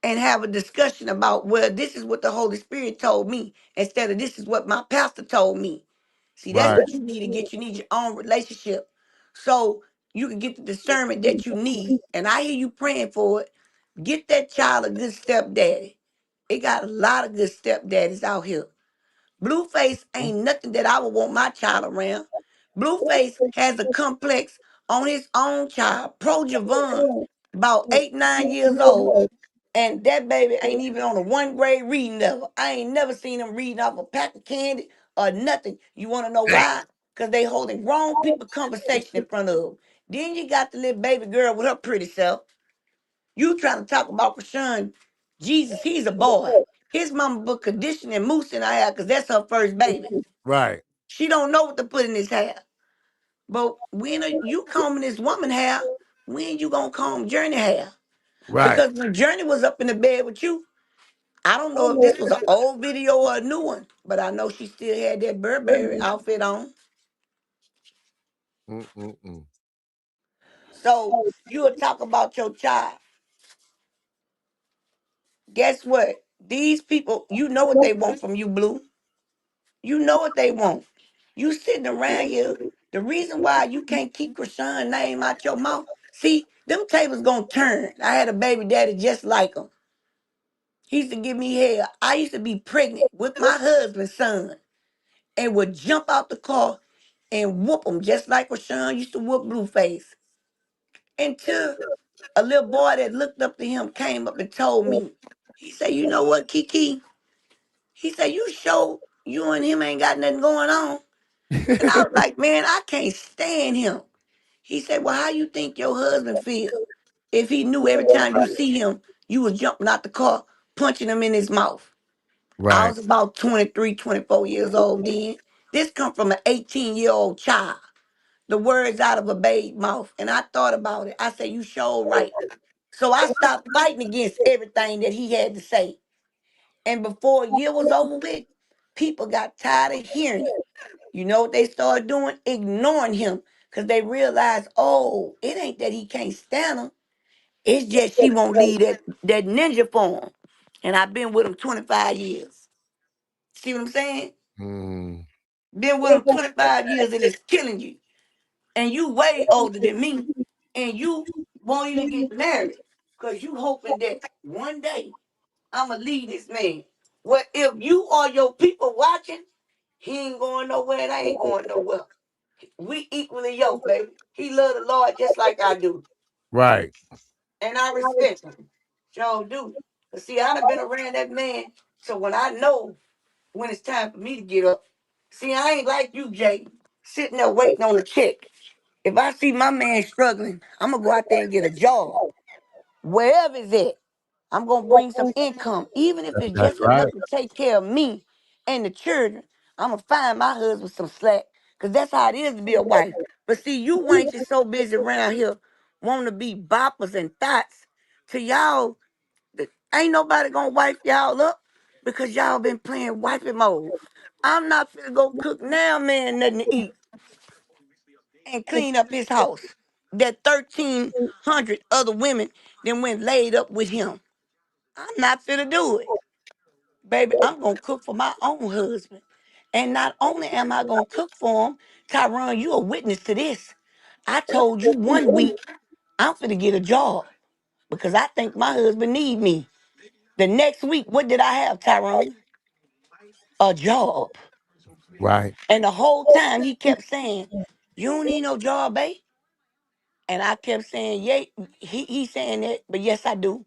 and have a discussion about, well, this is what the Holy Spirit told me instead of this is what my pastor told me. See, that's
Right.
what you need to get. You need your own relationship so you can get the discernment that you need. And I hear you praying for it. Get that child a good stepdaddy. It got a lot of good stepdaddies out here. Blueface ain't nothing that I would want my child around. Blueface has a complex on his own child. Pro Javon, about 8, 9 years old. And that baby ain't even on a 1 grade reading level. I ain't never seen him reading off a pack of candy or nothing. You want to know why? Because they holding grown people conversation in front of them. Then you got the little baby girl with her pretty self. You trying to talk about Chrisean. Jesus, he's a boy. His mama put conditioning mousse in her hair because that's her first baby.
Right.
She don't know what to put in his hair. But when are you combing this woman hair, when you gonna comb Journey hair?
Right.
Because when Journey was up in the bed with you, I don't know if this was an old video or a new one, but I know she still had that Burberry outfit on.
Mm-mm-mm.
So you would talk about your child. Guess what? These people, you know what they want from you, Blue. You know what they want. You sitting around here. The reason why you can't keep Chrisean's name out your mouth, see, them tables gonna turn. I had a baby daddy just like him. He used to give me hell. I used to be pregnant with my husband's son and would jump out the car and whoop him just like Chrisean used to whoop Blueface. Until a little boy that looked up to him came up and told me, he said, you know what, Kiki? He said, you sure you and him ain't got nothing going on? And I was like, man, I can't stand him. He said, well, how you think your husband feel if he knew every time you see him, you was jumping out the car, punching him in his mouth? I
Right.
was about 23, 24 years old then. This come from an 18-year-old child. The words out of a babe mouth. And I thought about it. I said, you sure right. So I stopped fighting against everything that he had to say. And before a year was over with, people got tired of hearing it. You know what they started doing? Ignoring him. Because they realized, oh, it ain't that he can't stand him. It's just she won't leave that ninja form. And I've been with him 25 years. See what I'm saying?
Mm.
Been with him 25 years and it's killing you. And you way older than me. And you won't even get married. Because you hoping that one day I'ma leave this man. Well, if you or your people watching, he ain't going nowhere and I ain't going nowhere. We equally yoked, baby. He love the Lord just like I do.
Right.
And I respect him. Sure do. But see, I done been around that man. So when I know when it's time for me to get up, see, I ain't like you, Jay, sitting there waiting on a check. If I see my man struggling, I'm gonna go out there and get a job. Wherever it's at. I'm gonna bring some income, even if it's
That's
just
right.
enough to take care of me and the children. I'm gonna find my husband some slack, cause that's how it is to be a wife. But see, you wenches so busy around here wanting to be boppers and thoughts. To y'all, ain't nobody gonna wipe y'all up because y'all been playing wifey mode. I'm not finna go cook now, man, nothing to eat and clean up his house. That 1,300 other women then went laid up with him. I'm not finna do it. Baby, I'm gonna cook for my own husband. And not only am I gonna cook for him, Tyron, you a witness to this. I told you one week I'm finna get a job because I think my husband need me. The next week, what did I have, Tyrone? A job.
Right.
And the whole time he kept saying, you don't need no job, babe. And I kept saying, yeah, he saying that, but yes, I do.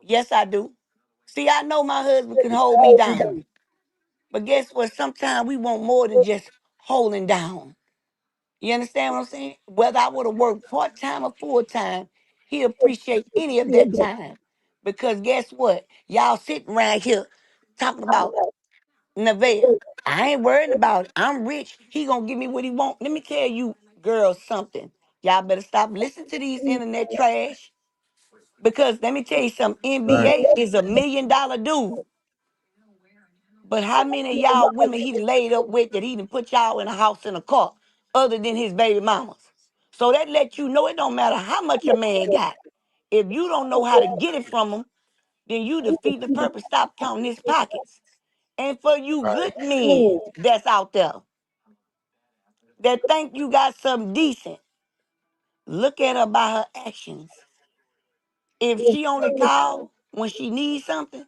Yes, I do. See, I know my husband can hold me down. But guess what? Sometimes we want more than just holding down. You understand what I'm saying? Whether I would have worked part-time or full-time, he appreciate any of that time. Because guess what? Y'all sitting right here talking about Nevaeh. I ain't worried about it. I'm rich. He gonna give me what he want. Let me tell you, girls, something. Y'all better stop listening to these internet trash. Because let me tell you something.
Right.
NBA is $1 million dude. But how many of y'all women he laid up with that he done put y'all in a house and a car other than his baby mamas? So that let you know it don't matter how much a man got. If you don't know how to get it from him, then you defeat the purpose. Stop counting his pockets. And for you
Right.
good men that's out there that think you got something decent, look at her by her actions. If she only call when she needs something,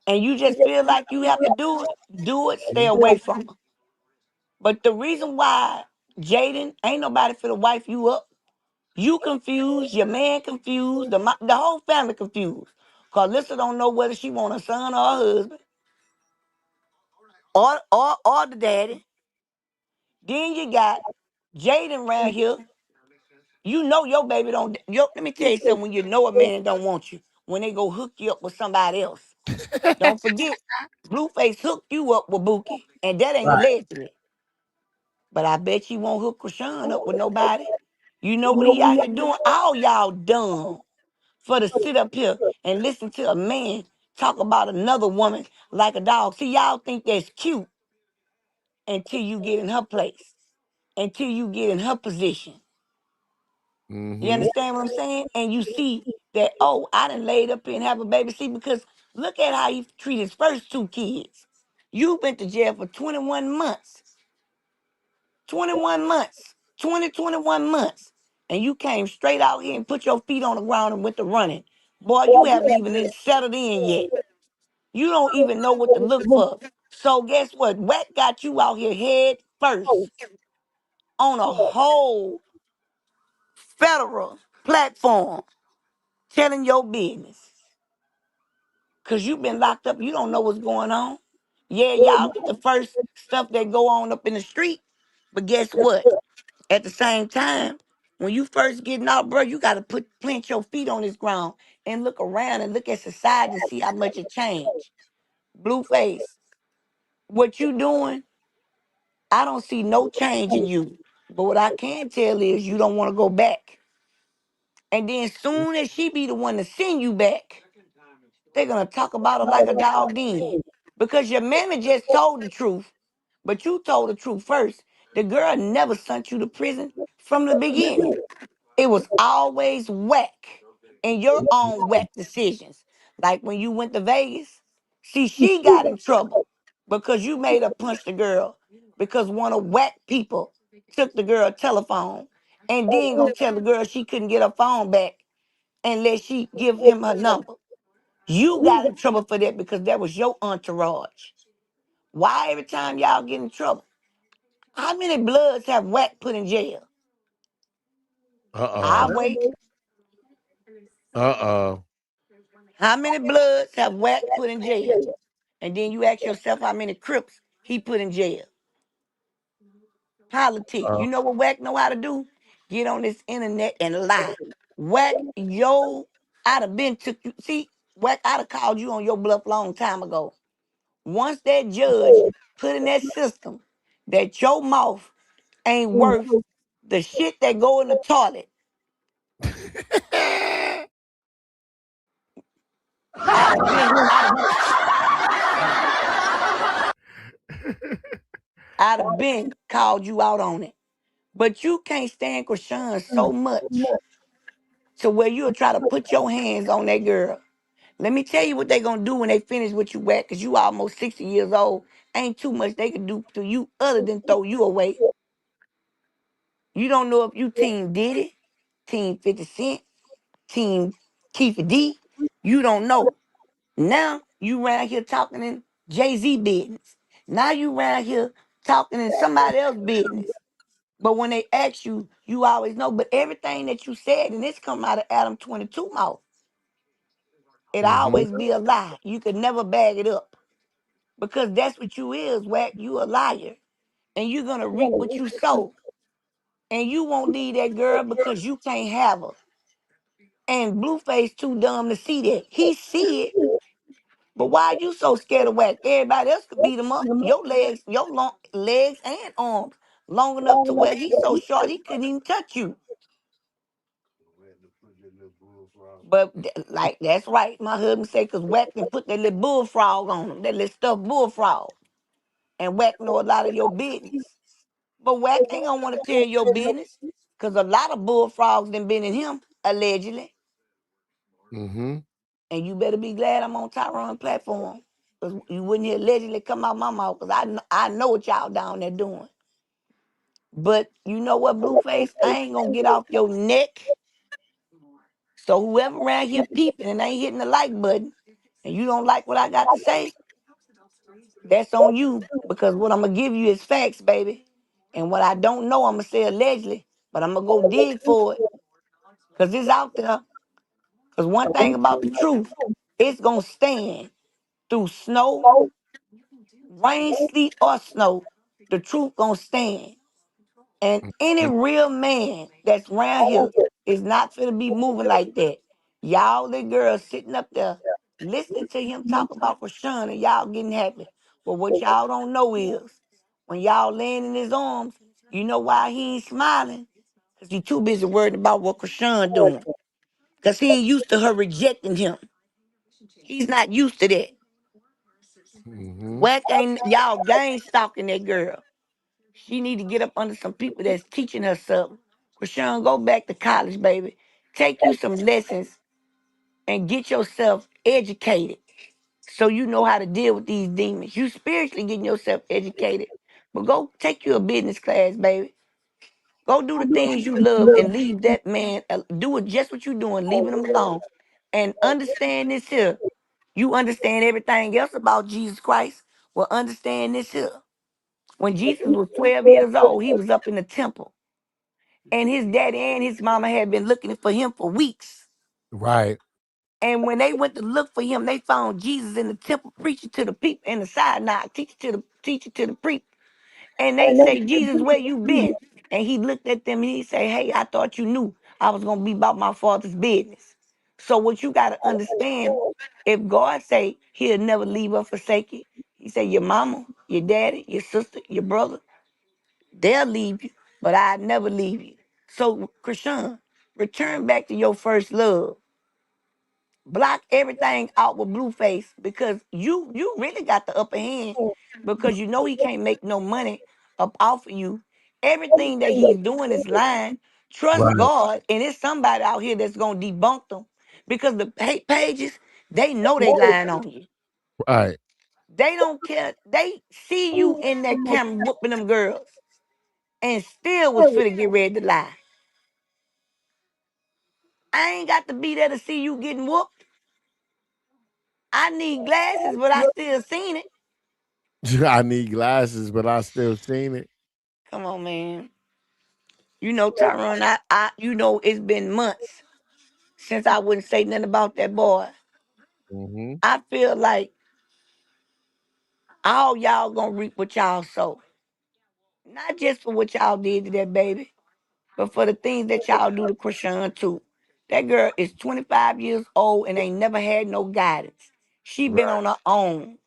and you just feel like you have to do it, stay away from her. But the reason why Jaden ain't nobody for to wife you up, you confused, your man confused, the whole family confused. Cause Lisa don't know whether she want a son or a husband or the daddy. Then you got Jaden around here. You know your baby don't. Let me tell you something. When you know a man don't want you, when they go hook you up with somebody else, don't forget, Blueface hooked you up with Bookie, and that ain't
Right.
allegedly. But I bet you won't hook Chrisean up with nobody. You know what he out here doing? All y'all dumb for to sit up here and listen to a man talk about another woman like a dog. See, y'all think that's cute until you get in her place, until you get in her position. You
Mm-hmm.
understand what I'm saying? And you see that, oh, I done laid up here and have a baby. See, because look at how he treated his first two kids. You went to jail for 21 months. 21 months. 21 months. And you came straight out here and put your feet on the ground and went to running. Boy, you haven't even settled in yet. You don't even know what to look for. So guess what? Wack got you out here head first on a whole federal platform telling your business. Cause you've been locked up. You don't know what's going on. Yeah, y'all get the first stuff that go on up in the street. But guess what? At the same time, when you first getting out, bro, you gotta plant your feet on this ground and look around and look at society and see how much it changed. Blueface, what you doing? I don't see no change in you. But what I can tell is you don't want to go back. And then soon as she be the one to send you back, they're gonna talk about her like a dog then. Because your mammy just told the truth, but you told the truth first. The girl never sent you to prison from the beginning. It was always whack and your own whack decisions. Like when you went to Vegas, see, she got in trouble because you made her punch the girl because one of whack people took the girl telephone and then gonna tell the girl she couldn't get her phone back unless she give him her number. You got in trouble for that because that was your entourage. Why every time y'all get in trouble? How many bloods have whack put in jail? I
Uh-oh.
wait.
Uh-oh.
How many bloods have whack put in jail? And then you ask yourself how many Crips he put in jail. Politics. You know what whack know how to do? Get on this internet and lie. Whack, I'd have been took you. See, whack, I'd have called you on your bluff long time ago. Once that judge put in that system that your mouth ain't worth the shit that go in the toilet, I'd have been called you out on it. But you can't stand Chrisean so much to where you'll try to put your hands on that girl. Let me tell you what they gonna do when they finish with you at, cause you almost 60 years old. Ain't too much they can do to you other than throw you away. You don't know if you team Diddy, team 50 Cent, team Keefe D. You don't know. Now you around here talking in Jay-Z business. Now you around here talking in somebody else's business. But when they ask you, you always know. But everything that you said, and this come out of Adam 22 mouth, it
Mm-hmm.
always be a lie. You could never bag it up. Because that's what you is, Wack. You a liar. And you're gonna reap what you sow. And you won't leave that girl because you can't have her. And Blueface too dumb to see that. He see it, but why you so scared of Wack? Everybody else could beat him up. Your legs, your long legs and arms long enough to where he's so short he couldn't even touch you. But like that's right, my husband said, cause Wack can put that little bullfrog on him, that little stuffed bullfrog, and Wack know a lot of your business. But Wack ain't gonna want to tell your business, cause a lot of bullfrogs done been in him allegedly.
Mm-hmm.
And you better be glad I'm on Tyrone platform, cause you wouldn't hear allegedly come out my mouth, cause I know what y'all down there doing. But you know what, Blueface, I ain't gonna get off your neck. So whoever around here peeping and ain't hitting the like button, and you don't like what I got to say, that's on you. Because what I'm gonna give you is facts, baby. And what I don't know, I'm gonna say allegedly, but I'm gonna go dig for it. Cause it's out there. Cause one thing about the truth, it's gonna stand through snow, rain, sleet, or snow. The truth gonna stand. And any real man that's around here is not finna be moving like that. Y'all, the girls sitting up there listening to him talk about Chrisean and y'all getting happy. But what y'all don't know is when y'all laying in his arms, you know why he ain't smiling? Because he too busy worried about what Chrisean doing. Because he ain't used to her rejecting him. He's not used to that. Whack ain't y'all gang stalking that girl. She need to get up under some people that's teaching her something. Chrisean, go back to college, baby. Take you some lessons and get yourself educated so you know how to deal with these demons. You spiritually getting yourself educated, but go take you a business class, baby. Go do the things you love and leave that man. Do it just what you doing, leaving him alone. And understand this here. You understand everything else about Jesus Christ. Well, understand this here. When Jesus was 12 years old, he was up in the temple. And his daddy and his mama had been looking for him for weeks.
Right.
And when they went to look for him, they found Jesus in the temple preaching to the people in the synagogue, teaching to the people. And they say, Jesus, where you been? And he looked at them and he said, hey, I thought you knew I was gonna be about my father's business. So what you gotta understand, if God say he'll never leave or forsake you, he said your mama, your daddy, your sister, your brother, they'll leave you, but I'd never leave you. So, Chrisean, return back to your first love. Block everything out with Blueface because you really got the upper hand because you know he can't make no money up off of you. Everything that he's doing is lying. Trust
Right.
God, and it's somebody out here that's gonna debunk them because the hate pages, they know they lying on you.
Right.
They don't care. They see you in that camera whooping them girls and still was fit to get ready to lie. I ain't got to be there to see you getting whooped. I need glasses, but I still seen it.
I need glasses, but I still seen it.
Come on, man. You know, Tyrone, you know, it's been months since I wouldn't say nothing about that boy.
Mm-hmm.
I feel like all y'all gonna reap what y'all sow. Not just for what y'all did to that baby, but for the things that y'all do to Chrisean too. That girl is 25 years old and ain't never had no guidance. She been
Right.
on her own.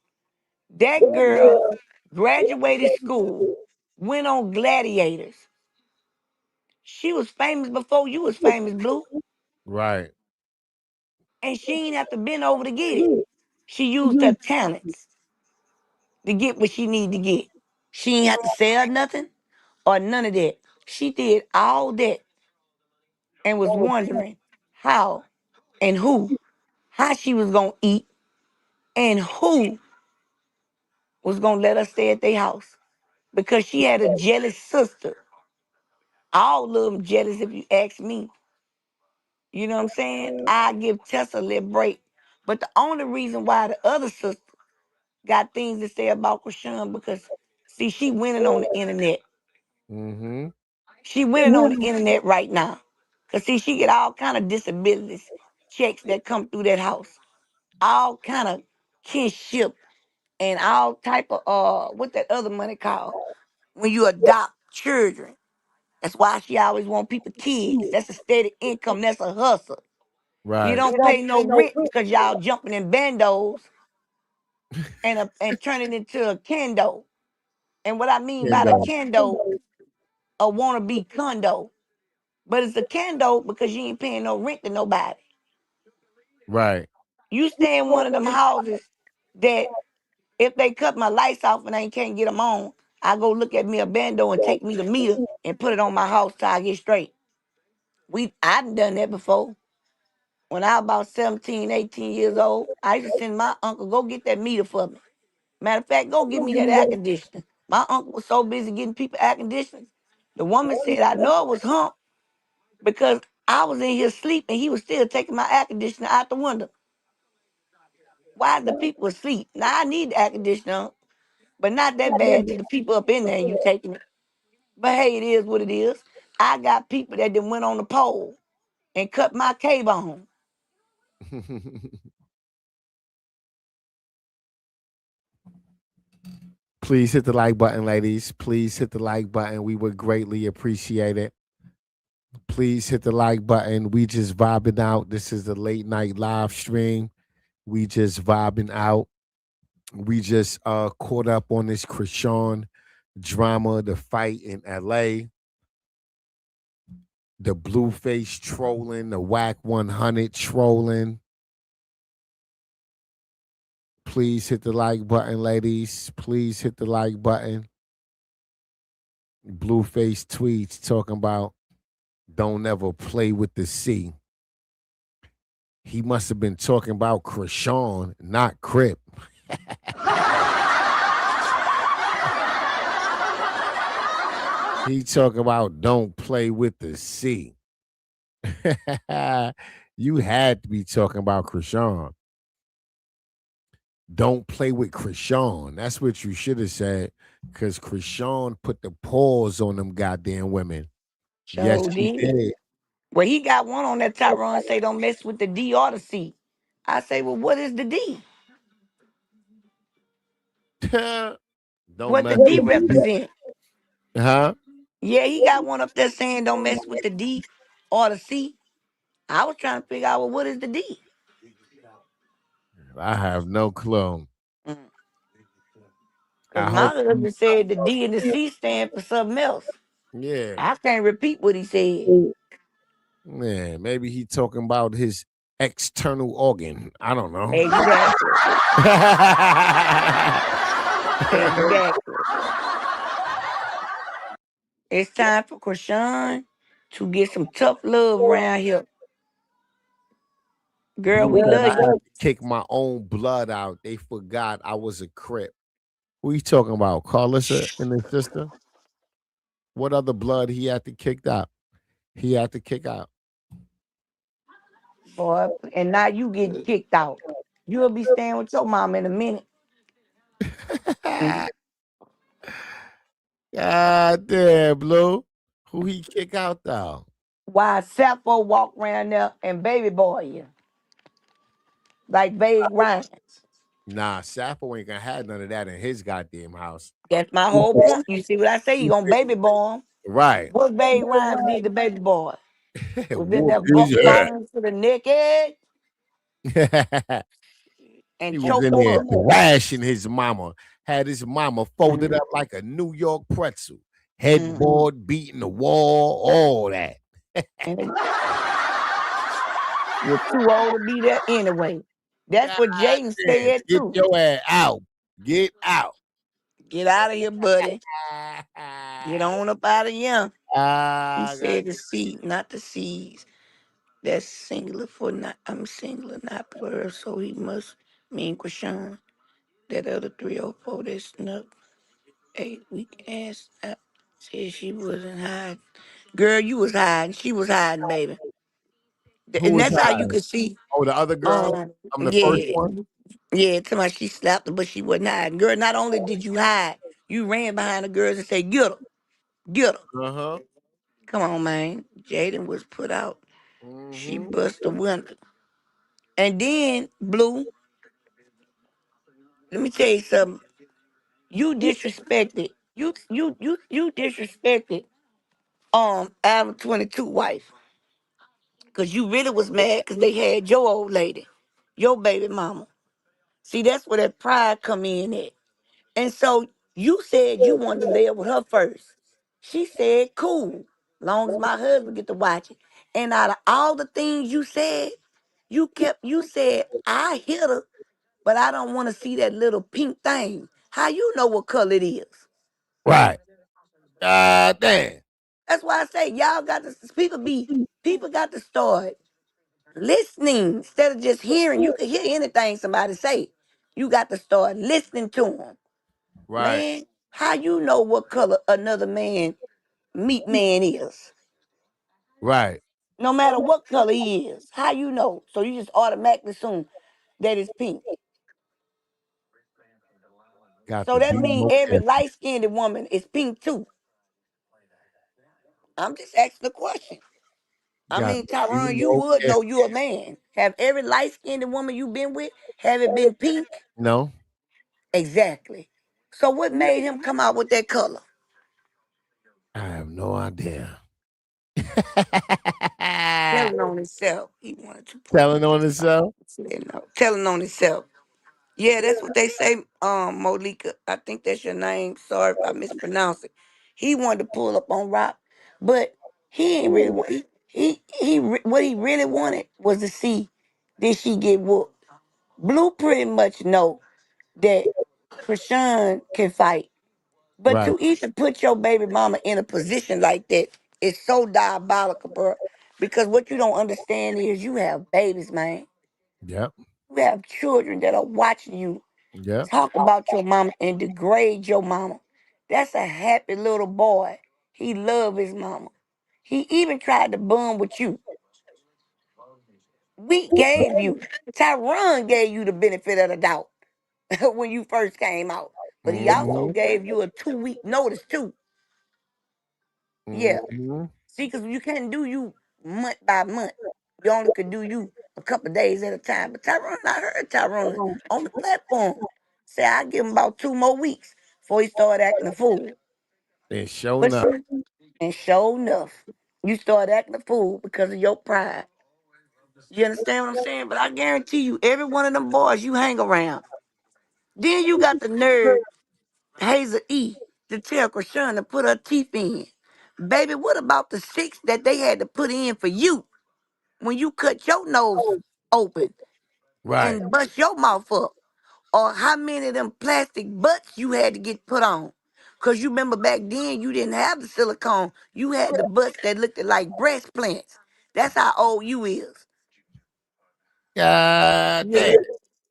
That girl graduated school, went on Gladiators. She was famous before you was famous, Blue.
Right.
And she ain't have to bend over to get it. She used her talents to get what she need to get. She ain't have to sell nothing or none of that. She did all that and was wondering how and how she was gonna eat and who was gonna let her stay at their house. Because she had a jealous sister. All of them jealous if you ask me. You know what I'm saying? I give Tessa a little break. But the only reason why the other sister got things to say about Chrisean because see, she winning on the internet.
Mm-hmm.
She winning on the internet right now. Cause see, she get all kind of disabilities checks that come through that house. All kind of kinship and all type of what that other money called when you adopt children. That's why she always want people kids. That's a steady income. That's a hustle. You
Right.
don't pay no rent because y'all jumping in bandos and turning into a kendo. And what I mean by the
Kendo.
kendo, a wannabe condo. But it's a kendo because you ain't paying no rent to nobody.
Right.
You stay in one of them houses that if they cut my lights off and I can't get them on, I go look at me a bando and take me the meter and put it on my house till I get straight. I done that before. When I was about 17, 18 years old, I used to send my uncle, go get that meter for me. Matter of fact, go get me that air conditioner. My uncle was so busy getting people air conditioners. The woman said, I know it was hump because I was in here sleeping. He was still taking my air conditioner out the window. Why the people asleep? Now I need the air conditioner, but not that bad to the people up in there and you taking it. But hey, it is what it is. I got people that done went on the pole and cut my K-bone.
Please hit the like button, ladies. Please hit the like button. We would greatly appreciate it. Please hit the like button. We just vibing out. This is the late night live stream. We just vibing out. We just caught up on this Chrisean drama, the fight in LA, the Blueface trolling, the Whack 100 trolling. Please hit the like button, ladies. Please hit the like button. Blueface tweets talking about don't ever play with the C. He must have been talking about Chrisean, not Crip. He talking about don't play with the C. You had to be talking about Chrisean. Don't play with Chrisean. That's what you should have said, because Chrisean put the pause on them goddamn women. Yes,
So
he
did.
did.
Well, he got one on that Tyrone say don't mess with the D or the C. I say, well, what is the D?
Don't
What
mess
the D
with me.
represent?
Huh?
Yeah, he got one up there saying don't mess with the D or the C. I was trying to figure out, well, what is the D?
I have no clue.
Because
I
my
hope.
husband said the D and the C stand for something else.
Yeah.
I can't repeat what he said.
Yeah, maybe he talking about his external organ. I don't know.
Exactly. Exactly. It's time for Chrisean to get some tough love around here. Girl,
You
we
said I
love
had
you.
to kick my own blood out. They forgot I was a Crip. Who you talking about? Carlissa and his sister? What other blood he had to kick out? He had to kick out.
Boy, and now you getting kicked out. You'll be staying with your mom in a minute.
God damn, Blue. Who he kick out though?
Why Sappho walk around there and baby boy you like vague rhymes.
Nah, Sappho ain't gonna have none of that in his goddamn house.
That's my whole point. You see what I say? You gonna baby boy him.
Right.
What vague rhymes did the baby boy? Was in
Whoop
there
his ass.
boning to the naked and
He was in
choking
there
him.
thrashing his mama. Had his mama folded up like a New York pretzel. Headboard, beating the wall, all that.
And you're too old to be there anyway. That's what
God
Jaden
damn.
said
Get
too.
your ass out. Get out.
Get out of here, buddy. Get on up out of here. He
God.
said the seed, not the seeds. That's singular for not. I'm singular, not plural. So he must mean Chrisean. That other 304 that snuck 8 week ass up. Said she wasn't hiding. Girl, you was hiding. She was hiding, baby.
Who
And
was
that's how
that?
you could see.
Oh, the other girl? I'm the first
Yeah,
one?
yeah. Tell me she slapped her, but she wasn't hiding. Girl, not only did you hide, you ran behind the girls and said, "Get her, get her."
Uh-huh.
Come on, man. Jaden was put out. She
Mm-hmm.
bust the window. And then, Blue, let me tell you something. You disrespected. You disrespected Adam 22 wife. Cause you really was mad because they had your old lady, your baby mama. See, that's where that pride come in at. And so you said you wanted to live with her first. She said, cool, long as my husband get to watch it. And out of all the things you said, you said, I hit her, but I don't want to see that little pink thing. How you know what color it is?
Right. God damn.
That's why I say y'all got to people got to start listening instead of just hearing. You can hear anything somebody say. You got to start listening to them.
Right.
Man, how you know what color another meat man is?
Right.
No matter what color he is. How you know? So you just automatically assume that it's pink.
Got
So
to
that
be
means
more
every
careful.
light skinned woman is pink too. I'm just asking the question. I
Got
mean,
to be
Tyron, you
more
would know
careful.
you a man. Have every light skinned woman you been with, have it been pink?
No,
Exactly. So what made him come out with that color?
I have no idea.
Telling on himself. He wanted to put
Telling on himself.
telling on himself. Yeah, that's what they say, Molika. I think that's your name. Sorry if I mispronounce it. He wanted to pull up on Rock, but he ain't really want. What he really wanted was to see did she get whooped. Blue pretty much know that Chrisean can fight, but
Right.
to even put your baby mama in a position like that is so diabolical, bro. Because what you don't understand is you have babies, man.
Yep.
You have children that are watching you
Yep.
talk about your mama and degrade your mama. That's a happy little boy. He love his mama. He even tried to bond with you. We gave you, Tyron gave you the benefit of the doubt when you first came out. But he also
Mm-hmm.
gave you a 2 week notice too. Yeah.
Mm-hmm.
See, because you can't do you month by month. You only could do you a couple days at a time. But Tyron, I heard Tyron on the platform say I give him about 2 more weeks before he started acting a fool.
And sure
But
enough.
sure, and sure enough, you started acting a fool because of your pride. You understand what I'm saying? But I guarantee you, every one of them boys you hang around, then you got the nerve, Hazel E, to tell Chrisean to put her teeth in. Baby, what about the 6 that they had to put in for you when you cut your nose open
Right.
and bust your mouth up? Or how many of them plastic butts you had to get put on? Because you remember back then, you didn't have the silicone. You had the butts that looked like breast plants. That's how old you is.
God
Yeah.
damn.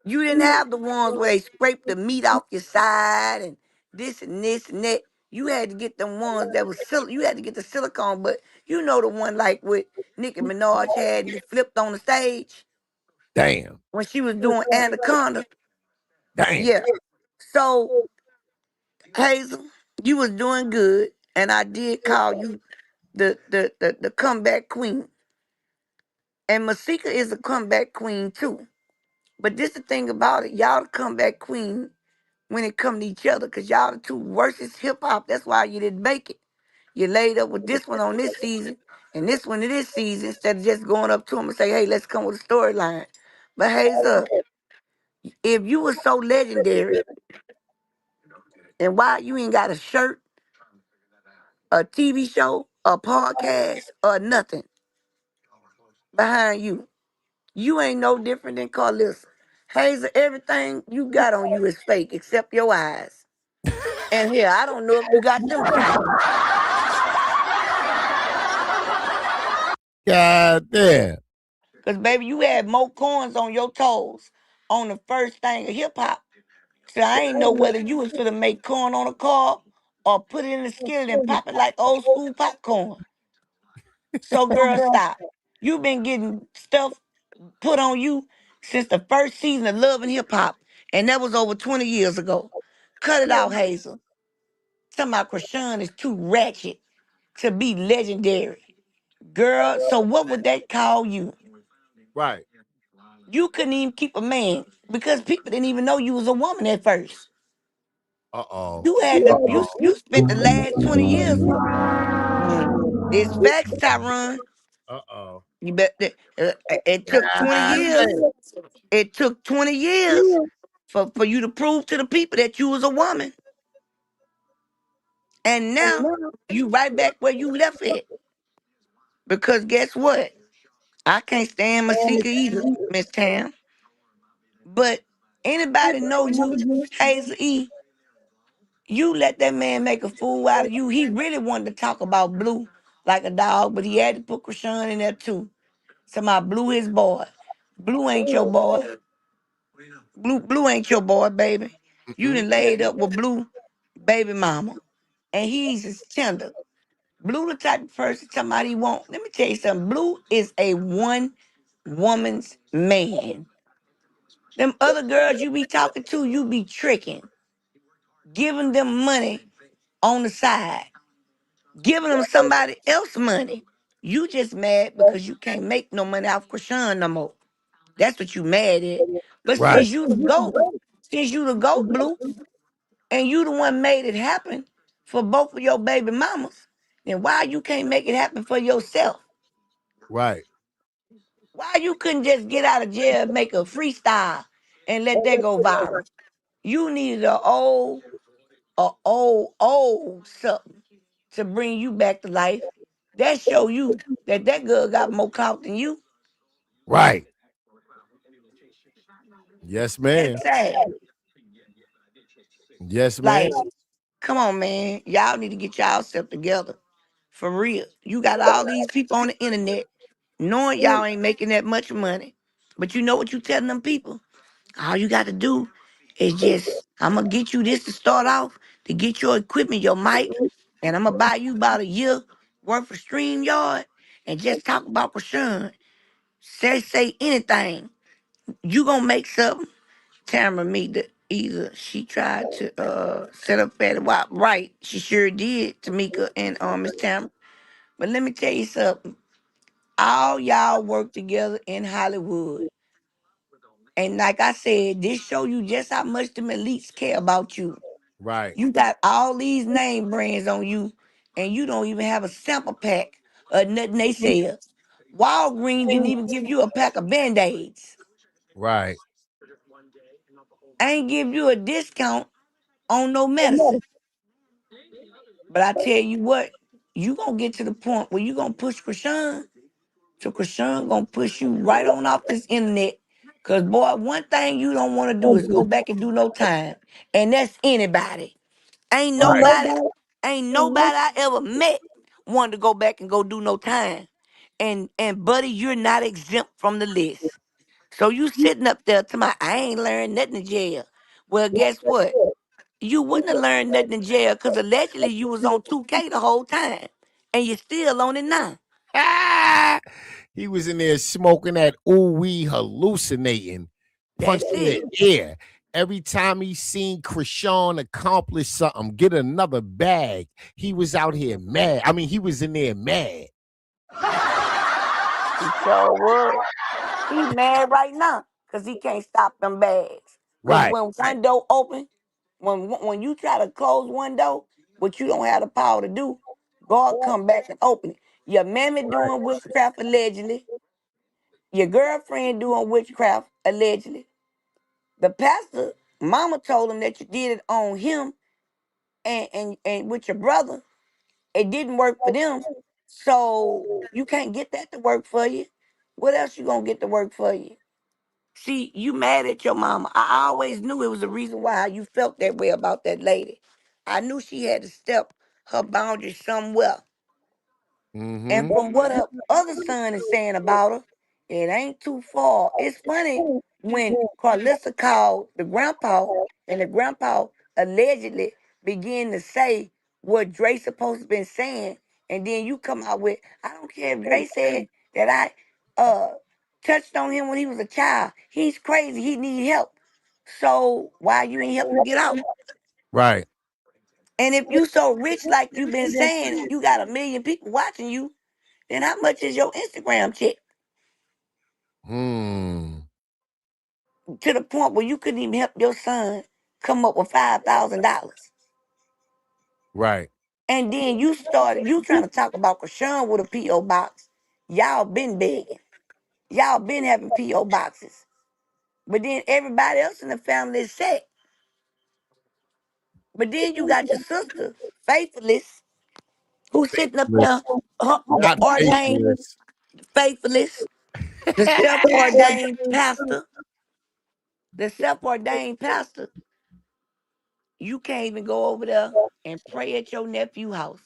You didn't have the ones where they scrape the meat off your side and this and that. You had to get them ones that was you had to get the silicone, but you know the one like what Nicki Minaj had and it flipped on the stage
Damn.
when she was doing Anaconda.
Damn.
Yeah. So Hazel, you was doing good, and I did call you the comeback queen. And Masika is a comeback queen too. But this the thing about it, y'all the comeback queen when it come to each other, cause y'all the two worstest hip hop. That's why you didn't make it. You laid up with this one on this season and this one to this season instead of just going up to him and say, hey, let's come with a storyline. But Hazel, if you were so legendary and why you ain't got a shirt, a TV show, a podcast, or nothing behind you. You ain't no different than Carlissa. Hazel, everything you got on you is fake except your eyes. And here, I don't know if you got them too.
God damn.
Because, baby, you had more corns on your toes on the first thing of hip hop. So I ain't know whether you was gonna make corn on a cob or put it in the skillet and pop it like old school popcorn. So, girl, stop. You been getting stuff put on you since the first season of Love and Hip Hop, and that was over 20 years ago. Cut it out, Hazel. Talking about Chrisean is too ratchet to be legendary. Girl, so what would they call you?
Right.
You couldn't even keep a man because people didn't even know you was a woman at first.
Uh-oh.
You had to,
Uh-oh.
you spent the last 20 years. It's facts, Tyron.
Uh-oh.
You bet that it took 20
God
years.
damn.
It took 20 years for you to prove to the people that you was a woman. And now you right back where you left it. Because guess what? I can't stand Masika either, Miss Tam. But anybody know you, Hazel E, you let that man make a fool out of you. He really wanted to talk about Blue like a dog, but he had to put Chrisean in there too. Somebody Blue his boy. Blue ain't your boy. Blue ain't your boy, baby. You
Mm-mm.
done laid up with Blue baby mama. And he's as tender. Blue the type of person somebody want. Let me tell you something. Blue is a one woman's man. Them other girls you be talking to, you be tricking. giving them money on the side, giving them somebody else money. You just mad because you can't make no money off Chrisean no more. That's what you mad at. But
Right.
since you the goat, Blue, and you the one made it happen for both of your baby mamas, then why you can't make it happen for yourself?
Right.
Why you couldn't just get out of jail and make a freestyle and let that go viral? You needed old something to bring you back to life. That show you that girl got more clout than you.
Right. Yes, ma'am.
That's sad.
Yes, ma'am.
Like, come on, man. Y'all need to get y'all stuff together. For real. You got all these people on the internet knowing y'all ain't making that much money. But you know what you telling them people? All you got to do is just, I'm going to get you this to start off, to get your equipment, your mic, and I'm going to buy you about a year worth of StreamYard and just talk about Chrisean. Say anything. You going to make something. Tamara me that either she tried to set up at right. She sure did, Tamika and Miss Tamara. But let me tell you something. All y'all work together in Hollywood. And like I said, this show you just how much them elites care about you.
Right.
You got all these name brands on you, and you don't even have a sample pack of nothing they sell. Walgreens didn't even give you a pack of Band-Aids.
Right.
Ain't give you a discount on no medicine. But I tell you what, you gonna get to the point where you gonna push Chrisean. So Chrisean gonna push you right on off this internet. Cause boy, one thing you don't want to do is go back and do no time. And that's anybody. Ain't
Right.
nobody, ain't nobody I ever met wanted to go back and go do no time. And buddy, you're not exempt from the list. So you sitting up there to my I ain't learned nothing in jail. Well, guess what? You wouldn't have learned nothing in jail because allegedly you was on 2K the whole time. And you're still on it now.
Ah! He was in there smoking that ooh wee, hallucinating,
That's
punching the
it.
air. Every time he seen Chrisean accomplish something, get another bag, he was out here mad. I mean, he was in there mad.
He sure was. He mad right now because he can't stop them bags. Because
Right.
when one door open, when you try to close one door, but you don't have the power to do, God come back and open it. Your mammy doing witchcraft allegedly. Your girlfriend doing witchcraft allegedly. The pastor, mama told him that you did it on him and with your brother. It didn't work for them. So you can't get that to work for you. What else you gonna get to work for you? See, you mad at your mama. I always knew it was a reason why you felt that way about that lady. I knew she had to step her boundaries somewhere. And
Mm-hmm.
from what her other son is saying about her, it ain't too far. It's funny when Carlissa called the grandpa, and the grandpa allegedly began to say what Dre supposed to been saying, and then you come out with, I don't care if Dre said that I touched on him when he was a child. He's crazy. He need help. So why you ain't help him get out?
Right.
And if you so rich like you been saying, you got 1 million people watching you, then how much is your Instagram check?
Hmm.
To the point where you couldn't even help your son come up with $5,000.
Right.
And then you trying to talk about Chrisean with a P.O. box. Y'all been begging. Y'all been having P.O. boxes. But then everybody else in the family is set. But then you got your sister, Faithless, who's sitting up there, the
Not
ordained
faithless.
Faithless, the self-ordained pastor, the self-ordained pastor. You can't even go over there and pray at your nephew's house.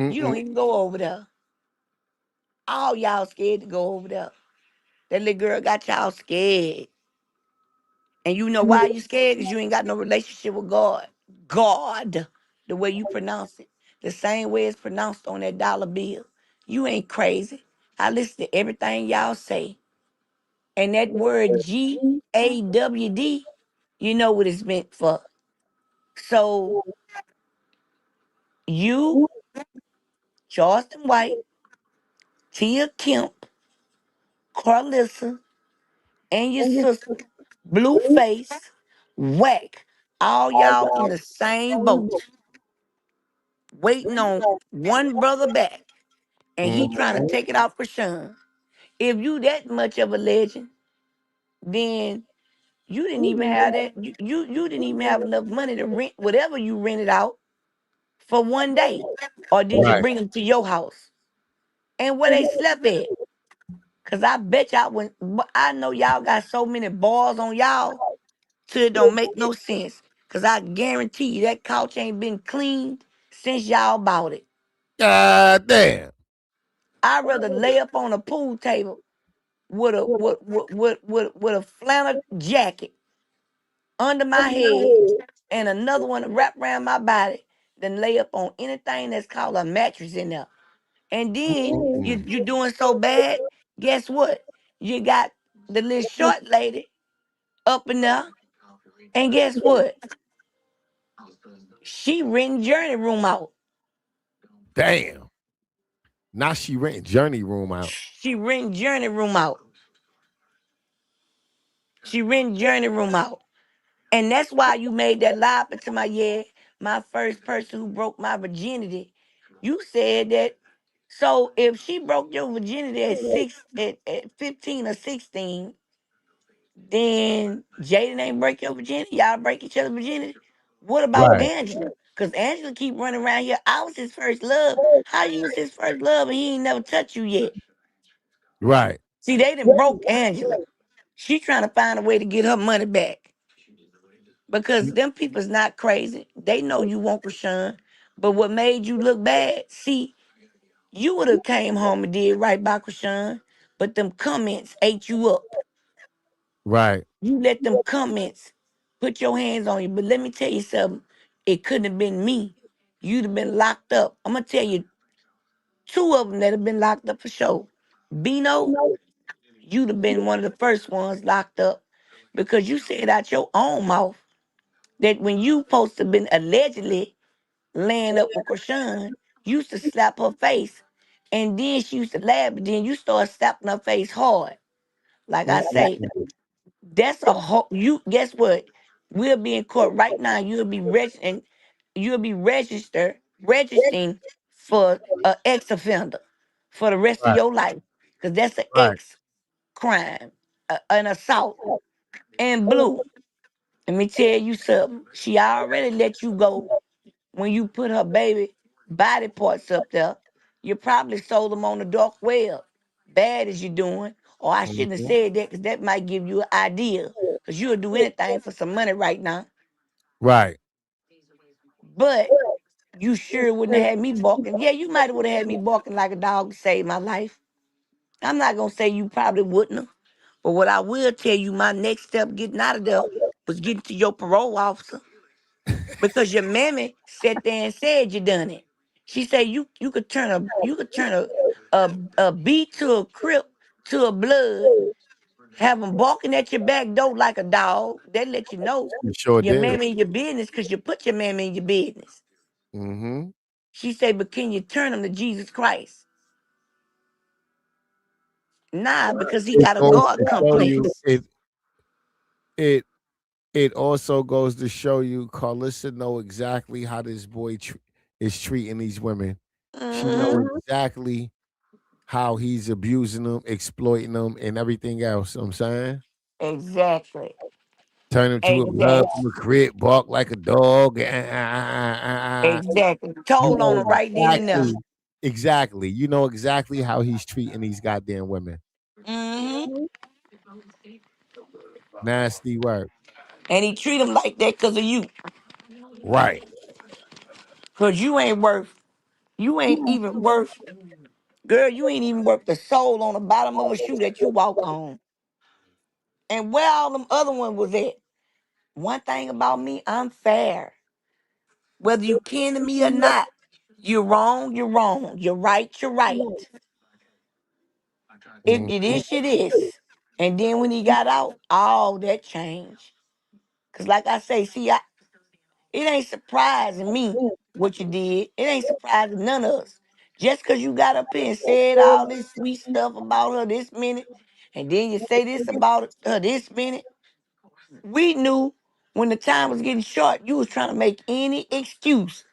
You don't
Mm-mm.
even go over there. All y'all scared to go over there. That little girl got y'all scared. And you know why you scared? Because you ain't got no relationship with God. God, the way you pronounce it. The same way it's pronounced on that dollar bill. You ain't crazy. I listen to everything y'all say. And that word GAWD, you know what it's meant for. So you, Charleston White, Tia Kemp, Carlissa, and your sister, Blueface, Whack, all y'all in the same boat, waiting on one brother back, and he trying to
Mhm.
take it out for Sean. If you that much of a legend, then you didn't even have that. You didn't even have enough money to rent whatever you rented out for one day, or did you
Right.
bring them to your house? And where they slept at? Cause I bet y'all I know y'all got so many balls on y'all till it don't make no sense. Cause I guarantee you that couch ain't been cleaned since y'all bought it.
God damn.
I'd rather lay up on a pool table with a flannel jacket under my head and another one wrapped around my body than lay up on anything that's called a mattress in there. And then you doing so bad, guess what? You got the little short lady up in there. And guess what? She renting Journey room out.
Damn. Now she renting Journey room out.
She renting Journey room out. She renting Journey room out. And that's why you made that lie up into my yeah, my first person who broke my virginity. You said that. So if she broke your virginity at 15 or 16, then Jaden ain't break your virginity. Y'all break each other's virginity. What about
Right.
Angela? Because Angela keep running around here. I was his first love. How you was his first love and he ain't never touched you yet?
Right.
See, they done broke Angela. She trying to find a way to get her money back. Because them people's not crazy. They know you want Krishan. But what made you look bad, see, you would have came home and did right by Krishan, but them comments ate you up.
Right.
You let them comments put your hands on you. But let me tell you something. It couldn't have been me. You'd have been locked up. I'm gonna tell you two of them that have been locked up for sure. Bino, you'd have been one of the first ones locked up because you said out your own mouth that when you supposed to been allegedly laying up with Krishan, you used to slap her face. And then she used to laugh, but then you start slapping her face hard. Like I say, that's a whole. You guess what? We'll be in court right now. You'll be registering for an ex offender for the rest of
Right.
your life, because that's an
Right.
ex crime, an assault. And Blue, let me tell you something. She already let you go when you put her baby body parts up there. You probably sold them on the dark web. Bad as you doing. Or I shouldn't have
Mhm.
said that because that might give you an idea. Because you'll do anything for some money right now.
Right.
But you sure wouldn't have had me barking. Yeah, you might have would have had me barking like a dog to save my life. I'm not gonna say you probably wouldn't have. But what I will tell you, my next step getting out of there was getting to your parole officer. Because your mammy sat there and said you done it. She said you could turn a B to a crip to a blood, have them barking at your back door like a dog. They let you know
You sure
your
did.
mammy in your business because you put your mammy in your business.
Mm-hmm.
She said, but can you turn them to Jesus Christ? Nah, because he
It
got a
goes
God
to show you
complex.
it it also goes to show you Carlissa know exactly how this boy is treating these women. She know
Mm-hmm.
exactly how he's abusing them, exploiting them, and everything else. You know what I'm saying,
Exactly.
turn him to a blood
Exactly.
from a crib, bark like a dog.
Exactly.
You
Told on
know
him right then and there.
exactly. You know exactly how he's treating these goddamn women.
Mm-hmm.
Nasty work.
And he treat him like that because of you.
Right.
Because you ain't even worth, girl, you ain't even worth the sole on the bottom of a shoe that you walk on. And where all them other ones was at. One thing about me, I'm fair. Whether you kin to me or not, you're wrong, you're wrong. You're right, you're right. If it
Mhm.
is, it is. And then when he got out, all that changed. Cause like I say, see, It ain't surprising me what you did. It ain't surprising none of us. Just because you got up here and said all this sweet stuff about her this minute, and then you say this about her this minute, we knew when the time was getting short, you was trying to make any excuse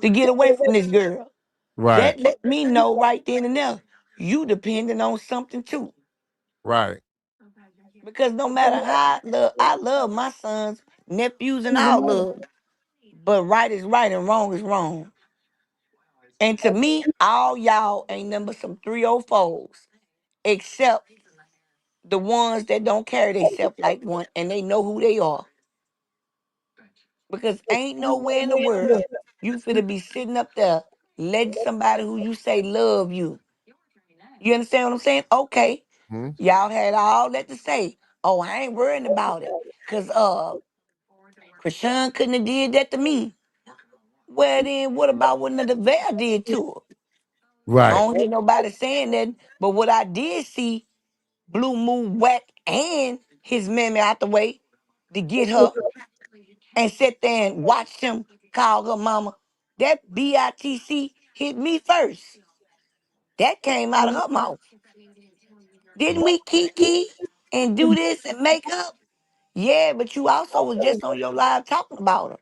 to get away from this girl.
Right.
That let me know right then and there, you depending on something too.
Right.
Because no matter how I love my sons, nephews, and all love. But right is right and wrong is wrong. And to me, all y'all ain't number some 304s, except the ones that don't carry themselves like one and they know who they are. Because ain't nowhere in the world you finna be sitting up there letting somebody who you say love you. You understand what I'm saying? Okay.
Hmm?
Y'all had all that to say. Oh, I ain't worrying about it. Cause Chrisean couldn't have did that to me. Well then what about what the Veil did to her? I
Right.
don't hear nobody saying that, but what I did see, Blue Moon whack and his mammy out the way to get her and sit there and watch him call her mama. That BITC hit me first. That came out of her mouth. Didn't we kiki and do this and make up? Yeah, but you also was just on your live talking about her.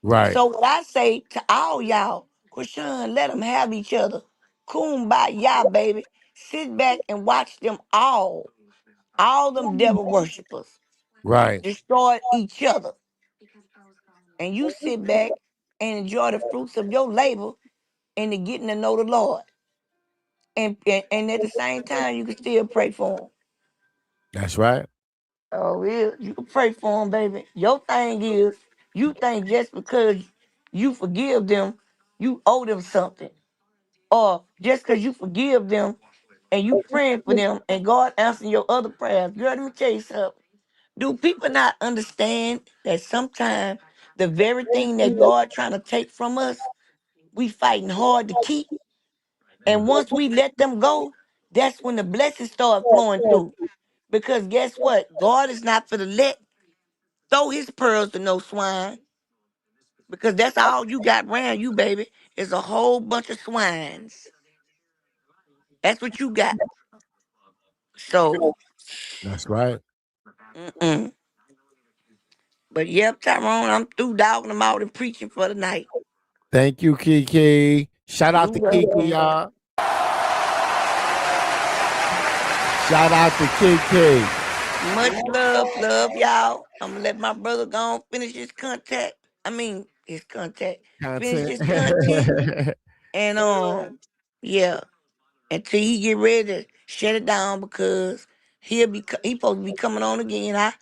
Right.
So what I say to all y'all, Chrisean, let them have each other. Kumbaya, baby. Sit back and watch them all them devil worshippers,
Right.
destroy each other. And you sit back and enjoy the fruits of your labor and the getting to know the Lord. And at the same time, you can still pray for them.
That's right.
Oh, yeah, you can pray for them, baby. Your thing is, you think just because you forgive them, you owe them something. Or just because you forgive them and you praying for them and God answering your other prayers. Girl, let me tell you something. Do people not understand that sometimes the very thing that God trying to take from us, we fighting hard to keep? And once we let them go, that's when the blessings start flowing through. Because guess what? God is not for to let throw his pearls to no swine. Because that's all you got around you, baby, is a whole bunch of swines. That's what you got. So,
That's right.
mm-mm. But yep, Tyrone, I'm through dogging them out and preaching for the night.
Thank you, Kiki. Shout
You
out to Kiki,
welcome.
y'all. Shout out to Kiki.
Much love y'all. I'm gonna let my brother go on finish his contact. I mean his contact. Finish
Content.
his content. And yeah. Until he get ready to shut it down because he supposed to be coming on again.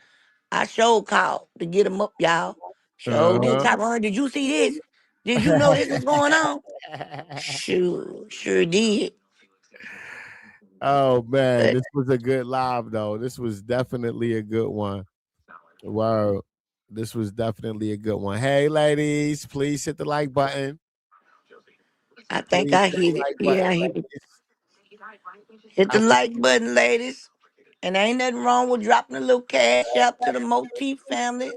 I sure called to get him up, y'all. So did
Uh-huh.
Tyrone, did you see this? Did you know this was going on? Sure did.
Oh man,
But
this was a good live though. This was definitely a good one. Wow. This was definitely a good one. Hey ladies, please hit the like button.
I think
Please
I
hit the
hit it.
like
Yeah,
button,
I hit it.
ladies.
Hit the
I-
like button, ladies. And ain't nothing wrong with dropping a little cash out to the Motif family.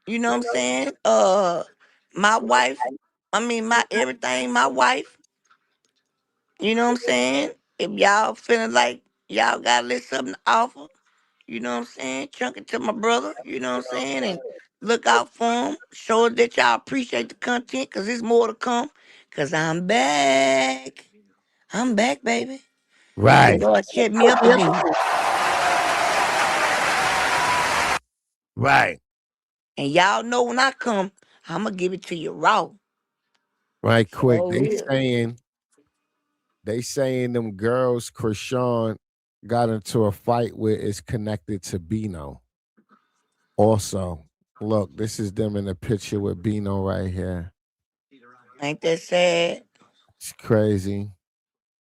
You know what I'm saying? My wife, I mean my everything, my wife. You know what I'm saying? If y'all feeling like y'all got a little something to offer, you know what I'm saying? Chunk it to my brother, you know what I'm saying? And look out for him. Show us that y'all appreciate the content because there's more to come. Because I'm back. I'm back, baby. The
Right.
Lord set me up again.
Right.
And y'all know when I come, I'm going to give it to you raw.
Right quick.
So real.
They saying them girls Chrisean got into a fight with is connected to Bino. Also, look, this is them in the picture with Bino right here.
Ain't that sad?
It's crazy.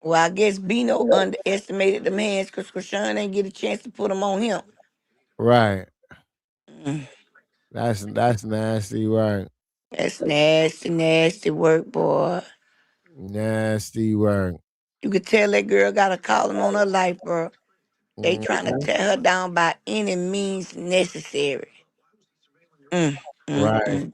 Well, I guess Bino underestimated the hands because Krishan ain't get a chance to put them on him.
Right.
Mm,
That's nasty, right?
that's nasty work, boy.
Nasty work.
You could tell that girl got a calling on her life, bro. They trying to
Mhm.
tear her down by any means necessary. Mm, mm,
Right.
mm.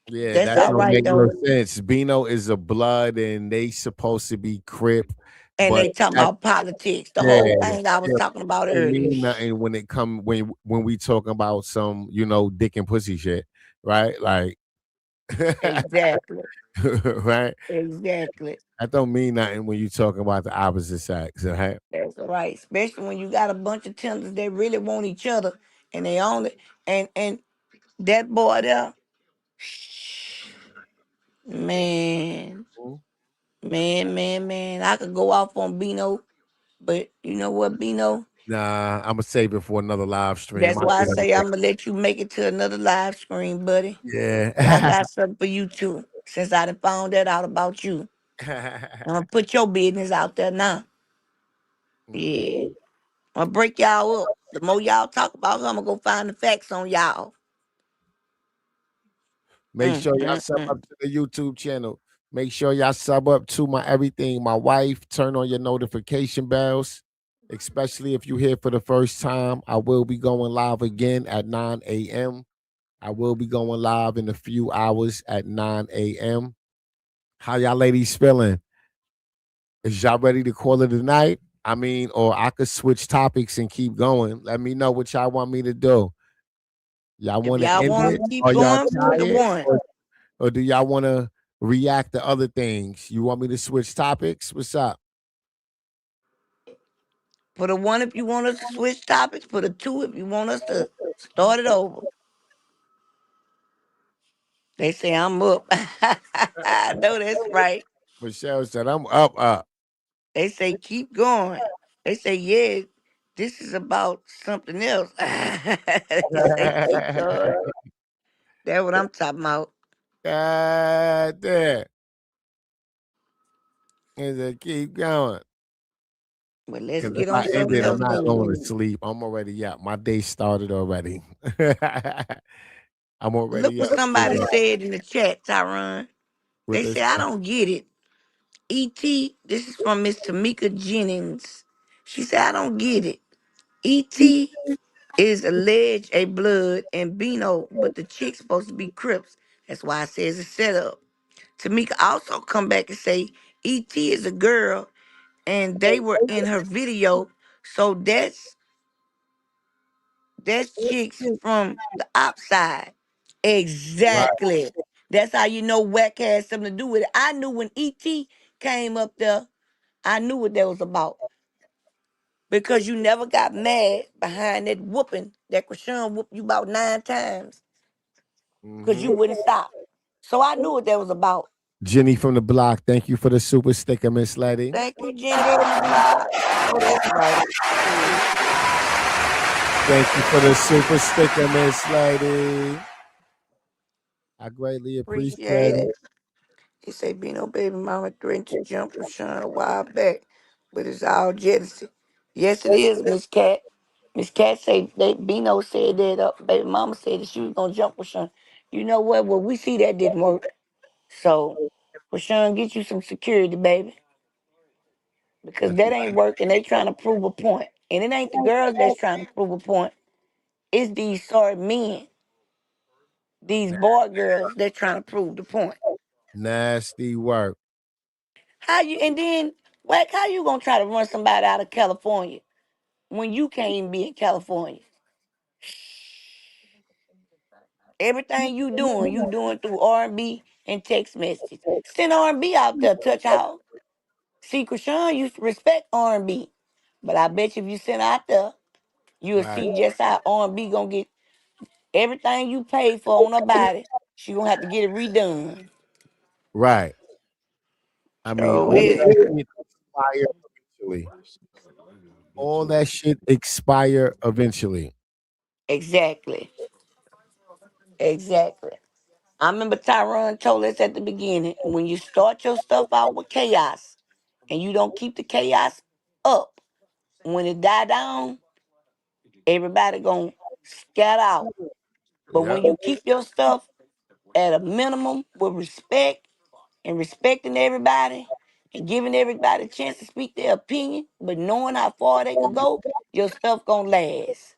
Yeah,
That's
that
all
don't
right
make no
though.
sense. Bino is a blood, and they supposed to be Crip,
And
but
they talking
that
about politics. The
yeah,
whole thing I was
yeah,
talking about
don't
earlier.
mean nothing when it come when we talking about some dick and pussy shit, right? Like,
Exactly.
right?
Exactly.
That don't mean nothing when you talking about the opposite sex, right?
That's right. Especially when you got a bunch of tenders that really want each other and they own it. And that boy there, man, man. I could go off on Bino, but you know what, Bino?
Nah, I'm gonna save it for another live stream.
That's
I'll
why I
do
say
that
I'm gonna let you make it to another live stream, buddy. But I
again.
got something for you too. Since I done found that out about you.
Yeah.
I'm gonna put your business out there now. Yeah. I'm gonna break y'all up. The more y'all talk about her, I'm gonna go find the facts on y'all.
Make sure y'all sub
Mm.
up to the YouTube channel. Make sure y'all sub up to my everything, my wife. Turn on your notification bells, especially if you're here for the first time. I will be going live again at 9 a.m. I will be going live in a few hours at 9 a.m. How y'all ladies feeling? Is y'all ready to call it a night? I mean, or I could switch topics and keep going. Let me know what y'all want me to do. Y'all
If
want to
y'all
end
want
it?
to keep
Or y'all
going, put the
tired?
one.
Or do y'all want to react to other things? You want me to switch topics? What's up?
Put a one if you want us to switch topics. Put a two if you want us to start it over. They say I'm up. I know that's right.
Michelle said, I'm up.
They say keep going. They say, yeah, this is about something else. They say keep going. That's what I'm talking about.
God damn. And said, keep going.
But let's
Because if
get on
I end
something
it, I'm
else
not going to
then.
sleep. I'm already up. My day started already. I'm
Look
already
what
up.
somebody said in the chat, Tyron.
With
They
this.
say, I don't get it. E.T., this is from Miss Tamika Jennings. She said, I don't get it. E.T. is alleged a blood and Bino, but the chick's supposed to be Crips. That's why I says it's set up. Tamika also come back and say, E.T. is a girl and they were in her video. So that's chicks from the outside.
Right.
Exactly. That's how you know Wack had something to do with it. I knew when E.T. came up there, I knew what that was about. Because you never got mad behind that whooping that Chrisean whooped you about 9 times. Because
Mm-hmm.
you wouldn't stop. So I knew what that was about.
Jenny from the block, thank you for the super sticker, Miss Lady.
Thank you, Ginger on the block. I know that's right. Yeah.
Thank you for the super sticker, Miss Lady. I greatly appreciate
Appreciate
it.
it. He say Bino baby mama threatened to jump Rashawn a while back, but it's all jealousy. Yes, it is, Miss Cat. Miss Cat say they Bino said that baby mama said that she was gonna jump Rashawn. You know what? Well, we see that didn't work. So Rashawn, get you some security, baby. Because
That's
that ain't working. They trying to prove a point. And it ain't the girls that's trying to prove a point. It's these sorry men, these boy girls that trying to prove the point.
nasty work.
How you and then Wack, how you gonna try to run somebody out of California when you can't even be in California? Everything you doing through R&B and text messages. Send R&B out there, touch house. See, Krishan used to respect R&B, but I bet you if you send out there, you'll
Right.
see just how R&B gonna get everything you paid for on her body. She gonna have to get it redone.
Right. I mean,
So
all
is
that shit expire eventually. All that shit expire eventually.
exactly, exactly. I remember Tyron told us at the beginning, when you start your stuff out with chaos and you don't keep the chaos up, when it die down, everybody gonna scatter out. But
Yep.
when you keep your stuff at a minimum with respect and respecting everybody and giving everybody a chance to speak their opinion, but knowing how far they could go, your stuff gonna last.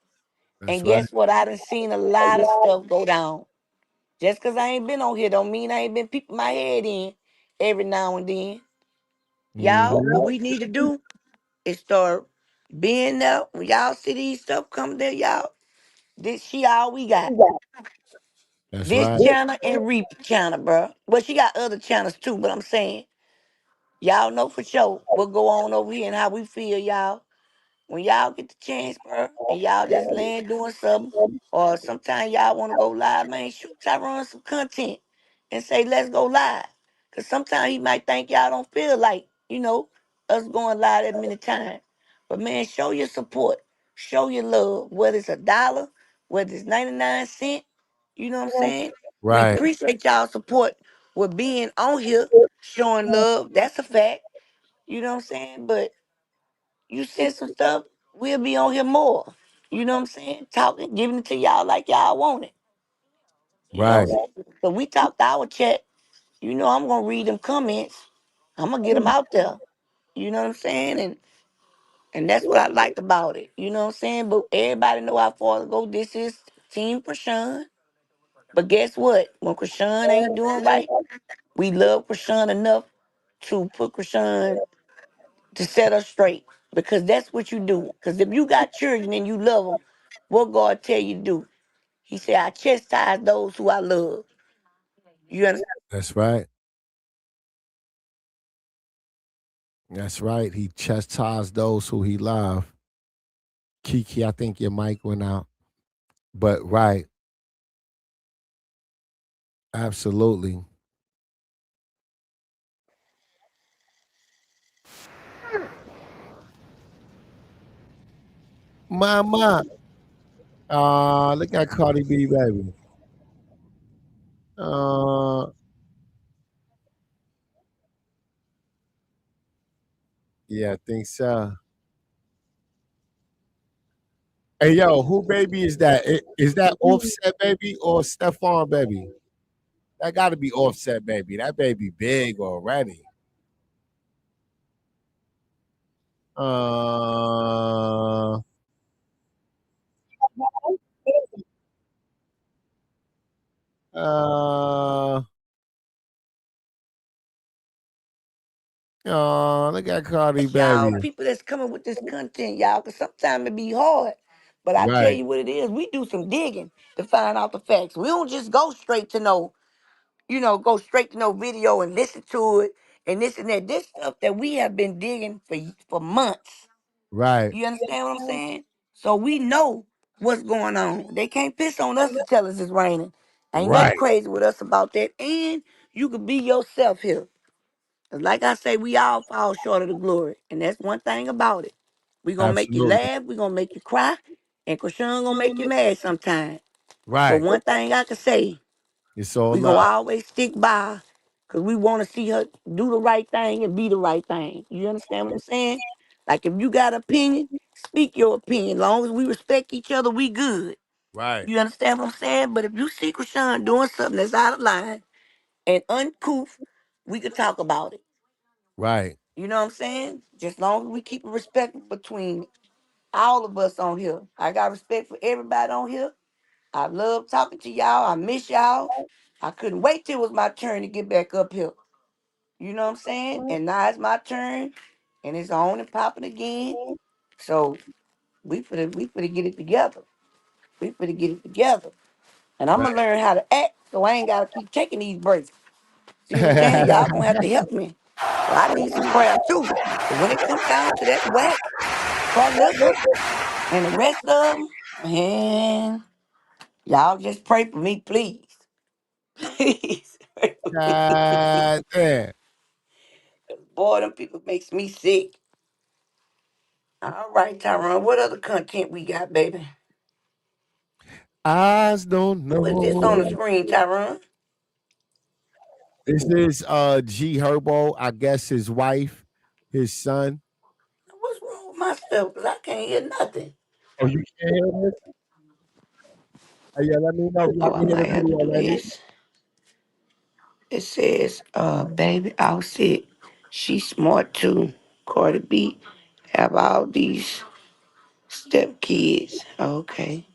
That's
And
right.
guess what? I done seen a lot of stuff go down. Just because I ain't been on here don't mean I ain't been peeping my head in every now and then. Y'all, what we need to do is start being there. When y'all see these stuff come there, y'all, this she all we got.
That's
This
right.
channel and Reap channel, bro. Well, she got other channels too, but I'm saying, y'all know for sure what go on over here and how we feel, y'all. When y'all get the chance, bro, and y'all just land doing something, or sometimes y'all want to go live, man, shoot Tyrone some content and say, let's go live. Because sometimes he might think y'all don't feel like, us going live that many times. But, man, show your support. Show your love, whether it's $1, whether it's 99 cents. You know what I'm saying? We
Right.
appreciate y'all support with being on here, showing love. That's a fact. You know what I'm saying? But you send some stuff, we'll be on here more. You know what I'm saying? Talking, giving it to y'all like y'all want it. You know,
Right.
so we talked our chat. I'm gonna read them comments. I'm gonna get them out there. You know what I'm saying? And that's what I liked about it. You know what I'm saying? But everybody know how far to go. This is Team Chrisean. But guess what? When Chrisean ain't doing right, we love Chrisean enough to put Chrisean to set us straight, because that's what you do. Because if you got children and you love them, what God tell you to do? He said, I chastise those who I love. You understand?
That's right. That's right. He chastised those who he loved. Kiki, I think your mic went out. But right, absolutely. Mama. Look at Cardi B, baby. Uh yeah, I think so. Hey yo, who baby is that? Is that Offset baby or Stephon baby? That gotta be Offset baby. That baby big already. Uh uh look at Cardi
Yes, y'all.
baby.
People that's coming with this content, y'all, because sometimes it be hard. But I tell
Right,
you what it is. We do some digging to find out the facts. We don't just go straight to go straight to no video and listen to it and this and that. This stuff that we have been digging for months.
right,
You understand what I'm saying? So we know what's going on. They can't piss on us to tell us it's raining. Ain't nothing
right,
crazy with us about that. And you could be yourself here. 'Cause like I say, we all fall short of the glory. And that's one thing about it. We gonna make you
absolutely.
laugh, we gonna make you cry, and Krishan gonna make you mad sometime. But
Right.
one thing I can say,
It's all
we gonna
love.
always stick by, because we want to see her do the right thing and be the right thing. You understand what I'm saying? Like, if you got an opinion, speak your opinion. Long as we respect each other, we good.
Right,
You understand what I'm saying? But if you see Krishan doing something that's out of line and uncouth, we could talk about it.
right,
You know what I'm saying? Just long as we keep a respect between all of us on here. I got respect for everybody on here. I love talking to y'all. I miss y'all. I couldn't wait till it was my turn to get back up here. You know what I'm saying? And now it's my turn, and it's on and popping again. So we finna get it together. We finna get it together. And I'm
right.
gonna learn how to act, so I ain't gotta keep taking these breaks. See what I'm saying? Y'all gonna have to help me. So I need some prayer too. Cause when it come down to that whack, Carnissa, and the rest of them, man, y'all just pray for me, please. Please. Pray for me.
God damn.
Boy, them people makes me sick. All right, Tyrone, what other content we got, baby?
Eyes don't
Who is this on the
know.
screen, Tyrone?
This is G Herbo, I guess his wife, his son.
What's wrong with my stuff? Because I can't hear nothing.
Oh, you can't hear this? Hey, yeah, let me know if y'all
Oh, I
can hear the
might have to
video,
do
ladies.
this. It says, baby, I'll sit. She's smart too. Cardi B have all these step kids. Okay.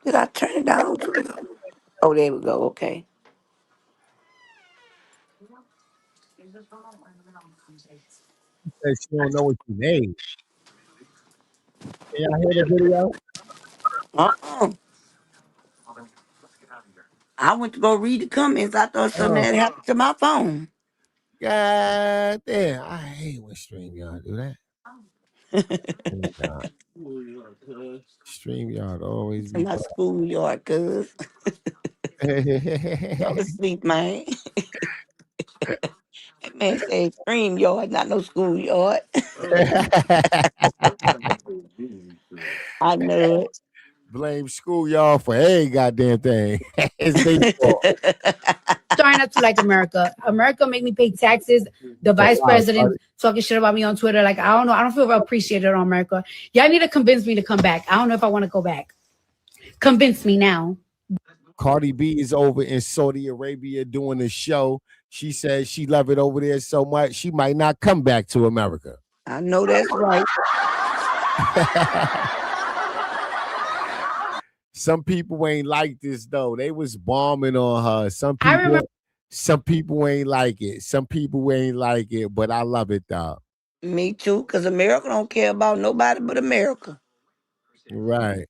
Did I turn it down? Oh, there we go. Okay.
Said she don't know what she made. Can y'all hear the video?
Uh-uh. I went to go read the comments. I thought something
Oh,
had happened to my phone.
God damn. I hate when StreamYard do that. StreamYard. StreamYard always
In
be
my schoolyard, cuz. Go to
bad.
sleep, man. That man said stream yard, not no schoolyard. I know it.
Blame schoolyard for every goddamn thing. It's their fault.
Starting not to like America. America make me pay taxes. The
Oh,
vice
wow,
president talking shit about me on Twitter. Like, I don't know. I don't feel appreciated on America. Y'all need to convince me to come back. I don't know if I want to go back. Convince me now.
Cardi B is over in Saudi Arabia doing a show. She says she love it over there so much she might not come back to America.
I know that's right.
Some people ain't like this though. They was bombing on her. Some
I remember
people ain't like it. Some people ain't like it, but I love it though.
Me too, because America don't care about nobody but America.
Right.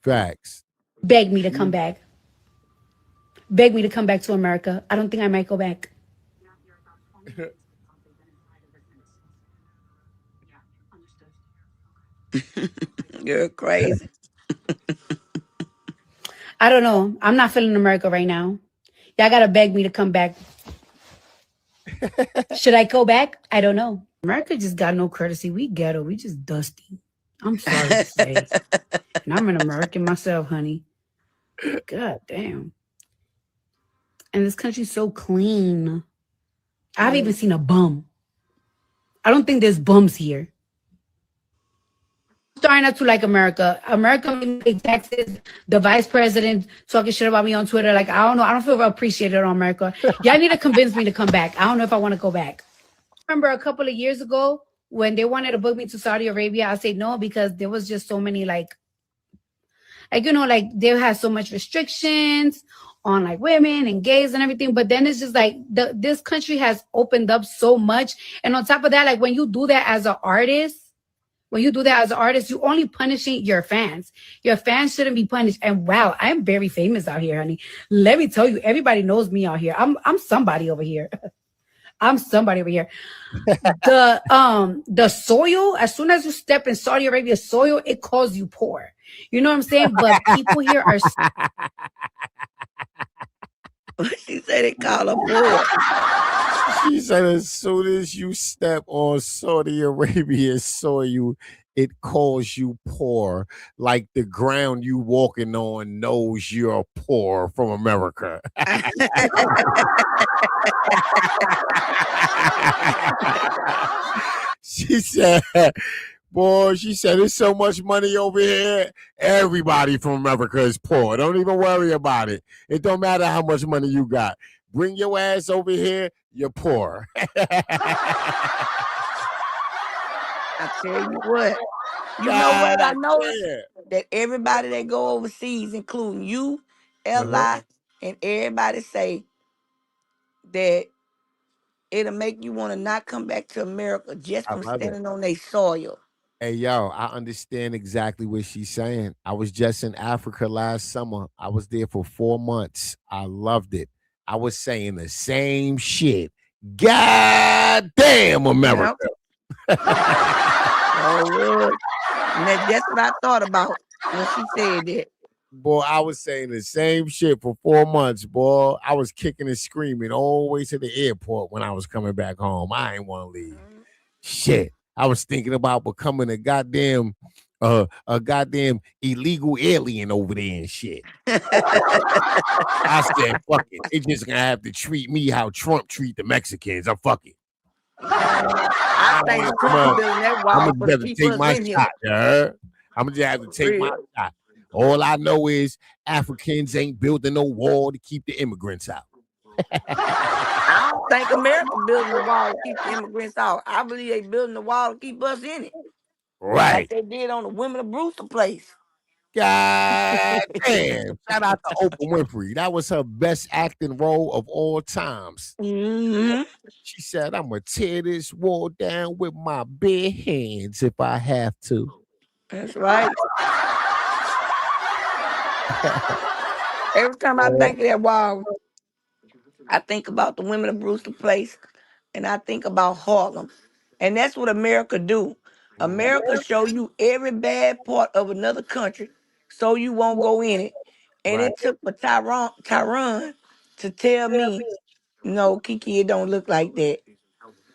Facts.
beg me to come back. Beg me to come back to America. I don't think I might go back.
You're crazy.
I don't know. I'm not feeling America right now. Y'all gotta beg me to come back. Should I go back? I don't know. America just got no courtesy. We ghetto. We just dusty. I'm sorry to say. And I'm an American myself, honey. God damn. And this country's so clean. I haven't even seen a bum. I don't think there's bums here. Starting not to like America. America made me pay taxes. The vice president talking shit about me on Twitter. Like, I don't know. I don't feel appreciated on America. Y'all need to convince me to come back. I don't know if I want to go back. Remember a couple of years ago when they wanted to book me to Saudi Arabia, I said no because there was just so many like they had so much restrictions on like women and gays and everything. But then it's just like this country has opened up so much. And on top of that, like when you do that as an artist, you're only punishing your fans. Your fans shouldn't be punished. And wow, I'm very famous out here, honey. Let me tell you, everybody knows me out here. I'm somebody over here. I'm somebody over here. The soil, as soon as you step in Saudi Arabia soil, it calls you poor. You know what I'm saying? But people here are
She said it called her poor.
She said as soon as you step on Saudi Arabia soil, it calls you poor, like the ground you walking on knows you're poor from America. She said, boy, she said, there's so much money over here. Everybody from America is poor. Don't even worry about it. It don't matter how much money you got. Bring your ass over here, you're poor.
I tell you what. You know what I noticed? That everybody that go overseas, including you, Li, and everybody say that it'll make you want to not come back to America just
I
from
love it.
standing on their soil.
Hey, yo, I understand exactly what she's saying. I was just in Africa last summer. I was there for 4 months. I loved it. I was saying the same shit. God damn, America.
Oh, and that's what I thought about when she said that.
Boy, I was saying the same shit for 4 months, boy. I was kicking and screaming all the way to the airport when I was coming back home. I ain't want to leave. Shit. I was thinking about becoming a goddamn illegal alien over there and shit. I said, fuck it. They just gonna have to treat me how Trump treat the Mexicans. I'm fuck it.
I think Trump building that wall
I'm
for
gonna
the
have to
people
take my
in here.
shot, I'm gonna just have to take my shot. All I know is Africans ain't building no wall to keep the immigrants out.
I don't think America building the wall to keep the immigrants out. I believe they building the wall to keep us in it.
Right.
Like they did on the Women of Brewster place.
God damn. Shout out to Oprah Winfrey. That was her best acting role of all times.
Mm-hmm.
She said, I'm going to tear this wall down with my bare hands if I have to.
That's right. Every time I think of that wall, I think about the women of Brewster Place, and I think about Harlem. And that's what America do. America show you every bad part of another country so you won't go in it. And
Right.
it took for Tyron to tell me, no, Kiki, it don't look like that.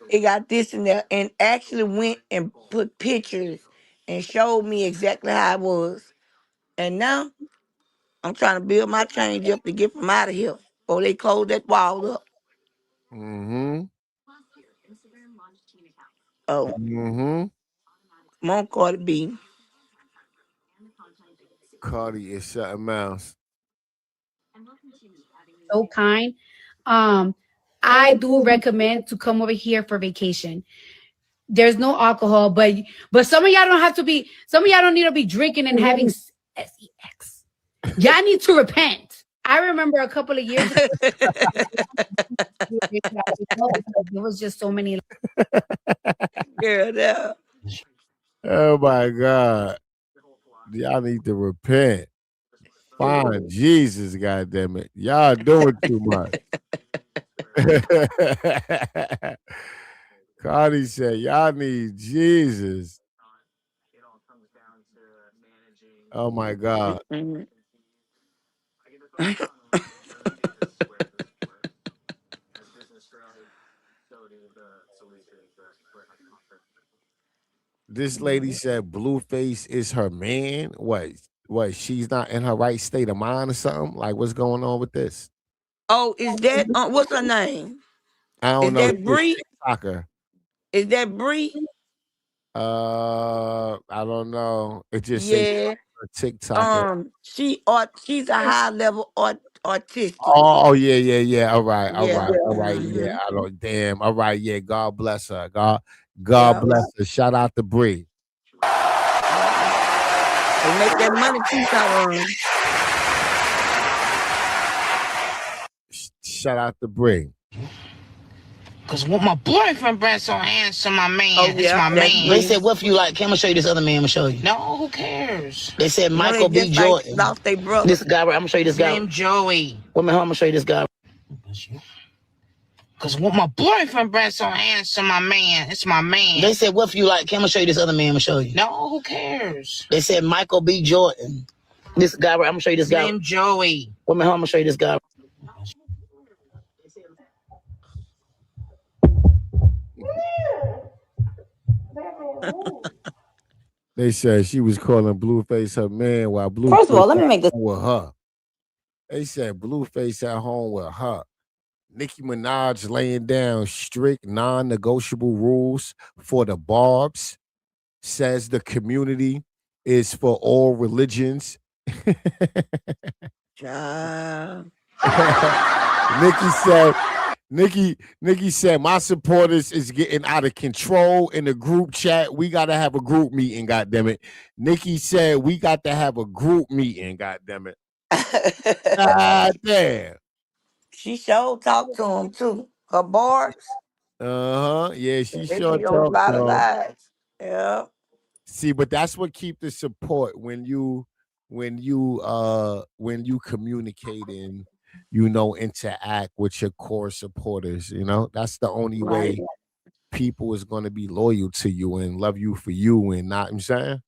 It got this and that, and actually went and put pictures and showed me exactly how it was. And now I'm trying to build my change up to get from out of here. Or they close that wall up.
Mm-hmm.
Oh,
Mm-hmm.
come on, Cardi B.
Cardi is something else.
So kind. I do recommend to come over here for vacation. There's no alcohol, but some of y'all don't have to be. Some of y'all don't need to be drinking and having sex. Y'all need to repent. I remember a couple of years ago, there was just so many.
Girl, yeah.
Oh my God. Y'all need to repent. Fine, Jesus, goddamn it. Y'all doing too much. Cardi said, y'all need Jesus. Oh my God.
Mhm.
This lady said Blueface is her man. What? She's not in her right state of mind or something? Like, what's going on with this?
Oh, is that what's her name?
I don't
Is
know.
that
She a
Bree?
TikToker.
Is that Bree?
I don't know. It just says
Yeah.
a TikToker.
She's a high level artistic.
Oh, yeah, yeah, yeah. All right, all
Yeah.
right, all right. Yeah,
Mm-hmm.
I don't. Damn. All right. Yeah. God bless her. God
Yeah.
bless her. Shout out to Bree.
Yeah. They make that money too, Tyron.
Shout out to Bree.
Cause what my boyfriend brings so handsome, my man.
Oh
It's
yeah,
my
that's
man. They
Bree.
said, what for you like? Can I show you this other man? I'm gonna show you. No, who cares? They said
You know they
Michael B.
just like
Jordan.
lost their brother.
This guy, right? I'm gonna show you this guy. His name Joey. Wait a minute, I'm gonna show you this guy. Cause what my boyfriend brings so handsome, my man. It's my man. They said, what for you like? Can I show you this other man? I'm gonna show you. No, who cares? They said Michael B. Jordan. This guy, right? I'm gonna show you this guy. His name Joey. Wait a minute, I'm gonna show you this guy.
They said she was calling Blueface her man while Blueface
First of all, let me make this.
with her. They said Blueface at home with her. Nicki Minaj laying down strict, non-negotiable rules for the Barbs. Says the community is for all religions.
Child.
Nikki said, my supporters is getting out of control in the group chat. We got to have a group meeting, goddammit. Nikki said, we got to have a group meeting, goddammit. God damn.
She sure talk to him too. Her barbs.
Uh-huh. Yeah, she
They
sure
be on a
talked to
lot of
him.
lies. Yeah.
See, but that's what keep the support when you communicate and interact with your core supporters. That's the only
Right.
way people is going to be loyal to you and love you for you and not. I'm saying,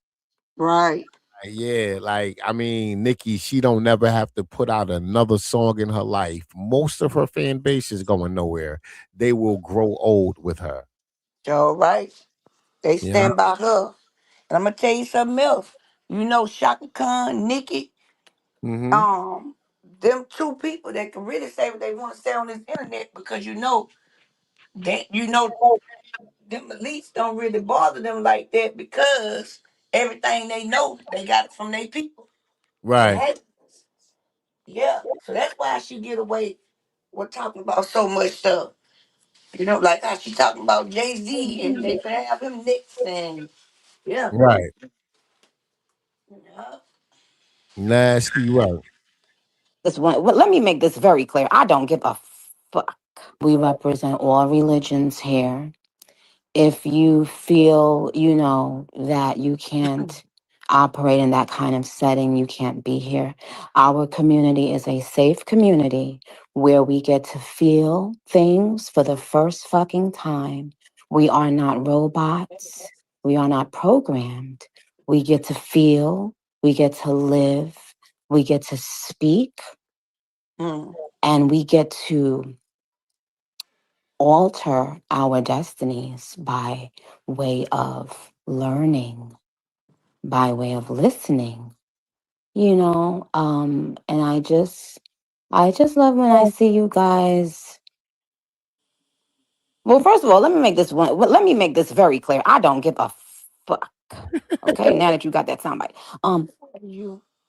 Right.
yeah, like I mean, Nikki, she don't never have to put out another song in her life. Most of her fan base is going nowhere. They will grow old with her.
All right. They
Yeah.
stand by her. And I'm gonna tell you something else. You know Shaka Khan, Nikki,
Mm-hmm.
them two people that can really say what they want to say on this internet because them elites don't really bother them like that because everything they know, they got it from their people. They
Right.
hate it. Yeah. So that's why she get away with talking about so much stuff. Like how she talking about Jay-Z and they finna have him next and yeah.
Right.
Yeah.
Nasty right.
This one. Well, let me make this very clear. I don't give a fuck. We represent all religions here. If you feel, that you can't operate in that kind of setting, you can't be here. Our community is a safe community where we get to feel things for the first fucking time. We are not robots. We are not programmed. We get to feel, we get to live, we get to speak, and we get to alter our destinies by way of learning, by way of listening, and I just love when I see you guys. Well, first of all, let me make this very clear. I don't give a fuck. Okay, now that you got that soundbite.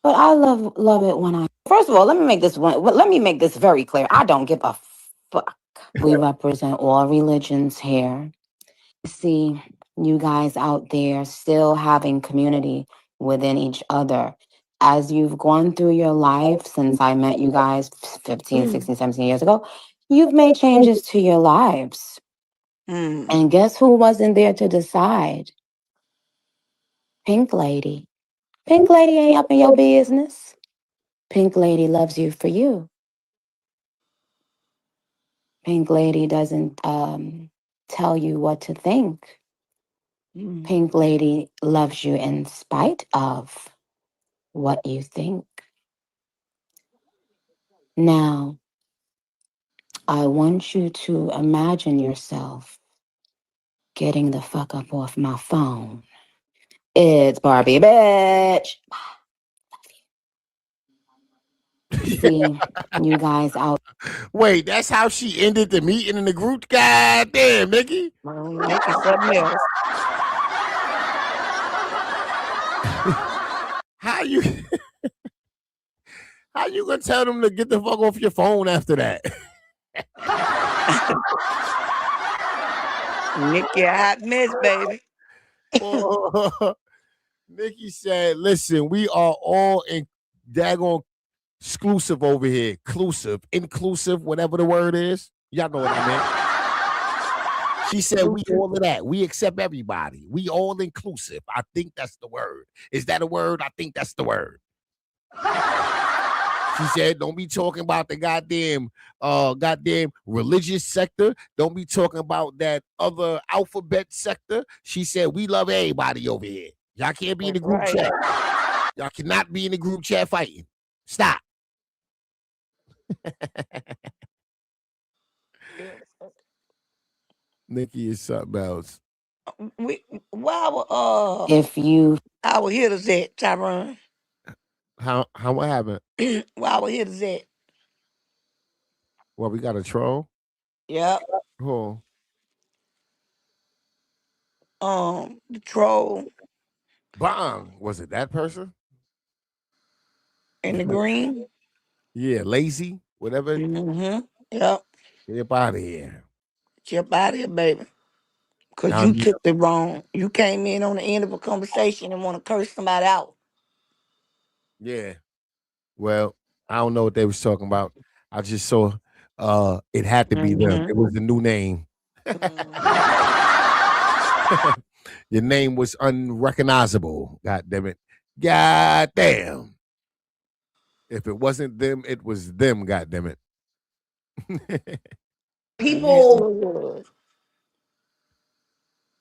But I love it when I first of all, let me make this very clear. I don't give a fuck. We represent all religions here. See you guys out there still having community within each other. As you've gone through your life since I met you guys 15, 16, 17 years ago, you've made changes to your lives. And guess who wasn't there to decide? Pink Lady. Pink Lady ain't up in your business. Pink Lady loves you for you. Pink Lady doesn't tell you what to think. Pink Lady loves you in spite of what you think. Now, I want you to imagine yourself getting the fuck up off my phone. It's Barbie, bitch. See you guys out.
Wait, that's how she ended the meeting in the group? God damn, Nikki.
Nikki, something else.
How you gonna tell them to get the fuck off your phone after that?
Nikki, a hot mess, baby.
Nikki said, listen, we are all in daggone exclusive over here. Inclusive, whatever the word is. Y'all know what I meant. She said, we all of that. We accept everybody. We all inclusive. I think that's the word. Is that a word? I think that's the word. She said, don't be talking about the goddamn religious sector. Don't be talking about that other alphabet sector. She said, we love everybody over here. Y'all can't be in the group chat. Y'all cannot be in the group chat fighting. Stop. Nikki is something else.
If you
our hitters at, Tyrone.
How what happened?
Where our hitters at?
Well, we got a troll.
Yep.
Who?
The troll.
Bong. Was it that person?
In the green?
Yeah, lazy, whatever.
Mm-hmm. Yep.
Get up out of here.
Get up out of here, baby. Because you took it wrong. You came in on the end of a conversation and want to curse somebody out.
Yeah. Well, I don't know what they was talking about. I just saw it had to be them. It was the new name. Your name was unrecognizable. God damn it. God damn. If it wasn't them, it was them. God damn it.
People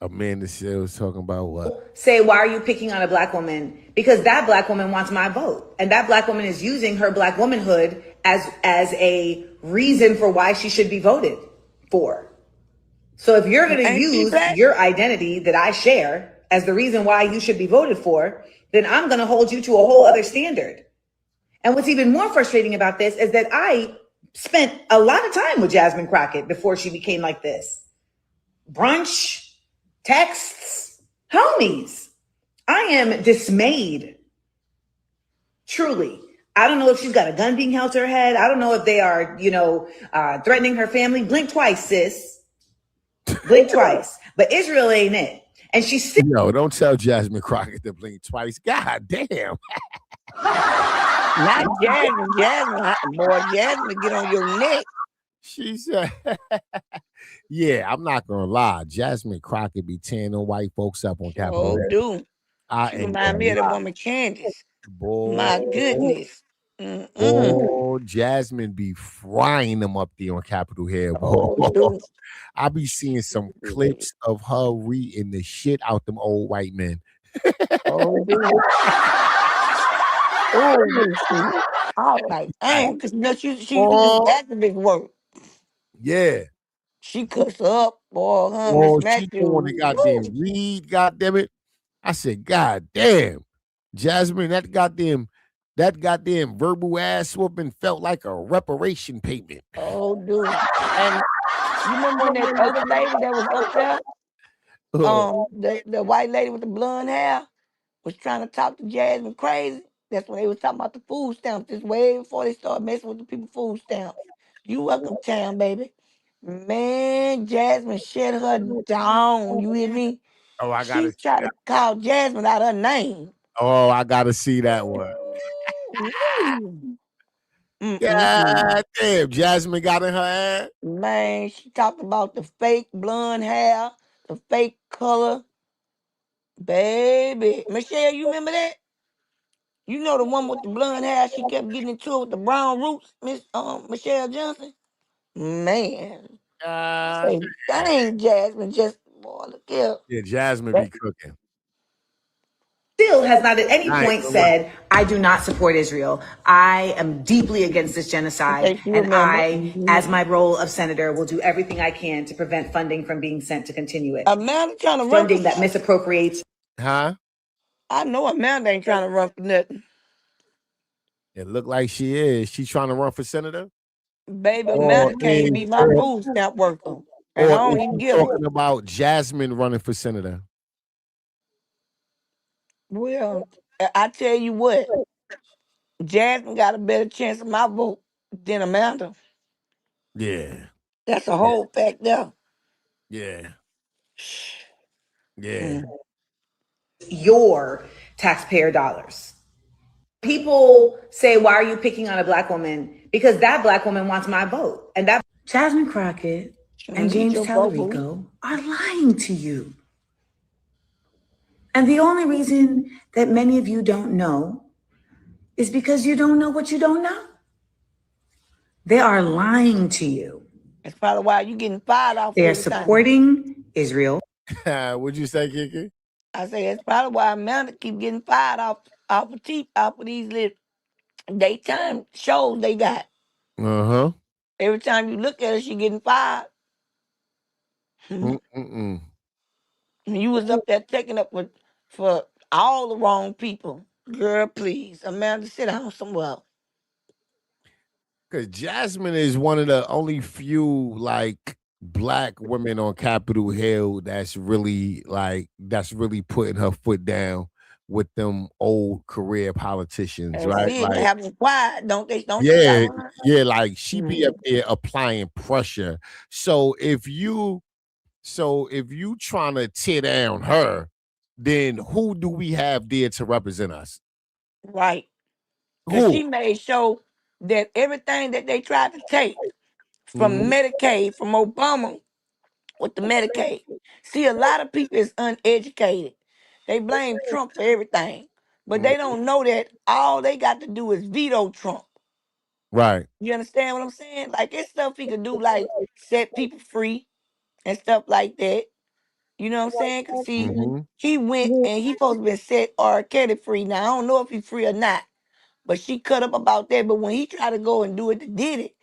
Amanda Shell was talking about what?
say, why are you picking on a black woman? Because that black woman wants my vote. And that black woman is using her black womanhood as a reason for why she should be voted for. So if you're going to use your identity that I share as the reason why you should be voted for, then I'm going to hold you to a whole other standard. And what's even more frustrating about this is that I spent a lot of time with Jasmine Crockett before she became like this. Brunch, texts, homies. I am dismayed. Truly. I don't know if she's got a gun being held to her head. I don't know if they are, threatening her family. Blink twice, sis. Blink twice. But Israel ain't it. And she's
No, don't tell Jasmine Crockett to blink twice. God damn.
Not Jasmine. Jasmine, get on your neck.
She said, "Yeah, I'm not gonna lie. Jasmine Crockett be tearing them white folks up on Capitol
Oh,
Hill.
dude.
I
She
ain't
remind
gonna
me of that
lie,
woman Candace.
boy.
My goodness. Mm-mm.
Boy, Jasmine be frying them up there on Capitol Hill, boy.
Oh, dude.
I be seeing some clips of her reading the shit out them old white men.
Oh, dude. Oh, dude. All right. Dang, because you know she used to do
Oh,
activist work.
yeah.
She cussed her up, boy, huh, Miss
Oh, she don't want to
Matthews.
goddamn read, goddamn it. I said, God damn, Jasmine, that goddamn verbal ass whooping felt like a reparation payment.
Oh, dude. And you remember when that other lady that was up there, the white lady with the blonde hair was trying to talk to Jasmine crazy? That's when they was talking about the food stamps. This way before they started messing with the people food stamps. You welcome town, baby. Man, Jasmine shut her down. You hear me?
Oh, I
She
gotta see
tried
that.
to call Jasmine out her name.
Oh, I gotta see that one.
Ooh. Mm-mm-mm.
God damn, Jasmine got in her ass.
Man, she talked about the fake blonde hair, the fake color. Baby. Michelle, you remember that? You know the one with the blonde hair, she kept getting into it with the brown roots, Miss Michelle Johnson? Man.
God
Say, dang, Jasmine, just boy, look here.
yeah, Jasmine be cooking.
Still has not at any
I ain't
point
gonna lie.
said, I do not support Israel. I am deeply against this genocide.
Okay, you
And
remember.
I, as my role of senator, will do everything I can to prevent funding from being sent to continue it.
Amanda trying to run for
Funding that
something.
misappropriates.
Huh?
I know Amanda ain't trying to run for nothing.
It looked like she is. She trying to run for senator?
Baby,
Or
Amanda can't
is
be my food stamp worker. And I
or
don't
is
even
she
give her.
talking about Jasmine running for senator?
Well, I tell you what, Jasmine got a better chance of my vote than Amanda.
Yeah.
That's a whole fact there.
Yeah. Yeah.
Mm.
Your taxpayer dollars. People say, why are you picking on a black woman? Because that black woman wants my vote. And that Jasmine Crockett and
Need
James
your vote, boo.
Tallarico are lying to you. And the only reason that many of you don't know is because you don't know what you don't know. They are lying to you.
That's probably why you getting fired off
They are
everything.
supporting Israel.
What'd you say, Kiki?
I say that's probably why Amanda keep getting fired off of these little daytime shows they got.
Uh-huh.
Every time you look at her, she getting fired.
Mm-mm.
You was up there taking up for all the wrong people. Girl, please. Amanda, sit down somewhere else.
Because Jasmine is one of the only few like black women on Capitol Hill that's really putting her foot down with them old career politicians,
That's
right?
it. They
Like,
have them quiet, don't they? Don't they,
yeah,
Tyron?
yeah, like she be up
Mhm.
there applying pressure. So if you trying to tear down her, then who do we have there to represent us?
Right. Because
Who?
she made sure that everything that they tried to take from
Mhm.
Medicaid, from Obama with the Medicaid. See, a lot of people is uneducated. They blame Trump for everything. But they
Mhm.
don't know that all they got to do is veto Trump.
Right.
You understand what I'm saying? Like, it's stuff he could do, like set people free and stuff like that. You know what I'm saying? Because, see,
Mhm.
he went and he supposed to be set R. Kelly free. Now, I don't know if he's free or not. But she cut up about that. But when he tried to go and do it, did it.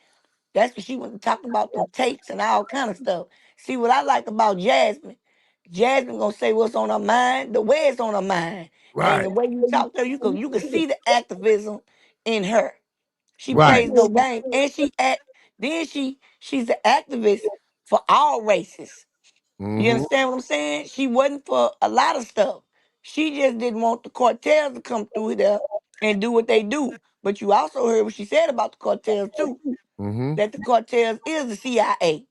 That's what she was talking about, them tapes and all kind of stuff. See, what I like about Jasmine, Jasmine gonna say what's on her mind, the way it's on her mind. And
Right.
the way you talk to her, you can see the activism in her. She
Right.
plays no game. And she's an activist for all races. You
Mhm.
understand what I'm saying? She wasn't for a lot of stuff. She just didn't want the cartels to come through there and do what they do. But you also heard what she said about the cartels too.
Mhm.
That the cartels is the CIA.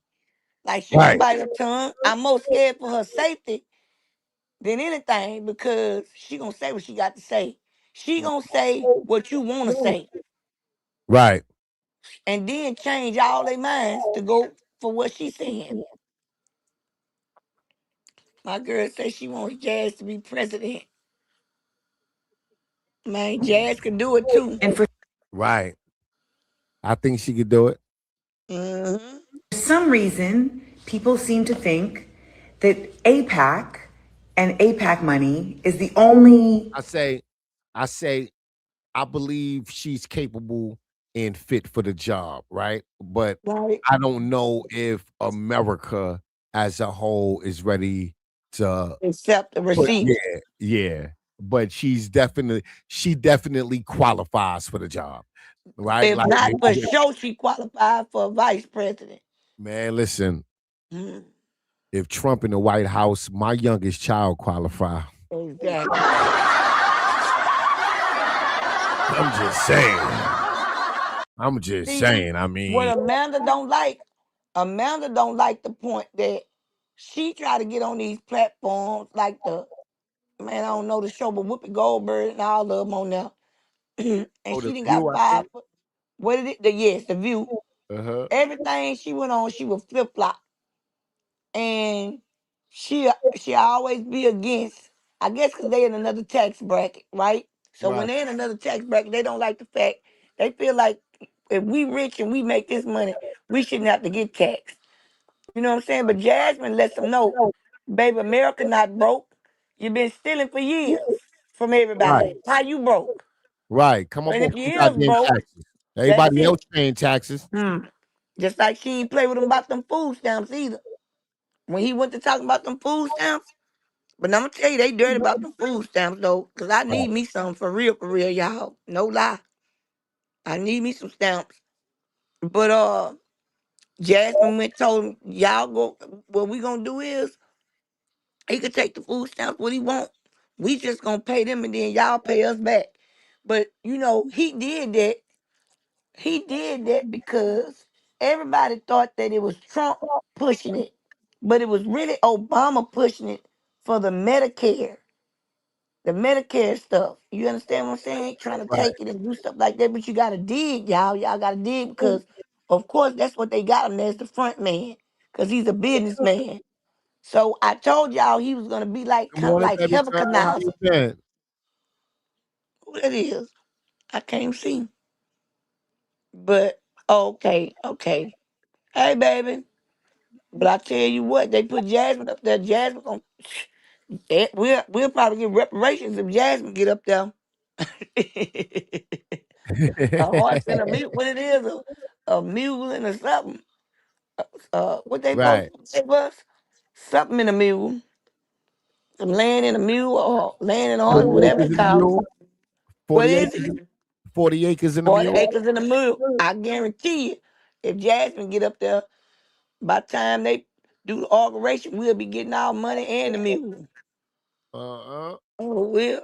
Like, she gonna
Right.
bite her tongue. I'm more scared for her safety than anything because she gonna say what she got to say. She gonna say what you want to say,
Right.
and then change all their minds to go for what she's saying. My girl says she wants Jazz to be president. Man, Jazz can do it too.
And for
Right. I think she could do it.
Mm-hmm.
some reason, people seem to think that APAC and APAC money is the only.
I say, I believe she's capable and fit for the job, right? But
Right.
I don't know if America as a whole is ready to
Accept the receipt.
yeah. But she definitely qualifies for the job, right?
If
Like,
not for sure, she qualified for vice president.
man, listen,
Mm,
if Trump in the White House, my youngest child qualify.
exactly.
I'm just
See,
saying. I
what
mean,
Amanda don't like the point that she try to get on these platforms like I don't know the show, but Whoopi Goldberg and all of them on there. And
the
she done got
View, I
fired
think.
for, what is it? The View.
Uh-huh.
Everything she went on, she was flip flop. And she always be against, I guess because they in another tax bracket, right? So when
Right.
they in another tax bracket, they don't like the fact, they feel like if we rich and we make this money, we shouldn't have to get taxed. You know what I'm saying? But Jasmine lets them know, baby, America not broke. You've been stealing for years from
Right.
everybody. How you broke?
Right. Come up
And
on
if you
some
is
goddamn
broke,
taxes.
that's
Everybody else
it.
paying taxes.
Just like she ain't play with him about them food stamps either. When he went to talking about them food stamps, but I'm gonna tell you, they dirty about them food stamps though, cause I need me some for real, y'all. No lie, I need me some stamps. But Jasmine went told him, y'all go. What we gonna do is he could take the food stamps what he want. We just gonna pay them and then y'all pay us back. But you know he did that. He did that because everybody thought that it was Trump pushing it, but it was really Obama pushing it for the Medicare stuff. You understand what I'm saying? Trying to
Right.
take it and do stuff like that, but you gotta dig, y'all. Y'all gotta dig because, of course, that's what they got him as the front man, because he's a businessman. So I told y'all he was gonna be like
Good
kind of
morning,
like
baby girl. How
Nebuchadnezzar.
you been?
Who that is? I can't see. But okay. Hey, baby. But I tell you what, they put Jasmine up there. Jasmine gonna we'll probably get reparations if Jasmine get up there. A horse and a mule. What it is? A mule and a something. What they supposed
Right.
to say was? Something in a mule. Some land in a mule or land in a horse,
40
whatever they
acres in a
call it.
mule.
What
40
is
acres.
it?
40 acres in a
40
mule.
acres in a mule. I guarantee you, if Jasmine get up there, by the time they do the inauguration, we'll be getting our money and the mule.
Uh-uh.
Oh, will.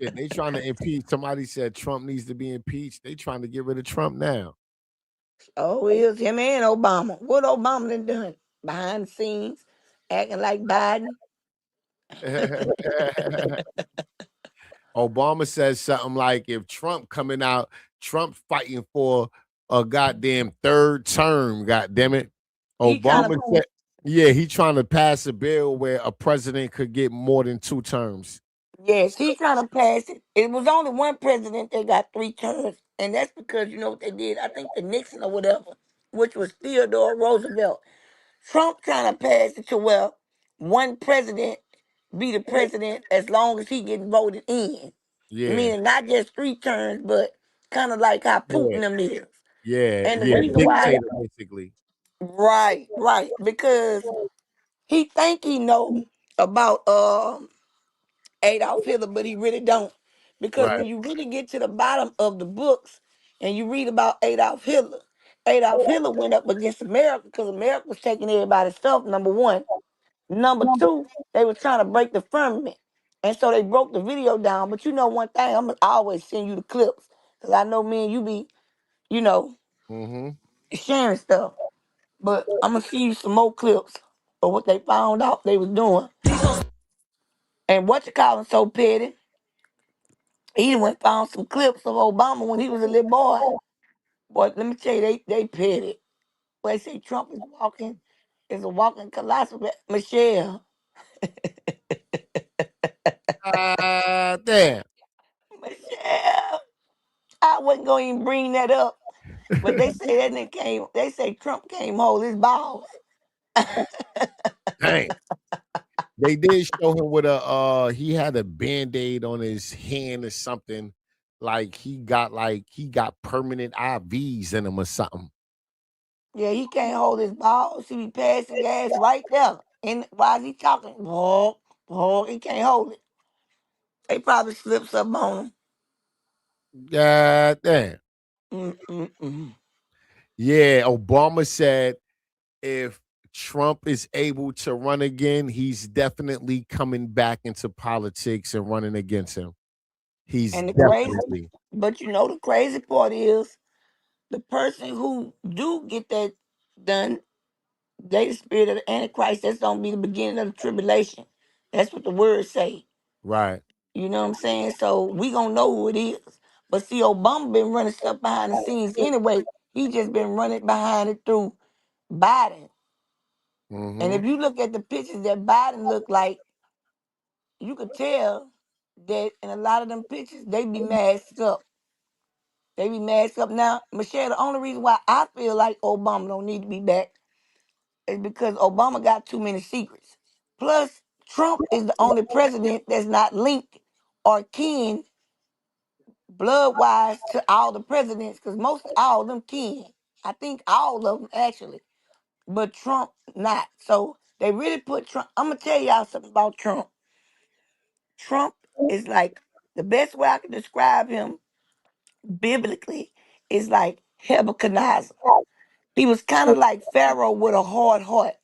Shit, they trying to impeach. Somebody said Trump needs to be impeached. They trying to get rid of Trump now.
Oh, it was him and Obama. What Obama done done behind the scenes, acting like Biden?
Obama says something like, if Trump coming out, Trump fighting for a goddamn third term, goddamn it.
He trying
Obama
to,
said, yeah, he trying to pass a bill where a president could get more than 2 terms.
yes, he trying to pass it. It was only one president that got 3 terms, and that's because you know what they did. I think the Nixon or whatever, which was Theodore Roosevelt. Trump trying to pass it to where one president be the president as long as he getting voted in.
Yeah.
Meaning not just 3 terms, but kind of like how
Yeah.
Putin them is.
Yeah.
And the
Yeah.
reason why,
Dictator, basically.
right, because he think he know about Adolf Hitler, but he really don't. Because
Right.
when you really get to the bottom of the books and you read about Adolf Hitler went up against America because America was taking everybody's stuff, number one. Number two, they was trying to break the firmament. And so they broke the video down. But you know one thing, I always send you the clips. Because I know me and you be, you know,
Mm-hmm.
sharing stuff. But I'm going to see you some more clips of what they found out they was doing. And what you calling so petty? He went found some clips of Obama when he was a little boy. Boy, let me tell you, they petty. But they say Trump is a walking colossal. Michelle,
Damn.
Michelle, I wasn't gonna even bring that up. But they say that nigga came. They say Trump came hold his balls.
Dang. They did show him with a he had a band-aid on his hand or something. Like he got permanent IVs in him or something.
Yeah, he can't hold his balls. He be passing gas right there. And why is he talking? He can't hold it. They probably slipped something on him.
God damn.
Mm-mm-mm.
Yeah, Obama said if Trump is able to run again, he's definitely coming back into politics and running against him. He's
And the crazy,
definitely
but you know the crazy part is the person who do get that done, they the spirit of the Antichrist. That's gonna be the beginning of the tribulation. That's what the words say.
right.
You know what I'm saying? So we gonna know who it is. But see, Obama been running stuff behind the scenes anyway. He just been running behind it through Biden. And
Mm-hmm.
if you look at the pictures that Biden looked like, you could tell that in a lot of them pictures, they be masked up. They be masked up. Now, Michelle, the only reason why I feel like Obama don't need to be back is because Obama got too many secrets. Plus, Trump is the only president that's not linked or kin blood wise to all the presidents, because most all of them kin. I think all of them actually, but Trump not. So they really put Trump. I'm gonna tell y'all something about Trump. Trump is like the best way I can describe him biblically is like Nebuchadnezzar. He was kind of like Pharaoh with a hard heart,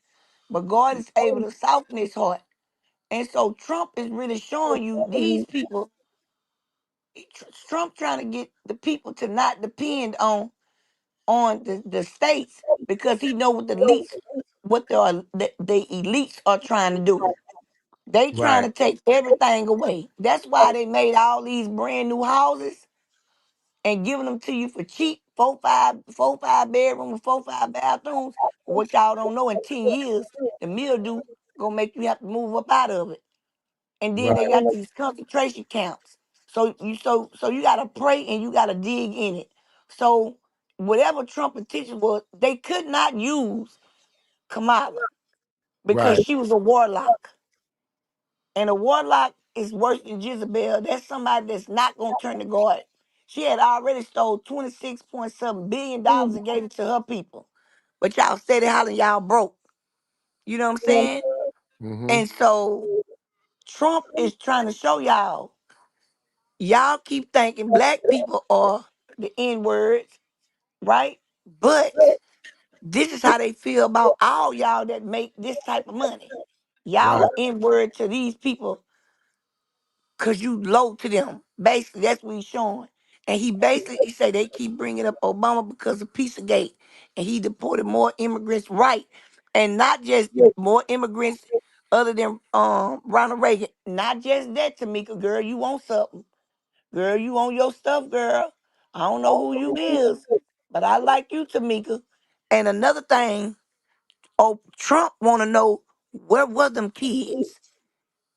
but God is able to soften his heart. And so Trump is really showing you these people. Trump trying to get the people to not depend on the states because he know what the elites the elites are trying to do. They trying
Right.
to take everything away. That's why they made all these brand new houses and giving them to you for cheap, four, five bedrooms, 4, 5 bathrooms. But what y'all don't know, in 10 years, the mildew gonna make you have to move up out of it. And then they
Right.
got these concentration camps. So you gotta pray and you gotta dig in it. So whatever Trump intention was, they could not use Kamala because
Right.
she was a warlock. And a warlock is worse than Jezebel. That's somebody that's not gonna turn to God. She had already stole 26.7 billion and gave it to her people. But y'all steady hollering y'all broke. You know what I'm saying?
Mm-hmm.
And so Trump is trying to show y'all keep thinking black people are the N words, right? But this is how they feel about all y'all that make this type of money. Y'all
Right.
are N word to these people because you low to them. Basically, that's what he's showing. And he say they keep bringing up Obama because of Pizzagate. And he deported more immigrants, right? And not just more immigrants other than Ronald Reagan. Not just that, Tamika, girl, you want something. Girl, you on your stuff, girl. I don't know who you is, but I like you, Tamika. And another thing, Trump want to know where were them kids?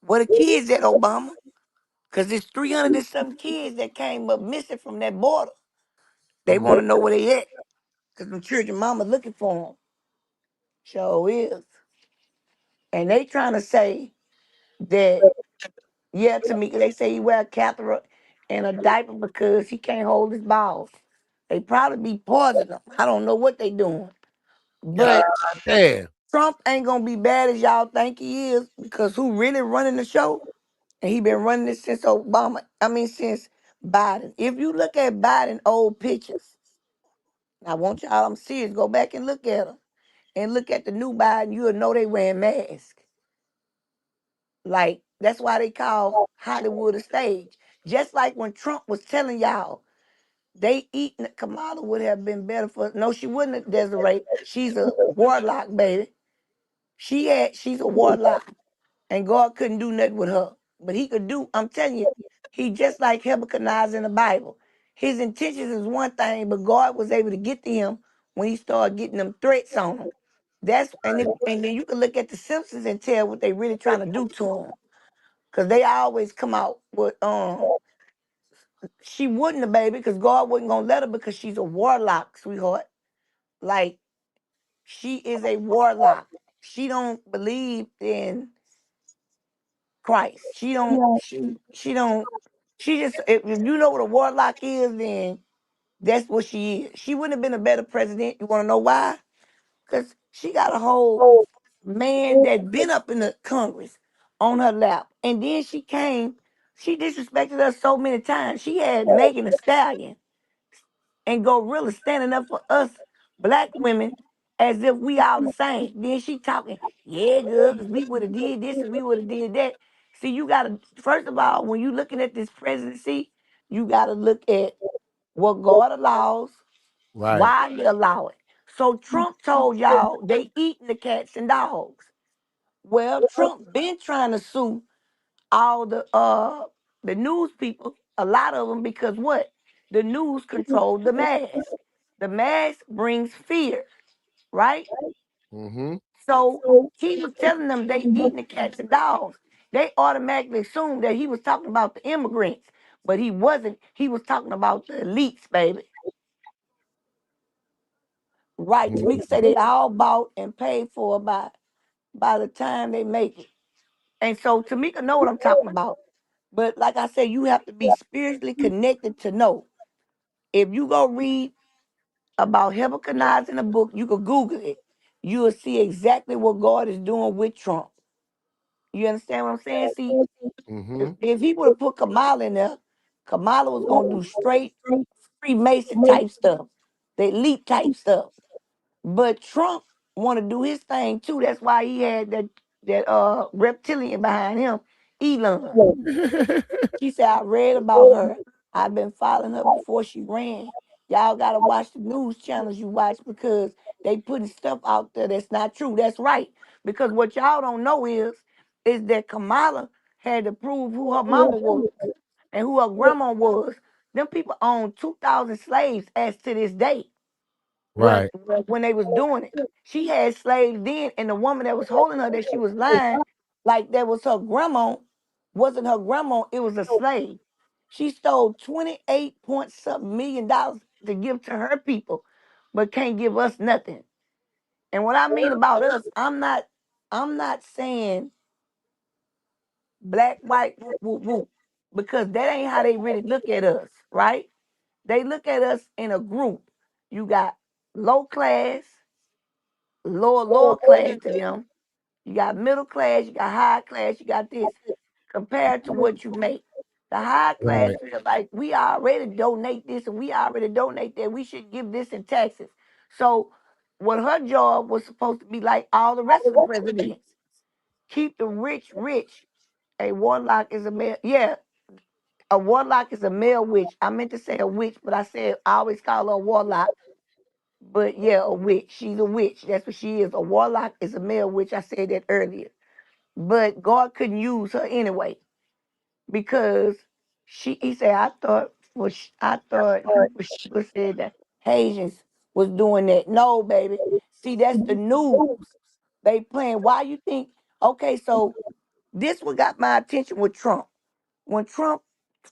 Where the kids at, Obama? Because there's 300 and some kids that came up missing from that border. They want to know where they at. Because the children mama looking for them. Sure is. And they trying to say that, yeah, Tamika, they say he wear a catheter and a diaper because he can't hold his balls. They probably be poisoning him. I don't know what they doing.
God
But
damn.
Trump ain't going to be bad as y'all think he is because who really running the show? And he been running it since since Biden. If you look at Biden old pictures, I want y'all, I'm serious, go back and look at them. And look at the new Biden, you'll know they wearing masks. Like, that's why they call Hollywood a stage. Just like when Trump was telling y'all, they eating, Kamala would have been better for, no, she wouldn't have, Desiree. She's a warlock, baby. She's a warlock. And God couldn't do nothing with her. But he could do, I'm telling you, He just like Hezekiah in the Bible. His intentions is one thing, but God was able to get to him when he started getting them threats on him. And then you can look at the Simpsons and tell what they really trying to do to him. Cause they always come out with she wouldn't have baby because God wasn't gonna let her because she's a warlock, sweetheart. Like she is a warlock. She don't believe in Christ. She just if you know what a warlock is, then that's what she is. She wouldn't have been a better president. You wanna know why? Because she got a whole man that been up in the Congress on her lap. And then she disrespected us so many times. She had Megan Thee Stallion and Gorilla standing up for us black women as if we all the same. Then she talking, yeah, girl, because we would have did this and we would have did that. See, you gotta first of all, when you looking at this presidency, you gotta look at what God allows,
Right.
why he allow it. So Trump told y'all they eating the cats and dogs. Well, Trump been trying to sue all the news people, a lot of them, because what? The news control the mass. The mass brings fear, right?
Mm-hmm.
So he was telling them they eating the cats and dogs. They automatically assumed that he was talking about the immigrants, but he wasn't. He was talking about the elites, baby. Right. Tamika say they all bought and paid for by the time they make it. And so Tamika know what I'm talking about. But like I said, you have to be spiritually connected to know. If you go read about Hezekiah in a book, you could Google it. You will see exactly what God is doing with Trump. You understand what I'm saying? See,
Mm-hmm.
if he would have put Kamala in there, Kamala was gonna do straight Freemason type stuff, the elite type stuff. But Trump want to do his thing too. That's why he had that reptilian behind him, Elon. She said, I read about her. I've been following her before she ran. Y'all gotta watch the news channels you watch because they putting stuff out there that's not true. That's right. Because what y'all don't know is that Kamala had to prove who her mama was and who her grandma was. Them people own 2,000 slaves as to this day.
Right.
When they was doing it. She had slaves then, and the woman that was holding her that she was lying, like that was her grandma, wasn't her grandma, it was a slave. She stole 28 point something $1 million to give to her people, but can't give us nothing. And what I mean about us, I'm not saying black, white, whoop, whoop, whoop, because that ain't how they really look at us, right? They look at us in a group. You got low class, lower class to them. You got middle class, you got high class, you got this compared to what you make. The high class
Right.
feel like we already donate this and we already donate that. We should give this in taxes. So what her job was supposed to be like all the rest of the presidents. Keep the rich rich. A warlock is a male. Yeah, a warlock is a male witch. I meant to say a witch, but I said I always call her a warlock. But yeah, a witch. She's a witch. That's what she is. A warlock is a male witch. I said that earlier. But God couldn't use her anyway because he said, I thought she was said that Haitians was doing that. No, baby. See, that's the news. They playing. Why you think? Okay, so this what got my attention with Trump. When Trump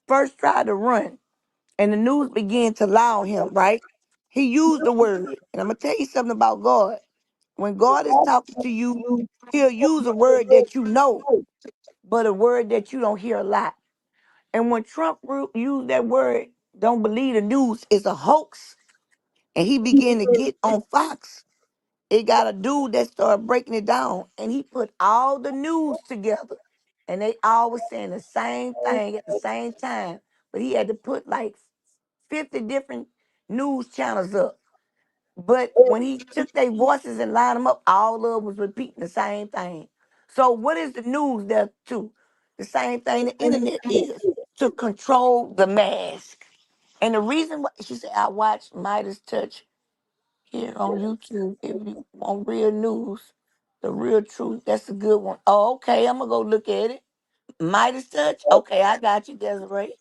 first tried to run and the news began to allow him, right? He used the word. And I'm gonna tell you something about God. When God is talking to you, he'll use a word that you know, but a word that you don't hear a lot. And when Trump used that word, don't believe the news is a hoax, and he began to get on Fox, it got a dude that started breaking it down, and he put all the news together, and they all was saying the same thing at the same time, but he had to put like 50 different news channels up. But when he took their voices and lined them up, all of them was repeating the same thing. So what is the news there too? The same thing the internet is to control the mass. And the reason why she said I watch Midas Touch here on YouTube if you want real news, the real truth. That's a good one. Oh, okay, I'm gonna go look at it. Midas touch. Okay, I got you, Desiree.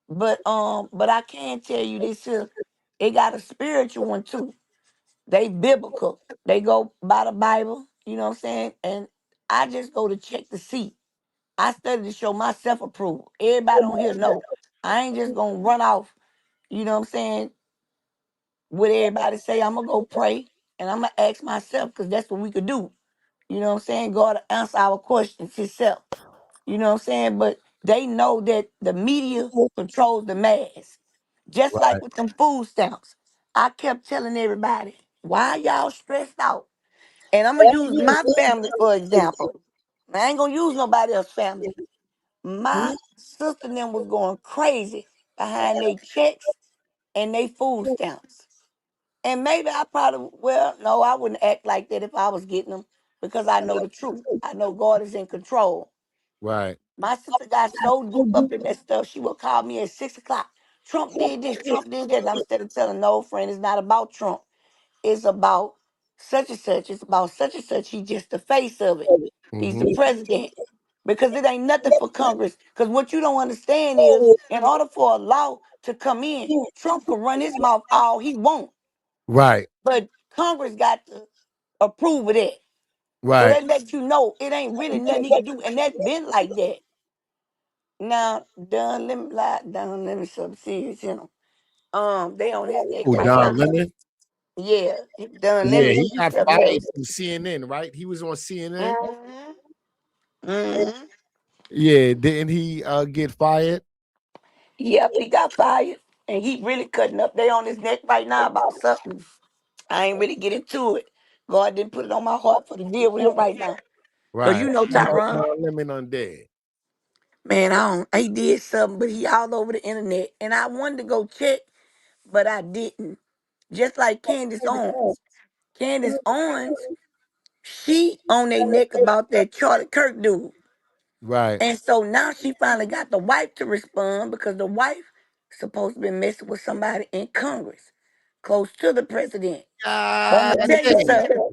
But I can tell you this here. It got a spiritual one too. They biblical. They go by the Bible. You know what I'm saying? And I just go to check to see. I study to show my self approval. Everybody on here know. I ain't just gonna run off. You know what I'm saying? What everybody say. I'm gonna go pray and I'm gonna ask myself because that's what we could do. You know what I'm saying? God to answer our questions Himself. You know what I'm saying? But they know that the media controls the mass. Just like
Right.
with them food stamps. I kept telling everybody, why y'all stressed out? And I'm gonna use my family for example. I ain't gonna use nobody else's family. My sister and them was going crazy behind their checks and they food stamps. And maybe I probably, well, no, I wouldn't act like that if I was getting them because I know the truth. I know God is in control.
Right.
My sister got so deep up in that stuff, she would call me at 6 o'clock. Trump did this, Trump did that. And I'm instead of telling no, friend, it's not about Trump. It's about such and such. It's about such and such. He's just the face of it. He's the
Mm-hmm.
president. Because it ain't nothing for Congress. Because what you don't understand is, in order for a law to come in, Trump can run his mouth all he wants.
Right.
But Congress got to approve of that. So
Right.
that lets you know it ain't really nothing he can do. And that's been like that. Now, Don Lemon, Don Lemon, some serious, you know. They on his neck
Oh,
right now.
Don Lemon.
Yeah, Don
Yeah,
Lemon,
he
he's
got
something
fired
else.
from CNN, right? He was on CNN.
Mhm. Mhm.
Yeah, didn't he get fired?
Yep, he got fired, and he really cutting up. They on his neck right now about something. I ain't really get into it. God didn't put it on my heart for to deal with him right now. Cause you
Right.
know
How
Tyron,
Don Lemon on dead?
man, I don't. He did something, but he all over the internet, and I wanted to go check, but I didn't. Just like Candace Owens. Candace Owens, she on their neck about that Charlie Kirk dude.
Right.
And so now she finally got the wife to respond because the wife supposed to be messing with somebody in Congress, close to the president. But I'm
God
gonna tell you
damn.
something.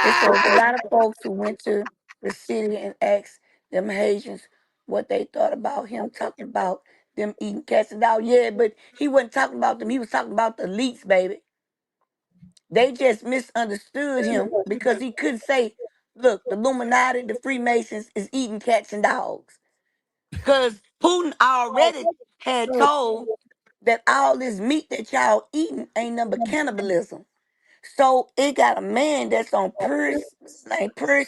It's a lot of folks who went to the city and asked them Haitians what they thought about him talking about them eating cats and dogs. Yeah, but he wasn't talking about them. He was talking about the elites, baby. They just misunderstood him because he couldn't say, look, the Illuminati, the Freemasons is eating cats and dogs. Because Putin already had told that all this meat that y'all eating ain't nothing but cannibalism. So it got a man that's on Purse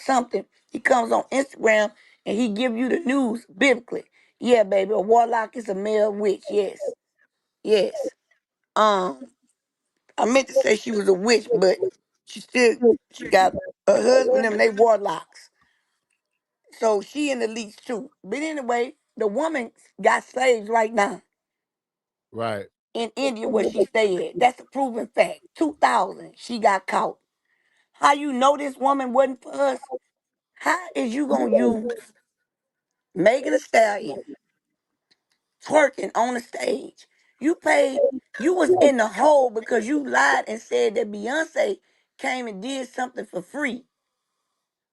something. He comes on Instagram and he give you the news biblically. Yeah, baby, a warlock is a male witch. Yes, yes. Um, I meant to say she was a witch, but she got a husband and they warlocks. So she in the least too. But anyway, the woman got slaves right now
Right.
in India where she stay at. That's a proven fact. 2000, she got caught. How you know this woman wasn't for us? How is you gonna use Megan Thee Stallion twerking on the stage? You was in the hole because you lied and said that Beyonce came and did something for free.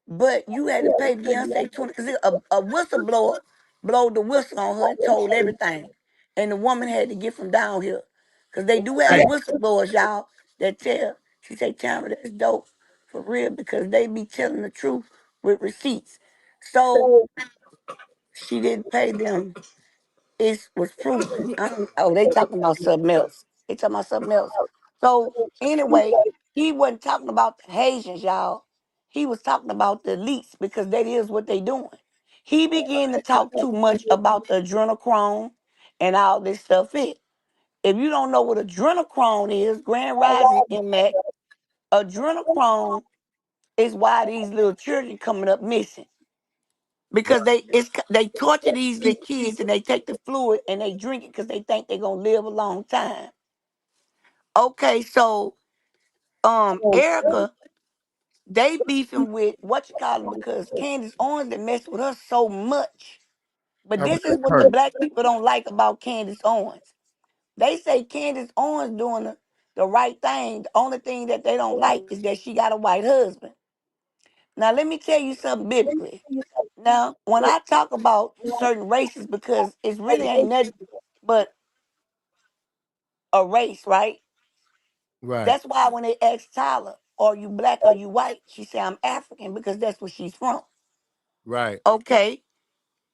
But you had to pay Beyonce 20 because a whistleblower blowed the whistle on her and told everything. And the woman had to get from down here. Because they do have
Right.
whistleblowers, y'all, that tell. She say, Tamara, that's dope for real because they be telling the truth with receipts. So she didn't pay them. It was proven. Oh, they talking about something else. They talking about something else. So anyway, he wasn't talking about the Haitians, y'all. He was talking about the elites because that is what they doing. He began to talk too much about the adrenochrome and all this stuff. If you don't know what adrenochrome is, Grand Rising MX, adrenochrome is why these little children coming up missing. Because they torture these little kids and they take the fluid and they drink it because they think they're gonna live a long time. Okay, so Erica, they beefing with what you call them because Candace Owens they messed with her so much. But
All
this
right.
is what the
Kurt.
black people don't like about Candace Owens. They say Candace Owens doing the right thing. The only thing that they don't like is that she got a white husband. Now, let me tell you something biblically. Now, when I talk about certain races, because it really ain't nothing but a race, right?
Right.
That's why when they asked Tyler, are you black or you white? She said, I'm African because that's where she's from.
Right.
Okay.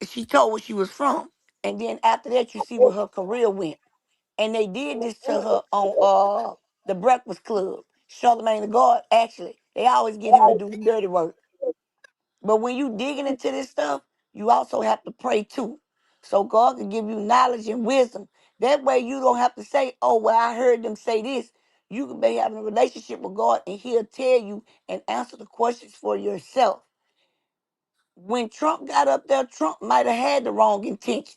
She told where she was from. And then after that, you see where her career went. And they did this to her on the Breakfast Club. Charlamagne the God, actually, they always get him to do the dirty work. But when you digging into this stuff, you also have to pray too. So God can give you knowledge and wisdom. That way you don't have to say, oh, well, I heard them say this. You can be having a relationship with God and he'll tell you and answer the questions for yourself. When Trump got up there, Trump might have had the wrong intentions,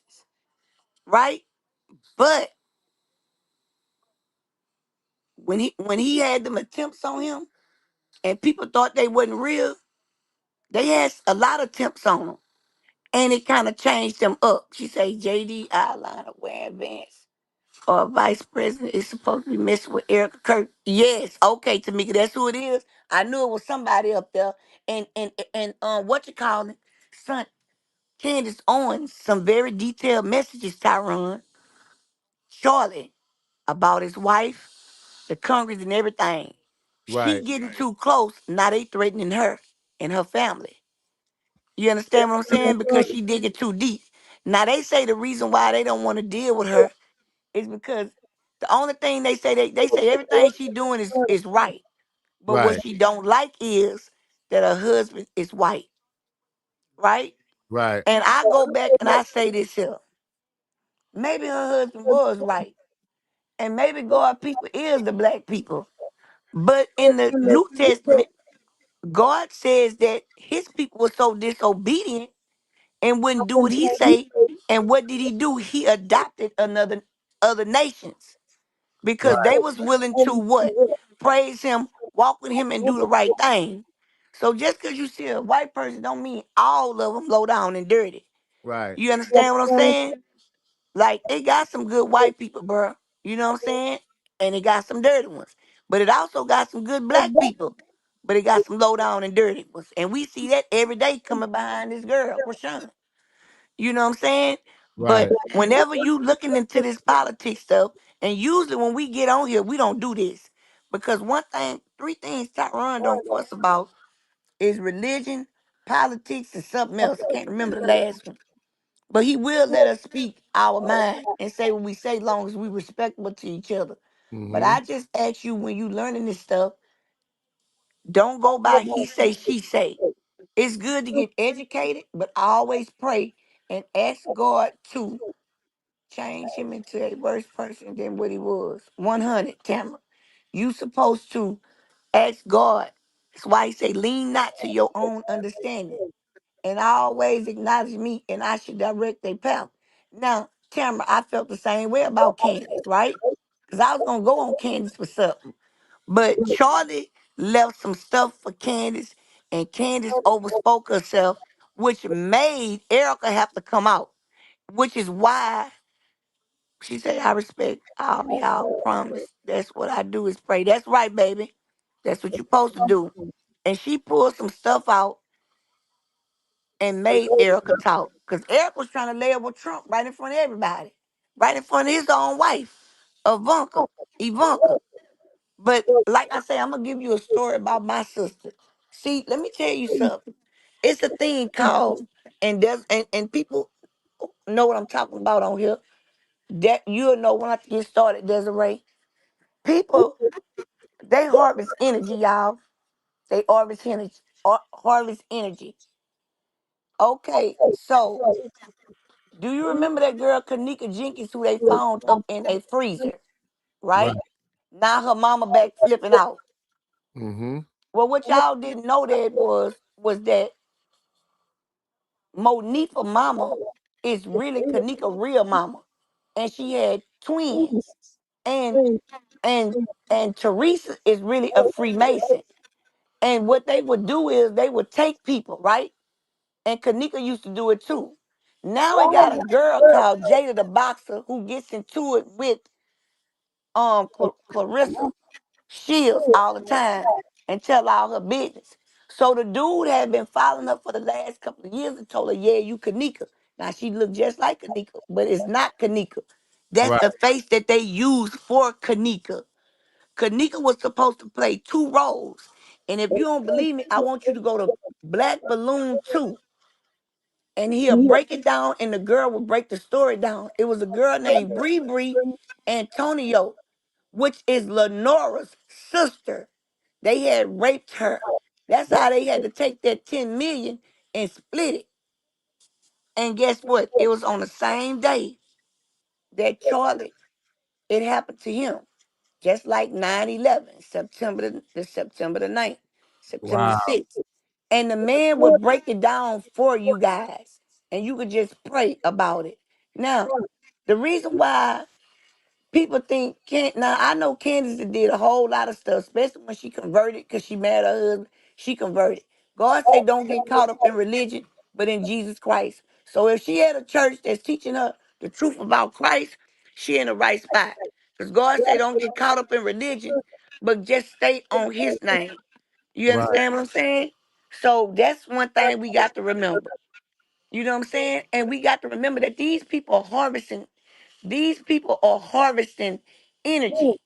right? But when he had them attempts on him and people thought they wasn't real, they had a lot of attempts on them. And it kind of changed them up. She say JD eyeliner wearing Vance or vice president is supposed to be messing with Erica Kirk. Yes, okay, Tamika, that's who it is. I knew it was somebody up there. And what you call it? Son, Candace Owens, some very detailed messages, Tyron, Charlie, about his wife, the Congress and everything. She
Right.
getting too close. Now they threatening her and her family. You understand what I'm saying? Because she digging too deep. Now they say the reason why they don't want to deal with her is because the only thing they say everything she doing is right. But what
Right.
she don't like is that her husband is white, right?
Right.
And I go back and I say this here. Maybe her husband was right. And maybe God people is the black people. But in the New Testament, God says that his people were so disobedient and wouldn't do what he say. And what did he do? He adopted other nations because they was willing to what? Praise him, walk with him, and do the right thing. So just because you see a white person don't mean all of them low down and dirty.
Right.
You understand what I'm saying? Like, it got some good white people, bro. You know what I'm saying? And it got some dirty ones. But it also got some good black people. But it got some low down and dirty ones. And we see that every day coming behind this girl, Rashawn. You know what I'm saying? But
Right.
whenever you looking into this politics stuff, and usually when we get on here, we don't do this. Because three things Tyron don't fuss about is religion, politics, and something else. I can't remember the last one. But he will let us speak our mind and say what we say long as we respectable to each other. But
Mm-hmm.
I just ask you when you learning this stuff, don't go by he say, she say. It's good to get educated, but always pray and ask God to change him into a worse person than what he was. 100, Tamara. You supposed to ask God. That's why he say, lean not to your own understanding. And always acknowledge me, and I should direct their path. Now, Tamara, I felt the same way about Candace, right? Because I was going to go on Candace for something. But Charlie left some stuff for Candace, and Candace overspoke herself, which made Erica have to come out, which is why she said, I respect all y'all, promise. That's what I do is pray. That's right, baby. That's what you're supposed to do. And she pulled some stuff out and made Erica talk. Because Eric was trying to lay up with Trump right in front of everybody. Right in front of his own wife, Ivanka. But like I say, I'm going to give you a story about my sister. See, let me tell you something. It's a thing called, and people know what I'm talking about on here. That you'll know when I get started, Desiree. People, they harvest energy, y'all. They harvest energy. Harvest energy. Okay, so do you remember that girl Kanika Jenkins who they found up in a freezer?
Right.
Right? Now her mama back flipping out.
Mm-hmm.
Well, what y'all didn't know that was that Monifa mama is really Kanika real mama, and she had twins, and and and Teresa is really a Freemason. And what they would do is they would take people, right? And Kanika used to do it too. Now we got a girl called Jada the Boxer who gets into it with Clarissa Shields all the time and tell all her business. So the dude had been following her for the last couple of years and told her, yeah, you Kanika. Now she looked just like Kanika, but it's not Kanika. That's
Right.
the face that they used for Kanika. Kanika was supposed to play 2 roles. And if you don't believe me, I want you to go to Black Balloon 2. And he'll break it down, and the girl will break the story down. It was a girl named Bree Bree Antonio, which is Lenora's sister. They had raped her. That's how they had to take that 10 million and split it. And guess what? It was on the same day that Charlie, it happened to him. Just like 9/11, September the 9th, September the
Wow.
6th. And the man would break it down for you guys. And you could just pray about it. Now, the reason why people think now I know Candace did a whole lot of stuff, especially when she converted, because she married her husband. She converted. God said don't get caught up in religion, but in Jesus Christ. So if she had a church that's teaching her the truth about Christ, she in the right spot. Because God said don't get caught up in religion, but just stay on his name. You
Right.
understand what I'm saying? So that's one thing we got to remember. You know what I'm saying? And we got to remember that these people are harvesting energy.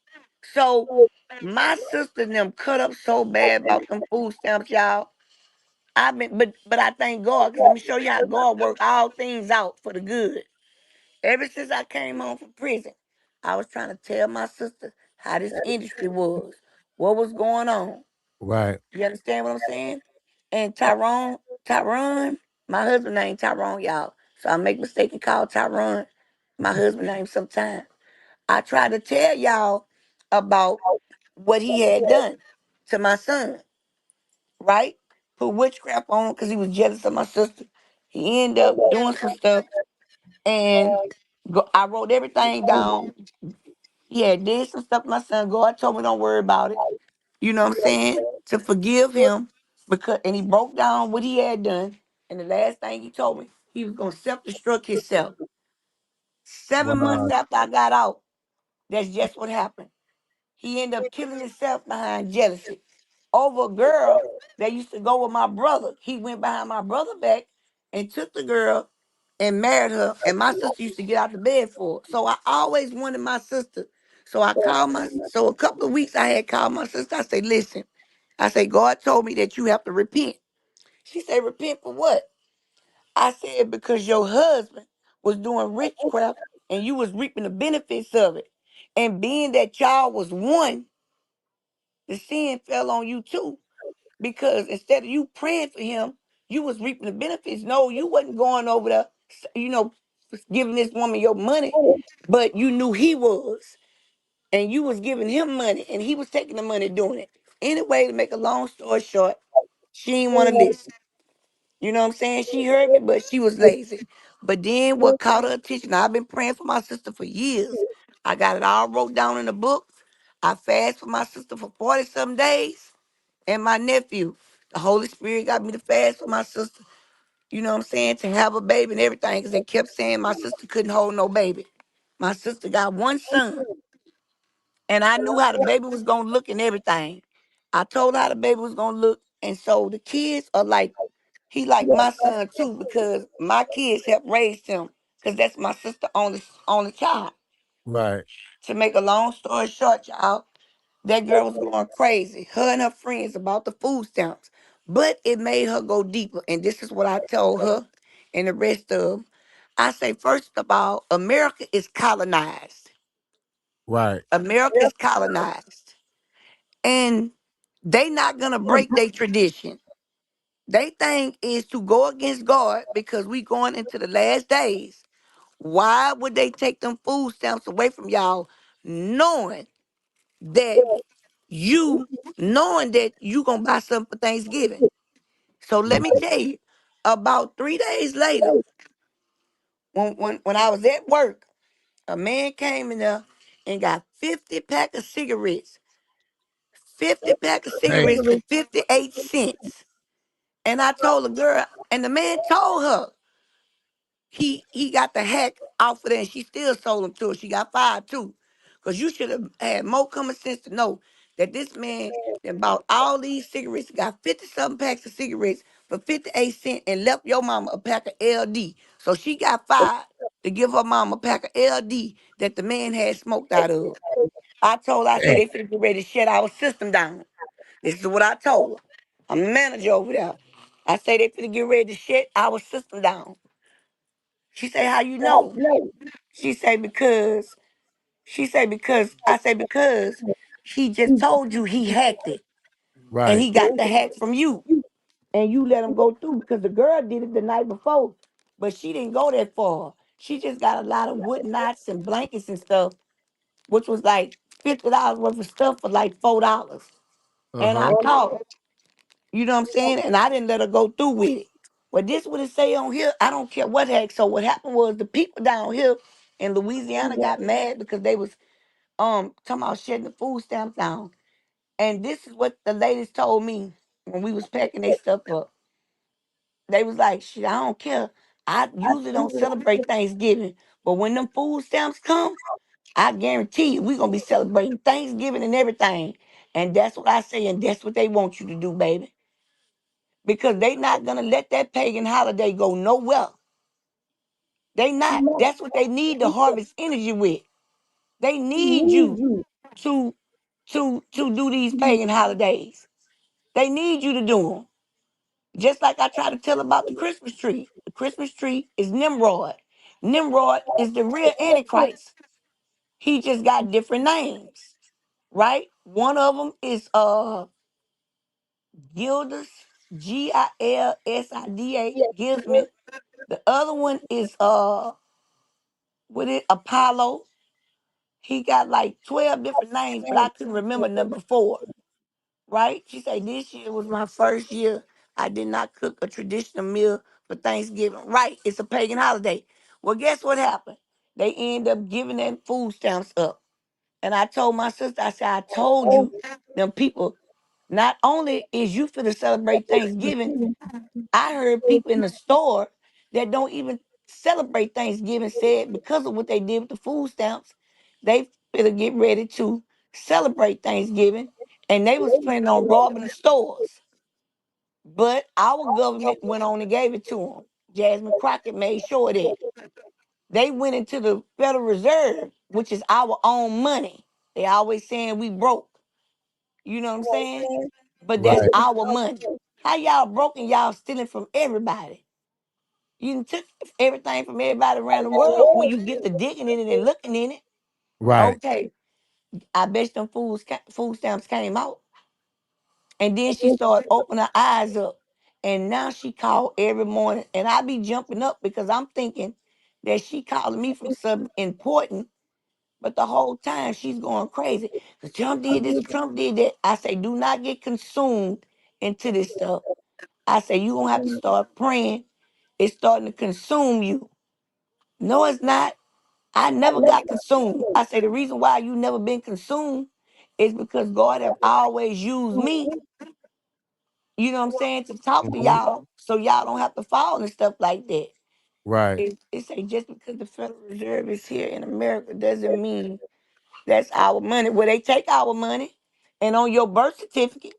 So my sister and them cut up so bad about them food stamps, y'all. But I thank God, because let me show you how God work all things out for the good. Ever since I came home from prison, I was trying to tell my sister how this industry was, what was going on.
Right.
You understand what I'm saying? And Tyrone, my husband named Tyrone, y'all. So I make mistake and call Tyrone my husband name sometimes. I tried to tell y'all about what he had done to my son, right? Put witchcraft on him because he was jealous of my sister. He ended up doing some stuff, and I wrote everything down. He had did some stuff to my son. God told me don't worry about it. You know what I'm saying? To forgive him, and he broke down what he had done. And the last thing he told me, he was gonna self-destruct himself. 7 months
Wow.
after I got out, that's just what happened. He ended up killing himself behind jealousy over a girl that used to go with my brother. He went behind my brother back and took the girl and married her. And my sister used to get out the bed for her. So I always wanted my sister. So a couple of weeks I had called my sister. I said, listen, I said, God told me that you have to repent. She said, repent for what? I said, because your husband was doing witchcraft and you was reaping the benefits of it. And being that y'all was one, the sin fell on you too. Because instead of you praying for him, you was reaping the benefits. No, you wasn't going over there, you know, giving this woman your money, but you knew he was. And you was giving him money and he was taking the money doing it. Anyway, to make a long story short, she didn't want to listen. You know what I'm saying? She heard me, but she was lazy. But then what caught her attention, I've been praying for my sister for years. I got it all wrote down in the book. I fast for my sister for 40-some days. And my nephew, the Holy Spirit got me to fast for my sister. You know what I'm saying? To have a baby and everything. Because they kept saying my sister couldn't hold no baby. My sister got one son. And I knew how the baby was going to look and everything. I told her how the baby was going to look. And so the kids are like, he like my son too, because my kids helped raise him. Because that's my sister only child.
Right.
To make a long story short, y'all, that girl was going crazy. Her and her friends about the food stamps. But it made her go deeper. And this is what I told her and the rest of them. I say, first of all, America is colonized.
Right.
America is colonized. And they not gonna break their tradition. They thing is to go against God because we going into the last days. Why would they take them food stamps away from y'all, knowing that you gonna buy something for Thanksgiving? So let me tell you, about 3 days later, when I was at work, a man came in there and got 50 pack of cigarettes. 50 pack of
Hey.
cigarettes for 58 cents. And I told the girl, and the man told her he got the hack off of there and she still sold them to her. She got fired too. Because you should have had more common sense to know that this man that bought all these cigarettes, got 50-something packs of cigarettes for 58 cents and left your mama a pack of LD. So she got fired to give her mama a pack of LD that the man had smoked out of. I said, they finna get ready to shut our system down. This is what I told her. I'm the manager over there. I say they finna get ready to shut our system down. She say, how you know? She say, because, I say, because he just told you he hacked it. And
Right.
he got the hack from you. And you let him go through because the girl did it the night before. But she didn't go that far. She just got a lot of wood knots and blankets and stuff, which was like $50 worth of stuff for like $4. And I
Uh-huh.
caught her. You know what I'm saying? And I didn't let her go through with it. But this what it say on here. I don't care what heck. So what happened was the people down here in Louisiana got mad because they was talking about shutting the food stamps down. And this is what the ladies told me when we was packing their stuff up. They was like, shit, I don't care. I usually don't celebrate Thanksgiving. But when them food stamps come, I guarantee you we gonna be celebrating Thanksgiving and everything. And that's what I say, and that's what they want you to do, baby. Because they not gonna let that pagan holiday go nowhere. They not. That's what they need to harvest energy with. They need you to do these pagan holidays. They need you to do them. Just like I try to tell about the Christmas tree. The Christmas tree is Nimrod. Nimrod is the real Antichrist. He just got different names, right? One of them is Gildas, Gilsida, Gilsman. The other one is Apollo. He got like 12 different names, but I couldn't remember number 4. Right? She said, this year was my first year. I did not cook a traditional meal for Thanksgiving. Right, it's a pagan holiday. Well, guess what happened? They end up giving them food stamps up. And I told my sister, I said, I told you, them people, not only is you finna celebrate Thanksgiving, I heard people in the store that don't even celebrate Thanksgiving said because of what they did with the food stamps, they finna get ready to celebrate Thanksgiving, and they was planning on robbing the stores. But our government went on and gave it to them. Jasmine Crockett made sure of that. They went into the Federal Reserve, which is our own money. They always saying we broke. You know what I'm saying? But that's
Right.
our money. How y'all broke and y'all stealing from everybody? You done took everything from everybody around the world when you get to digging in it and looking in it.
Right.
Okay, I bet them food stamps came out. And then she started opening her eyes up. And now she called every morning. And I be jumping up because I'm thinking that she calling me from something important. But the whole time she's going crazy. The Trump did this, Trump did that. I say, do not get consumed into this stuff. I say, you're going to have to start praying. It's starting to consume you. No, it's not. I never got consumed. I say, the reason why you never been consumed is because God have always used me, you know what I'm saying, to talk to
Mhm.
y'all so y'all don't have to fall and stuff like that.
Right.
It say just because the Federal Reserve is here in America doesn't mean that's our money. Well, they take our money. And on your birth certificate,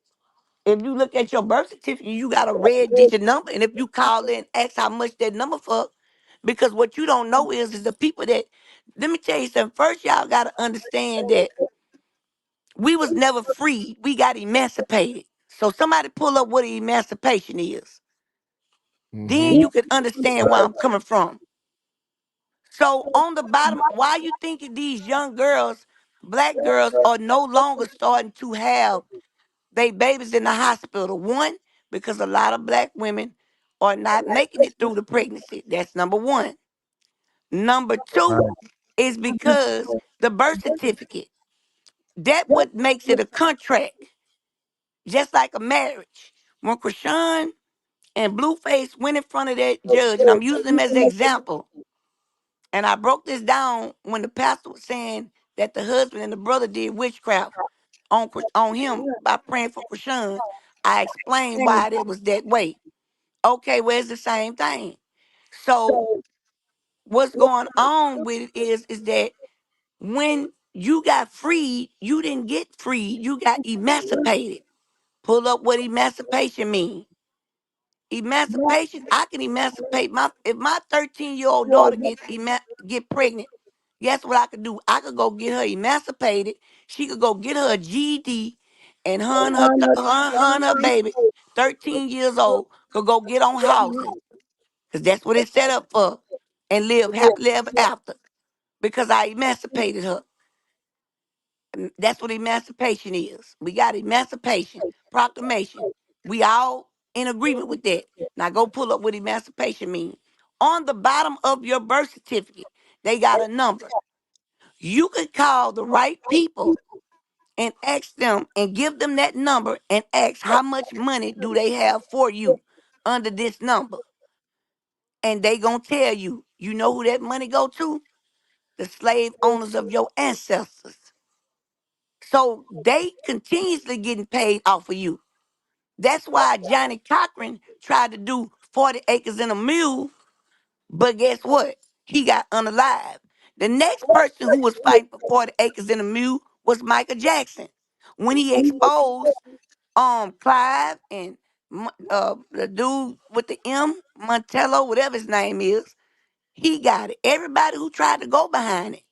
if you look at your birth certificate, you got a red digit number. And if you call in and ask how much that number for, because what you don't know is the people that, let me tell you something. First, y'all got to understand that we was never free. We got emancipated. So somebody pull up what emancipation is. Then
Mm-hmm.
you can understand where I'm coming from. So on the bottom, why you thinking these young girls, black girls, are no longer starting to have they babies in the hospital? One, because a lot of black women are not making it through the pregnancy. That's number one. Number two
Right.
is because the birth certificate. That what makes it a contract, just like a marriage. When Chrisean and Blueface went in front of that judge, and I'm using them as an example, and I broke this down when the pastor was saying that the husband and the brother did witchcraft on him by praying for Chrisean. I explained why it was that way. Okay, well, it's the same thing. So what's going on with it is that when You got freed. You didn't get freed. You got emancipated. Pull up what emancipation means. Emancipation, I can emancipate if my 13-year-old daughter get pregnant, guess what I could do? I could go get her emancipated. She could go get her a GED, and her baby, 13 years old, could go get on housing. Because that's what it's set up for. And live happily ever after. Because I emancipated her. That's what emancipation is. We got emancipation, proclamation. We all in agreement with that. Now go pull up what emancipation means. On the bottom of your birth certificate, they got a number. You could call the right people and ask them and give them that number and ask how much money do they have for you under this number. And they gonna tell you. You know who that money go to? The slave owners of your ancestors. So they continuously getting paid off of you. That's why Johnny Cochran tried to do 40 acres and a mule, but guess what? He got unalive. The next person who was fighting for 40 acres and a mule was Michael Jackson. When he exposed Clive and the dude with the M, Montello, whatever his name is, he got it. Everybody who tried to go behind it,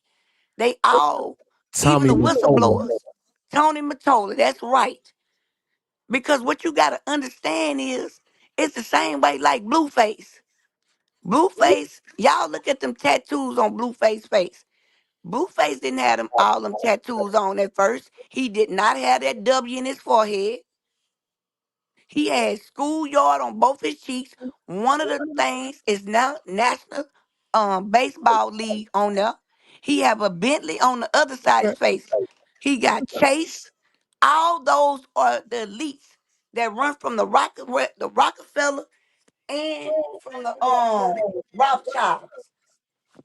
they all, even
Tommy
the
Mottola.
whistleblowers, Tony Mottola, that's right. Because what you gotta understand is it's the same way like Blueface. Blueface, y'all look at them tattoos on Blueface face. Blueface didn't have them all them tattoos on at first. He did not have that W in his forehead. He had schoolyard on both his cheeks. One of the things is now National Baseball League on there. He have a Bentley on the other side of his face. He got Chase. All those are the elites that run from the Rockefeller and from the Rothschilds.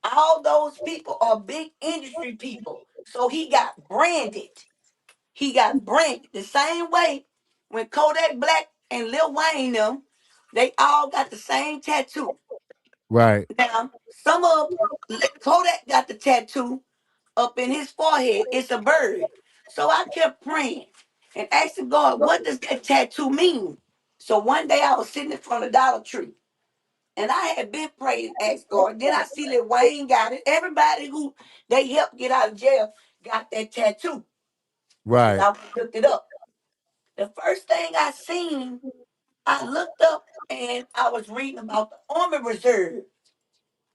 All those people are big industry people. So he got branded. He got branded the same way when Kodak Black and Lil Wayne them, they all got the same tattoo.
Right.
Now, some of Kodak got the tattoo up in his forehead. It's a bird. So I kept praying and asking God, what does that tattoo mean? So one day I was sitting in front of Dollar Tree and I had been praying and asked God. Then I see that Wayne got it. Everybody who they helped get out of jail got that tattoo. Because
Right.
I looked it up. The first thing I seen, I looked up and I was reading about the Army Reserve.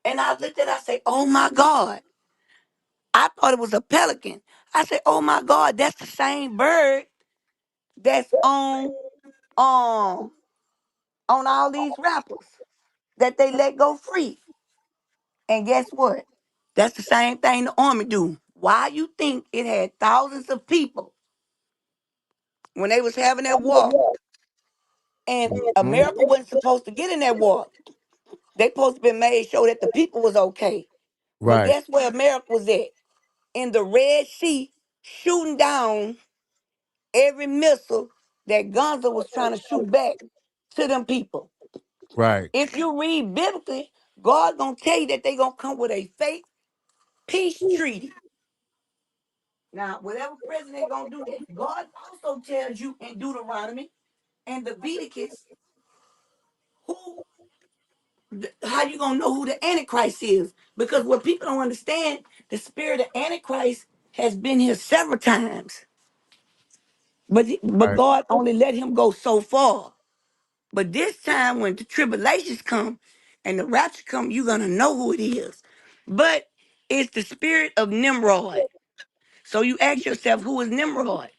And I looked at it, I said, oh my God. I thought it was a pelican. I said, oh my God, that's the same bird that's on all these rappers that they let go free. And guess what? That's the same thing the Army do. Why you think it had thousands of people when they was having that war and
Mhm.
America wasn't supposed to get in that war? They supposed to be made sure that the people was okay. But
Right.
guess where America was at? In the Red Sea, shooting down every missile that Gonzo was trying to shoot back to them people.
Right.
If you read biblically, God gonna tell you that they gonna come with a fake peace treaty. Now, whatever president gonna do that, God also tells you in Deuteronomy and Leviticus who, how you gonna know who the Antichrist is? Because what people don't understand, the spirit of Antichrist has been here several times, but
Right.
God only let him go so far. But this time, when the tribulations come and the rapture come, you're gonna know who it is. But it's the spirit of Nimrod. So you ask yourself, who is Nimrod?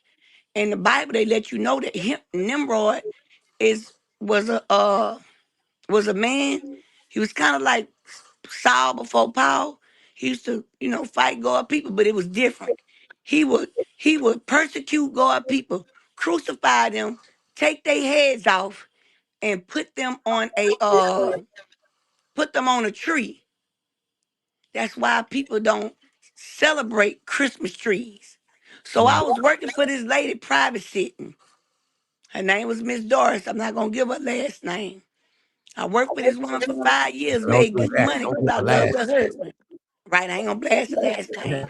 In the Bible, they let you know that Nimrod is was a man. He was kind of like Saul before Paul. He used to, fight God people, but it was different. He would persecute God people, crucify them, take their heads off, and put them on a tree. That's why people don't celebrate Christmas trees. So I
Right.
was working for this lady private sitting. Her name was Miss Doris. I'm not gonna give her last name. I worked for this woman for 5 years,
Don't
made
do
good
that.
money
Don't
because
give
I
a
loved her
last.
husband. Right, I ain't gonna blast the last name.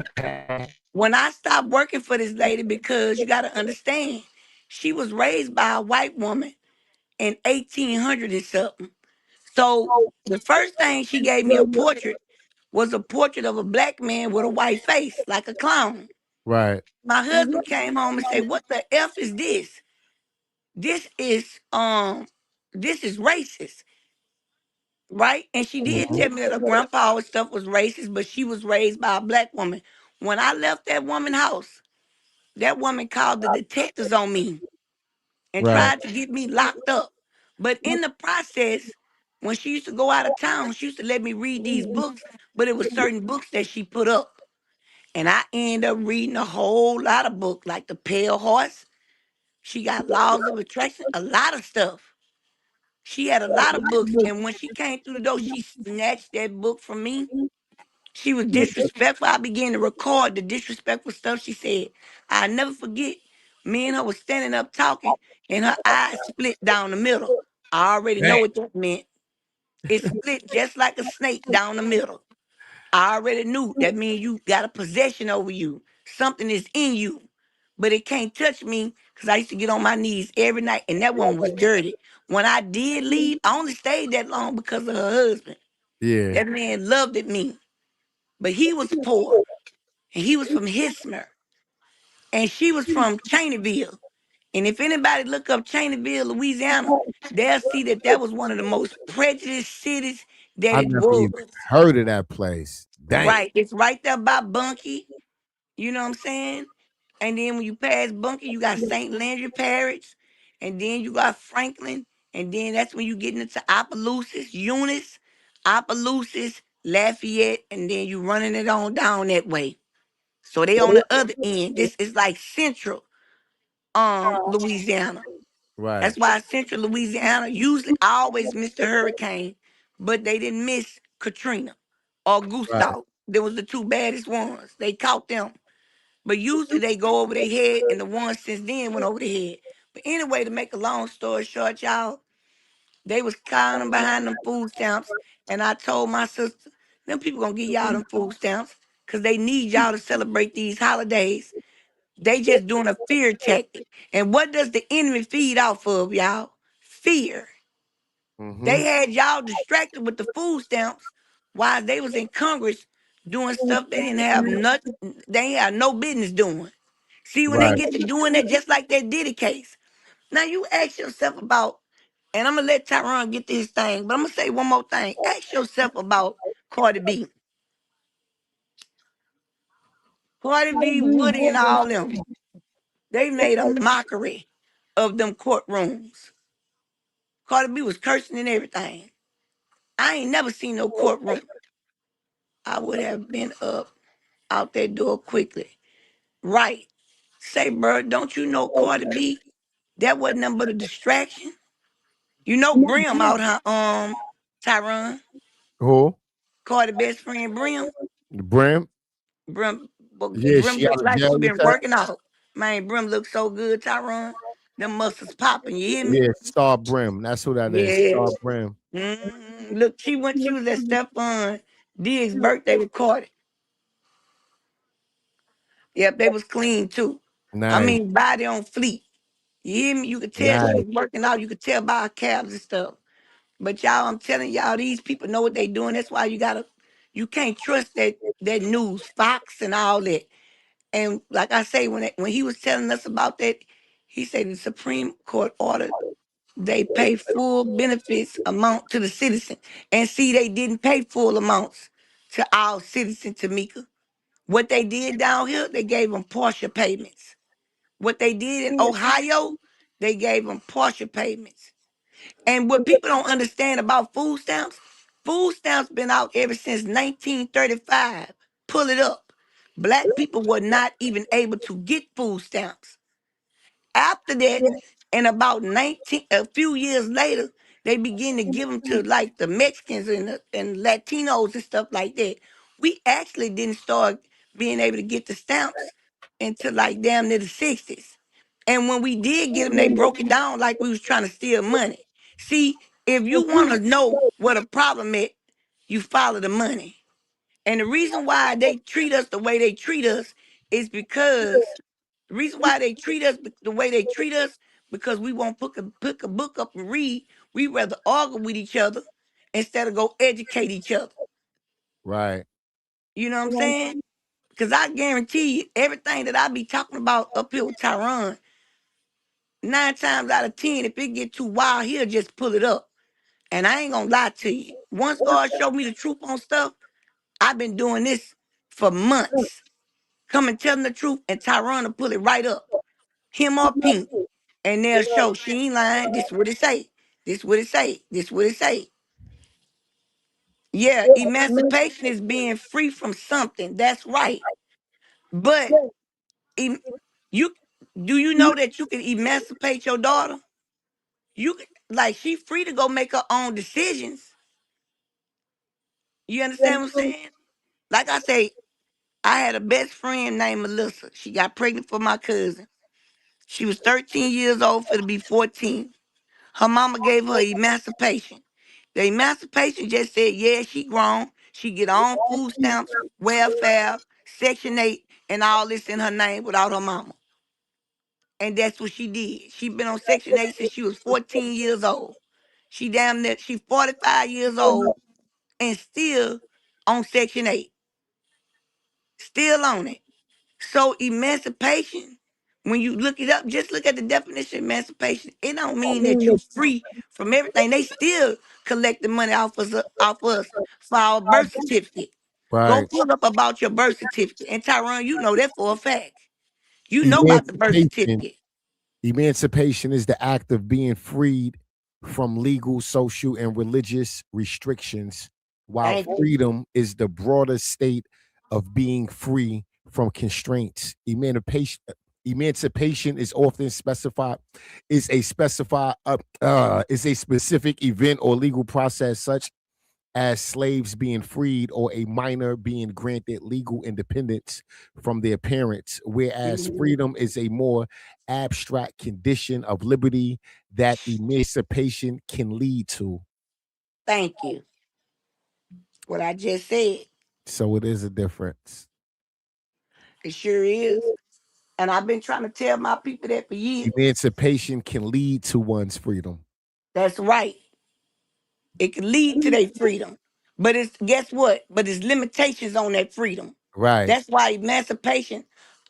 When I stopped working for this lady, because you gotta understand, she was raised by a white woman in 1800 and something. So the first thing she gave me a portrait was a portrait of a black man with a white face, like a clown.
Right.
My husband came home and said, "What the F is this? This is racist." Right? And she did tell me that her grandpa and stuff was racist, but she was raised by a black woman. When I left that woman's house, that woman called the detectives on me and
Right.
tried to get me locked up. But in the process, when she used to go out of town, she used to let me read these books, but it was certain books that she put up. And I ended up reading a whole lot of books, like The Pale Horse. She got Laws of Attraction, a lot of stuff. She had a lot of books. And when she came through the door, she snatched that book from me. She was disrespectful. I began to record the disrespectful stuff she said. I never forget. Me and her was standing up talking, and her eyes split down the middle. I already know what that meant. It split just like a snake down the middle. I already knew that means you got a possession over you. Something is in you. But it can't touch me because I used to get on my knees every night, and that woman was dirty. When I did leave, I only stayed that long because of her husband.
Yeah.
That man loved it me. But he was poor. And he was from Hismer. And she was from Cheneyville. And if anybody look up Cheneyville, Louisiana, they'll see that that was one of the most prejudiced cities that
I
it
never even
was.
heard of that place. Dang.
Right. It's right there by Bunkie. You know what I'm saying? And then when you pass Bunkie, you got St. Landry Parish. And then you got Franklin. And then that's when you get into Opelousas, Eunice, Opelousas, Lafayette. And then you running it on down that way. So they on the other end. This is like central Louisiana.
Right.
That's why central Louisiana usually always missed the hurricane, but they didn't miss Katrina or
Right.
Gustav. There was the two baddest ones. They caught them. But usually they go over their head, and the ones since then went over their head. But anyway, to make a long story short, y'all, they was counting behind them food stamps, and I told my sister, them people gonna give y'all them food stamps because they need y'all to celebrate these holidays. They just doing a fear tactic. And what does the enemy feed off of, y'all? Fear.
Mm-hmm.
They had y'all distracted with the food stamps while they was in Congress doing stuff they didn't have nothing, they ain't had no business doing. See, when they
Right.
get to doing that, just like that Diddy case. Now you ask yourself about, and I'm gonna let Tyron get to his thing, but I'm gonna say one more thing. Ask yourself about Cardi B. Cardi B, Woody, and all them. They made a mockery of them courtrooms. Cardi B was cursing and everything. I ain't never seen no courtroom. I would have been up out that door quickly. Right. Say, bro, don't you know Cardi B? That wasn't nothing but a distraction. You know Brim out her Tyron.
Who?
Cardi best friend Brim.
Brim?
Brim
Yeah,
Brim
she out
look
of
like
jail,
she
you
been
said?
working out. Man, Brim looks so good, Tyron. Them muscles popping, you hear me?
Yeah, Star Brim. That's who that is.
Yeah.
Star Brim.
Look, she was at Stephon Diggs' birthday recorded. Yep, they was clean too. I
Nice.
mean, body on fleek. You hear me? You could tell she
Nice.
was working out. You could tell by her calves and stuff. But y'all, I'm telling y'all, these people know what they doing. That's why you can't trust that news, Fox and all that. And like I say, when he was telling us about that, he said the Supreme Court ordered they pay full benefits amount to the citizen. And see, they didn't pay full amounts to our citizens, Tamika. What they did down here, they gave them partial payments. What they did in Ohio, they gave them partial payments. And what people don't understand about food stamps been out ever since 1935. Pull it up. Black people were not even able to get food stamps. After that, and about 19, a few years later, they begin to give them to like the Mexicans and Latinos and stuff like that. We actually didn't start being able to get the stamps until like damn near the 60s. And when we did get them, they broke it down like we was trying to steal money. See, if you want to know what a problem is, you follow the money. And the reason why they treat us the way they treat us is because the reason why they treat us the way they treat us because we won't pick a book up and read. We rather argue with each other instead of go educate each other.
Right.
You know what I'm saying? Because I guarantee you, everything that I be talking about up here with Tyron, 9 times out of 10, if it get too wild, he'll just pull it up. And I ain't gonna lie to you. Once God showed me the truth on stuff, I've been doing this for months. Come and tell them the truth, and Tyron will pull it right up. Him or Pink. And they'll show she ain't lying. This what it say. This what it say. This what it say. Yeah, emancipation is being free from something. That's right. But em- you do you know that you can emancipate your daughter? You can, like she free to go make her own decisions. You understand what I'm saying? Like I say, I had a best friend named Melissa. She got pregnant for my cousin. She was 13 years old for to be 14. Her mama gave her emancipation. The emancipation just said, yeah, she grown. She get on food stamps, welfare, Section 8, and all this in her name without her mama. And that's what she did. She been on Section 8 since she was 14 years old. She damn near, she 45 years old and still on Section 8. Still on it. So emancipation, when you look it up, just look at the definition of emancipation. It don't mean that you free from everything. They still collect the money off us for our birth certificate. Go
Right.
pull up about your birth certificate. And Tyron, you know that for a fact. You know about the birth
Emancipation.
certificate.
Emancipation is the act of being freed from legal, social, and religious restrictions, while
Thank you.
freedom is the broader state of being free from constraints. Emancipation is often specified is a specific event or legal process such as slaves being freed or a minor being granted legal independence from their parents, whereas freedom is a more abstract condition of liberty that emancipation can lead to.
Thank you. What I just said.
So it is a difference.
It sure is. And I've been trying to tell my people that for years.
Emancipation can lead to one's freedom.
That's right. It can lead to their freedom. But it's guess what? But there's limitations on that freedom.
Right.
That's why emancipation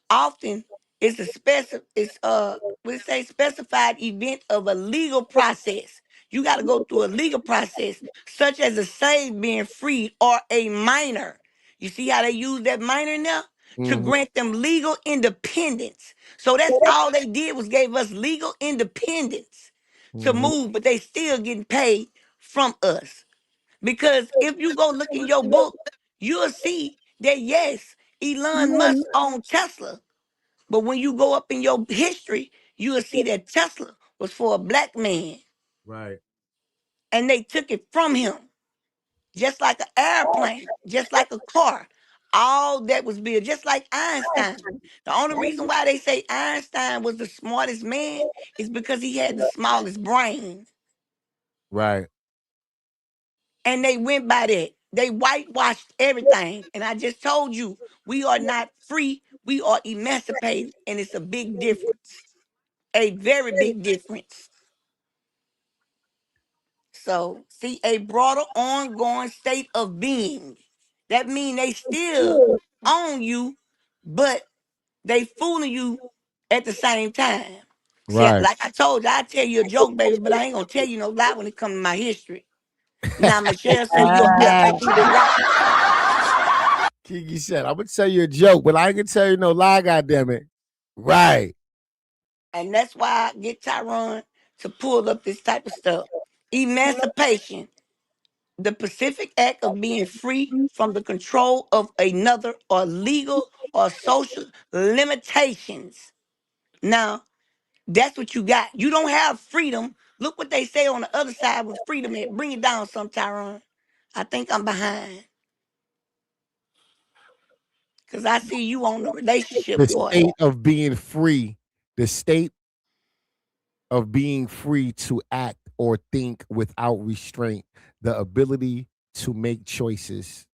often is what it say specified event of a legal process. You got to go through a legal process, such as a slave being freed or a minor. You see how they use that minor now to
Mhm.
grant them legal independence. So that's all they did was gave us legal independence to
Mhm.
move, but they still getting paid from us. Because if you go look in your book, you'll see that yes, Elon Musk owned Tesla. But when you go up in your history, you'll see that Tesla was for a black man.
Right.
And they took it from him. Just like an airplane, just like a car. All that was built, just like Einstein. The only reason why they say Einstein was the smartest man is because he had the smallest brain.
Right.
And they went by that. They whitewashed everything. And I just told you, we are not free. We are emancipated. And it's a big difference. A very big difference. So, see, a broader ongoing state of being. That means they still own you, but they fooling you at the same time. See,
Right.
like I told you, I tell you a joke, baby, but I ain't gonna tell you no lie when it comes to my history. Now, Michelle said you're absolutely right.
Kiki said, I'm gonna tell you a joke, but I ain't gonna tell you no lie, goddammit. Right.
And that's why I get Tyron to pull up this type of stuff. Emancipation, the Pacific act of being free from the control of another or legal or social limitations. Now, that's what you got. You don't have freedom. Look what they say on the other side with freedom at. Bring it down some, Tyron. I think I'm behind. Because I see you on the relationship
The
part.
state of being free, the state of being free to act or think without restraint, the ability to make choices.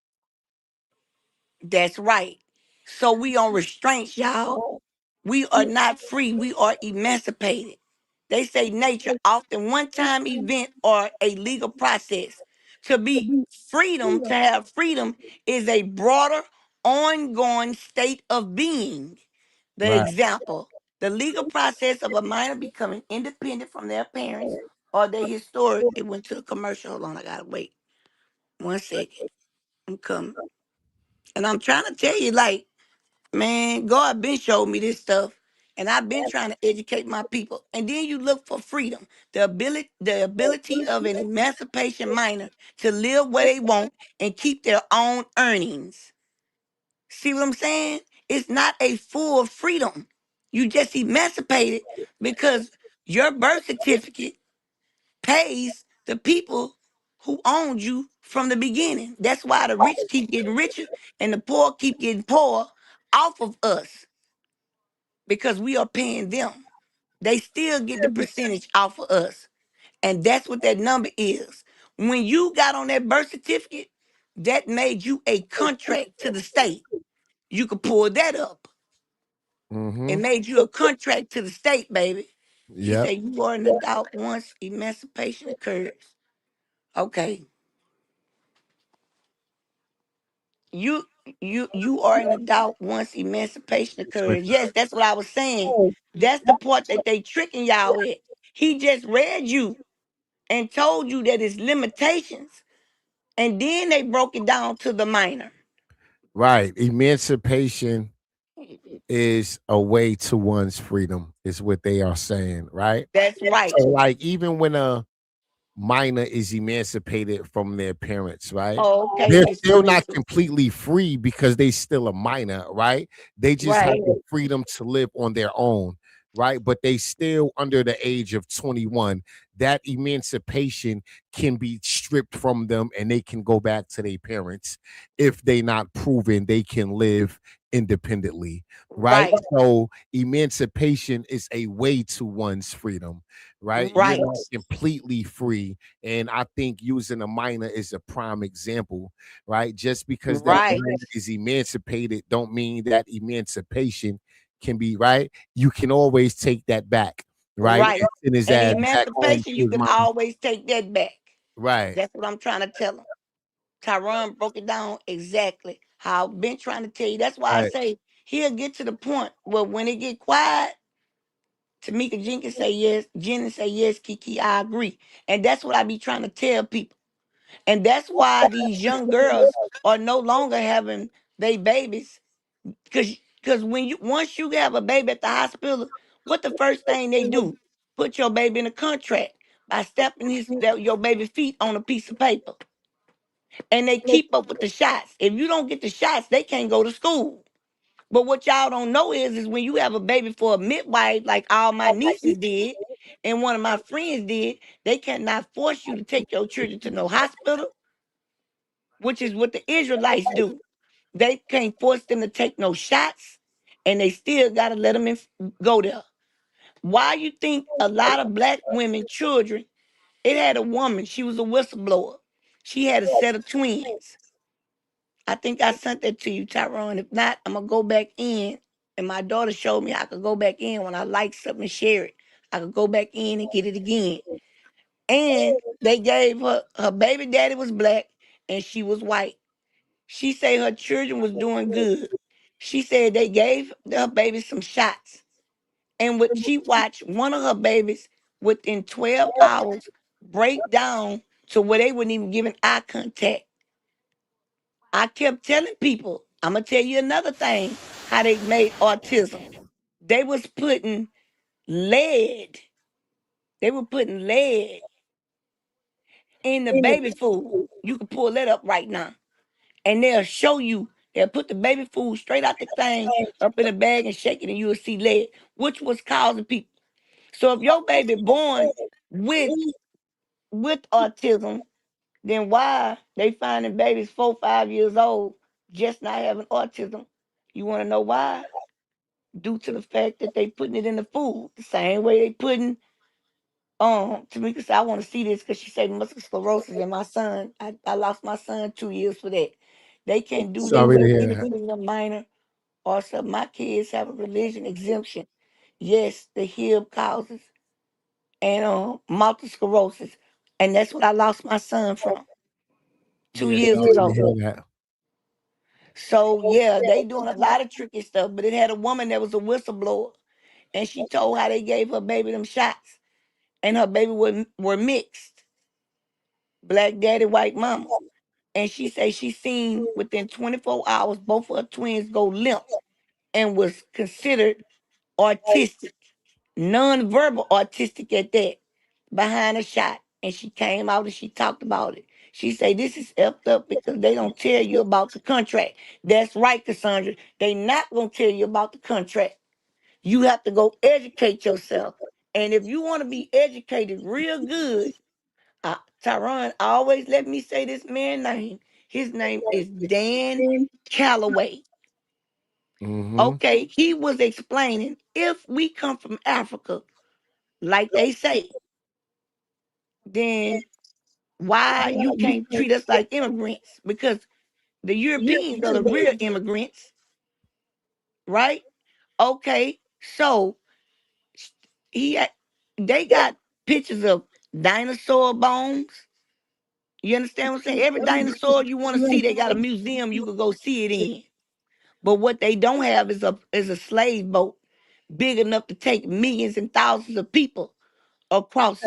That's right. So we on restraints, y'all. We are not free. We are emancipated. They say nature often one-time event or a legal process. To be freedom, to have freedom is a broader, ongoing state of being. The
Right.
example, the legal process of a minor becoming independent from their parents or their historic. It went to a commercial. Hold on, I gotta wait 1 second. I'm coming. And I'm trying to tell you, like, man, God been showed me this stuff. And I've been trying to educate my people. And then you look for freedom, the ability of an emancipation minor to live where they want and keep their own earnings. See what I'm saying? It's not a full freedom. You just emancipated because your birth certificate pays the people who owned you from the beginning. That's why the rich keep getting richer and the poor keep getting poorer off of us because we are paying them. They still get the percentage off of us. And that's what that number is. When you got on that birth certificate, that made you a contract to the state. You could pull that up. It
Mm-hmm.
made you a contract to the state, baby. She
Yep.
said you are an adult once emancipation occurs. Okay. You you are an adult once emancipation occurs. Yes, that's what I was saying. That's the part that they tricking y'all with. He just read you and told you that it's limitations, and then they broke it down to the minor.
Right. Emancipation is a way to one's freedom, is what they are saying, right?
That's right.
So, like, even when a minor is emancipated from their parents, right?
Oh, okay,
They're
Miss
still not
Teresa.
completely free because they still a minor, right? They just have
Right.
the freedom to live on their own, right? But they still under the age of 21. That emancipation can be stripped from them and they can go back to their parents if they not proven they can live independently, right?
Right.
So emancipation is a way to one's freedom, right? You're
Right.
not completely free. And I think using a minor is a prime example, right? Just because that
Right.
minor is emancipated don't mean that emancipation can be right. You can always take that back, right?
Right.
And send his
And
ass back home
emancipation,
to
you
his
can
mom.
always take that back.
Right.
That's what I'm trying to tell them. Tyron broke it down exactly how I've been trying to tell you. That's why I
Right.
say he'll get to the point where when it get quiet, Tamika Jenkins say yes, Jennings say yes, Kiki, I agree. And that's what I be trying to tell people. And that's why these young girls are no longer having their babies. Because when you once you have a baby at the hospital, what the first thing they do? Put your baby in a contract by stepping your baby feet on a piece of paper. And they keep up with the shots. If you don't get the shots, they can't go to school. But what y'all don't know is when you have a baby for a midwife, like all my nieces did, and one of my friends did, they cannot force you to take your children to no hospital, which is what the Israelites do. They can't force them to take no shots, and they still gotta let them go there. Why you think a lot of black women, children, it had a woman, she was a whistleblower. She had a set of twins. I think I sent that to you, Tyrone. If not, I'm gonna go back in. And my daughter showed me I could go back in when I like something and share it. I could go back in and get it again. And they gave her baby daddy was black and she was white. She said her children was doing good. She said they gave her baby some shots. And what she watched one of her babies within 12 hours break down to where they wouldn't even give an eye contact. I kept telling people, I'm gonna tell you another thing, how they made autism. They was putting lead. They were putting lead in the baby food. You can pull that up right now. And they'll show you, they'll put the baby food straight out the thing up in a bag and shake it, and you'll see lead, which was causing people. So if your baby born with autism, then why they finding babies 4, 5 years old just not having autism? You want to know why? Due to the fact that they putting it in the food. The same way they putting Tamika said, I want to see this because she said multiple sclerosis in my son. I lost my son 2 years for that. They can't do they
Sorry to hear that.
anything a minor or some. My kids have a religion exemption. Yes, the hip causes and multiple sclerosis. And that's what I lost my son from two
Yeah,
years
sorry to
ago.
hear that.
So yeah, they doing a lot of tricky stuff. But it had a woman that was a whistleblower, and she told how they gave her baby them shots, and her baby were mixed, black daddy, white mama. And she say she seen within 24 hours both of her twins go limp and was considered autistic, non-verbal autistic at that, behind a shot. And she came out and she talked about it. She say this is effed up because they don't tell you about the contract. That's right, Cassandra. They not gonna tell you about the contract. You have to go educate yourself. And if you want to be educated real good, Tyron always let me say this man's name. His name is Dan Calloway.
Mm-hmm.
Okay, he was explaining if we come from Africa, like they say, then why you can't treat us like immigrants? Because the Europeans are the real immigrants, right? Okay, so he they got pictures of dinosaur bones. You understand what I'm saying? Every dinosaur you want to see, they got a museum you could go see it in. But what they don't have is a slave boat big enough to take millions and thousands of people across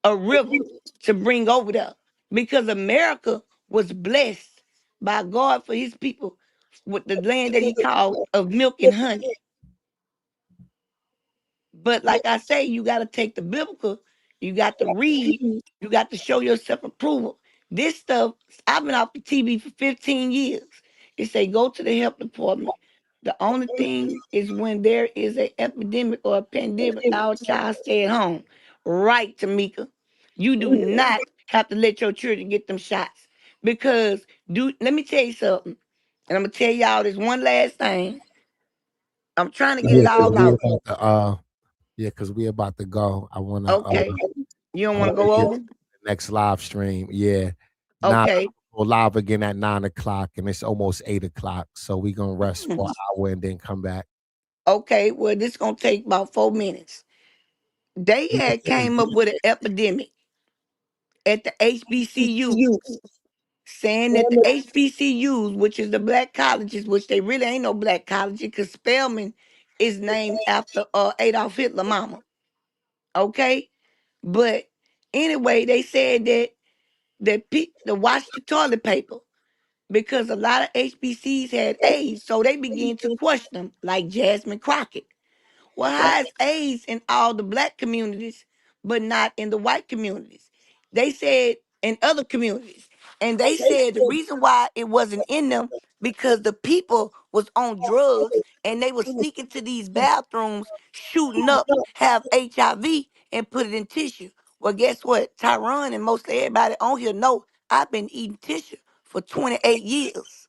a river to bring over there. Because America was blessed by God for his people with the land that he called of milk and honey. But like I say, you got to take the biblical, you got to read, you got to show yourself approval. This stuff, I've been off the TV for 15 years. It say go to the health department. The only thing is when there is an epidemic or a pandemic, our child stay at home. Right, Tamika. You do not have to let your children get them shots. Because let me tell you something. And I'm gonna tell y'all this one last thing. I'm trying to get
Yeah,
it
because
all
we
out.
about to because we about to go. I wanna
Okay. You don't
I
want to
wanna
go
get
over?
the next live stream. Yeah. Not
Okay.
live again at 9 o'clock and it's almost 8 o'clock. So we gonna rest for an hour and then come back.
Okay, well, this gonna take about 4 minutes. They had came up with an epidemic at the HBCUs, saying that the HBCUs, which is the black colleges, which they really ain't no black college, because Spelman is named after Adolf Hitler mama. Okay? But anyway, they said that to wash the toilet paper because a lot of HBCs had AIDS, so they began to question them, like Jasmine Crockett. Well, how is AIDS in all the black communities, but not in the white communities? They said in other communities. And they said the reason why it wasn't in them because the people was on drugs and they was sneaking to these bathrooms, shooting up, have HIV and put it in tissue. Well, guess what? Tyron and most everybody on here know I've been eating tissue for 28 years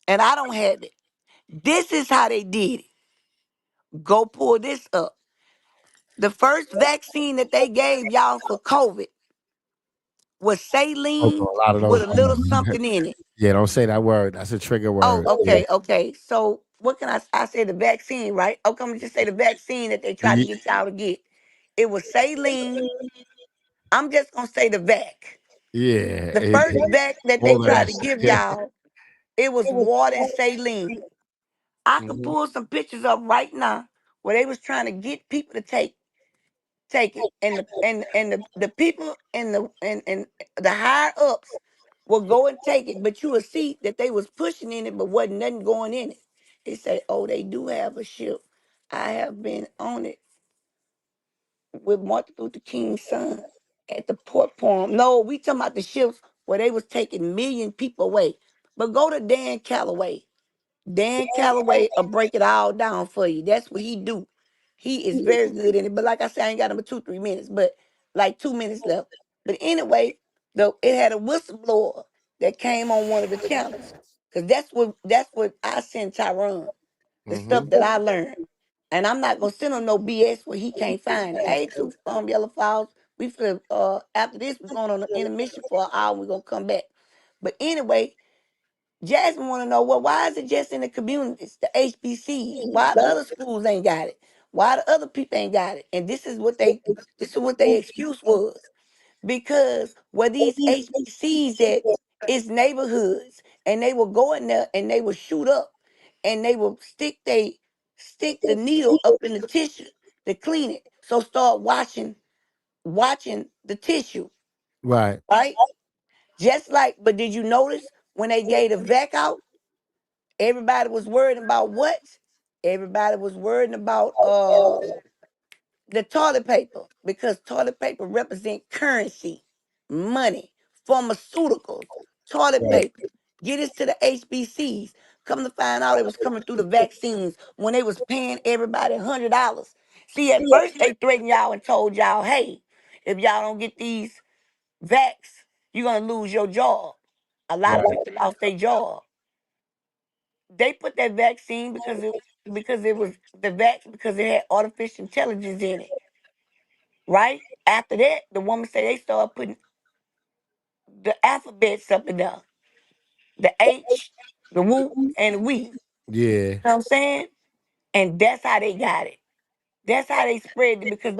and I don't have it. This is how they did it. Go pull this up. The first vaccine that they gave y'all for COVID was
A
saline
lot of
with
those
a little something in it.
yeah, don't say that word. That's a trigger
Oh,
word. Yeah.
okay. So what can I say the vaccine, right? Oh, come just say the vaccine that they tried to get y'all to get. It was saline. I'm just gonna say the vac.
Yeah.
The first vac that they
All of
tried
that
to
shit.
give
Yeah.
y'all, it was water and saline. I could
Mhm.
pull some pictures up right now where they was trying to get people to take it, and the people and the higher ups will go and take it, but you will see that they was pushing in it, but wasn't nothing going in it. They say, oh, they do have a ship. I have been on it with Martin Luther King's son at the port palm. No, we talking about the ships where they was taking million people away. But go to Dan Calloway. Dan Calloway will break it all down for you. That's what he do. He is very good in it. But like I said, I ain't got him but 2-3 minutes, but like 2 minutes left. But anyway, though it had a whistleblower that came on one of the channels. Cause that's what I send Tyron. The stuff
Mhm.
that I learned. And I'm not gonna send him no BS where he can't find it. Hey, to Yellow Files. We feel after this, we're going on an intermission for an hour. We're gonna come back. But anyway, Jasmine want to know, well, why is it just in the communities, the HBCs? Why the other schools ain't got it? Why the other people ain't got it? And this is what their excuse was. Because where these HBCs at is neighborhoods, and they will go in there and they will shoot up, and they will stick the needle up in the tissue to clean it. So start watching the tissue,
Right.
right? Just like, but did you notice when they gave the vac out? Everybody was worried about what? Everybody was worried about the toilet paper, because toilet paper represent currency, money, pharmaceuticals, toilet
Right.
paper. Get us to the HBCs. Come to find out it was coming through the vaccines when they was paying everybody $100. See, at first they threatened y'all and told y'all, hey, if y'all don't get these vax, you're gonna lose your job. A lot of
Right.
people lost their job. They put that vaccine because it was the vax because it had artificial intelligence in it, right? After that, the woman said they started putting the alphabets up and down, the H, the woo, and the we. You
Yeah.
know what I'm saying? And that's how they got it. That's how they spread it, because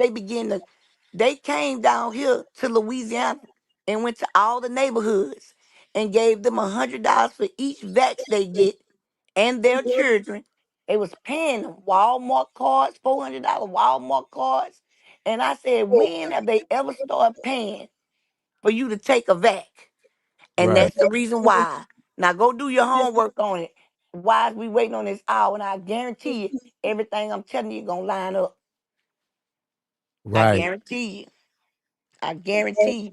they came down here to Louisiana and went to all the neighborhoods and gave them $100 for each vax they get and their children. They was paying them Walmart cards, $400 Walmart cards. And I said, when have they ever started paying for you to take a vac? And
Right.
that's the reason why. Now go do your homework on it. Why is we waiting on this hour? And I guarantee you, everything I'm telling you gonna line up. I
Right.
guarantee you. I guarantee you.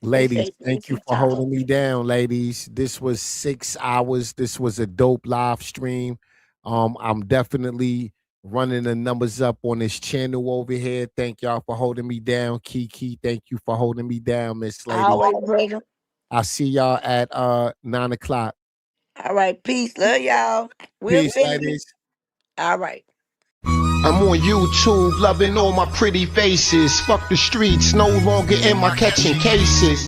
They
Ladies,
say
thank you
anything
for
time.
holding me down, ladies. This was 6 hours. This was a dope live stream. I'm definitely running the numbers up on this channel over here. Thank y'all for holding me down. Kiki, thank you for holding me down, Miss
I
Lady.
always bring them.
I'll see y'all at 9 o'clock.
All right, peace. Love y'all. We'll
Peace,
send you.
ladies.
All right.
I'm on YouTube, loving all my pretty faces. Fuck the streets, no longer am I catching cases.